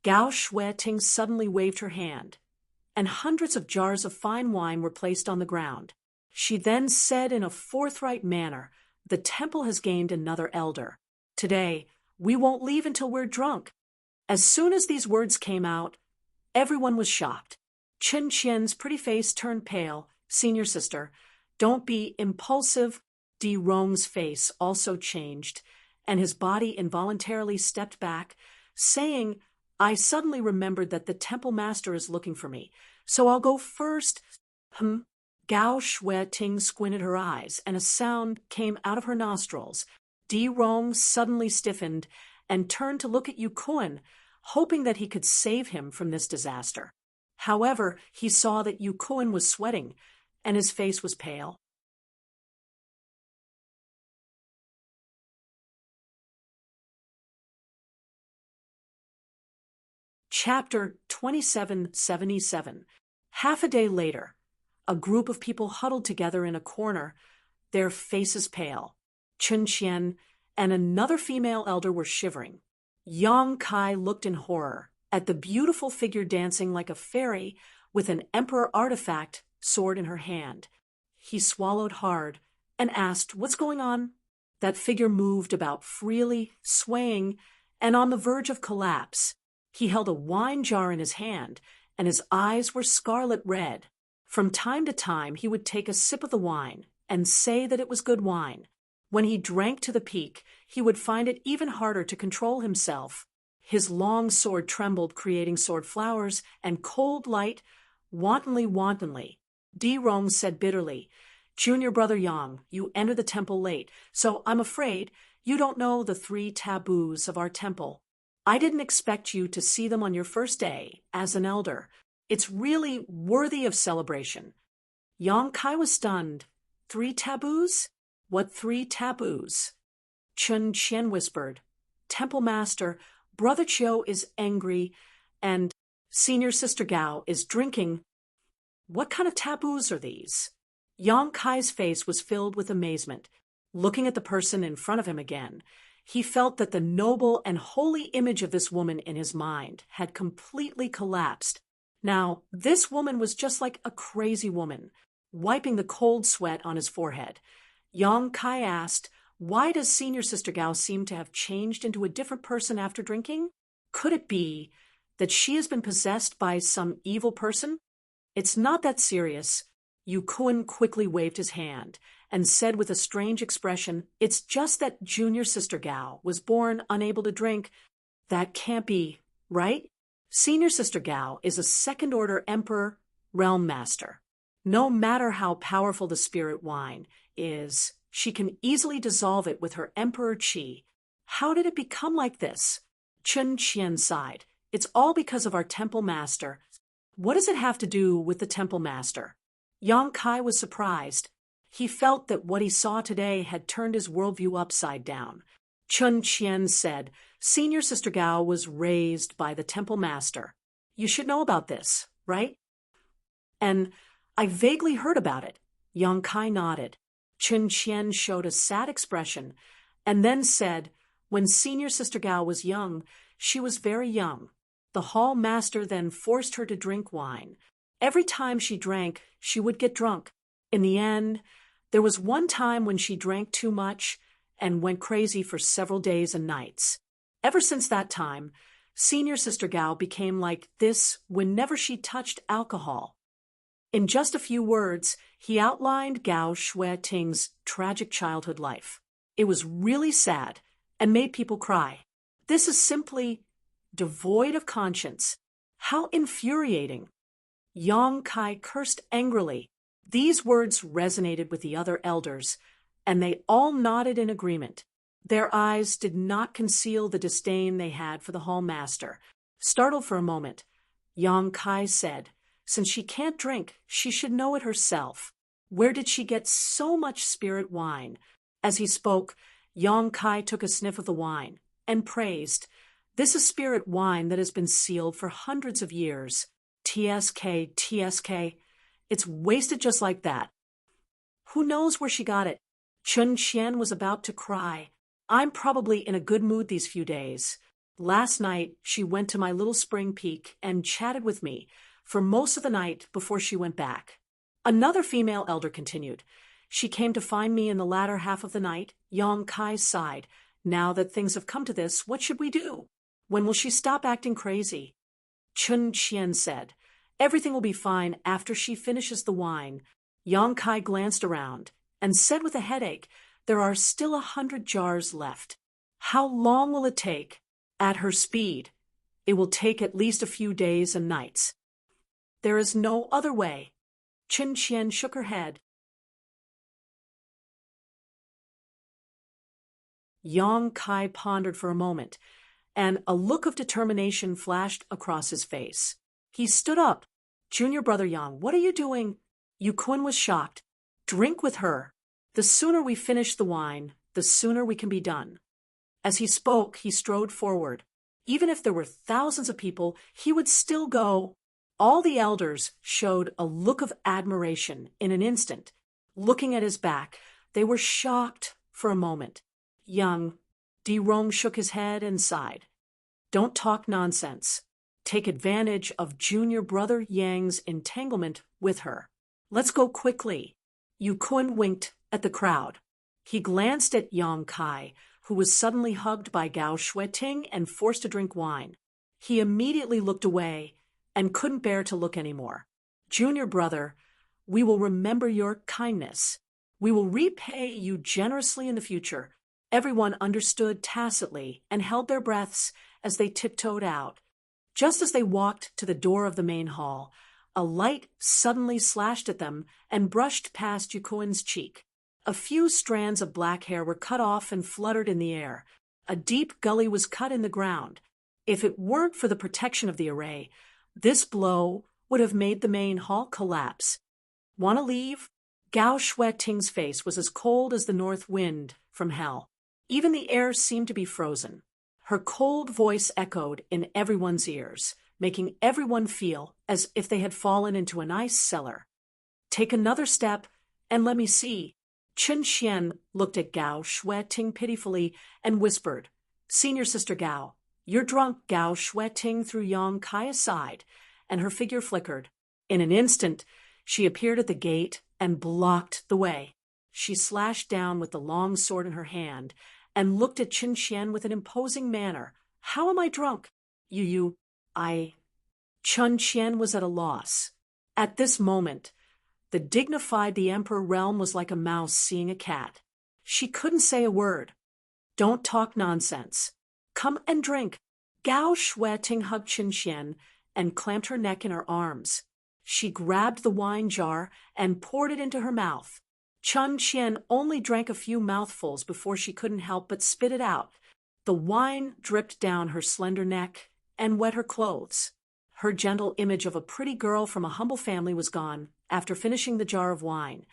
Gao Shueting suddenly waved her hand, and hundreds of jars of fine wine were placed on the ground. She then said in a forthright manner, "The temple has gained another elder. Today, we won't leave until we're drunk." As soon as these words came out, everyone was shocked. Chen Qian's pretty face turned pale. "Senior sister, don't be impulsive." Di Rong's face also changed, and his body involuntarily stepped back, saying, "I suddenly remembered that the temple master is looking for me, so I'll go first." Gao Shueting squinted her eyes, and a sound came out of her nostrils. Di Rong suddenly stiffened and turned to look at Yu Kun, hoping that he could save him from this disaster. However, he saw that Yu Kun was sweating, and his face was pale. Chapter 2777. Half a day later, a group of people huddled together in a corner, their faces pale. Chun Qian and another female elder were shivering. Yong Kai looked in horror at the beautiful figure dancing like a fairy with an emperor artifact sword in her hand. He swallowed hard and asked, "What's going on?" That figure moved about freely, swaying, and on the verge of collapse. He held a wine jar in his hand, and his eyes were scarlet red. From time to time, he would take a sip of the wine and say that it was good wine. When he drank to the peak, he would find it even harder to control himself. His long sword trembled, creating sword flowers and cold light, wantonly. Di Rong said bitterly, "Junior brother Yang, you entered the temple late, so I'm afraid you don't know the 3 taboos of our temple. I didn't expect you to see them on your first day as an elder. It's really worthy of celebration." Yong Kai was stunned. 3 taboos? What 3 taboos? Chun Qian whispered, "Temple Master, Brother Chiu is angry, and Senior Sister Gao is drinking." What kind of taboos are these? Yong Kai's face was filled with amazement. Looking at the person in front of him again, he felt that the noble and holy image of this woman in his mind had completely collapsed. Now, this woman was just like a crazy woman, wiping the cold sweat on his forehead. Yong Kai asked, "Why does Senior Sister Gao seem to have changed into a different person after drinking? Could it be That she has been possessed by some evil person? It's not that serious. Yu Kun quickly waved his hand and said with a strange expression, "It's just that junior sister Gao was born unable to drink. That can't be, right? Senior sister Gao is a second-order emperor realm master. No matter how powerful the spirit wine is, she can easily dissolve it with her emperor qi. How did it become like this?" Chen Qian sighed. "It's all because of our temple master." "What does it have to do with the temple master?" Yang Kai was surprised. He felt that what he saw today had turned his worldview upside down. Chun Qian said, "Senior sister Gao was raised by the temple master. You should know about this, right?" "And I vaguely heard about it." Yang Kai nodded. Chun Qian showed a sad expression and then said, "When senior sister Gao was young, she was very young. The hall master then forced her to drink wine. Every time she drank, she would get drunk. In the end, there was one time when she drank too much and went crazy for several days and nights. Ever since that time, senior sister Gao became like this whenever she touched alcohol." In just a few words, he outlined Gao Shueting's tragic childhood life. It was really sad and made people cry. This is simply devoid of conscience. How infuriating. Yang Kai cursed angrily. These words resonated with the other elders, and they all nodded in agreement. Their eyes did not conceal the disdain they had for the hall master. Startled for a moment, Yang Kai said, "Since she can't drink, she should know it herself. Where did she get so much spirit wine?" As he spoke, Yang Kai took a sniff of the wine and praised, "This is spirit wine that has been sealed for hundreds of years. TSK, TSK. It's wasted just like that. Who knows where she got it?" Chun Qian was about to cry. "I'm probably in a good mood these few days. Last night, she went to my little spring peak and chatted with me for most of the night before she went back." Another female elder continued, "She came to find me in the latter half of the night." Yang Kai sighed. "Now that things have come to this, what should we do? When will she stop acting crazy?" Chun Qian said, "Everything will be fine after she finishes the wine." Yang Kai glanced around and said with a headache, "There are still 100 jars left. How long will it take?" At her speed, it will take at least a few days and nights. There is no other way. Chun Qian shook her head. Yang Kai pondered for a moment, and a look of determination flashed across his face. He stood up. "Junior brother Yang, what are you doing?" Yu Kun was shocked. "Drink with her. The sooner we finish the wine, the sooner we can be done." As he spoke, he strode forward. Even if there were thousands of people, he would still go. All the elders showed a look of admiration in an instant. Looking at his back, they were shocked for a moment. Young Di Rong shook his head and sighed. "Don't talk nonsense. Take advantage of junior brother Yang's entanglement with her. Let's go quickly." Yu Kun winked at the crowd. He glanced at Yang Kai, who was suddenly hugged by Gao Shueting and forced to drink wine. He immediately looked away and couldn't bear to look anymore. "Junior brother, we will remember your kindness. We will repay you generously in the future." Everyone understood tacitly and held their breaths as they tiptoed out. Just as they walked to the door of the main hall, a light suddenly slashed at them and brushed past Yukuin's cheek. A few strands of black hair were cut off and fluttered in the air. A deep gully was cut in the ground. If it weren't for the protection of the array, this blow would have made the main hall collapse. "Want to leave?" Gao Shueting's face was as cold as the north wind from hell. Even the air seemed to be frozen. Her cold voice echoed in everyone's ears, making everyone feel as if they had fallen into an ice cellar. "Take another step and let me see." Chun Qian looked at Gao Shueting pitifully and whispered, "Senior sister Gao, you're drunk." Gao Shueting threw Yang Kai aside, and her figure flickered. In an instant, she appeared at the gate and blocked the way. She slashed down with the long sword in her hand and looked at Chun Qian with an imposing manner. "How am I drunk?" "You I. Chun Qian was at a loss. At this moment, the emperor realm was like a mouse seeing a cat. She couldn't say a word. Don't talk nonsense. Come and drink. Gao Shueting hugged Chun Qian and clamped her neck in her arms. She grabbed the wine jar and poured it into her mouth. Chun Qian only drank a few mouthfuls before she couldn't help but spit it out. The wine dripped down her slender neck and wet her clothes. Her gentle image of a pretty girl from a humble family was gone after finishing the jar of wine.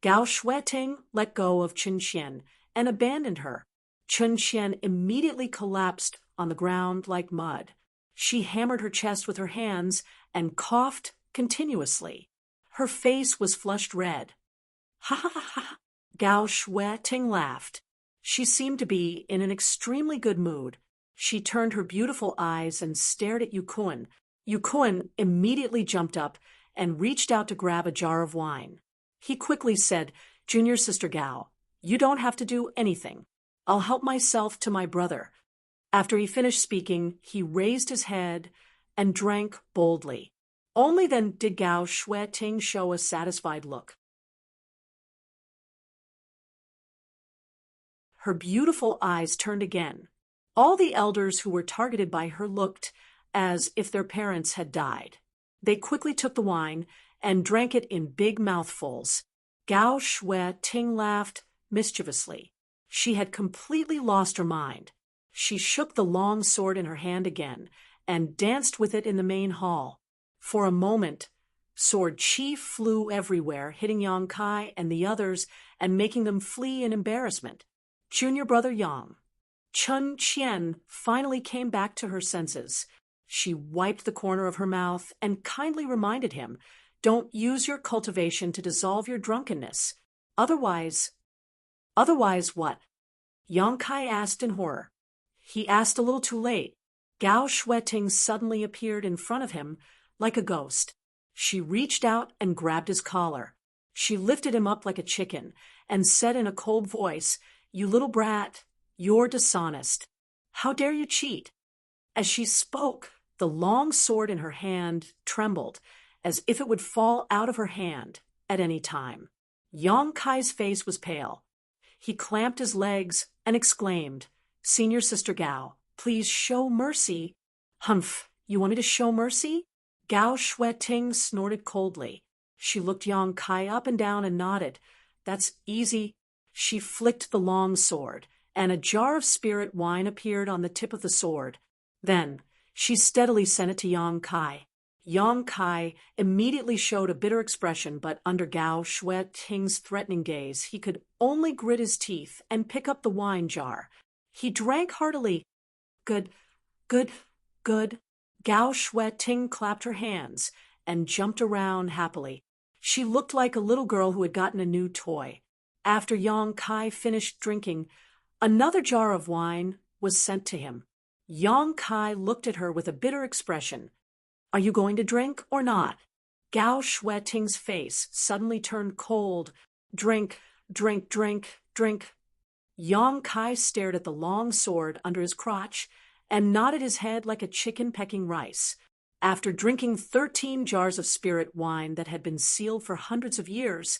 Gao Shueting let go of Chun Qian and abandoned her. Chun Qian immediately collapsed on the ground like mud. She hammered her chest with her hands and coughed continuously. Her face was flushed red. Ha ha ha ha! Gao Shueting laughed. She seemed to be in an extremely good mood. She turned her beautiful eyes and stared at Yukuan. Yukuan immediately jumped up and reached out to grab a jar of wine. He quickly said, "Junior Sister Gao, you don't have to do anything. I'll help myself to my brother." After he finished speaking, he raised his head and drank boldly. Only then did Gao Shueting show a satisfied look. Her beautiful eyes turned again. All the elders who were targeted by her looked as if their parents had died. They quickly took the wine and drank it in big mouthfuls. Gao Shueting laughed mischievously. She had completely lost her mind. She shook the long sword in her hand again and danced with it in the main hall. For a moment, Sword Chi flew everywhere, hitting Yang Kai and the others and making them flee in embarrassment. Junior brother Yang. Chun Qian finally came back to her senses. She wiped the corner of her mouth and kindly reminded him, "Don't use your cultivation to dissolve your drunkenness. Otherwise what?" Yang Kai asked in horror. He asked a little too late. Gao Shueting suddenly appeared in front of him like a ghost. She reached out and grabbed his collar. She lifted him up like a chicken and said in a cold voice, "You little brat, you're dishonest. How dare you cheat?" As she spoke, the long sword in her hand trembled, as if it would fall out of her hand at any time. Yang Kai's face was pale. He clamped his legs and exclaimed, "Senior Sister Gao, please show mercy." "Humph, you want me to show mercy?" Gao Shueting snorted coldly. She looked Yang Kai up and down and nodded. "That's easy." She flicked the long sword, and a jar of spirit wine appeared on the tip of the sword. Then she steadily sent it to Yang Kai. Yang Kai immediately showed a bitter expression, but under Gao Shueting's threatening gaze, he could only grit his teeth and pick up the wine jar. He drank heartily. "Good, good, good." Gao Shueting clapped her hands and jumped around happily. She looked like a little girl who had gotten a new toy. After Yang Kai finished drinking, another jar of wine was sent to him. Yang Kai looked at her with a bitter expression. "Are you going to drink or not?" Gao Shueting's face suddenly turned cold. "Drink, drink, drink, drink." Yang Kai stared at the long sword under his crotch and nodded his head like a chicken pecking rice. After drinking 13 jars of spirit wine that had been sealed for hundreds of years,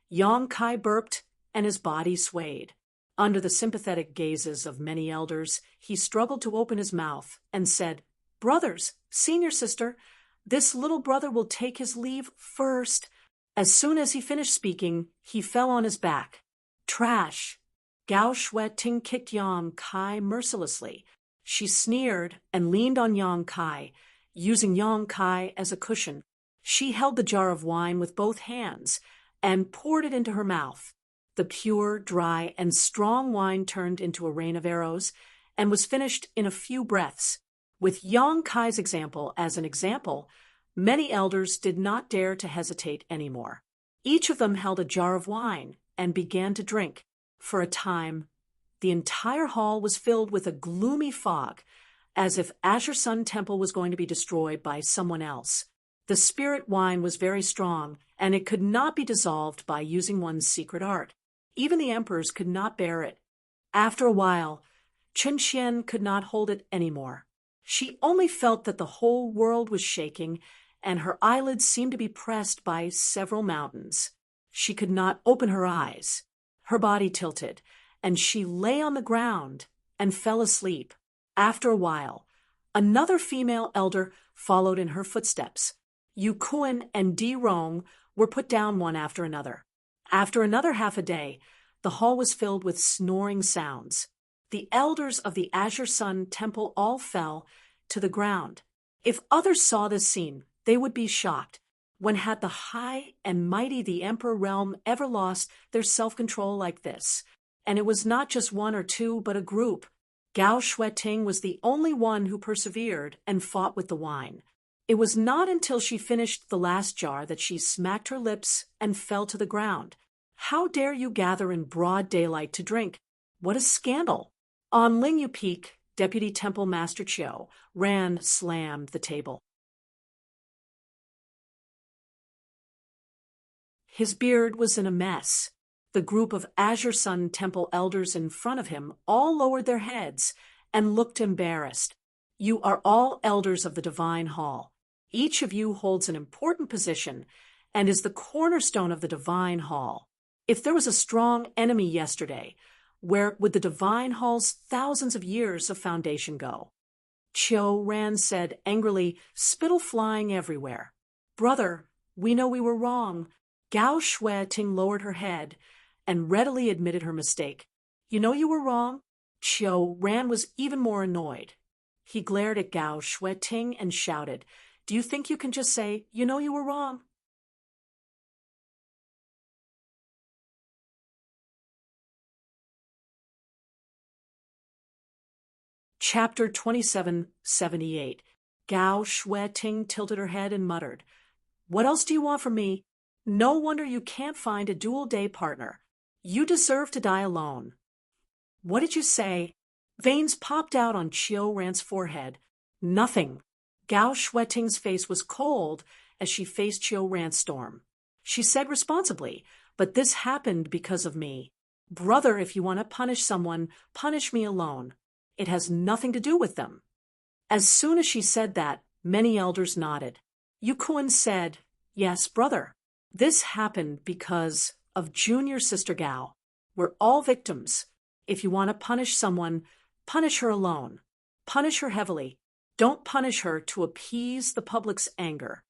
Yang Kai burped and his body swayed. Under the sympathetic gazes of many elders, he struggled to open his mouth and said, "Brothers, senior sister, this little brother will take his leave first." As soon as he finished speaking, he fell on his back. "Trash!" Gao Shueting kicked Yang Kai mercilessly. She sneered and leaned on Yang Kai, using Yang Kai as a cushion. She held the jar of wine with both hands and poured it into her mouth. The pure, dry, and strong wine turned into a rain of arrows and was finished in a few breaths. With Yang Kai's example as an example, many elders did not dare to hesitate anymore. Each of them held a jar of wine and began to drink. For a time, the entire hall was filled with a gloomy fog, as if Azure Sun Temple was going to be destroyed by someone else. The spirit wine was very strong, and it could not be dissolved by using one's secret art. Even the emperors could not bear it. After a while, Chun Qian could not hold it anymore. She only felt that the whole world was shaking, and her eyelids seemed to be pressed by several mountains. She could not open her eyes. Her body tilted, and she lay on the ground and fell asleep. After a while, another female elder followed in her footsteps. Yu Kuan and Di Rong were put down one after another. After another half a day, the hall was filled with snoring sounds. The elders of the Azure Sun Temple all fell to the ground. If others saw this scene, they would be shocked. When had the high and mighty the Emperor realm ever lost their self-control like this? And it was not just one or two, but a group. Gao Shueting was the only one who persevered and fought with the wine. It was not until she finished the last jar that she smacked her lips and fell to the ground. How dare you gather in broad daylight to drink? What a scandal! On Lingyu Peak, Deputy Temple Master Chiu Ran slammed the table. His beard was in a mess. The group of Azure Sun Temple elders in front of him all lowered their heads and looked embarrassed. You are all elders of the Divine Hall. Each of you holds an important position and is the cornerstone of the Divine Hall. If there was a strong enemy yesterday, where would the Divine Hall's thousands of years of foundation go? Chiu Ran said angrily, spittle flying everywhere. Brother, we know we were wrong. Gao Shueting lowered her head and readily admitted her mistake. You know you were wrong? Chiu Ran was even more annoyed. He glared at Gao Shueting and shouted, do you think you can just say, you know you were wrong? Chapter 2778. Gao Shueting tilted her head and muttered, what else do you want from me? No wonder you can't find a dual-day partner. You deserve to die alone. What did you say? Veins popped out on Chiu Ran's forehead. Nothing. Gao Shueting's face was cold as she faced Chiu Ran's storm. She said responsibly, but this happened because of me. Brother, if you want to punish someone, punish me alone. It has nothing to do with them. As soon as she said that, many elders nodded. Yu Kuan said, yes, brother. This happened because of junior sister Gao. We're all victims. If you want to punish someone, punish her alone. Punish her heavily. Don't punish her to appease the public's anger.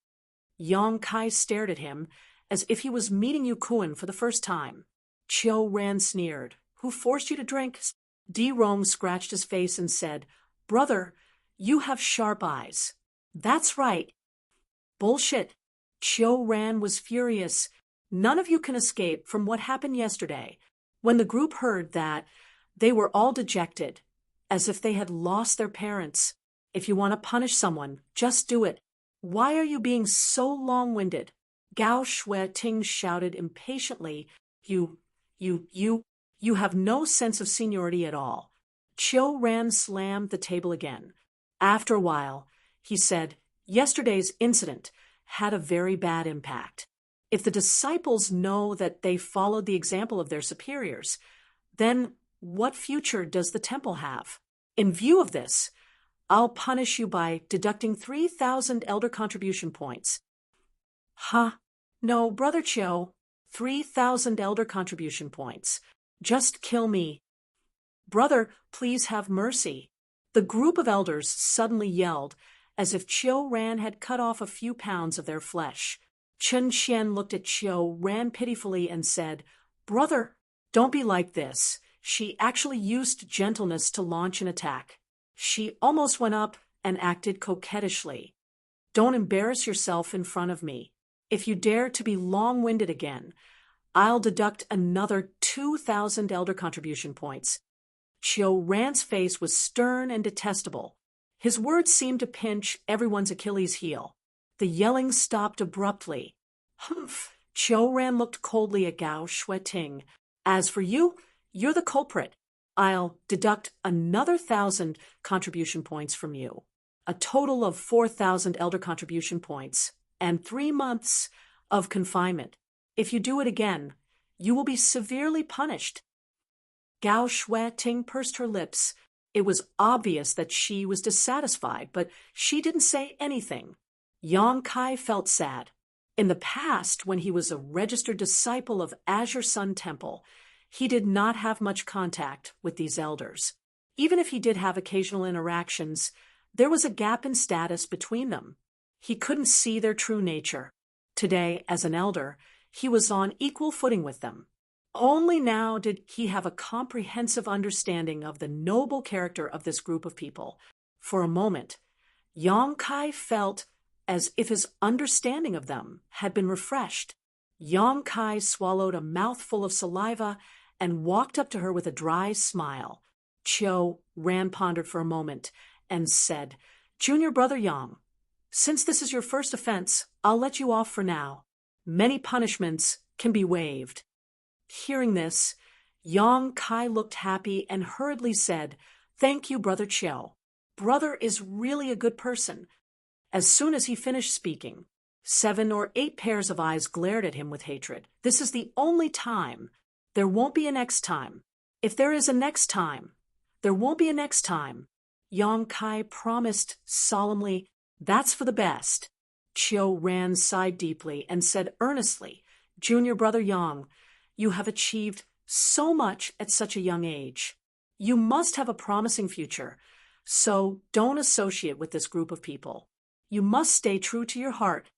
Yang Kai stared at him as if he was meeting Yu Kuan for the first time. Chiu Ran sneered. Who forced you to drink? Di Rong scratched his face and said, brother, you have sharp eyes. That's right. Bullshit. Chiu Ran was furious. None of you can escape from what happened yesterday. When the group heard that, they were all dejected, as if they had lost their parents. If you want to punish someone, just do it. Why are you being so long-winded? Gao Shueting shouted impatiently, You have no sense of seniority at all. Chiu Ran slammed the table again. After a while, he said, yesterday's incident had a very bad impact. If the disciples know that they followed the example of their superiors, then what future does the temple have? In view of this, I'll punish you by deducting 3,000 elder contribution points. Huh? No, Brother Chiu, 3,000 elder contribution points. Just kill me. Brother, please have mercy. The group of elders suddenly yelled, as if Chiu Ran had cut off a few pounds of their flesh. Chen Xian looked at Chiu Ran pitifully and said, Brother, don't be like this. She actually used gentleness to launch an attack. She almost went up and acted coquettishly. Don't embarrass yourself in front of me. If you dare to be long-winded again, I'll deduct another 2,000 elder contribution points. Chiu Ran's face was stern and detestable. His words seemed to pinch everyone's Achilles heel. The yelling stopped abruptly. Humph! Chiu Ran looked coldly at Gao Shueting. As for you, you're the culprit. I'll deduct another 1,000 contribution points from you. A total of 4,000 elder contribution points and 3 months of confinement. If you do it again, you will be severely punished. Gao Shueting pursed her lips. It was obvious that she was dissatisfied, but she didn't say anything. Yang Kai felt sad. In the past, when he was a registered disciple of Azure Sun Temple, he did not have much contact with these elders. Even if he did have occasional interactions, there was a gap in status between them. He couldn't see their true nature. Today, as an elder, he was on equal footing with them. Only now did he have a comprehensive understanding of the noble character of this group of people. For a moment, Yang Kai felt as if his understanding of them had been refreshed. Yang Kai swallowed a mouthful of saliva and walked up to her with a dry smile. Chiu Ran pondered for a moment and said, "Junior brother Yang, since this is your first offense, I'll let you off for now. Many punishments can be waived." Hearing this, Yang Kai looked happy and hurriedly said, "Thank you, Brother Chiu. Brother is really a good person." As soon as he finished speaking, 7 or 8 pairs of eyes glared at him with hatred. "This is the only time. There won't be a next time. If there is a next time, there won't be a next time." Yang Kai promised solemnly, "That's for the best." Chiu Ran sighed deeply and said earnestly, "Junior brother Yang, you have achieved so much at such a young age. You must have a promising future, so don't associate with this group of people. You must stay true to your heart."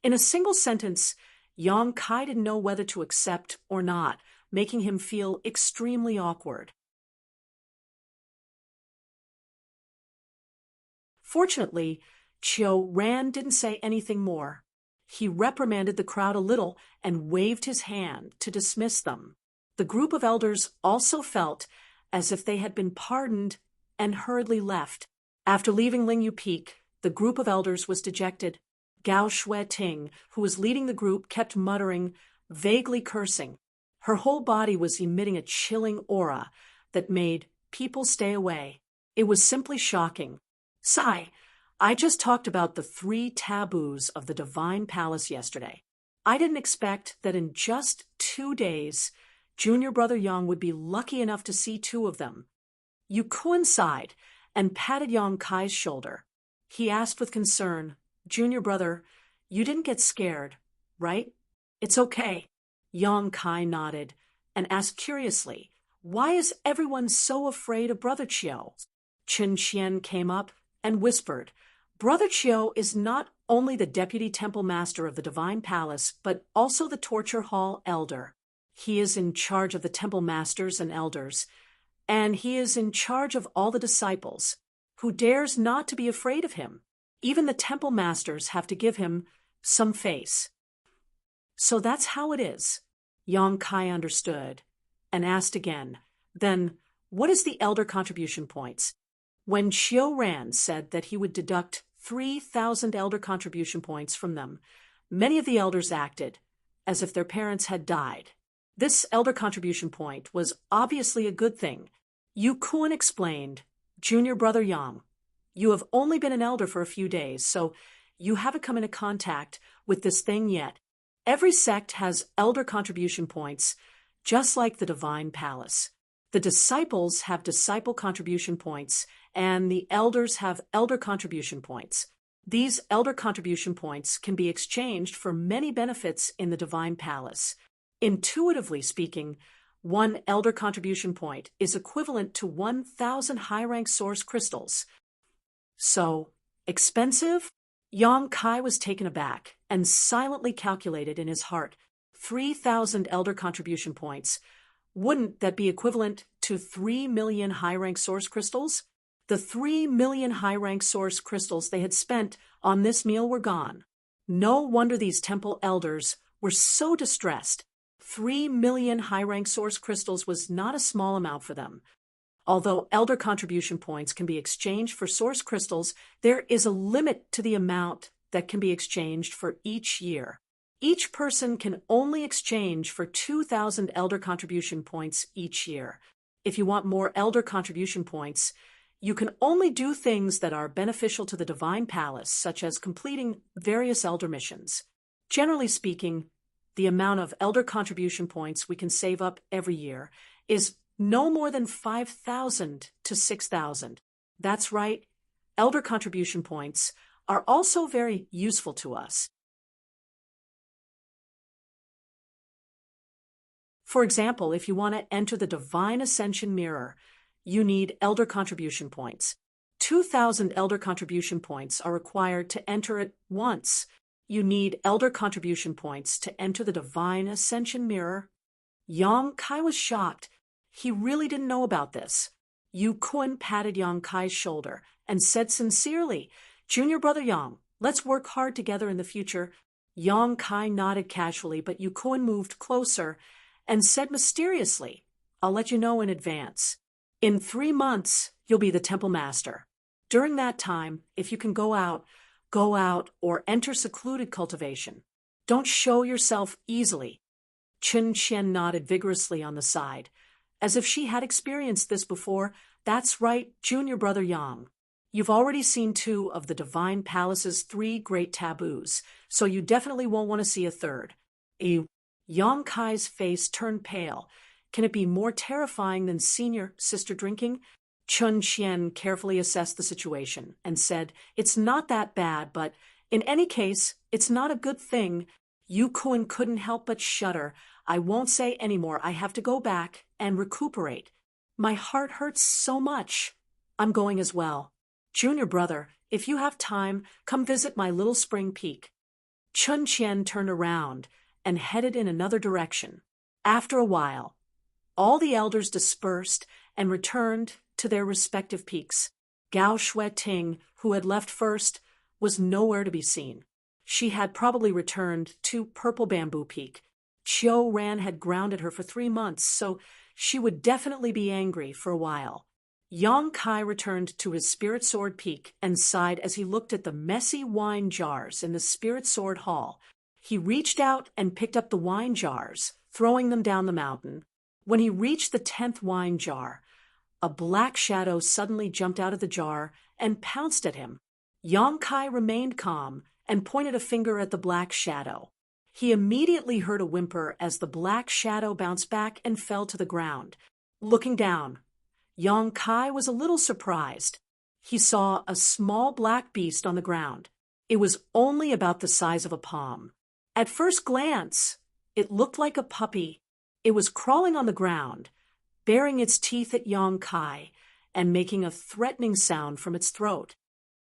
In a single sentence, Yang Kai didn't know whether to accept or not, making him feel extremely awkward. Fortunately, Chiu Ran didn't say anything more. He reprimanded the crowd a little and waved his hand to dismiss them. The group of elders also felt as if they had been pardoned and hurriedly left. After leaving Lingyu Peak, the group of elders was dejected. Gao Shui-ting, who was leading the group, kept muttering, vaguely cursing. Her whole body was emitting a chilling aura that made people stay away. It was simply shocking. "Sai, I just talked about the 3 taboos of the Divine Palace yesterday. I didn't expect that in just 2 days, Junior Brother Yang would be lucky enough to see 2 of them." Yu coincided and patted Yang Kai's shoulder. He asked with concern, "Junior brother, you didn't get scared, right?" "It's okay." Yang Kai nodded and asked curiously, "Why is everyone so afraid of Brother Chiu?" Chen Qian came up and whispered, "Brother Chiu is not only the deputy temple master of the Divine Palace, but also the torture hall elder. He is in charge of the temple masters and elders, and he is in charge of all the disciples. Who dares not to be afraid of him? Even the temple masters have to give him some face." "So that's how it is." Yang Kai understood and asked again, "Then what is the elder contribution points?" When Chiu Ran said that he would deduct 3,000 elder contribution points from them, many of the elders acted as if their parents had died. This elder contribution point was obviously a good thing. Yu Kun explained, "Junior brother Yang, you have only been an elder for a few days, so you haven't come into contact with this thing yet. Every sect has elder contribution points, just like the Divine Palace. The disciples have disciple contribution points, and the elders have elder contribution points. These elder contribution points can be exchanged for many benefits in the Divine Palace. Intuitively speaking, 1 elder contribution point is equivalent to 1,000 high-rank source crystals." "So, expensive?" Yang Kai was taken aback and silently calculated in his heart, 3,000 elder contribution points. Wouldn't that be equivalent to 3 million high-rank source crystals? The 3 million high-rank source crystals they had spent on this meal were gone. No wonder these temple elders were so distressed. 3 million high-rank source crystals was not a small amount for them. Although elder contribution points can be exchanged for source crystals, there is a limit to the amount that can be exchanged for each year. Each person can only exchange for 2,000 elder contribution points each year. If you want more elder contribution points, you can only do things that are beneficial to the Divine Palace, such as completing various elder missions. Generally speaking, the amount of elder contribution points we can save up every year is No more than 5,000 to 6,000. That's right. Elder contribution points are also very useful to us. For example, if you want to enter the Divine Ascension Mirror, you need Elder contribution points. 2,000 Elder contribution points are required to enter it once. You need Elder contribution points to enter the Divine Ascension Mirror. Yang Kai was shocked. He really didn't know about this. Yu Kun patted Yang Kai's shoulder and said sincerely, "Junior brother Yang, let's work hard together in the future." Yang Kai nodded casually, but Yu Kun moved closer and said mysteriously, "I'll let you know in advance. In 3 months, you'll be the temple master. During that time, if you can go out or enter secluded cultivation. Don't show yourself easily." Chun Qian nodded vigorously on the side, as if she had experienced this before. "That's right, junior brother Yang. You've already seen 2 of the Divine Palace's 3 great taboos, so you definitely won't want to see a third." Yang Kai's face turned pale. Can it be more terrifying than senior sister drinking? Chun Qian carefully assessed the situation and said, "It's not that bad, but in any case, it's not a good thing." Yu Kun couldn't help but shudder. "I won't say any more. I have to go back and recuperate. My heart hurts so much. I'm going as well. Junior brother, if you have time, come visit my little spring peak." Chun Qian turned around and headed in another direction. After a while, all the elders dispersed and returned to their respective peaks. Gao Shueting, who had left first, was nowhere to be seen. She had probably returned to Purple Bamboo Peak. Chiu Ran had grounded her for 3 months, so she would definitely be angry for a while. Yang Kai returned to his Spirit Sword Peak and sighed as he looked at the messy wine jars in the Spirit Sword Hall. He reached out and picked up the wine jars, throwing them down the mountain. When he reached the 10th wine jar, a black shadow suddenly jumped out of the jar and pounced at him. Yang Kai remained calm and pointed a finger at the black shadow. He immediately heard a whimper as the black shadow bounced back and fell to the ground. Looking down, Yang Kai was a little surprised. He saw a small black beast on the ground. It was only about the size of a palm. At first glance, it looked like a puppy. It was crawling on the ground, baring its teeth at Yang Kai and making a threatening sound from its throat.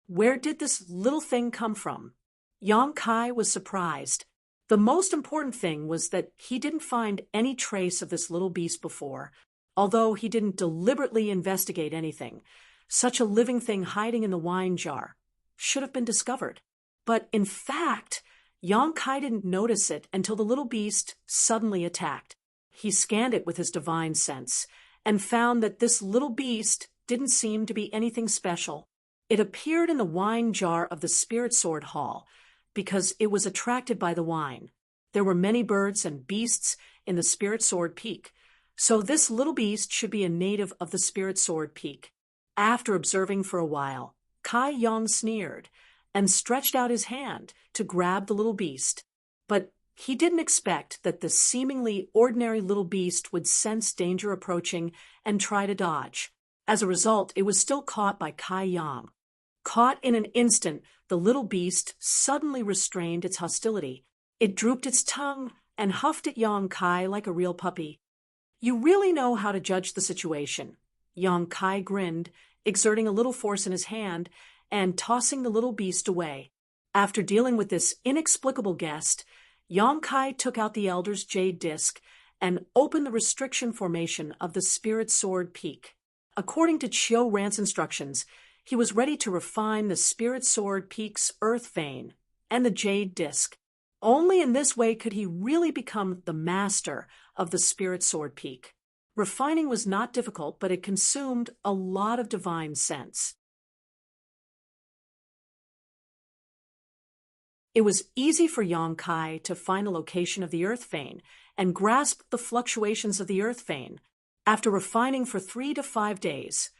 Where did this little thing come from? Yang Kai was surprised. The most important thing was that he didn't find any trace of this little beast before, although he didn't deliberately investigate anything. Such a living thing hiding in the wine jar should have been discovered. But in fact, Yang Kai didn't notice it until the little beast suddenly attacked. He scanned it with his divine sense and found that this little beast didn't seem to be anything special. It appeared in the wine jar of the Spirit Sword Hall because it was attracted by the wine. There were many birds and beasts in the Spirit Sword Peak, so this little beast should be a native of the Spirit Sword Peak. After observing for a while, Kai Yang sneered and stretched out his hand to grab the little beast. But he didn't expect that the seemingly ordinary little beast would sense danger approaching and try to dodge. As a result, it was still caught by Kai Yang. Caught in an instant, the little beast suddenly restrained its hostility. It drooped its tongue and huffed at Yang Kai like a real puppy. "You really know how to judge the situation." Yang Kai grinned, exerting a little force in his hand and tossing the little beast away. After dealing with this inexplicable guest, Yang Kai took out the elder's jade disc and opened the restriction formation of the Spirit Sword Peak. According to Chiu Ran's instructions, he was ready to refine the Spirit Sword Peak's earth vein and the jade disc. Only in this way could he really become the master of the Spirit Sword Peak. Refining was not difficult, but it consumed a lot of divine sense. It was easy for Yang Kai to find the location of the earth vein and grasp the fluctuations of the earth vein. After refining for 3 to 5 days,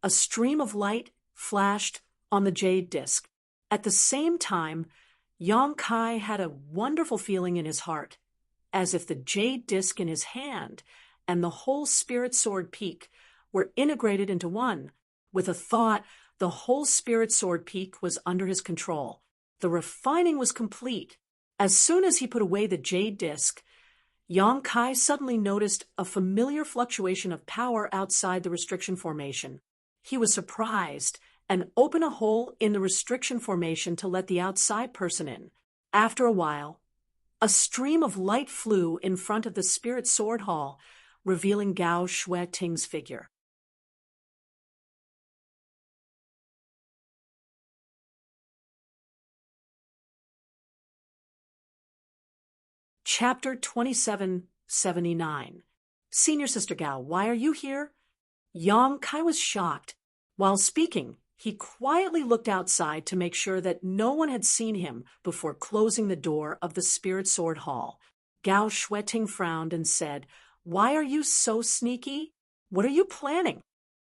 a stream of light flashed on the jade disc. At the same time, Yang Kai had a wonderful feeling in his heart, as if the jade disc in his hand and the whole spirit sword peak were integrated into one. With a thought, the whole spirit sword peak was under his control. The refining was complete. As soon as he put away the jade disc, Yang Kai suddenly noticed a familiar fluctuation of power outside the restriction formation. He was surprised and opened a hole in the restriction formation to let the outside person in. After a while, a stream of light flew in front of the spirit sword hall, revealing Gao Shui Ting's figure. Chapter 2779. Senior Sister Gao, why are you here? Yang Kai was shocked. While speaking, he quietly looked outside to make sure that no one had seen him before closing the door of the Spirit Sword Hall. Gao Shueting frowned and said, "Why are you so sneaky? What are you planning?"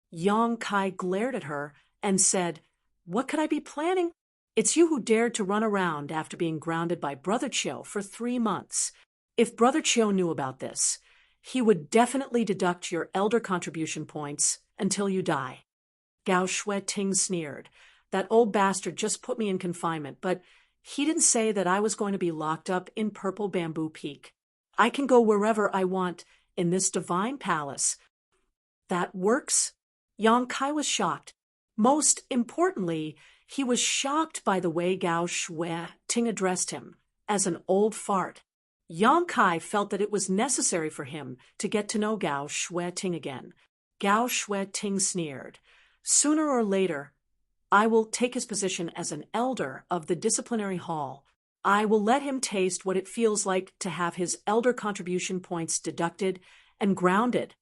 Yang Kai glared at her and said, "What could I be planning? It's you who dared to run around after being grounded by Brother Chiu for 3 months. If Brother Chiu knew about this, he would definitely deduct your elder contribution points until you die." Gao Shueting sneered. "That old bastard just put me in confinement, but he didn't say that I was going to be locked up in Purple Bamboo Peak. I can go wherever I want in this divine palace." "That works?" Yang Kai was shocked. Most importantly, he was shocked by the way Gao Shueting addressed him, as an old fart. Yang Kai felt that it was necessary for him to get to know Gao Shueting again. Gao Shueting sneered. "Sooner or later, I will take his position as an elder of the disciplinary hall. I will let him taste what it feels like to have his elder contribution points deducted and grounded."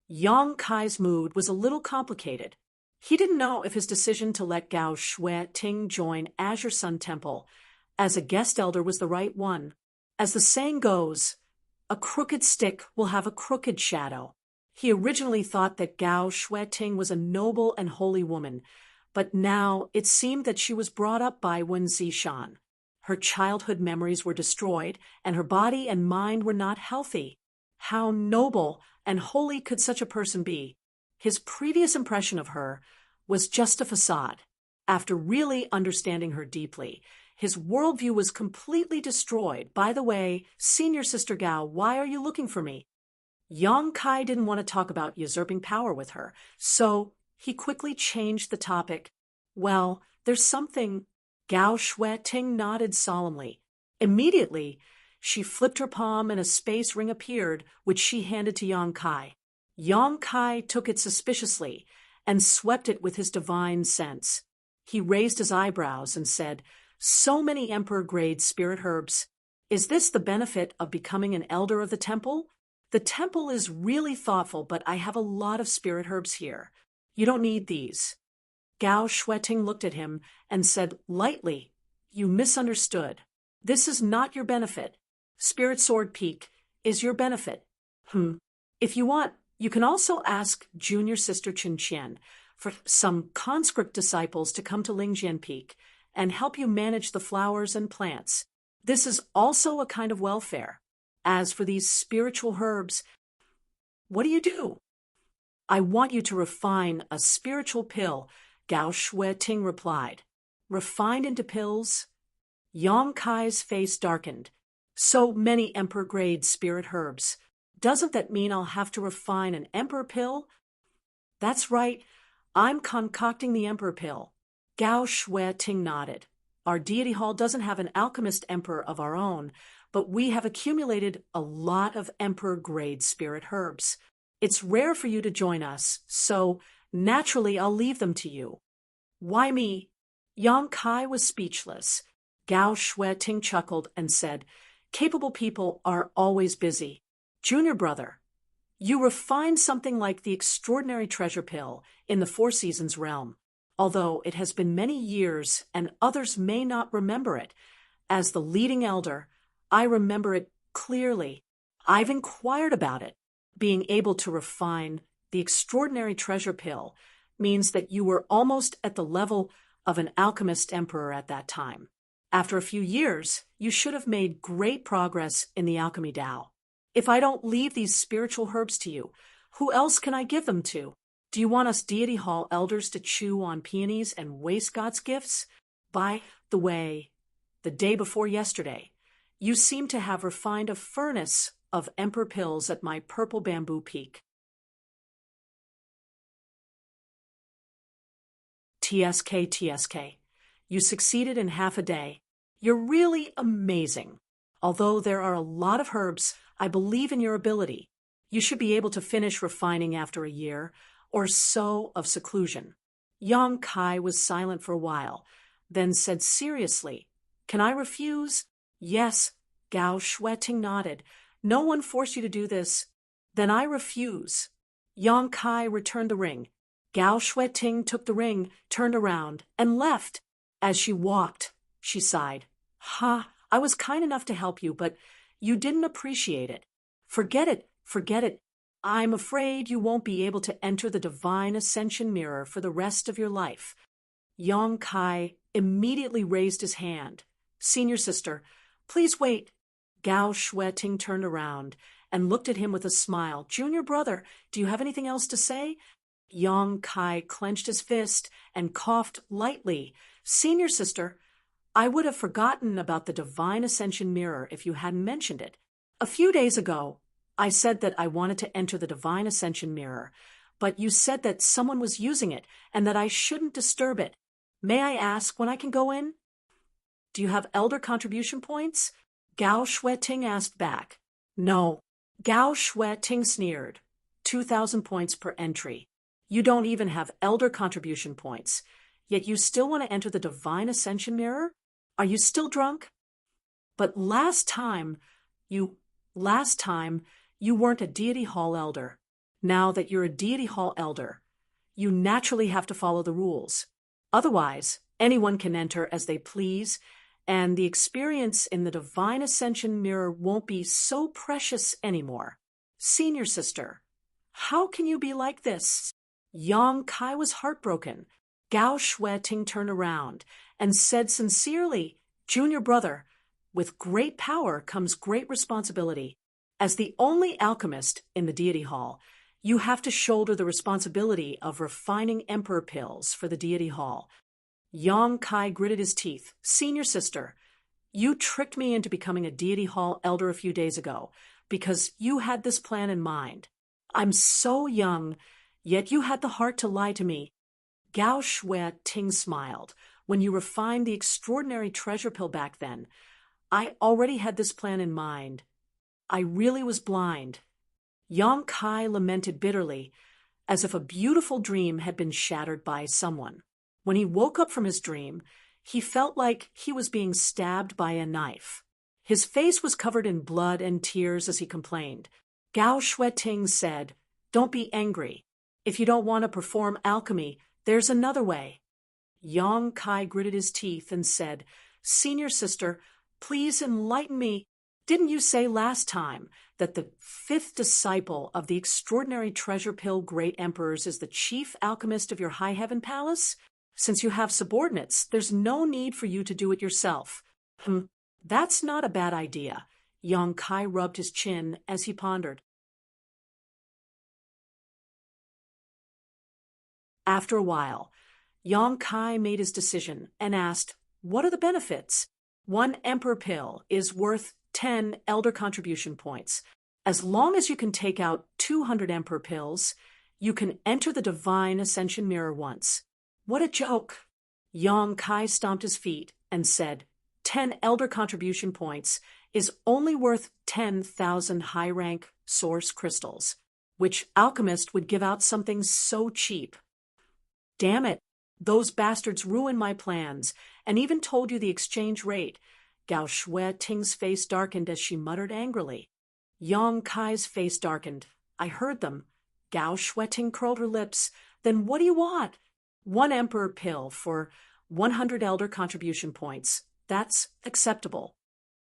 Yang Kai's mood was a little complicated. He didn't know if his decision to let Gao Shueting join Azure Sun Temple as a guest elder was the right one. As the saying goes, a crooked stick will have a crooked shadow. He originally thought that Gao Shueting was a noble and holy woman, but now it seemed that she was brought up by Wen Zishan. Her childhood memories were destroyed, and her body and mind were not healthy. How noble and holy could such a person be? His previous impression of her was just a facade. After really understanding her deeply, his worldview was completely destroyed. "By the way, Senior Sister Gao, why are you looking for me?" Yang Kai didn't want to talk about usurping power with her, so he quickly changed the topic. "Well, there's something." Gao Shueting nodded solemnly. Immediately, she flipped her palm and a space ring appeared, which she handed to Yang Kai. Yang Kai took it suspiciously and swept it with his divine sense. He raised his eyebrows and said, "So many emperor-grade spirit herbs. Is this the benefit of becoming an elder of the temple? The temple is really thoughtful, but I have a lot of spirit herbs here. You don't need these." Gao Shueting looked at him and said lightly, "You misunderstood. This is not your benefit. Spirit Sword Peak is your benefit." If you want, you can also ask Junior Sister Chen Qian for some conscript disciples to come to Lingjian Peak and help you manage the flowers and plants. This is also a kind of welfare. As for these spiritual herbs, what do? "I want you to refine a spiritual pill," Gao Shueting replied. "Refined into pills?" Yang Kai's face darkened. "So many emperor-grade spirit herbs. Doesn't that mean I'll have to refine an emperor pill?" "That's right. I'm concocting the emperor pill." Gao Shueting nodded. "Our deity hall doesn't have an alchemist emperor of our own, but we have accumulated a lot of emperor-grade spirit herbs. It's rare for you to join us, so naturally I'll leave them to you." "Why me?" Yang Kai was speechless. Gao Shueting chuckled and said, "Capable people are always busy. Junior brother, you refined something like the extraordinary treasure pill in the Four Seasons realm. Although it has been many years and others may not remember it, as the leading elder, I remember it clearly. I've inquired about it. Being able to refine the extraordinary treasure pill means that you were almost at the level of an alchemist emperor at that time. After a few years, you should have made great progress in the alchemy Tao. If I don't leave these spiritual herbs to you, who else can I give them to? Do you want us Deity Hall elders to chew on peonies and waste God's gifts? By the way, the day before yesterday, you seem to have refined a furnace of emperor pills at my purple bamboo peak. TSK, TSK. You succeeded in half a day. You're really amazing. Although there are a lot of herbs, I believe in your ability. You should be able to finish refining after a year or so of seclusion. Yang Kai was silent for a while, then said seriously, "Can I refuse?" "Yes." Gao Shueting nodded. "No one forced you to do this." "Then I refuse." Yang Kai returned the ring. Gao Shueting took the ring, turned around, and left. As she walked, she sighed. "Ha, I was kind enough to help you, but you didn't appreciate it. Forget it, forget it. I'm afraid you won't be able to enter the divine ascension mirror for the rest of your life." Yang Kai immediately raised his hand. "Senior sister, please wait." Gao Shueting turned around and looked at him with a smile. "Junior brother, do you have anything else to say?" Yang Kai clenched his fist and coughed lightly. "Senior sister, I would have forgotten about the divine ascension mirror if you hadn't mentioned it. A few days ago, I said that I wanted to enter the divine ascension mirror, but you said that someone was using it and that I shouldn't disturb it. May I ask when I can go in?" "Do you have elder contribution points?" Gao Shueting asked back. "No." Gao Shueting sneered. 2,000 points per entry. You don't even have elder contribution points, yet you still want to enter the divine ascension mirror? Are you still drunk? But last time you weren't a Deity Hall elder. Now that you're a Deity Hall elder, you naturally have to follow the rules. Otherwise, anyone can enter as they please, and the experience in the divine ascension mirror won't be so precious anymore. Senior sister, how can you be like this? Yang Kai was heartbroken. Gao Shueting turned around and said sincerely, "Junior brother, with great power comes great responsibility. As the only alchemist in the Deity Hall, you have to shoulder the responsibility of refining emperor pills for the Deity Hall." Yang Kai gritted his teeth. "Senior sister, you tricked me into becoming a Deity Hall elder a few days ago because you had this plan in mind. I'm so young, yet you had the heart to lie to me." Gao Shueting smiled. "When you refined the extraordinary treasure pill back then, I already had this plan in mind. I really was blind." Yang Kai lamented bitterly, as if a beautiful dream had been shattered by someone. When he woke up from his dream, he felt like he was being stabbed by a knife. His face was covered in blood and tears as he complained. Gao Shueting said, "Don't be angry. If you don't want to perform alchemy, there's another way." Yang Kai gritted his teeth and said, "Senior sister, please enlighten me. Didn't you say last time that the fifth disciple of the extraordinary treasure pill great emperors is the chief alchemist of your high heaven palace? Since you have subordinates, there's no need for you to do it yourself." That's not a bad idea." Yang Kai rubbed his chin as he pondered. After a while, Yang Kai made his decision and asked, "What are the benefits?" "One emperor pill is worth 10 elder contribution points. As long as you can take out 200 emperor pills, you can enter the divine ascension mirror once." "What a joke!" Yang Kai stomped his feet and said, 10 elder contribution points is only worth 10,000 high-rank source crystals. Which alchemist would give out something so cheap?" "Damn it! Those bastards ruined my plans, and even told you the exchange rate." Gao Shueting's face darkened as she muttered angrily. Yang Kai's face darkened. "I heard them." Gao Shueting curled her lips. "Then what do you want?" "One emperor pill for 100 elder contribution points. That's acceptable."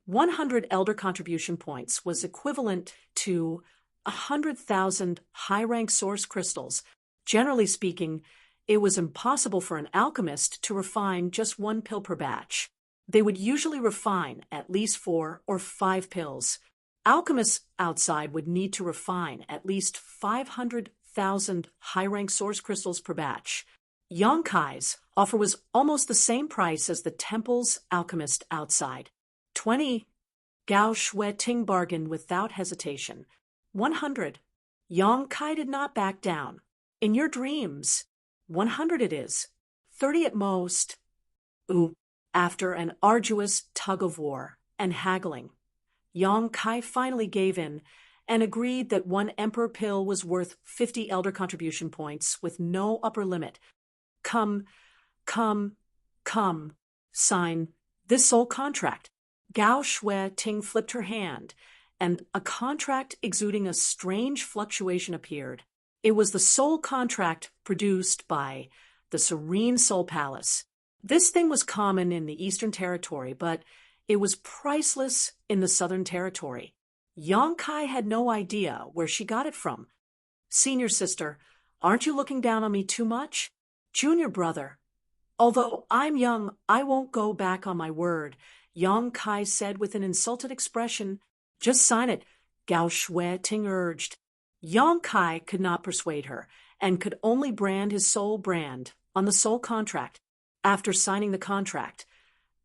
100 elder contribution points was equivalent to 100,000 high-rank source crystals. Generally speaking, it was impossible for an alchemist to refine just one pill per batch. They would usually refine at least 4 or 5 pills. Alchemists outside would need to refine at least 500,000 high-rank source crystals per batch. Yonkai's offer was almost the same price as the temple's alchemist outside. 20. Gao Shueting bargained without hesitation. 100. Yongkai did not back down. In your dreams, 100 it is. 30 at most. After an arduous tug of war and haggling, Yongkai finally gave in and agreed that one emperor pill was worth 50 elder contribution points with no upper limit. Come, sign this soul contract. Gao Shueting flipped her hand, and a contract exuding a strange fluctuation appeared. It was the soul contract produced by the Serene Soul Palace. This thing was common in the Eastern Territory, but it was priceless in the Southern Territory. Yongkai had no idea where she got it from. Senior sister, aren't you looking down on me too much? Junior brother, although I'm young, I won't go back on my word, Yongkai said with an insulted expression. Just sign it, Gao Shueting urged. Yongkai could not persuade her, and could only brand his soul brand on the soul contract. After signing the contract,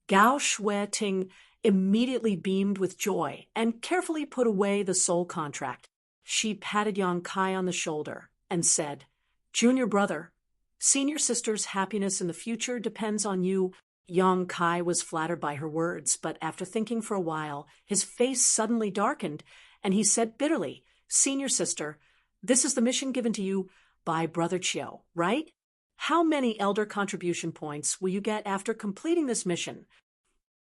Gao Shueting immediately beamed with joy and carefully put away the soul contract. She patted Yongkai on the shoulder and said, Junior brother, senior sister's happiness in the future depends on you. Yongkai was flattered by her words, but after thinking for a while, his face suddenly darkened, and he said bitterly, Senior sister, this is the mission given to you by Brother Chiu, right? How many elder contribution points will you get after completing this mission?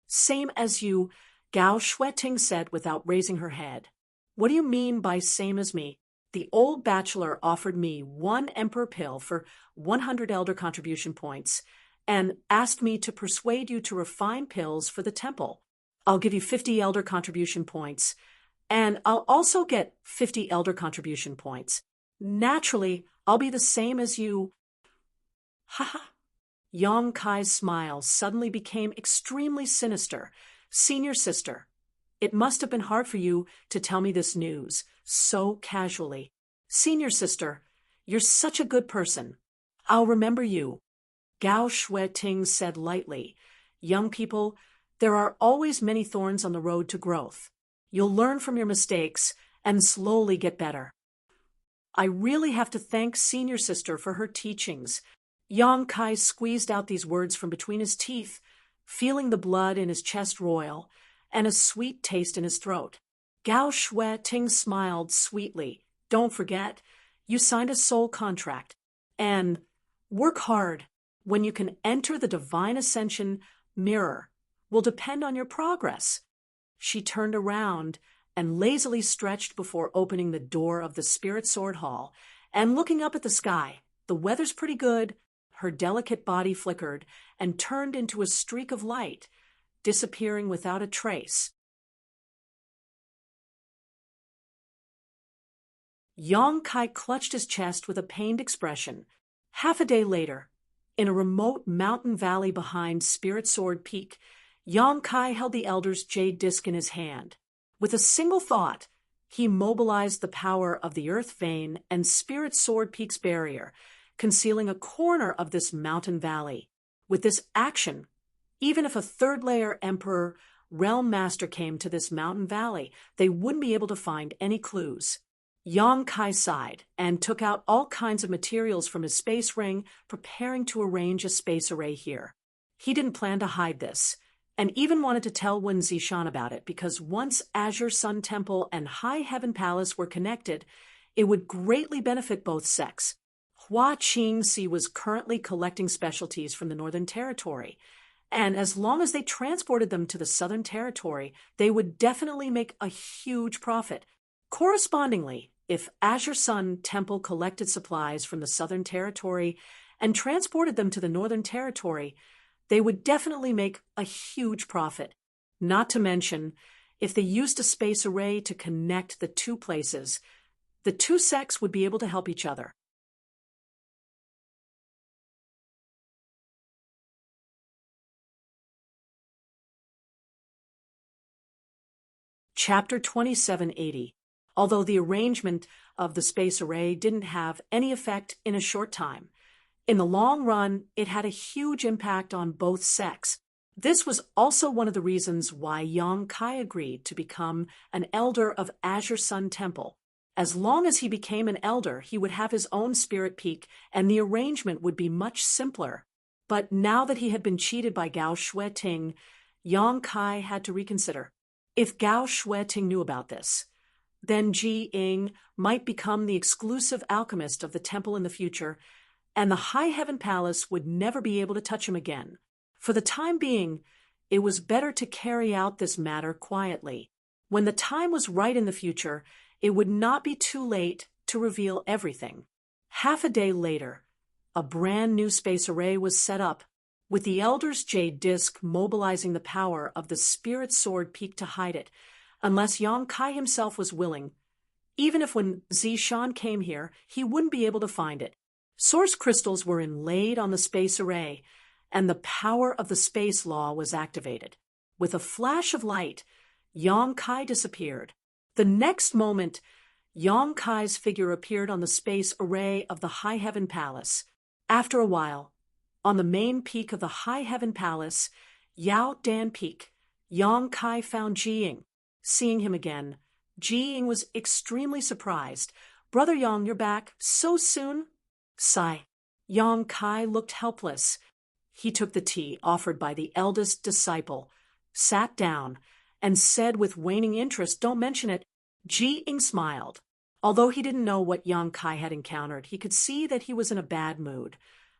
Same as you, Gao Shueting said without raising her head. What do you mean by same as me? The old bachelor offered me 1 emperor pill for 100 elder contribution points, and asked me to persuade you to refine pills for the temple. I'll give you 50 elder contribution points, and I'll also get 50 elder contribution points. Naturally, I'll be the same as you. Ha ha. Yongkai's smile suddenly became extremely sinister. Senior sister, it must have been hard for you to tell me this news so casually. Senior sister, you're such a good person. I'll remember you. Gao Shueting said lightly, Young people, there are always many thorns on the road to growth. You'll learn from your mistakes and slowly get better. I really have to thank senior sister for her teachings. Yongkai squeezed out these words from between his teeth, feeling the blood in his chest roil and a sweet taste in his throat. Gao Shueting smiled sweetly. Don't forget, you signed a soul contract. And work hard. When you can enter the divine ascension mirror will depend on your progress. She turned around and lazily stretched before opening the door of the Spirit Sword Hall and looking up at the sky. The weather's pretty good. Her delicate body flickered and turned into a streak of light, disappearing without a trace. Yongkai clutched his chest with a pained expression. Half a day later, in a remote mountain valley behind Spirit Sword Peak, Yongkai held the elder's jade disc in his hand. With a single thought, he mobilized the power of the Earth Vein and Spirit Sword Peak's barrier, concealing a corner of this mountain valley. With this action, even if a third-layer Emperor Realm Master came to this mountain valley, they wouldn't be able to find any clues. Yongkai sighed and took out all kinds of materials from his space ring, preparing to arrange a space array here. He didn't plan to hide this, and even wanted to tell Wen Zishan about it, because once Azure Sun Temple and High Heaven Palace were connected, it would greatly benefit both sects. Hua Qingxi was currently collecting specialties from the Northern Territory, and as long as they transported them to the Southern Territory, they would definitely make a huge profit. Correspondingly, if Azure Sun Temple collected supplies from the Southern Territory and transported them to the Northern Territory, they would definitely make a huge profit. Not to mention, if they used a space array to connect the two places, the two sects would be able to help each other. Chapter 2780. Although the arrangement of the space array didn't have any effect in a short time, in the long run, it had a huge impact on both sects. This was also one of the reasons why Yang Kai agreed to become an elder of Azure Sun Temple. As long as he became an elder, he would have his own spirit peak, and the arrangement would be much simpler. But now that he had been cheated by Gao Shueting, Yang Kai had to reconsider. If Gao Shueting knew about this, then Ji Ying might become the exclusive alchemist of the temple in the future, and the High Heaven Palace would never be able to touch him again. For the time being, it was better to carry out this matter quietly. When the time was right in the future, it would not be too late to reveal everything. Half a day later, a brand new space array was set up, with the Elder's Jade Disc mobilizing the power of the Spirit Sword Peak to hide it, unless Yang Kai himself was willing. Even if when Zishan came here, he wouldn't be able to find it. Source crystals were inlaid on the space array, and the power of the space law was activated. With a flash of light, Yang Kai disappeared. The next moment, Yang Kai's figure appeared on the space array of the High Heaven Palace. After a while, on the main peak of the High Heaven Palace, Yao Dan Peak, Yang Kai found Ji Ying. Seeing him again, Ji Ying was extremely surprised. "Brother Yang, you're back so soon?" Sigh. Yang Kai looked helpless. He took the tea offered by the eldest disciple, sat down, and said with waning interest, "Don't mention it." Ji Ying smiled. Although he didn't know what Yang Kai had encountered, he could see that he was in a bad mood.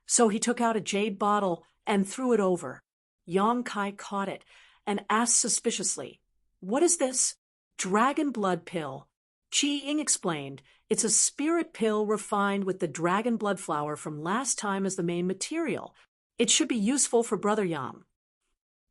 So he took out a jade bottle and threw it over. Yang Kai caught it and asked suspiciously, "What is this?" "Dragon blood pill." Ji Ying explained, "It's a spirit pill refined with the dragon blood flower from last time as the main material. It should be useful for Brother Yang."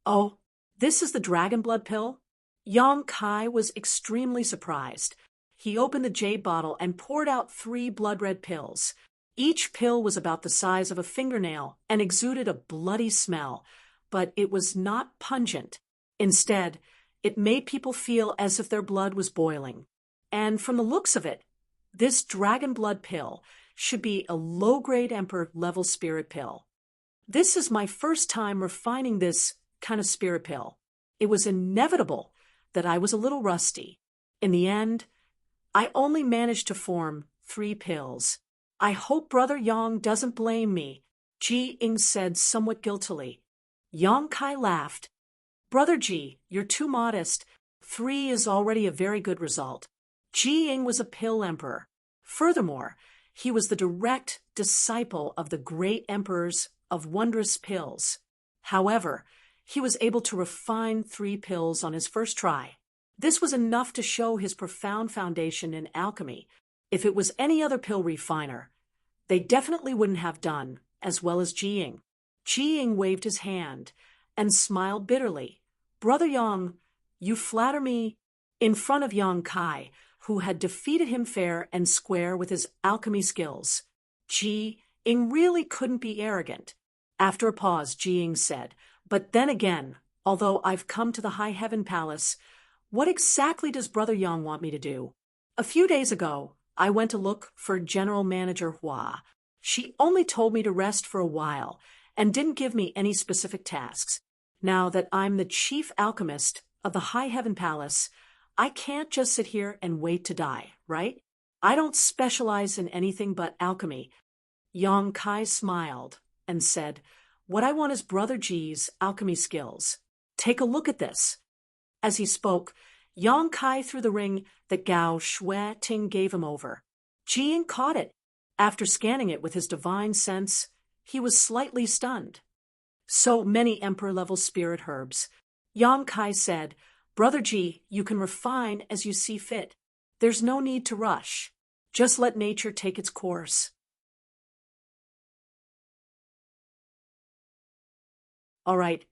"Oh, this is the dragon blood pill?" Yang Kai was extremely surprised. He opened the jade bottle and poured out 3 blood-red pills. Each pill was about the size of a fingernail and exuded a bloody smell, but it was not pungent. Instead, it made people feel as if their blood was boiling. And from the looks of it, this dragon blood pill should be a low-grade Emperor level spirit pill. This is my first time refining this kind of spirit pill. It was inevitable that I was a little rusty. In the end, I only managed to form 3 pills. "I hope Brother Yang doesn't blame me," Ji Ying said somewhat guiltily. Yang Kai laughed. "Brother Ji, you're too modest. 3 is already a very good result." Ji Ying was a pill emperor. Furthermore, he was the direct disciple of the great emperors of wondrous pills. However, he was able to refine 3 pills on his first try. This was enough to show his profound foundation in alchemy. If it was any other pill refiner, they definitely wouldn't have done as well as Ji Ying. Ji Ying waved his hand and smiled bitterly. "Brother Yang, you flatter me." In front of Yang Kai, who had defeated him fair and square with his alchemy skills, Ji Ying really couldn't be arrogant. After a pause, Ji Ying said, "But then again, although I've come to the High Heaven Palace, what exactly does Brother Yang want me to do?" "A few days ago, I went to look for General Manager Hua. She only told me to rest for a while and didn't give me any specific tasks. Now that I'm the chief alchemist of the High Heaven Palace, I can't just sit here and wait to die, right? I don't specialize in anything but alchemy." Yang Kai smiled and said, "What I want is Brother Ji's alchemy skills. Take a look at this." As he spoke, Yang Kai threw the ring that Gao Shueting gave him over. Ji Ying caught it. After scanning it with his divine sense, he was slightly stunned. So many Emperor-level spirit herbs. Yang Kai said, "Brother Ji, you can refine as you see fit. There's no need to rush. Just let nature take its course." All right,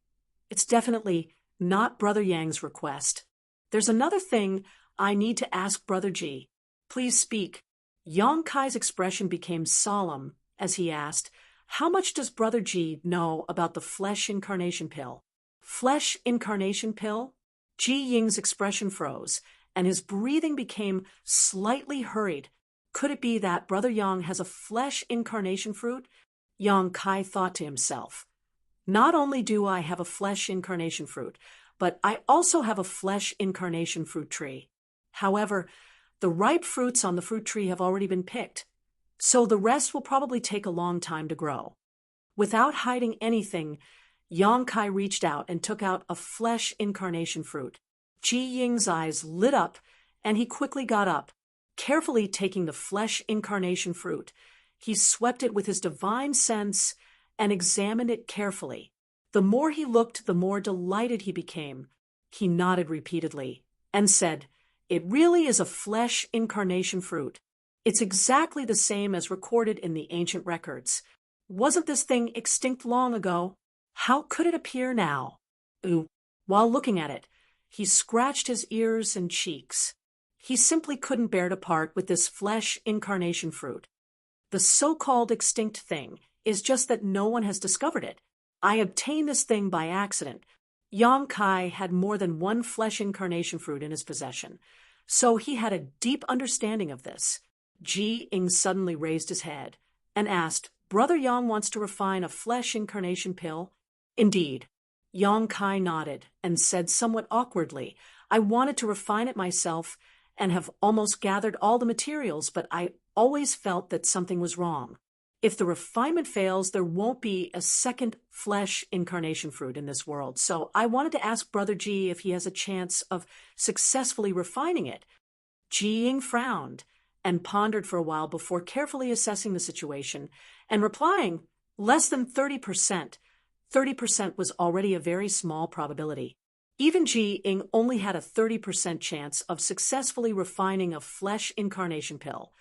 it's definitely not Brother Yang's request. There's another thing I need to ask Brother Ji. Please speak. Yang Kai's expression became solemn as he asked, "How much does Brother Ji know about the flesh incarnation pill?" "Flesh incarnation pill?" Ji Ying's expression froze, and his breathing became slightly hurried. Could it be that Brother Yang has a flesh incarnation fruit? Yang Kai thought to himself. Not only do I have a flesh incarnation fruit, but I also have a flesh incarnation fruit tree. However, the ripe fruits on the fruit tree have already been picked, so the rest will probably take a long time to grow. Without hiding anything, Yang Kai reached out and took out a flesh incarnation fruit. Ji Ying's eyes lit up, and he quickly got up. Carefully taking the flesh incarnation fruit, he swept it with his divine sense and examined it carefully. The more he looked, the more delighted he became. He nodded repeatedly and said, "It really is a flesh incarnation fruit. It's exactly the same as recorded in the ancient records. Wasn't this thing extinct long ago? How could it appear now?" While looking at it, he scratched his ears and cheeks. He simply couldn't bear to part with this flesh incarnation fruit. The so-called extinct thing is just that no one has discovered it. I obtained this thing by accident. Yang Kai had more than one flesh incarnation fruit in his possession, so he had a deep understanding of this. Ji Ying suddenly raised his head and asked, "Brother Yang wants to refine a flesh incarnation pill?" "Indeed." Yang Kai nodded and said somewhat awkwardly, "I wanted to refine it myself and have almost gathered all the materials, but I always felt that something was wrong. If the refinement fails, there won't be a second flesh incarnation fruit in this world, so I wanted to ask Brother Ji if he has a chance of successfully refining it." Ji Ying frowned and pondered for a while before carefully assessing the situation and replying, "Less than 30%. 30% was already a very small probability. Even Ji Ying only had a 30% chance of successfully refining a flesh incarnation pill.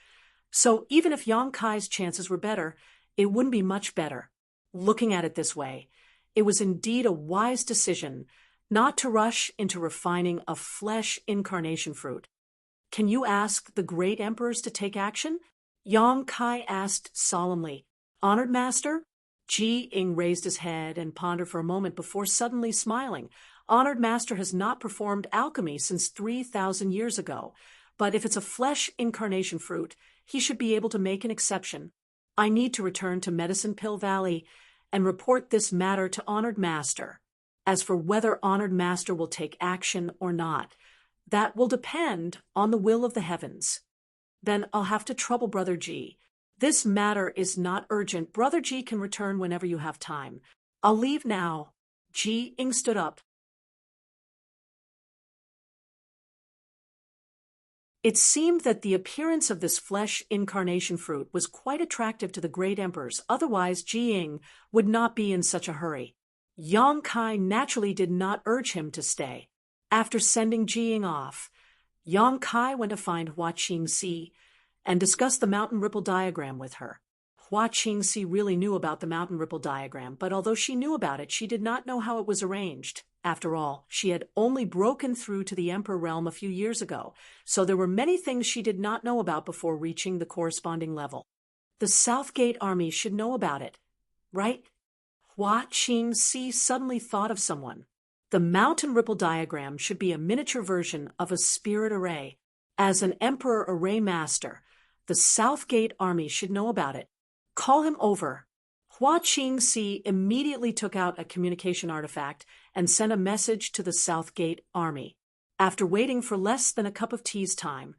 So even if Yang Kai's chances were better, it wouldn't be much better. Looking at it this way, it was indeed a wise decision not to rush into refining a flesh incarnation fruit. "Can you ask the great emperors to take action?" Yang Kai asked solemnly. "Honored Master?" Ji Ying raised his head and pondered for a moment before suddenly smiling. "Honored Master has not performed alchemy since 3,000 years ago, but if it's a flesh incarnation fruit, he should be able to make an exception. I need to return to Medicine Pill Valley and report this matter to Honored Master. As for whether Honored Master will take action or not, that will depend on the will of the heavens. Then I'll have to trouble Brother Ji. This matter is not urgent. Brother Ji can return whenever you have time. I'll leave now." Ji Ying stood up. It seemed that the appearance of this flesh incarnation fruit was quite attractive to the great emperors, otherwise Ji Ying would not be in such a hurry. Yang Kai naturally did not urge him to stay. After sending Ji Ying off, Yang Kai went to find Hua Qingxi and discussed the mountain ripple diagram with her. Hua Qingxi really knew about the mountain ripple diagram, but although she knew about it, she did not know how it was arranged. After all, she had only broken through to the Emperor realm a few years ago, so there were many things she did not know about before reaching the corresponding level. The Southgate army should know about it, right? Hua Qingxi suddenly thought of someone. The mountain ripple diagram should be a miniature version of a spirit array. As an Emperor Array Master, the Southgate army should know about it. Call him over. Hua Qingxi immediately took out a communication artifact and sent a message to the Southgate army. After waiting for less than a cup of tea's time,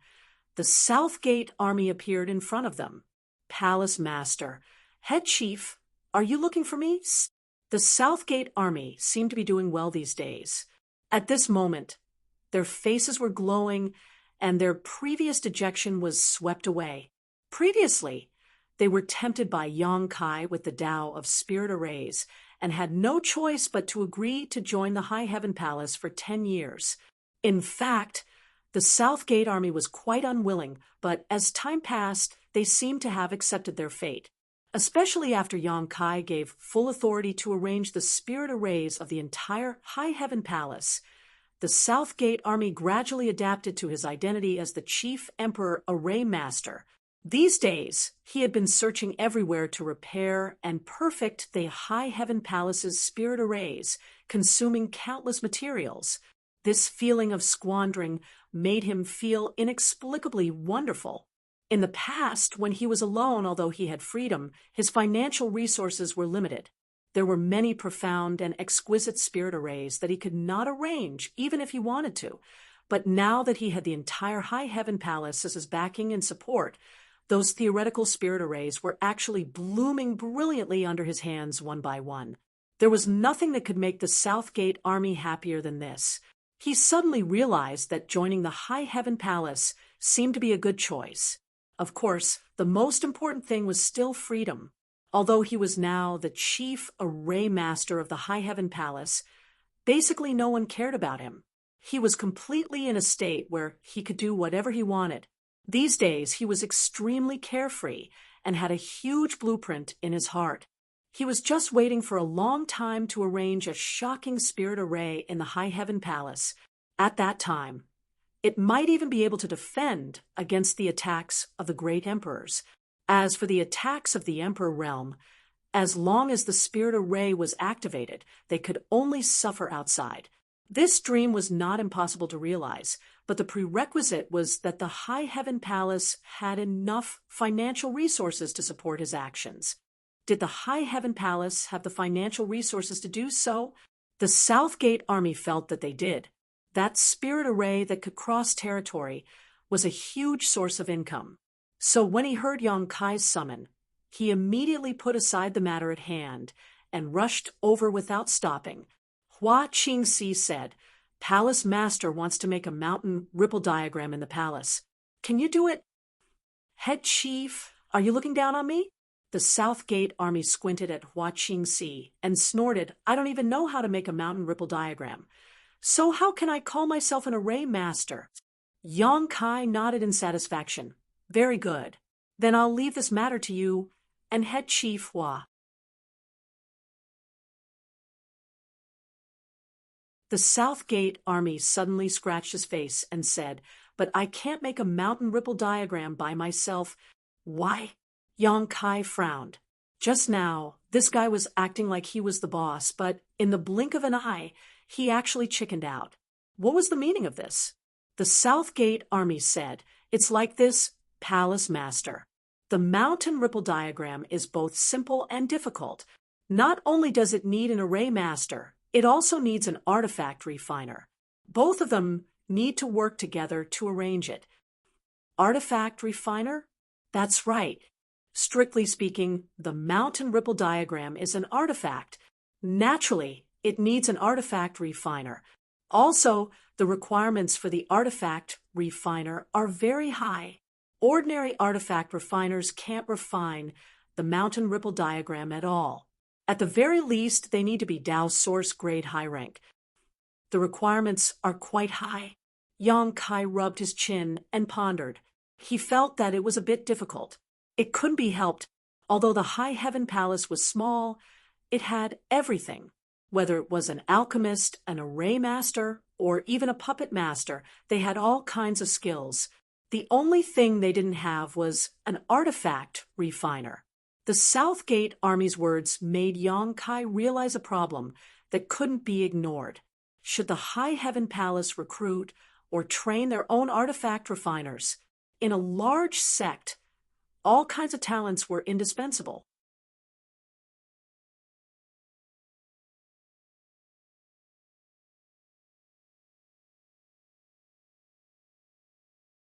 the Southgate army appeared in front of them. "Palace Master, Head Chief, are you looking for me?" The Southgate army seemed to be doing well these days. At this moment, their faces were glowing and their previous dejection was swept away. Previously, they were tempted by Yang Kai with the Tao of Spirit Arrays and had no choice but to agree to join the High Heaven Palace for 10 years. In fact, the Southgate army was quite unwilling, but as time passed, they seemed to have accepted their fate. Especially after Yang Kai gave full authority to arrange the spirit arrays of the entire High Heaven Palace, the Southgate army gradually adapted to his identity as the Chief Emperor Array Master. These days, he had been searching everywhere to repair and perfect the High Heaven Palace's spirit arrays, consuming countless materials. This feeling of squandering made him feel inexplicably wonderful. In the past, when he was alone, although he had freedom, his financial resources were limited. There were many profound and exquisite spirit arrays that he could not arrange, even if he wanted to. But now that he had the entire High Heaven Palace as his backing and support, those theoretical spirit arrays were actually blooming brilliantly under his hands one by one. There was nothing that could make the Southgate army happier than this. He suddenly realized that joining the High Heaven Palace seemed to be a good choice. Of course, the most important thing was still freedom. Although he was now the chief array master of the High Heaven Palace, basically no one cared about him. He was completely in a state where he could do whatever he wanted. These days, he was extremely carefree and had a huge blueprint in his heart. He was just waiting for a long time to arrange a shocking spirit array in the High Heaven Palace. At that time, it might even be able to defend against the attacks of the great emperors. As for the attacks of the Emperor realm, as long as the spirit array was activated, they could only suffer outside. This dream was not impossible to realize, but the prerequisite was that the High Heaven Palace had enough financial resources to support his actions. Did the High Heaven Palace have the financial resources to do so? The Southgate army felt that they did. That spirit array that could cross territory was a huge source of income. So when he heard Yang Kai's summon, he immediately put aside the matter at hand and rushed over without stopping. Hua Qingxi said, "Palace Master wants to make a mountain ripple diagram in the palace. Can you do it?" "Head Chief, are you looking down on me?" The Southgate army squinted at Hua Qingxi and snorted, "I don't even know how to make a mountain ripple diagram. So how can I call myself an array master?" Yang Kai nodded in satisfaction. "Very good. Then I'll leave this matter to you and Head Chief Hua." The Southgate army suddenly scratched his face and said, "But I can't make a mountain ripple diagram by myself." "Why?" Yang Kai frowned. Just now, this guy was acting like he was the boss, but in the blink of an eye, he actually chickened out. What was the meaning of this? The Southgate army said, "It's like this, Palace Master. The mountain ripple diagram is both simple and difficult. Not only does it need an array master, it also needs an artifact refiner. Both of them need to work together to arrange it." Artifact refiner? That's right. Strictly speaking, the mountain ripple diagram is an artifact. Naturally, it needs an artifact refiner. Also, the requirements for the artifact refiner are very high. Ordinary artifact refiners can't refine the mountain ripple diagram at all. At the very least, they need to be Dao source grade high rank. The requirements are quite high. Yang Kai rubbed his chin and pondered. He felt that it was a bit difficult. It couldn't be helped. Although the High Heaven Palace was small, it had everything. Whether it was an alchemist, an array master, or even a puppet master, they had all kinds of skills. The only thing they didn't have was an artifact refiner. The Southgate army's words made Yang Kai realize a problem that couldn't be ignored. Should the High Heaven Palace recruit or train their own artifact refiners? In a large sect, all kinds of talents were indispensable.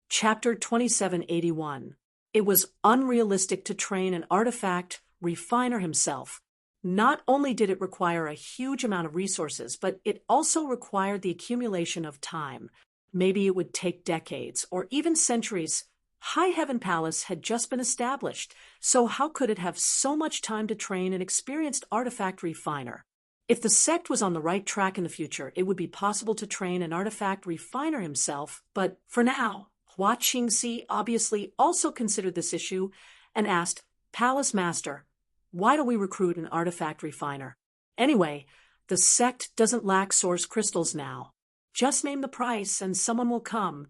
Chapter 2781. It was unrealistic to train an artifact refiner himself. Not only did it require a huge amount of resources, but it also required the accumulation of time. Maybe it would take decades or even centuries. High Heaven Palace had just been established, so how could it have so much time to train an experienced artifact refiner? If the sect was on the right track in the future, it would be possible to train an artifact refiner himself, but for now, Hua Qingxi obviously also considered this issue and asked, "Palace Master, why don't we recruit an artifact refiner? Anyway, the sect doesn't lack source crystals now. Just name the price and someone will come."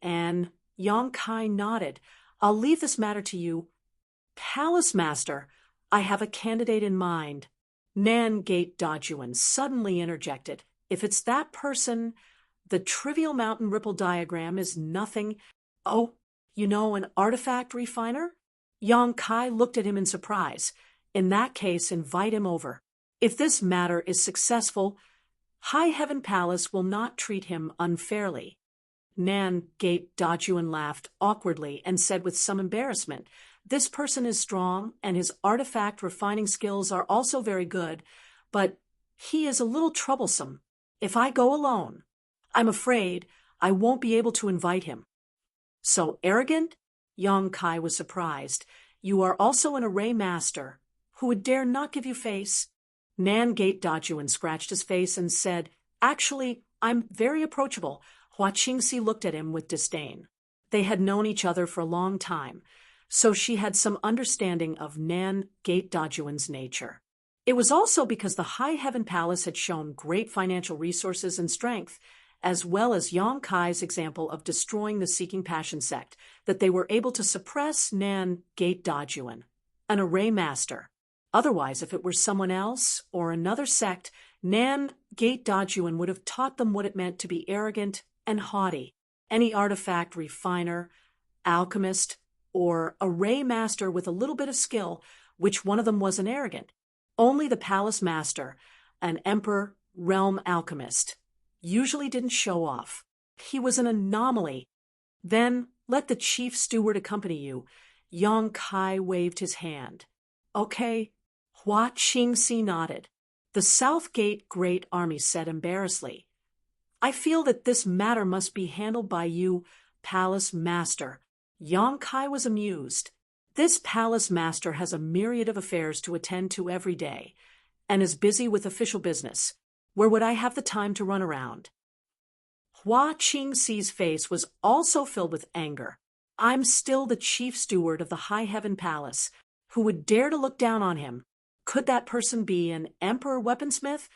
And Yang Kai nodded. "I'll leave this matter to you. Palace Master, I have a candidate in mind." Nan Gate Dajuan suddenly interjected. "If it's that person, The trivial mountain ripple diagram is nothing. Oh, an artifact refiner? Yang Kai looked at him in surprise. In that case, invite him over. If this matter is successful, High Heaven Palace will not treat him unfairly. Nan Gate Dajuan laughed awkwardly and said with some embarrassment, "This person is strong, and his artifact refining skills are also very good, but he is a little troublesome. If I go alone, I'm afraid I won't be able to invite him." "So arrogant?" Yang Kai was surprised. "You are also an array master, who would dare not give you face?" Nan Gate Dajuan scratched his face and said, "Actually, I'm very approachable." Hua Qingxi looked at him with disdain. They had known each other for a long time, so she had some understanding of Nan Gate Dajuan's nature. It was also because the High Heaven Palace had shown great financial resources and strength, as well as Yang Kai's example of destroying the Seeking Passion sect, that they were able to suppress Nan Gate Dajuan, an array master. Otherwise, if it were someone else or another sect, Nan Gate Dajuan would have taught them what it meant to be arrogant and haughty. Any artifact refiner, alchemist, or array master with a little bit of skill, which one of them wasn't arrogant? Only the palace master, an emperor realm alchemist, usually didn't show off. He was an anomaly. "Then let the chief steward accompany you." Yang Kai waved his hand. "Okay." Hua Qingxi nodded. The South Gate Great Army said embarrassedly, "I feel that this matter must be handled by you, Palace Master." Yang Kai was amused. This Palace Master has a myriad of affairs to attend to every day, and is busy with official business. Where would I have the time to run around? Hua Qingxi's face was also filled with anger. "I'm still the chief steward of the High Heaven Palace. Who would dare to look down on him? Could that person be an emperor weaponsmith?"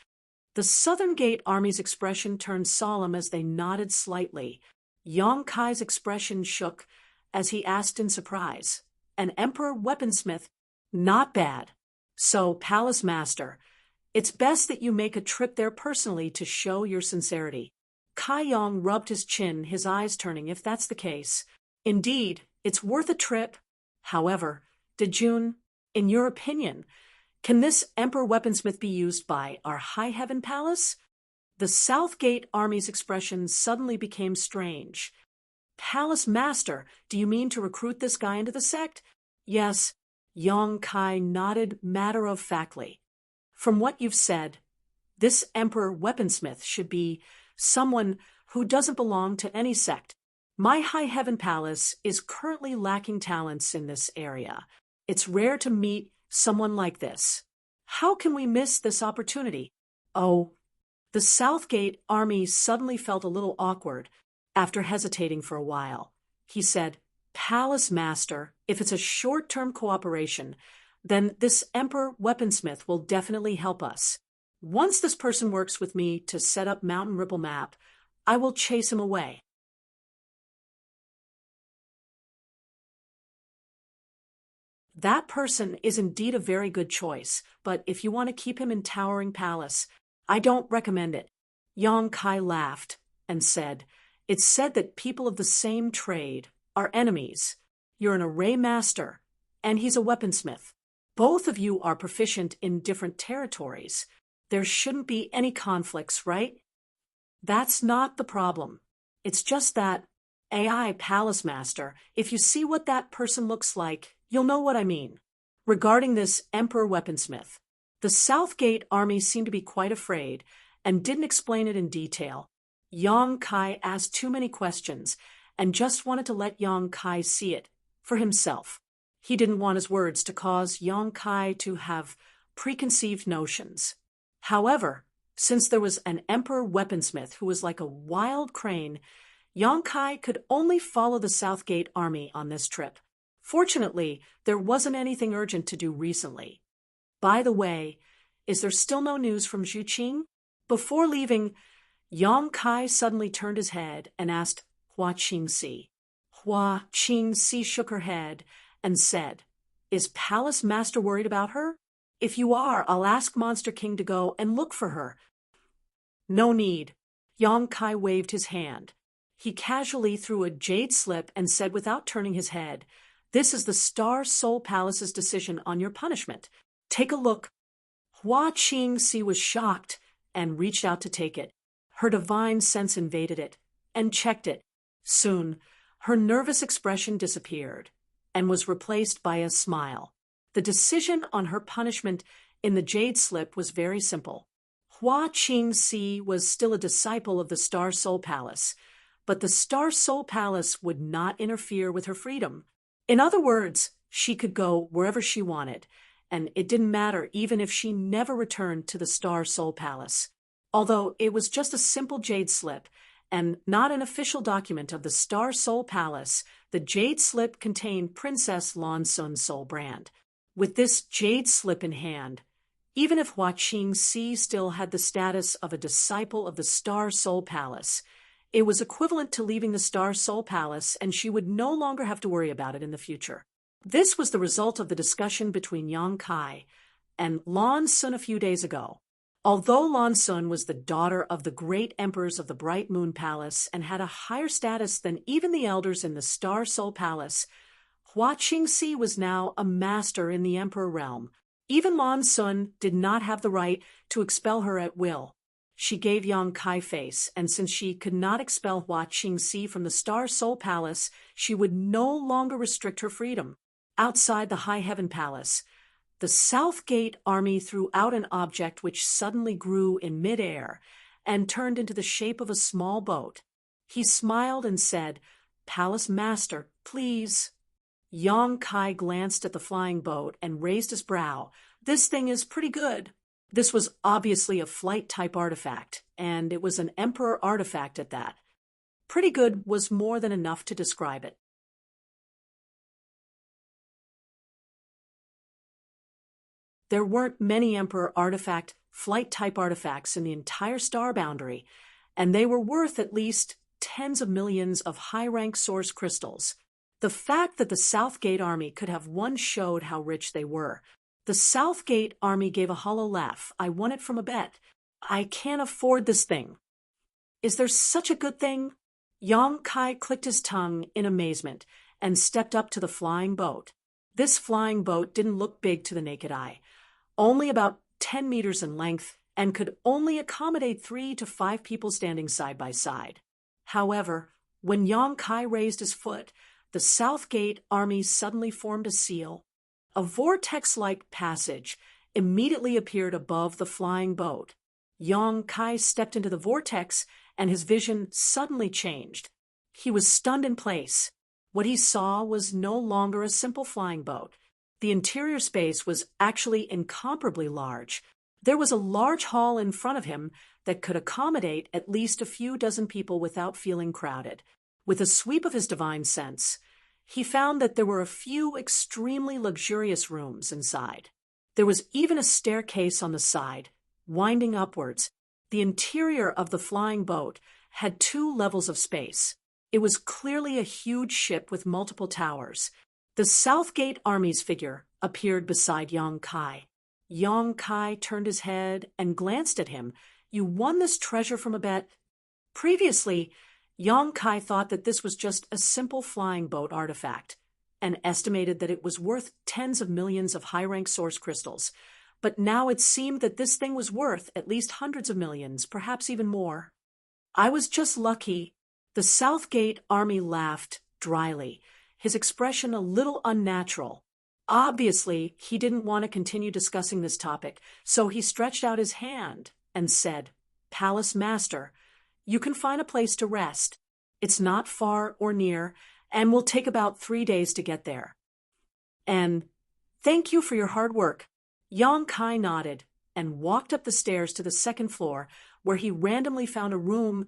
The Southern Gate Army's expression turned solemn as they nodded slightly. Yang Kai's expression shook as he asked in surprise, "An emperor weaponsmith? Not bad. So, Palace Master, it's best that you make a trip there personally to show your sincerity." Kai Yong rubbed his chin, his eyes turning. "If that's the case, indeed, it's worth a trip. However, Dejun, in your opinion, can this Emperor Weaponsmith be used by our High Heaven Palace?" The South Gate Army's expression suddenly became strange. "Palace Master, do you mean to recruit this guy into the sect?" "Yes." Yang Kai nodded matter-of-factly. "From what you've said, this Emperor Weaponsmith should be someone who doesn't belong to any sect. My High Heaven Palace is currently lacking talents in this area. It's rare to meet someone like this. How can we miss this opportunity?" "Oh." The Southgate Army suddenly felt a little awkward after hesitating for a while. He said, "Palace Master, if it's a short-term cooperation, then this Emperor Weaponsmith will definitely help us. Once this person works with me to set up Mountain Ripple Map, I will chase him away." "That person is indeed a very good choice, but if you want to keep him in Towering Palace, I don't recommend it." Yang Kai laughed and said, "It's said that people of the same trade are enemies. You're an array master, and he's a weaponsmith. Both of you are proficient in different territories. There shouldn't be any conflicts, right?" "That's not the problem. It's just that, AI Palace Master, if you see what that person looks like, you'll know what I mean." Regarding this Emperor Weaponsmith, the Southgate Army seemed to be quite afraid and didn't explain it in detail. Yang Kai asked too many questions and just wanted to let Yang Kai see it for himself. He didn't want his words to cause Yang Kai to have preconceived notions. However, since there was an Emperor Weaponsmith who was like a wild crane, Yang Kai could only follow the Southgate Army on this trip. Fortunately, there wasn't anything urgent to do recently. By the way, is there still no news from Zhu Qing? Before leaving, Yang Kai suddenly turned his head and asked Hua Qingxi. Hua Qingxi shook her head and said, "Is Palace Master worried about her? If you are, I'll ask Monster King to go and look for her." "No need. Yang Kai waved his hand. He casually threw a jade slip and said without turning his head, "This is the Star Soul Palace's decision on your punishment. Take a look." Hua Qingxi was shocked and reached out to take it. Her divine sense invaded it and checked it. Soon, her nervous expression disappeared and was replaced by a smile. The decision on her punishment in the jade slip was very simple. Hua Qingxi was still a disciple of the Star Soul Palace, but the Star Soul Palace would not interfere with her freedom. In other words, she could go wherever she wanted, and it didn't matter even if she never returned to the Star Soul Palace. Although it was just a simple jade slip and not an official document of the Star Soul Palace, the jade slip contained Princess Lan Sun's soul brand. With this jade slip in hand, even if Hua Qingxi still had the status of a disciple of the Star Soul Palace, it was equivalent to leaving the Star Soul Palace, and she would no longer have to worry about it in the future. This was the result of the discussion between Yang Kai and Lan Sun a few days ago. Although Lan Sun was the daughter of the great emperors of the Bright Moon Palace and had a higher status than even the elders in the Star Soul Palace, Hua Qingxi was now a master in the Emperor realm. Even Lan Sun did not have the right to expel her at will. She gave Yang Kai face, and since she could not expel Hua Qingxi from the Star Soul Palace, she would no longer restrict her freedom. Outside the High Heaven Palace, the South Gate army threw out an object which suddenly grew in midair and turned into the shape of a small boat. He smiled and said, "Palace Master, please." Yang Kai glanced at the flying boat and raised his brow. "This thing is pretty good." This was obviously a flight-type artifact, and it was an Emperor artifact at that. Pretty good was more than enough to describe it. There weren't many Emperor artifact, flight-type artifacts in the entire star boundary, and they were worth at least tens of millions of high-rank source crystals. The fact that the Southgate army could have one showed how rich they were. The Southgate army gave a hollow laugh. "I won it from a bet. I can't afford this thing." "Is there such a good thing?" Yang Kai clicked his tongue in amazement and stepped up to the flying boat. This flying boat didn't look big to the naked eye, only about 10 meters in length, and could only accommodate 3 to 5 people standing side by side. However, when Yang Kai raised his foot, the Southgate army suddenly formed a seal. A vortex-like passage immediately appeared above the flying boat. Yang Kai stepped into the vortex, and his vision suddenly changed. He was stunned in place. What he saw was no longer a simple flying boat. The interior space was actually incomparably large. There was a large hall in front of him that could accommodate at least a few dozen people without feeling crowded. With a sweep of his divine sense, he found that there were a few extremely luxurious rooms inside. There was even a staircase on the side, winding upwards. The interior of the flying boat had 2 levels of space. It was clearly a huge ship with multiple towers. The Southgate army's figure appeared beside Yang Kai. Yang Kai turned his head and glanced at him. "You won this treasure from a bet?" Previously, Yang Kai thought that this was just a simple flying boat artifact and estimated that it was worth tens of millions of high-rank source crystals. But now it seemed that this thing was worth at least hundreds of millions, perhaps even more. "I was just lucky." The Southgate army laughed dryly, his expression a little unnatural. Obviously, he didn't want to continue discussing this topic, so he stretched out his hand and said, "Palace Master, you can find a place to rest. It's not far or near, and will take about 3 days to get there. And thank you for your hard work." Yang Kai nodded and walked up the stairs to the 2nd floor, where he randomly found a room,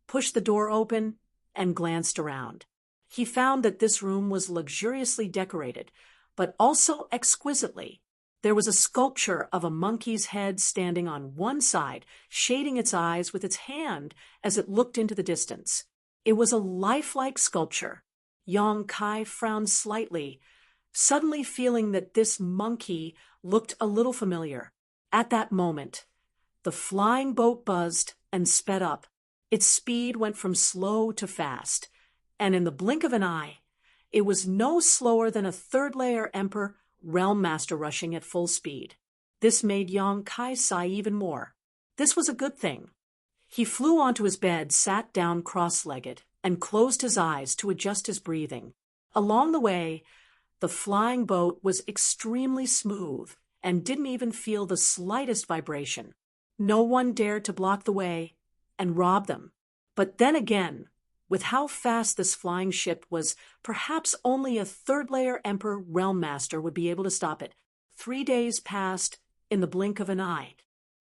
pushed the door open, and glanced around. He found that this room was luxuriously decorated, but also exquisitely. There was a sculpture of a monkey's head standing on one side, shading its eyes with its hand as it looked into the distance. It was a lifelike sculpture. Yang Kai frowned slightly, suddenly feeling that this monkey looked a little familiar. At that moment, the flying boat buzzed and sped up. Its speed went from slow to fast, and in the blink of an eye, it was no slower than a third-layer Emperor Realm Master rushing at full speed. This made Yang Kai sigh even more. This was a good thing. He flew onto his bed, sat down cross-legged, and closed his eyes to adjust his breathing. Along the way, the flying boat was extremely smooth and didn't even feel the slightest vibration. No one dared to block the way and rob them. But then again, with how fast this flying ship was, perhaps only a third-layer Emperor Realm Master would be able to stop it. 3 days passed in the blink of an eye.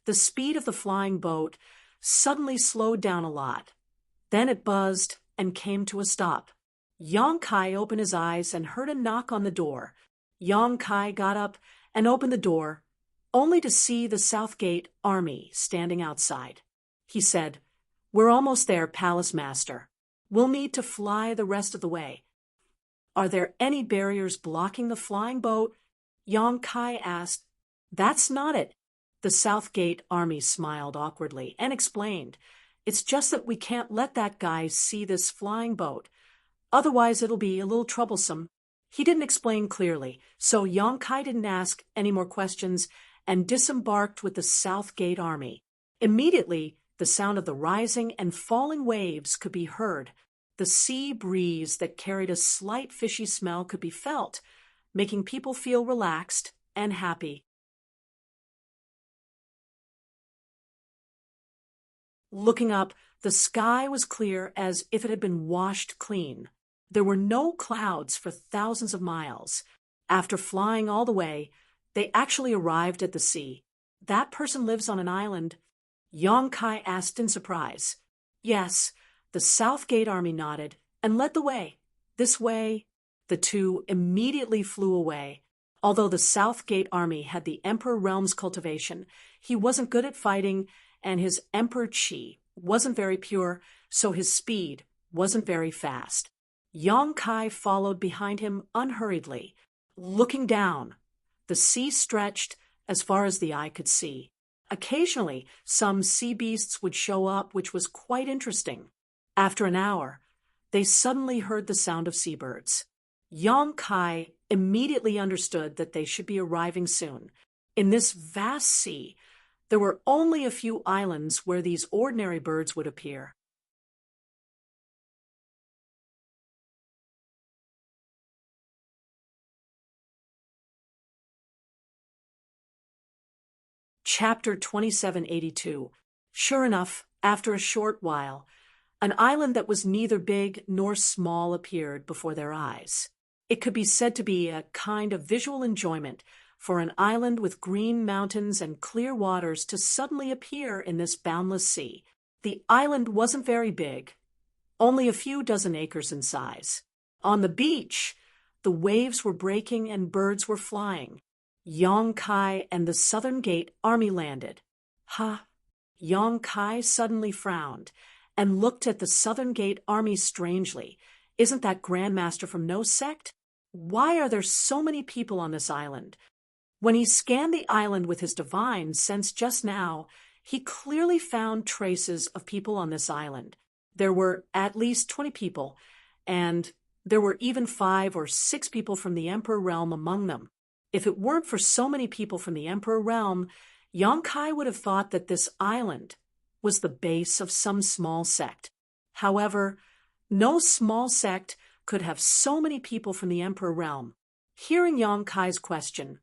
The speed of the flying boat suddenly slowed down a lot. Then it buzzed and came to a stop. Yang Kai opened his eyes and heard a knock on the door. Yang Kai got up and opened the door, only to see the Southgate Army standing outside. He said, "We're almost there, Palace Master. We'll need to fly the rest of the way." "Are there any barriers blocking the flying boat?" Yang Kai asked. "That's not it." The Southgate Army smiled awkwardly and explained, "It's just that we can't let that guy see this flying boat. Otherwise it'll be a little troublesome." He didn't explain clearly, so Yang Kai didn't ask any more questions and disembarked with the Southgate Army. Immediately, the sound of the rising and falling waves could be heard. The sea breeze that carried a slight fishy smell could be felt, making people feel relaxed and happy. Looking up, the sky was clear as if it had been washed clean. There were no clouds for thousands of miles. After flying all the way, they actually arrived at the sea. "That person lives on an island?" Yang Kai asked in surprise. "Yes." The Southgate Army nodded and led the way. "This way." The two immediately flew away. Although the Southgate Army had the Emperor Realm's cultivation, he wasn't good at fighting, and his Emperor Chi wasn't very pure, so his speed wasn't very fast. Yang Kai followed behind him unhurriedly. Looking down, the sea stretched as far as the eye could see. Occasionally, some sea beasts would show up, which was quite interesting. After an hour, they suddenly heard the sound of seabirds. Yang Kai immediately understood that they should be arriving soon. In this vast sea, there were only a few islands where these ordinary birds would appear. Chapter 2782. Sure enough, after a short while, an island that was neither big nor small appeared before their eyes. It could be said to be a kind of visual enjoyment for an island with green mountains and clear waters to suddenly appear in this boundless sea. The island wasn't very big, only a few dozen acres in size. On the beach, the waves were breaking and birds were flying. Yang Kai and the Southern Gate Army landed. "Ha!" Yang Kai suddenly frowned and looked at the Southern Gate Army strangely. "Isn't that Grand Master from no sect? Why are there so many people on this island?" When he scanned the island with his divine sense just now, he clearly found traces of people on this island. There were at least 20 people, and there were even 5 or 6 people from the Emperor Realm among them. If it weren't for so many people from the Emperor Realm, Yang Kai would have thought that this island was the base of some small sect. However, no small sect could have so many people from the Emperor Realm. Hearing Yang Kai's question,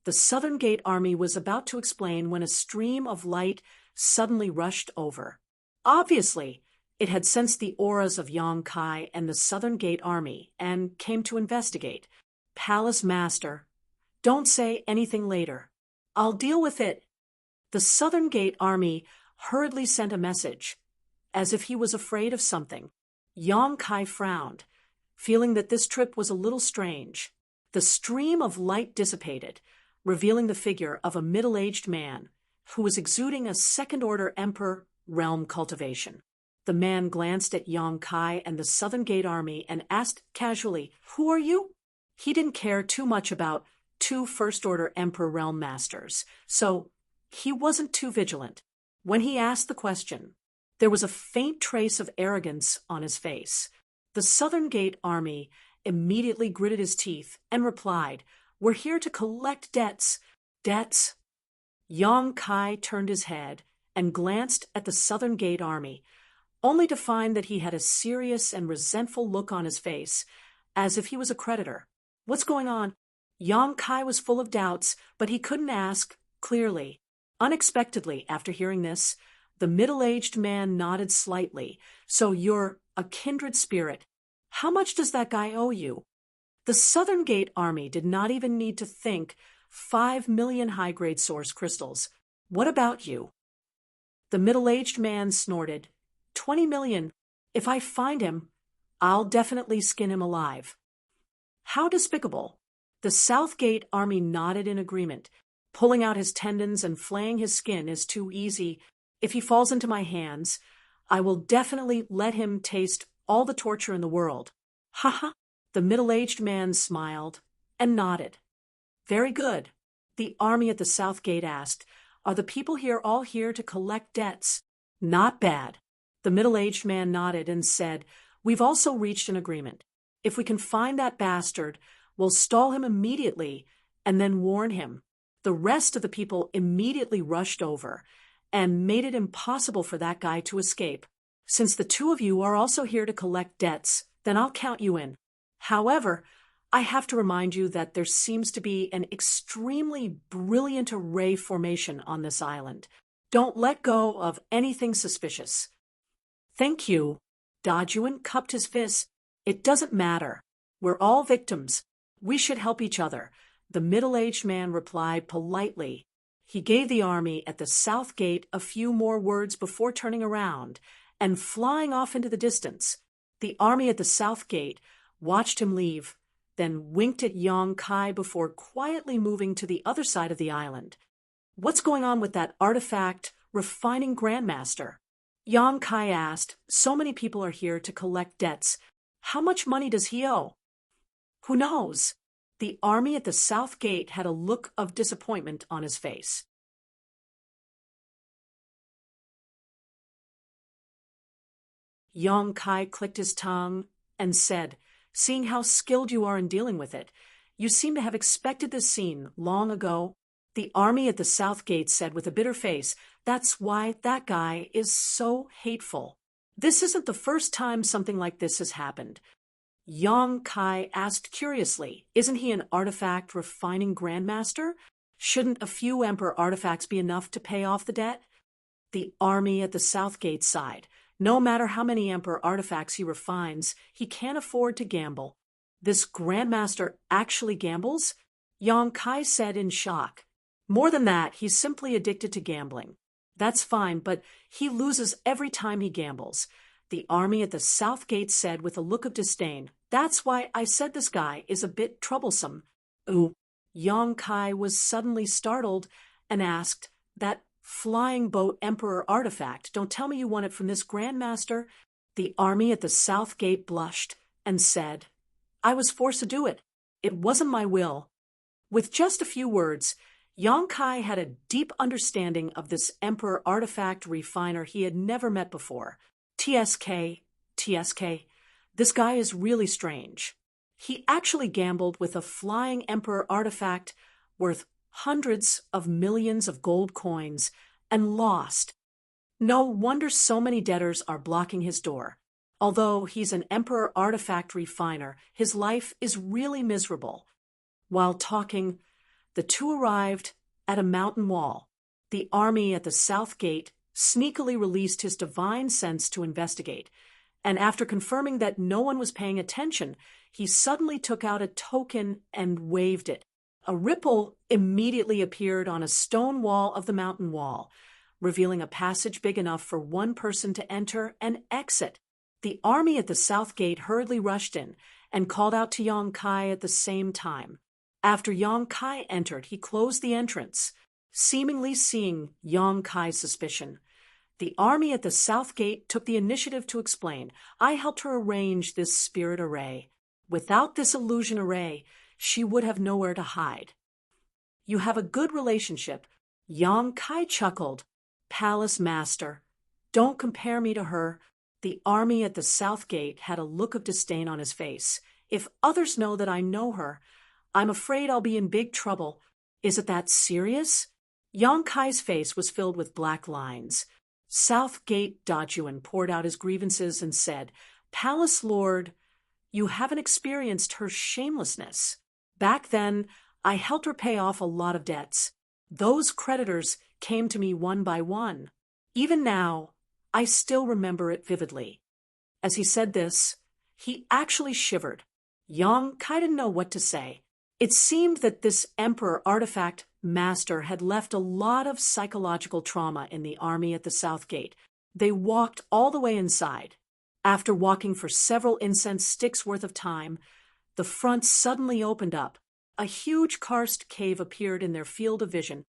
the Southern Gate Army was about to explain when a stream of light suddenly rushed over. Obviously, it had sensed the auras of Yang Kai and the Southern Gate Army and came to investigate. "Palace Master, don't say anything later. I'll deal with it." The Southern Gate Army hurriedly sent a message, as if he was afraid of something. Yang Kai frowned, feeling that this trip was a little strange. The stream of light dissipated, revealing the figure of a middle-aged man who was exuding a second-order Emperor Realm cultivation. The man glanced at Yang Kai and the Southern Gate Army and asked casually, "Who are you?" He didn't care too much about 2 first-order Emperor Realm Masters, so he wasn't too vigilant. When he asked the question, There was a faint trace of arrogance on his face. The Southern Gate Army immediately gritted his teeth and replied, "We're here to collect debts." Debts? Yong Kai turned his head and glanced at the Southern Gate Army, only to find that he had a serious and resentful look on his face, as if he was a creditor. "What's going on?" Yong Kai was full of doubts, but he couldn't ask clearly. Unexpectedly, after hearing this, the middle-aged man nodded slightly. "So you're a kindred spirit. How much does that guy owe you?" The Southern Gate Army did not even need to think 5 million high-grade source crystals. "What about you?" The middle-aged man snorted. 20 million. If I find him, I'll definitely skin him alive." How despicable. The South Gate Army nodded in agreement. "Pulling out his tendons and flaying his skin is too easy. If he falls into my hands, I will definitely let him taste all the torture in the world." "Ha ha." The middle-aged man smiled and nodded. "Very good." The army at the South Gate asked, "Are the people here all here to collect debts?" "Not bad." The middle-aged man nodded and said, "We've also reached an agreement. If we can find that bastard, we'll stall him immediately and then warn him." The rest of the people immediately rushed over and made it impossible for that guy to escape. "Since the two of you are also here to collect debts, then I'll count you in. However, I have to remind you that there seems to be an extremely brilliant array formation on this island. Don't let go of anything suspicious." "Thank you." Dajuan cupped his fists. "It doesn't matter. We're all victims. We should help each other." The middle-aged man replied politely. He gave the army at the South Gate a few more words before turning around and flying off into the distance. The army at the South Gate watched him leave, then winked at Yong Kai before quietly moving to the other side of the island. "What's going on with that artifact refining grandmaster?" Yong Kai asked. "So many people are here to collect debts. How much money does he owe?" "Who knows?" The army at the South Gate had a look of disappointment on his face. Yong Kai clicked his tongue and said, "Seeing how skilled you are in dealing with it, you seem to have expected this scene long ago." The army at the South Gate said with a bitter face, "That's why that guy is so hateful. This isn't the first time something like this has happened." Yong Kai asked curiously, "Isn't he an artifact refining grandmaster? Shouldn't a few Emperor artifacts be enough to pay off the debt?" The army at the South Gate sighed. "No matter how many Emperor artifacts he refines, he can't afford to gamble." "This grandmaster actually gambles?" Yong Kai said in shock. "More than that, he's simply addicted to gambling." "That's fine, but he loses every time he gambles." The army at the South Gate said with a look of disdain. "That's why I said this guy is a bit troublesome." "Ooh." Yong Kai was suddenly startled and asked, "That flying boat Emperor artifact, don't tell me you won it from this grandmaster?" The army at the South Gate blushed and said, "I was forced to do it. It wasn't my will." With just a few words, Yong Kai had a deep understanding of this Emperor artifact refiner he had never met before. TSK, this guy is really strange. He actually gambled with a flying Emperor artifact worth hundreds of millions of gold coins and lost. No wonder so many debtors are blocking his door. Although he's an Emperor artifact refiner, his life is really miserable. While talking, the two arrived at a mountain wall. The army at the South Gate sneakily released his divine sense to investigate, and after confirming that no one was paying attention, he suddenly took out a token and waved it. A ripple immediately appeared on a stone wall of the mountain wall, revealing a passage big enough for one person to enter and exit. The army at the South Gate hurriedly rushed in and called out to Yong Kai at the same time. After Yong Kai entered, he closed the entrance, seemingly seeing Yong Kai's suspicion. The army at the South Gate took the initiative to explain. "I helped her arrange this spirit array. Without this illusion array, she would have nowhere to hide." "You have a good relationship." Yong Kai chuckled. "Palace master." Don't compare me to her. The army at the south gate had a look of disdain on his face. If others know that I know her, I'm afraid I'll be in big trouble. Is it that serious? Yang Kai's face was filled with black lines. South Gate Dajuan poured out his grievances and said, Palace Lord, you haven't experienced her shamelessness. Back then, I helped her pay off a lot of debts. Those creditors came to me one by one. Even now, I still remember it vividly. As he said this, he actually shivered. Yang Kai didn't know what to say. It seemed that this Emperor artifact master had left a lot of psychological trauma in the army at the South Gate. They walked all the way inside. After walking for several incense sticks worth of time, the front suddenly opened up. A huge karst cave appeared in their field of vision.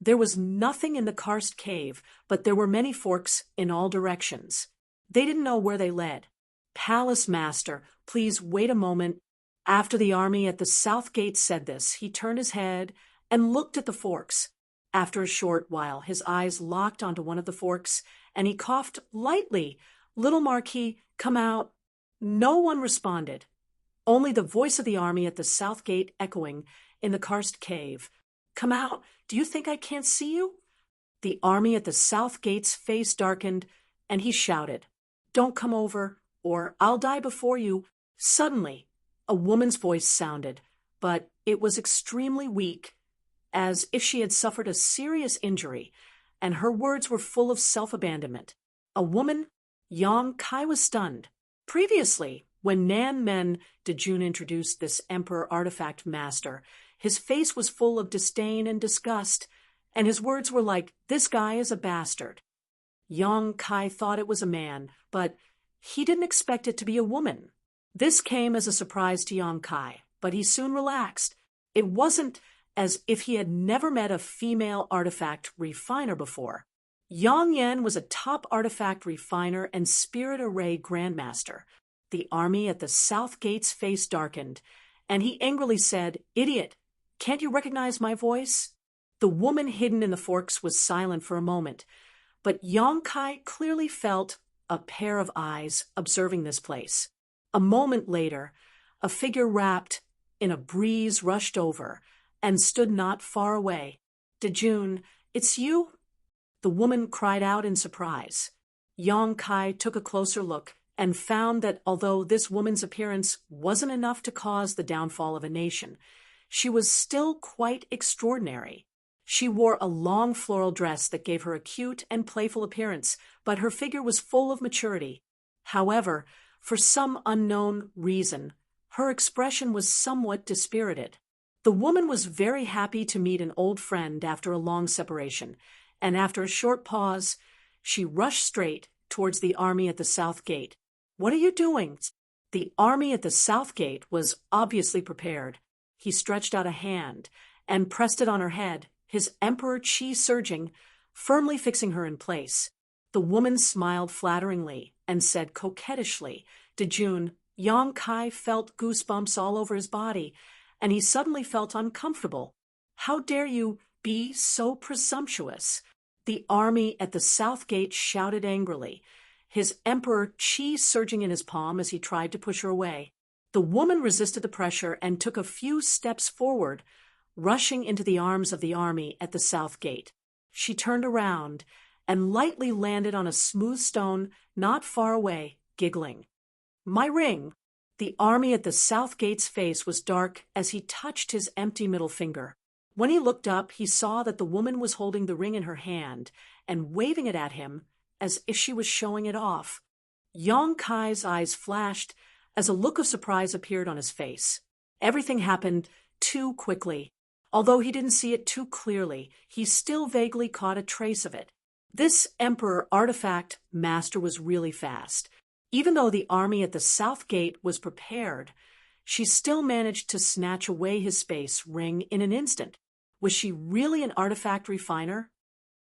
There was nothing in the karst cave, but there were many forks in all directions. They didn't know where they led. Palace Master, please wait a moment. After the army at the South Gate said this, he turned his head and looked at the forks. After a short while, his eyes locked onto one of the forks, and he coughed lightly. Little Marquis, come out. No one responded. Only the voice of the army at the South Gate echoing in the karst cave. Come out. Do you think I can't see you? The army at the South Gate's face darkened, and he shouted, Don't come over, or I'll die before you. Suddenly, a woman's voice sounded, but it was extremely weak, as if she had suffered a serious injury, and her words were full of self-abandonment. A woman? Yang Kai was stunned. Previously, when Nan Men Dejun introduced this Emperor artifact master, his face was full of disdain and disgust, and his words were like, This guy is a bastard. Yang Kai thought it was a man, but he didn't expect it to be a woman. This came as a surprise to Yang Kai, but he soon relaxed. It wasn't as if he had never met a female artifact refiner before. Yang Yan was a top artifact refiner and spirit array grandmaster. The army at the South Gate's face darkened, and he angrily said, Idiot, can't you recognize my voice? The woman hidden in the forks was silent for a moment, but Yang Kai clearly felt a pair of eyes observing this place. A moment later, a figure wrapped in a breeze rushed over and stood not far away. Dejun, it's you? The woman cried out in surprise. Yang Kai took a closer look and found that although this woman's appearance wasn't enough to cause the downfall of a nation, she was still quite extraordinary. She wore a long floral dress that gave her a cute and playful appearance, but her figure was full of maturity. However, for some unknown reason, her expression was somewhat dispirited. The woman was very happy to meet an old friend after a long separation, and after a short pause, she rushed straight towards the army at the South Gate. What are you doing? The army at the South Gate was obviously prepared. He stretched out a hand and pressed it on her head, his emperor chi surging, firmly fixing her in place. The woman smiled flatteringly and said coquettishly, Dejun, Yang Kai felt goosebumps all over his body, and he suddenly felt uncomfortable. How dare you be so presumptuous? The army at the South Gate shouted angrily, his emperor chi surging in his palm as he tried to push her away. The woman resisted the pressure and took a few steps forward, rushing into the arms of the army at the South Gate. She turned around and lightly landed on a smooth stone not far away, giggling. My ring! The army at the South Gate's face was dark as he touched his empty middle finger. When he looked up, he saw that the woman was holding the ring in her hand and waving it at him as if she was showing it off. Yang Kai's eyes flashed as a look of surprise appeared on his face. Everything happened too quickly. Although he didn't see it too clearly, he still vaguely caught a trace of it. This Emperor artifact master was really fast. Even though the army at the South Gate was prepared, she still managed to snatch away his space ring in an instant. Was she really an artifact refiner?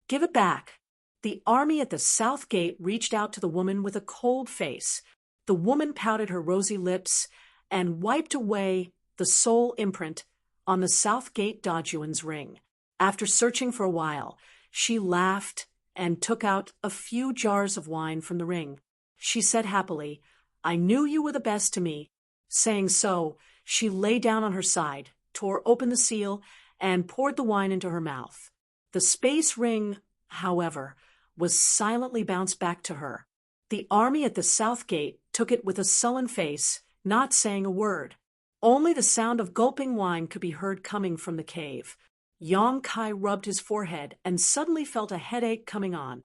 Give it back. The army at the South Gate reached out to the woman with a cold face. The woman pouted her rosy lips and wiped away the soul imprint on the South Gate Dajuan's ring. After searching for a while, she laughed and took out a few jars of wine from the ring. She said happily, "I knew you were the best to me." Saying so, she lay down on her side, tore open the seal, and poured the wine into her mouth. The space ring, however, was silently bounced back to her. The army at the south gate took it with a sullen face, not saying a word. Only the sound of gulping wine could be heard coming from the cave. Yong Kai rubbed his forehead and suddenly felt a headache coming on.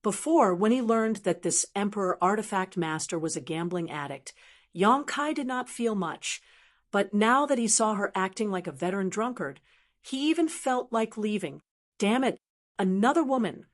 Before, when he learned that this Emperor Artifact Master was a gambling addict, Yong Kai did not feel much, but now that he saw her acting like a veteran drunkard, he even felt like leaving. Damn it, another woman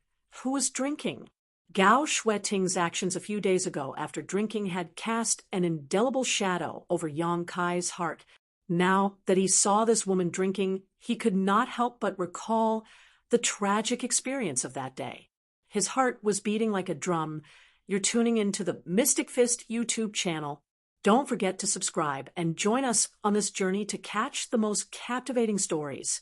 who was drinking. Gao Shueting's actions a few days ago after drinking had cast an indelible shadow over Yong Kai's heart. Now that he saw this woman drinking, he could not help but recall the tragic experience of that day. His heart was beating like a drum. You're tuning into the Mystic Fist YouTube channel. Don't forget to subscribe and join us on this journey to catch the most captivating stories.